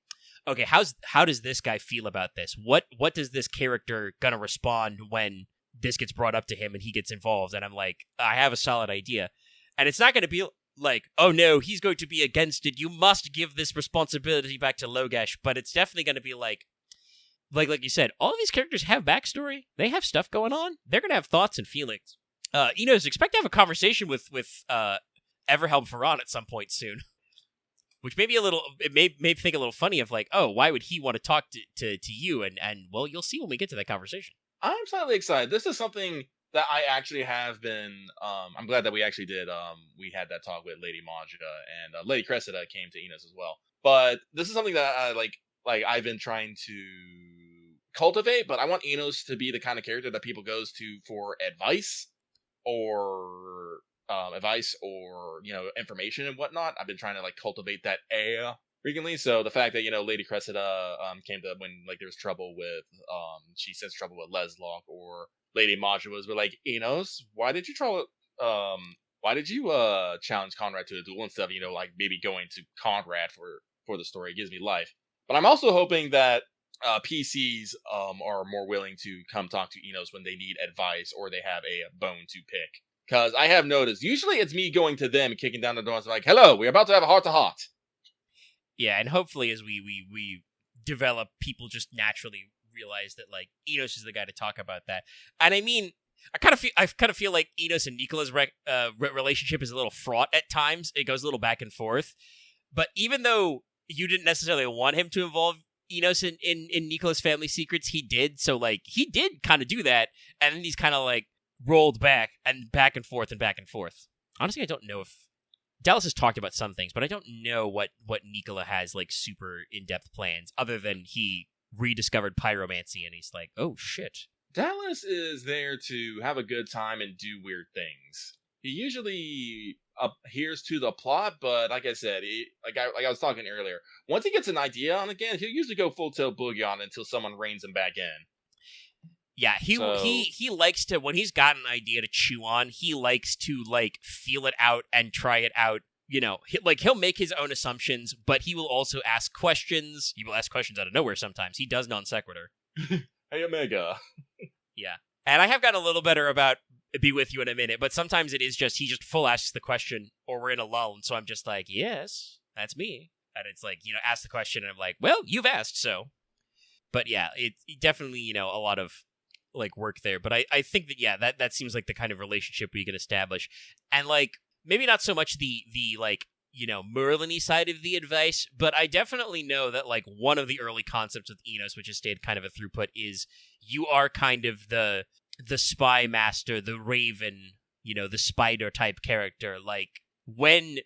okay, how does this guy feel about this? What does this character gonna respond when this gets brought up to him and he gets involved? And I'm like, I have a solid idea. And it's not going to be like, oh no, he's going to be against it. You must give this responsibility back to Logesh. But it's definitely going to be like you said, all of these characters have backstory. They have stuff going on. They're going to have thoughts and feelings. Expect to have a conversation with Everhelm Ferran at some point soon. Which may be it may think a little funny of, like, oh, why would he want to talk to you? And well, you'll see when we get to that conversation. I'm slightly excited. This is something that I actually have been, I'm glad that we actually did, we had that talk with Lady Majida, and Lady Cressida came to Enos as well. But this is something that I, like I've been trying to cultivate, but I want Enos to be the kind of character that people goes to for advice or information and whatnot. I've been trying to, like, cultivate that air frequently. So the fact that, Lady Cressida came to when, like, there was trouble with she sensed trouble with Leslock, or Lady Majida was like, Enos, why did you challenge Conrad to a duel and stuff, like maybe going to Conrad for the story. It gives me life. But I'm also hoping that PCs are more willing to come talk to Enos when they need advice or they have a bone to pick. Because I have noticed, usually it's me going to them and kicking down the door and like, hello, we're about to have a heart-to-heart. Yeah, and hopefully as we develop, people just naturally realize that, like, Enos is the guy to talk about that. And I mean, I kind of feel like Enos and Nicola's relationship is a little fraught at times. It goes a little back and forth. But even though you didn't necessarily want him to involve Enos in Nicola's family secrets, he did. So, like, he did kind of do that. And then he's kind of, like, rolled back and forth and back and forth. Honestly, I don't know if Dallas has talked about some things, but I don't know what Nicola has, like, super in-depth plans, other than he rediscovered pyromancy and he's like, oh shit. Dallas is there to have a good time and do weird things. He usually adheres to the plot, but like I said, like I was talking earlier, once he gets an idea on again, he'll usually go full tilt boogie on it until someone reins him back in. Yeah, he likes to, when he's got an idea to chew on, he likes to, like, feel it out and try it out. You know, he'll make his own assumptions, but he will also ask questions. He will ask questions out of nowhere sometimes. He does non sequitur. Hey, Omega. Yeah. And I have gotten a little better about be with you in a minute, but sometimes it is just, he just full asks the question, or we're in a lull, and so I'm just like, yes, that's me. And it's like, ask the question, and I'm like, well, you've asked, so. But yeah, it definitely, a lot of like work there. But I think that, yeah, that seems like the kind of relationship we can establish. And like, maybe not so much the like, Merlin-y side of the advice, but I definitely know that like one of the early concepts with Enos, which has stayed kind of a throughput, is you are kind of the spy master, the raven, the spider type character. Like when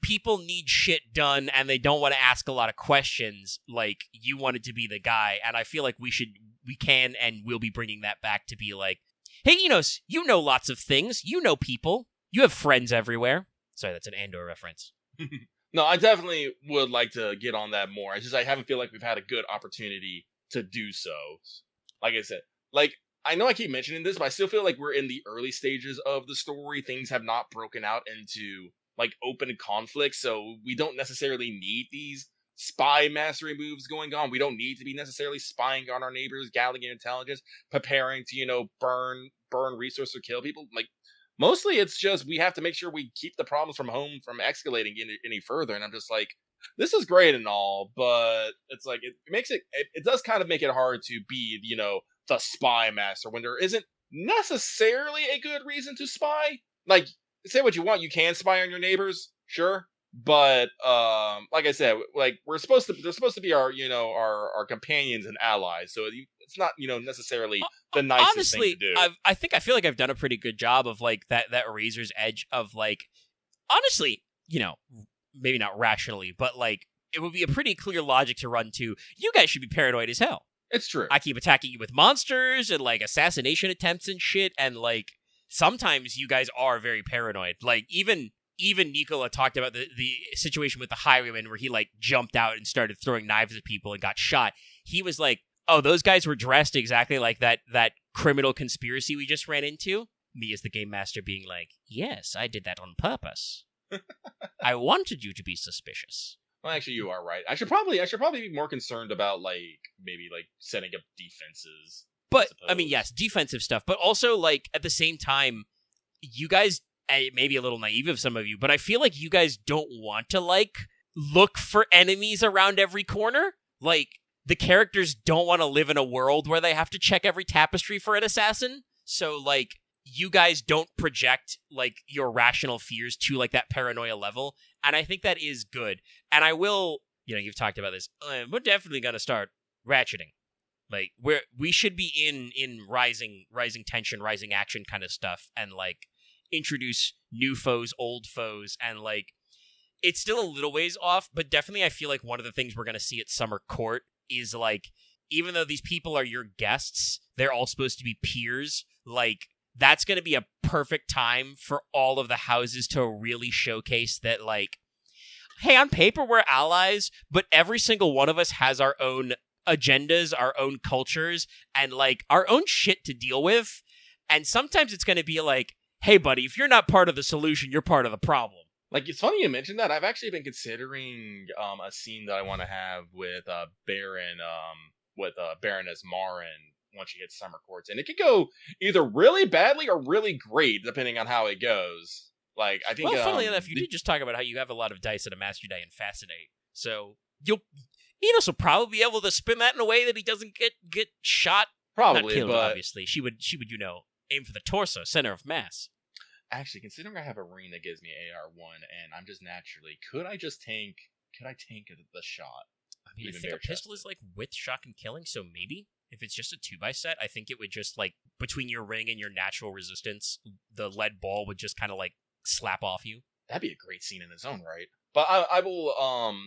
people need shit done and they don't want to ask a lot of questions, like you wanted to be the guy. And I feel like we can and will be bringing that back to be like, hey, Enos, you know lots of things. You know people. You have friends everywhere. Sorry, that's an Andor reference. No, I definitely would like to get on that more. It's just I haven't feel like we've had a good opportunity to do so. Like I said, like I know I keep mentioning this, but I still feel like we're in the early stages of the story. Things have not broken out into like open conflict, so we don't necessarily need these spy mastery moves going on. We don't need to be necessarily spying on our neighbors, gathering intelligence, preparing to burn resources or kill people. Like mostly it's just we have to make sure we keep the problems from home from escalating any further. And I'm just like, this is great and all, but it's like it does kind of make it hard to be the spy master when there isn't necessarily a good reason to spy. Like, say what you want, you can spy on your neighbors, sure, but like I said, like they're supposed to be our our companions and allies, so it's not necessarily the nicest honestly, thing to do. I feel like I've done a pretty good job of like that razor's edge of like, honestly, maybe not rationally, but like it would be a pretty clear logic to run to. You guys should be paranoid as hell. It's true. I keep attacking you with monsters and like assassination attempts and shit, and like sometimes you guys are very paranoid. Like even Nicola talked about the situation with the highwayman where he like jumped out and started throwing knives at people and got shot. He was like, oh, those guys were dressed exactly like that criminal conspiracy we just ran into. Me as the game master being like, yes, I did that on purpose. I wanted you to be suspicious. Well, actually, you are right. I should probably be more concerned about maybe setting up defenses. But I mean, yes, defensive stuff, but also like at the same time, you guys, maybe a little naive of some of you, but I feel like you guys don't want to like look for enemies around every corner. Like the characters don't want to live in a world where they have to check every tapestry for an assassin. So like you guys don't project like your rational fears to like that paranoia level. And I think that is good. And I will, you've talked about this. We're definitely going to start ratcheting. Like we should be in rising tension, rising action kind of stuff, and like introduce new foes, old foes, and like it's still a little ways off, but definitely I feel like one of the things we're going to see at Summer Court is like, even though these people are your guests, they're all supposed to be peers. Like that's going to be a perfect time for all of the houses to really showcase that like, hey, on paper we're allies, but every single one of us has our own agendas, our own cultures, and like our own shit to deal with. And sometimes it's going to be like, hey buddy, if you're not part of the solution, you're part of the problem. Like, it's funny you mentioned that. I've actually been considering a scene that I want to have with Baroness Marin once she hits Summer Courts, and it could go either really badly or really great depending on how it goes. Like, I think. Well, funnily enough, you did just talk about how you have a lot of dice at a Master Die and Fascinate, so Enos will probably be able to spin that in a way that he doesn't get shot. Probably, not killed, but obviously she would aim for the torso, center of mass. Actually, considering I have a ring that gives me AR1, and I'm just naturally, could I tank the shot? I mean, I think a pistol is like with shock and killing, so maybe if it's just a 2x set, I think it would just like between your ring and your natural resistance, the lead ball would just kind of like slap off you. That'd be a great scene in its own right. But I will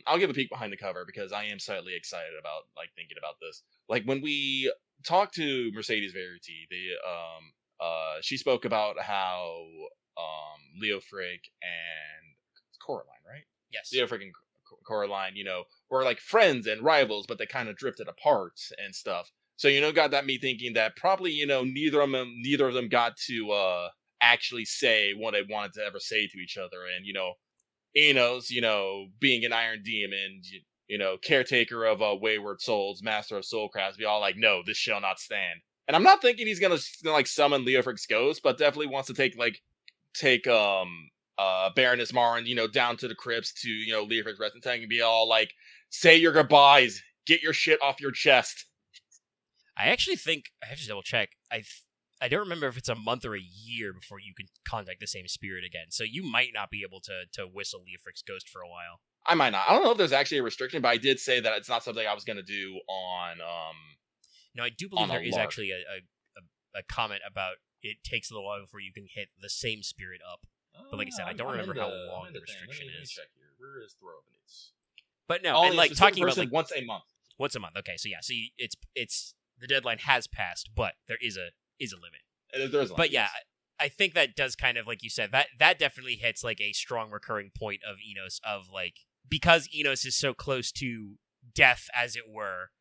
I'll give a peek behind the cover because I am slightly excited about like thinking about this. Like when we talked to Mercedes Verity, she spoke about how Leofric and Coraline, right? Yes. Leofric and Coraline, were like friends and rivals, but they kind of drifted apart and stuff. So got me thinking that probably neither of them got to actually say what they wanted to ever say to each other, and Enos, being an Iron Demon, caretaker of wayward souls, master of soulcrafts, be all like, no, this shall not stand. And I'm not thinking he's gonna like summon Leofric's ghost, but definitely wants to take Baroness Marin, down to the crypts to Leofric's resting tank and be all like, say your goodbyes, get your shit off your chest. I actually think I have to double check. I don't remember if it's a month or a year before you can contact the same spirit again. So you might not be able to whistle Leofric's ghost for a while. I might not. I don't know if there's actually a restriction, but I did say that it's not something I was going to do on. No, I do believe there is lark. actually a comment about it takes a little while before you can hit the same spirit up. But like I said, I don't remember how long the restriction is. Let me check here. Where is Throvenus? But no, and like talking about like once a month. Once a month. Okay, so yeah, so it's the deadline has passed, but there is a limit. There is a limit. But yeah, I think that does kind of, like you said, that definitely hits like a strong recurring point of Enos, of like, because Enos is so close to death, as it were,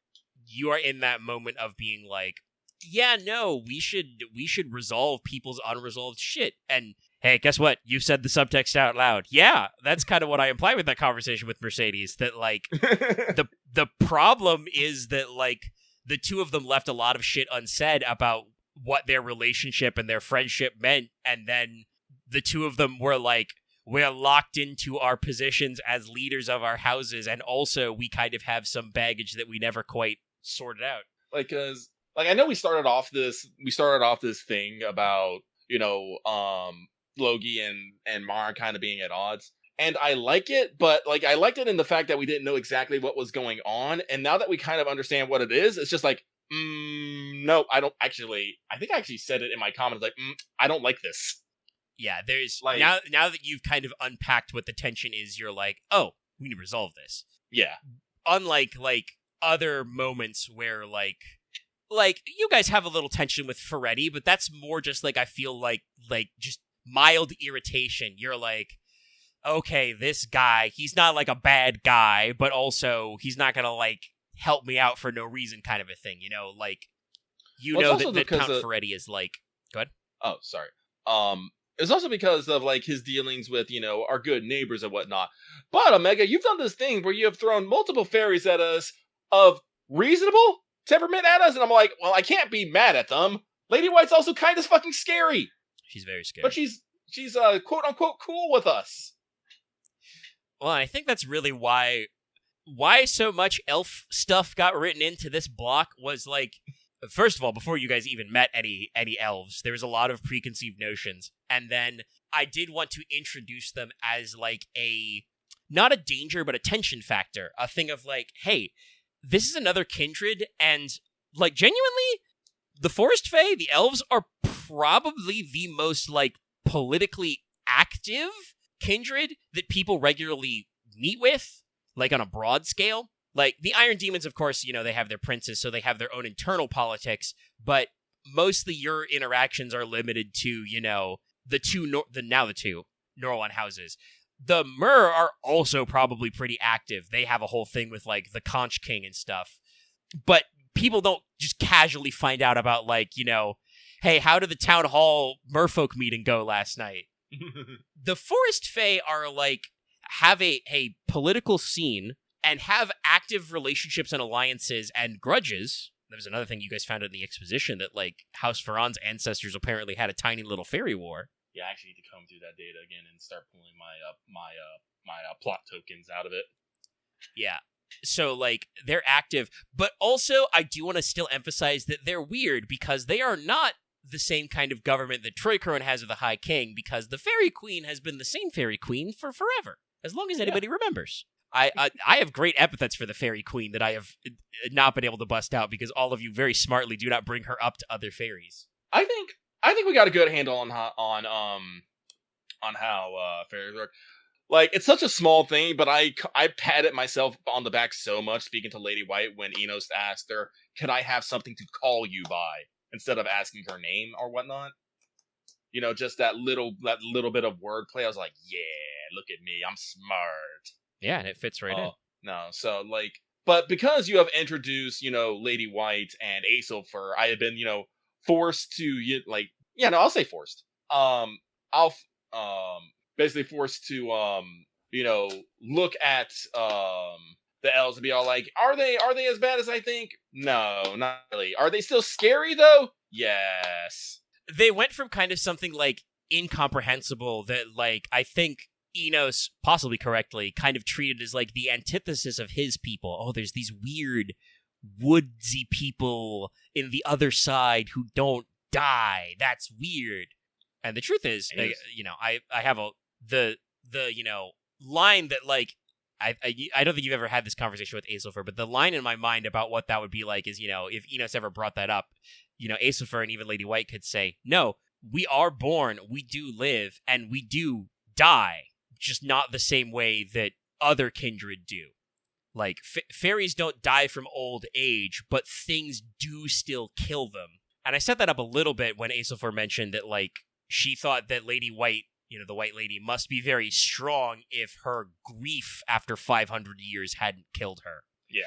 you are in that moment of being like, yeah, no, we should resolve people's unresolved shit. And hey, guess what? You said the subtext out loud. Yeah, that's kind of what I imply with that conversation with Mercedes, that like the problem is that like the two of them left a lot of shit unsaid about what their relationship and their friendship meant, and then the two of them were like, we're locked into our positions as leaders of our houses, and also we kind of have some baggage that we never quite sorted out. Like, cause like I know we started off this thing about, you know, Logie and Mara kind of being at odds. And I like it, but like I liked it in the fact that we didn't know exactly what was going on. And now that we kind of understand what it is, it's just like, no, I don't actually. I think I actually said it in my comments, like, I don't like this. Yeah, there's like, now that you've kind of unpacked what the tension is, you're like, oh, we need to resolve this. Yeah. Unlike like other moments where like you guys have a little tension with Ferretti, but that's more just like, I feel like just mild irritation. You're like, okay, this guy, he's not like a bad guy, but also he's not gonna like help me out for no reason, kind of a thing, you know, like, you know, that Count Ferretti is like, go ahead. Oh, sorry. It's also because of like his dealings with, you know, our good neighbors and whatnot. But Omega, you've done this thing where you have thrown multiple fairies at us of reasonable temperament at us, and I'm like, well, I can't be mad at them. Lady White's also kind of fucking scary. She's very scary. But she's quote unquote cool with us. Well, I think that's really why so much elf stuff got written into this block was like, first of all, before you guys even met any elves, there was a lot of preconceived notions. And then I did want to introduce them as like not a danger, but a tension factor. A thing of like, hey, this is another kindred, and like genuinely, the Forest Fae, the elves, are probably the most like politically active kindred that people regularly meet with, like on a broad scale. Like the Iron Demons, of course, you know, they have their princes, so they have their own internal politics, but mostly your interactions are limited to, you know, the two Norwan houses. The Mer are also probably pretty active. They have a whole thing with like the Conch King and stuff. But people don't just casually find out about like, you know, hey, how did the town hall merfolk meeting go last night? The Forest Fae are like, have a political scene and have active relationships and alliances and grudges. There was another thing you guys found in the exposition, that like House Farron's ancestors apparently had a tiny little fairy war. Yeah, I actually need to comb through that data again and start pulling my plot tokens out of it. Yeah. So, like, they're active, but also I do want to still emphasize that they're weird because they are not the same kind of government that Troy Curran has with the High King, because the Fairy Queen has been the same Fairy Queen for forever, as long as anybody remembers. I have great epithets for the Fairy Queen that I have not been able to bust out because all of you very smartly do not bring her up to other fairies. I think we got a good handle on how fairies work. Like, it's such a small thing, but I patted myself on the back so much speaking to Lady White when Enos asked her, "Can I have something to call you by?" instead of asking her name or whatnot. You know, just that little bit of wordplay. I was like, yeah, look at me, I'm smart. Yeah, and it fits right in. No, so like, but because you have introduced, you know, Lady White and Aesilfur, I have been, you know, forced to I'll say forced. Basically forced to you know, look at the elves and be all like, are they as bad as I think? No, not really. Are they still scary though? Yes. They went from kind of something like incomprehensible that like I think Enos, possibly correctly, kind of treated as like the antithesis of his people. Oh, there's these weird woodsy people in the other side who don't die. That's weird. And the truth is, I have the line that, like, I don't think you've ever had this conversation with Aesopher, but the line in my mind about what that would be like is, if Enos ever brought that up, Aesopher and even Lady White could say, no, we are born, we do live, and we do die, just not the same way that other kindred do. Like, fairies don't die from old age, but things do still kill them. And I set that up a little bit when Aesopher mentioned that, like, she thought that Lady White, the White Lady, must be very strong if her grief after 500 years hadn't killed her. Yeah.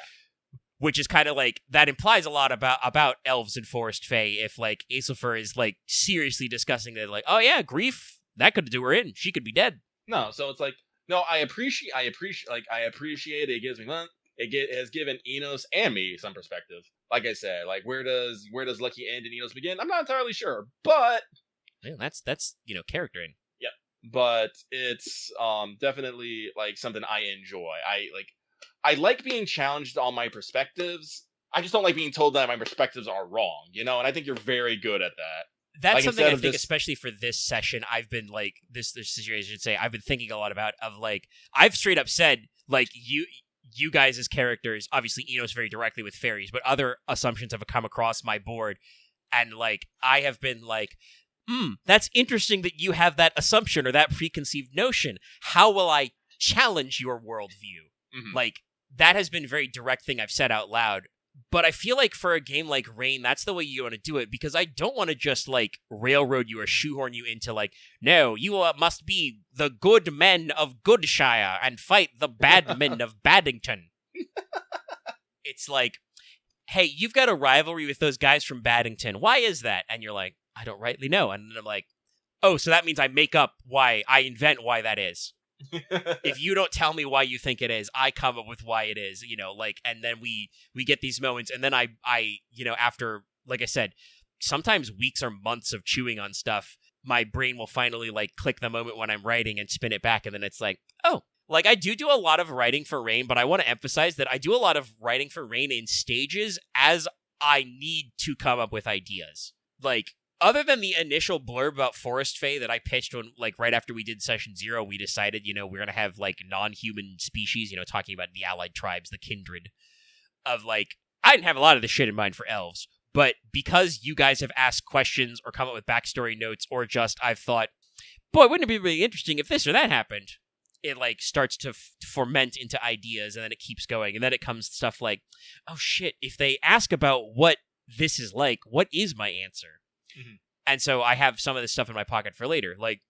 Which is kind of like, that implies a lot about elves and forest fae, if, like, Aesopher is, like, seriously discussing that, like, oh yeah, grief, that could do her in. She could be dead. No, so it's like, no, I appreciate it. It gives me fun. It has given Enos and me some perspective. Like I said, like, where does Lucky end and Enos begin? I'm not entirely sure, but yeah, that's charactering. Yeah, but it's definitely, like, something I enjoy. I like being challenged on my perspectives. I just don't like being told that my perspectives are wrong, and I think you're very good at that. That's like, something I think, especially for this session, I've been, like, this situation, I should say, I've been thinking a lot about, of, like, I've straight up said, like, you guys as characters, obviously Enos very directly with fairies, but other assumptions have come across my board, and, like, I have been like, that's interesting that you have that assumption or that preconceived notion. How will I challenge your worldview? Mm-hmm. Like, that has been a very direct thing I've said out loud. But I feel like for a game like Rain, that's the way you want to do it, because I don't want to just, like, railroad you or shoehorn you into, like, no, you must be the good men of Goodshire and fight the bad men of Baddington. It's like, hey, you've got a rivalry with those guys from Baddington. Why is that? And you're like, I don't rightly know. And then I'm like, oh, so that means I invent why that is. If you don't tell me why you think it is, I come up with why it is, like, and then we get these moments, and then I after, like I said, sometimes weeks or months of chewing on stuff, my brain will finally, like, click the moment when I'm writing and spin it back, and then it's like, oh, like, I do a lot of writing for Rain, but I want to emphasize that I do a lot of writing for Rain in stages as I need to come up with ideas. Like, other than the initial blurb about Forest Fae that I pitched when, like, right after we did Session 0, we decided, we're going to have, like, non-human species, talking about the allied tribes, the kindred, of, like, I didn't have a lot of this shit in mind for elves, but because you guys have asked questions or come up with backstory notes, or just I've thought, boy, wouldn't it be really interesting if this or that happened? It, like, starts to ferment into ideas, and then it keeps going, and then it comes stuff like, oh shit, if they ask about what this is like, what is my answer? Mm-hmm. And so I have some of this stuff in my pocket for later. Like,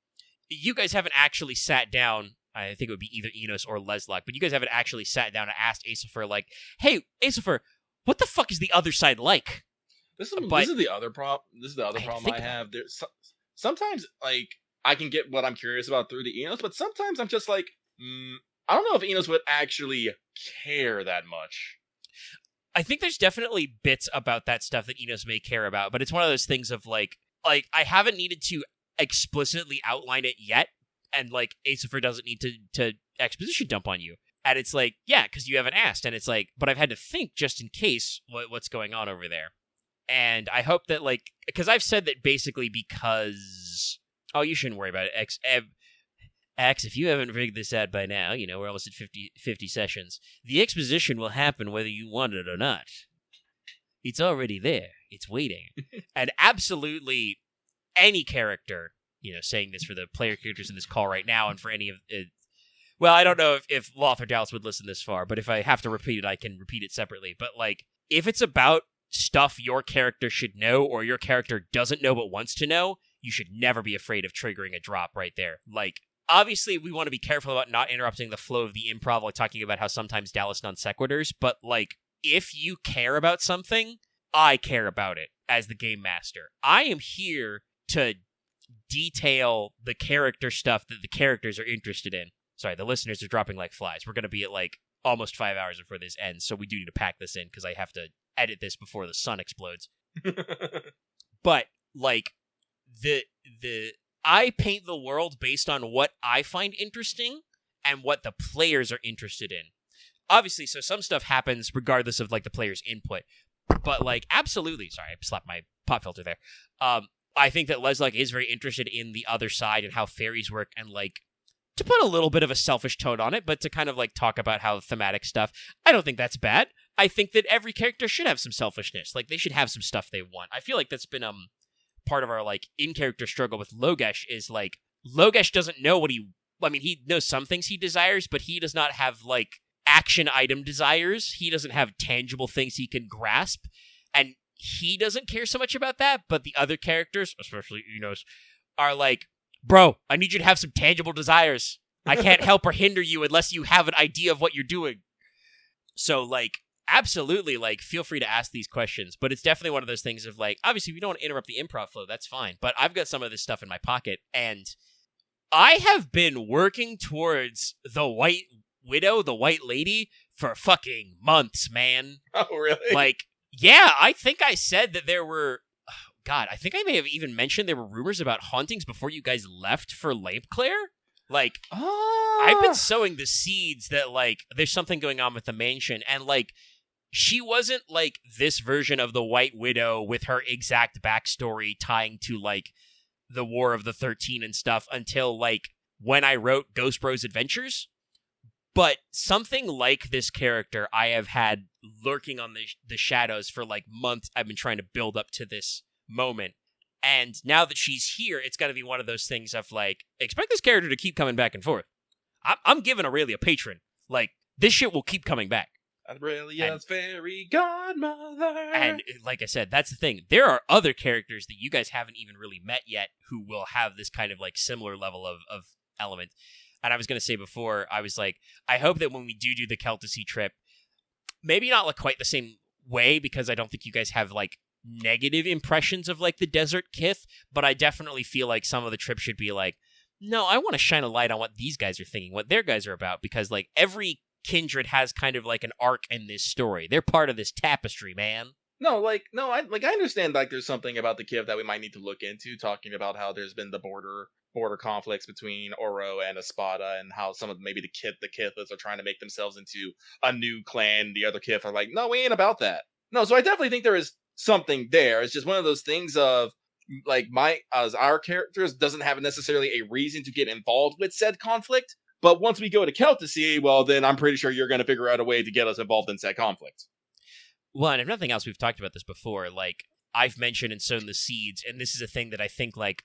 you guys haven't actually sat down, I think it would be either Enos or Leslock, but you guys haven't actually sat down and asked Aesopher, like, hey, Aesopher, what the fuck is the other side like? This is the other problem. This is the other problem I have. Sometimes, like, I can get what I'm curious about through the Enos, but sometimes I'm just like, I don't know if Enos would actually care that much. I think there's definitely bits about that stuff that Enos may care about, but it's one of those things of, like, I haven't needed to explicitly outline it yet, and, like, Aesopher doesn't need to exposition dump on you. And it's like, yeah, because you haven't asked, and it's like, but I've had to think just in case what's going on over there. And I hope that, like, because I've said that basically because, oh, you shouldn't worry about it, X, if you haven't figured this out by now, we're almost at 50 sessions. The exposition will happen whether you want it or not. It's already there. It's waiting. And absolutely any character, saying this for the player characters in this call right now, and for any of it. Well, I don't know if Loth or Dallas would listen this far, but if I have to repeat it, I can repeat it separately. But, like, if it's about stuff your character should know, or your character doesn't know but wants to know, you should never be afraid of triggering a drop right there. Like, obviously, we want to be careful about not interrupting the flow of the improv, like talking about how sometimes Dallas non sequiturs, but, like, if you care about something, I care about it as the game master. I am here to detail the character stuff that the characters are interested in. Sorry, the listeners are dropping like flies. We're going to be at, like, almost 5 hours before this ends, so we do need to pack this in, because I have to edit this before the sun explodes. But, like, I paint the world based on what I find interesting and what the players are interested in. obviously, so some stuff happens regardless of, like, the player's input. But, like, absolutely, sorry, I slapped my pop filter there. I think that Leslie is very interested in the other side and how fairies work, and, like, to put a little bit of a selfish tone on it, but to kind of, like, talk about how thematic stuff, I don't think that's bad. I think that every character should have some selfishness. Like, they should have some stuff they want. I feel like that's been, part of our, like, in-character struggle with Logesh is, like, Logesh doesn't know what he knows some things he desires, but he does not have, like, action item desires. He doesn't have tangible things he can grasp, and he doesn't care so much about that, but the other characters, especially Enos, are like, bro, I need you to have some tangible desires. I can't help or hinder you unless you have an idea of what you're doing. So, like, absolutely, like, feel free to ask these questions, but it's definitely one of those things of, like, obviously, if you don't want to interrupt the improv flow, that's fine, but I've got some of this stuff in my pocket, and I have been working towards the White Widow, the White Lady, for fucking months, man. Oh, really? Like, yeah, I think I said that there were... God, I think I may have even mentioned there were rumors about hauntings before you guys left for Lampclair. Like, I've been sowing the seeds that, like, there's something going on with the mansion, and, like, she wasn't, like, this version of the White Widow with her exact backstory tying to, like, the War of the 13 and stuff until, like, when I wrote Ghost Bros Adventures. But something like this character I have had lurking on the shadows for, like, months. I've been trying to build up to this moment, and now that she's here, it's going to be one of those things of, like, expect this character to keep coming back and forth. I'm giving Aurelia a patron. Like, this shit will keep coming back. Aurelia's fairy godmother. And like I said, that's the thing. There are other characters that you guys haven't even really met yet who will have this kind of, like, similar level of element. And I was going to say before, I was like, I hope that when we do the Celtasea trip, maybe not, like, quite the same way, because I don't think you guys have, like, negative impressions of, like, the desert kith, but I definitely feel like some of the trip should be like, no, I want to shine a light on what these guys are thinking, what their guys are about, because, like, every kindred has kind of, like, an arc in this story. They're part of this tapestry, man. I understand, like, there's something about the Kith that we might need to look into, talking about how there's been the border conflicts between Oro and Espada, and how some of maybe the Kiths are trying to make themselves into a new clan. The other Kith are like, no, we ain't about that. No, so I definitely think there is something there. It's just one of those things of, like, our characters doesn't have necessarily a reason to get involved with said conflict, but once we go to Celtasea, well, then I'm pretty sure you're going to figure out a way to get us involved in said conflict. Well, and if nothing else, we've talked about this before, like, I've mentioned and sown the seeds, and this is a thing that I think, like,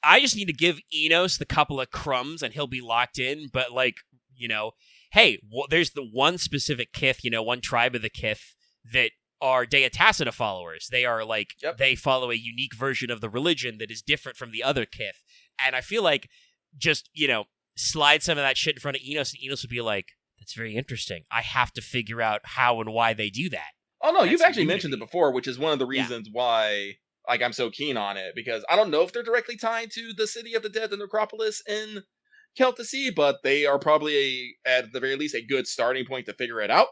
I just need to give Enos the couple of crumbs and he'll be locked in, but, like, you know, hey, there's the one specific Kith, you know, one tribe of the Kith that are Dea Tacita followers. They are, like, They follow a unique version of the religion that is different from the other Kith. And I feel like just, you know, slide some of that shit in front of Enos, and Enos would be like, that's very interesting. I have to figure out how and why they do that. Oh, no, you've actually mentioned it before, which is one of the reasons why, like, I'm so keen on it, because I don't know if they're directly tied to the City of the Dead, the Necropolis in Celtasea, but they are probably, at the very least, a good starting point to figure it out.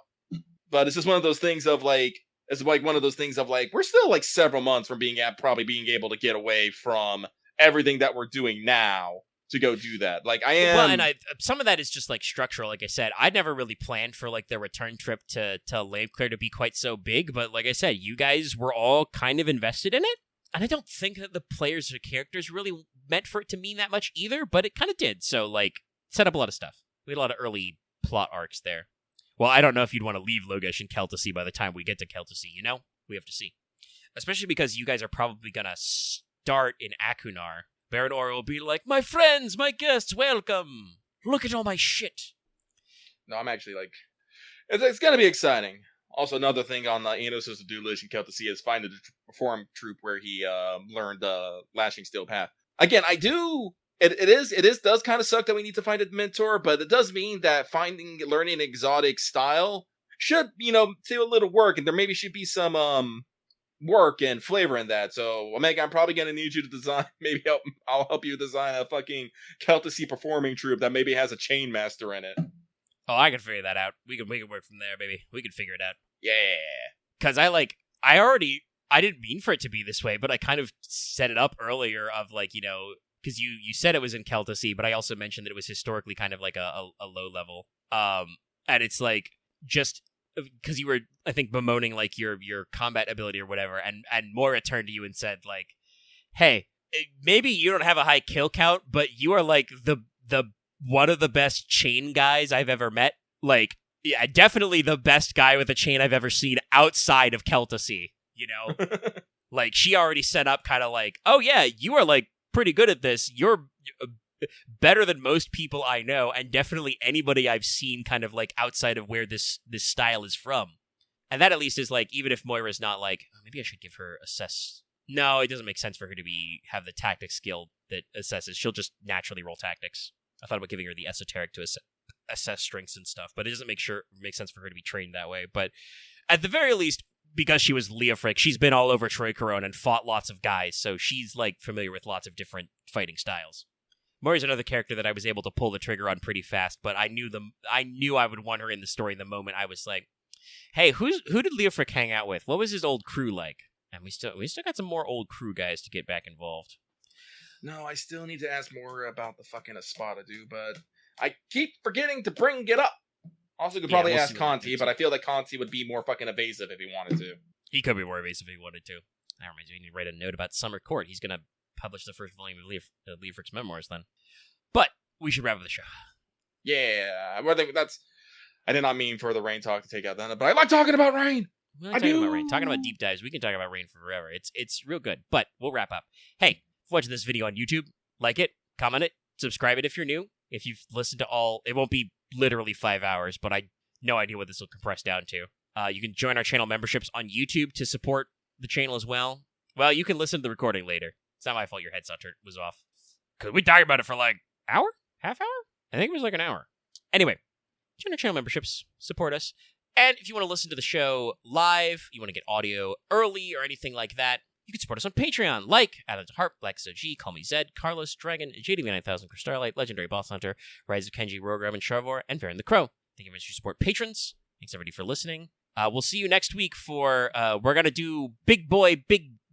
But it's just one of those things of, like, we're still, like, several months from probably being able to get away from everything that we're doing now to go do that. Like, I am... Well, and some of that is just, like, structural. Like I said, I'd never really planned for, like, the return trip to Lampclair to be quite so big, but like I said, you guys were all kind of invested in it, and I don't think that the players or characters really meant for it to mean that much either, but it kind of did. So, like, set up a lot of stuff. We had a lot of early plot arcs there. Well, I don't know if you'd want to leave Logesh and Celtasea by the time we get to Celtasea, you know? We have to see. Especially because you guys are probably going to start in Akunar. Baron Oro will be like, my friends, my guests, welcome. Look at all my shit. No, I'm actually, like... It's going to be exciting. Also, another thing on Enos' to-do list in Celtasea is find the reform troop where he learned Lashing Steel Path. Again, I do... It does kind of suck that we need to find a mentor, but it does mean that learning exotic style should, you know, do a little work, and there maybe should be some work and flavor in that. So, Omega, I'm probably going to need you to design, I'll help you design a fucking Celtasea performing troupe that maybe has a chain master in it. Oh, I can figure that out. We can work from there, baby. We can figure it out. Yeah. Because I didn't mean for it to be this way, but I kind of set it up earlier of, like, you know, because you said it was in Celtasea, but I also mentioned that it was historically kind of like a low level. And it's like, just because you were, I think, bemoaning like your combat ability or whatever, and Moira turned to you and said like, hey, maybe you don't have a high kill count, but you are like the one of the best chain guys I've ever met. Like, yeah, definitely the best guy with a chain I've ever seen outside of Keltacy, you know? Like, she already set up kind of like, oh yeah, you are like pretty good at this. You're better than most people I know, and definitely anybody I've seen kind of like outside of where this style is from. And that at least is like, even if Moira's not like, oh, maybe I should give her assess. No, it doesn't make sense for her to have the tactics skill that assesses. She'll just naturally roll tactics. I thought about giving her the esoteric to assess strengths and stuff, but it doesn't make sense for her to be trained that way. But at the very least, because she was Leofric, she's been all over Troy Corone and fought lots of guys, so she's like familiar with lots of different fighting styles. Mori's another character that I was able to pull the trigger on pretty fast, but I knew I would want her in the story the moment I was like, hey, who did Leofric hang out with? What was his old crew like? And we still got some more old crew guys to get back involved. No, I still need to ask more about the fucking Espada, dude, but I keep forgetting to bring it up. Also, could probably ask Conti, but I feel like Conti would be more fucking evasive if he wanted to. He could be more evasive if he wanted to. That reminds me, we need to write a note about Summer Court. He's going to publish the first volume of Leofric's memoirs then. But we should wrap up the show. Yeah, I did not mean for the Rain talk to take out that, but I like talking about Rain. We like talking about Rain. Talking about deep dives, we can talk about Rain for forever. It's real good, but we'll wrap up. Hey, if you're watching this video on YouTube, like it, comment it, subscribe it if you're new. If you've listened to all, it won't be literally 5 hours, but I no idea what this will compress down to. You can join our channel memberships on YouTube to support the channel as well. Well, you can listen to the recording later. It's not my fault your headset was off. Because we talked about it for like hour? Half hour? I think it was like an hour. Anyway, join our channel memberships, support us. And if you want to listen to the show live, you want to get audio early or anything like that, you can support us on Patreon, like Adam Harp, Black G, Call Me Zed, Carlos, Dragon, JDV9000, Starlight, Legendary Boss Hunter, Rise of Kenji, Rogram, and Charvor, and Varen the Crow. Thank you very much for your support, patrons. Thanks everybody for listening. We'll see you next week for, we're going to do Big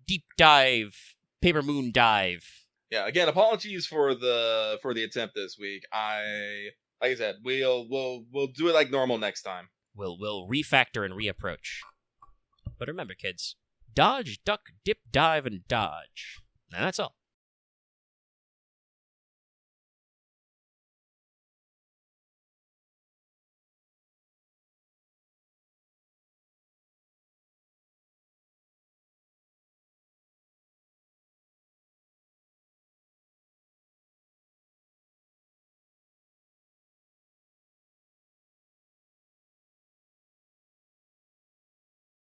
Deep Dive, Paper Moon Dive. Yeah, again, apologies for the attempt this week. Like I said, we'll do it like normal next time. We'll refactor and reapproach. But remember, kids, dodge, duck, dip, dive, and dodge. And that's all.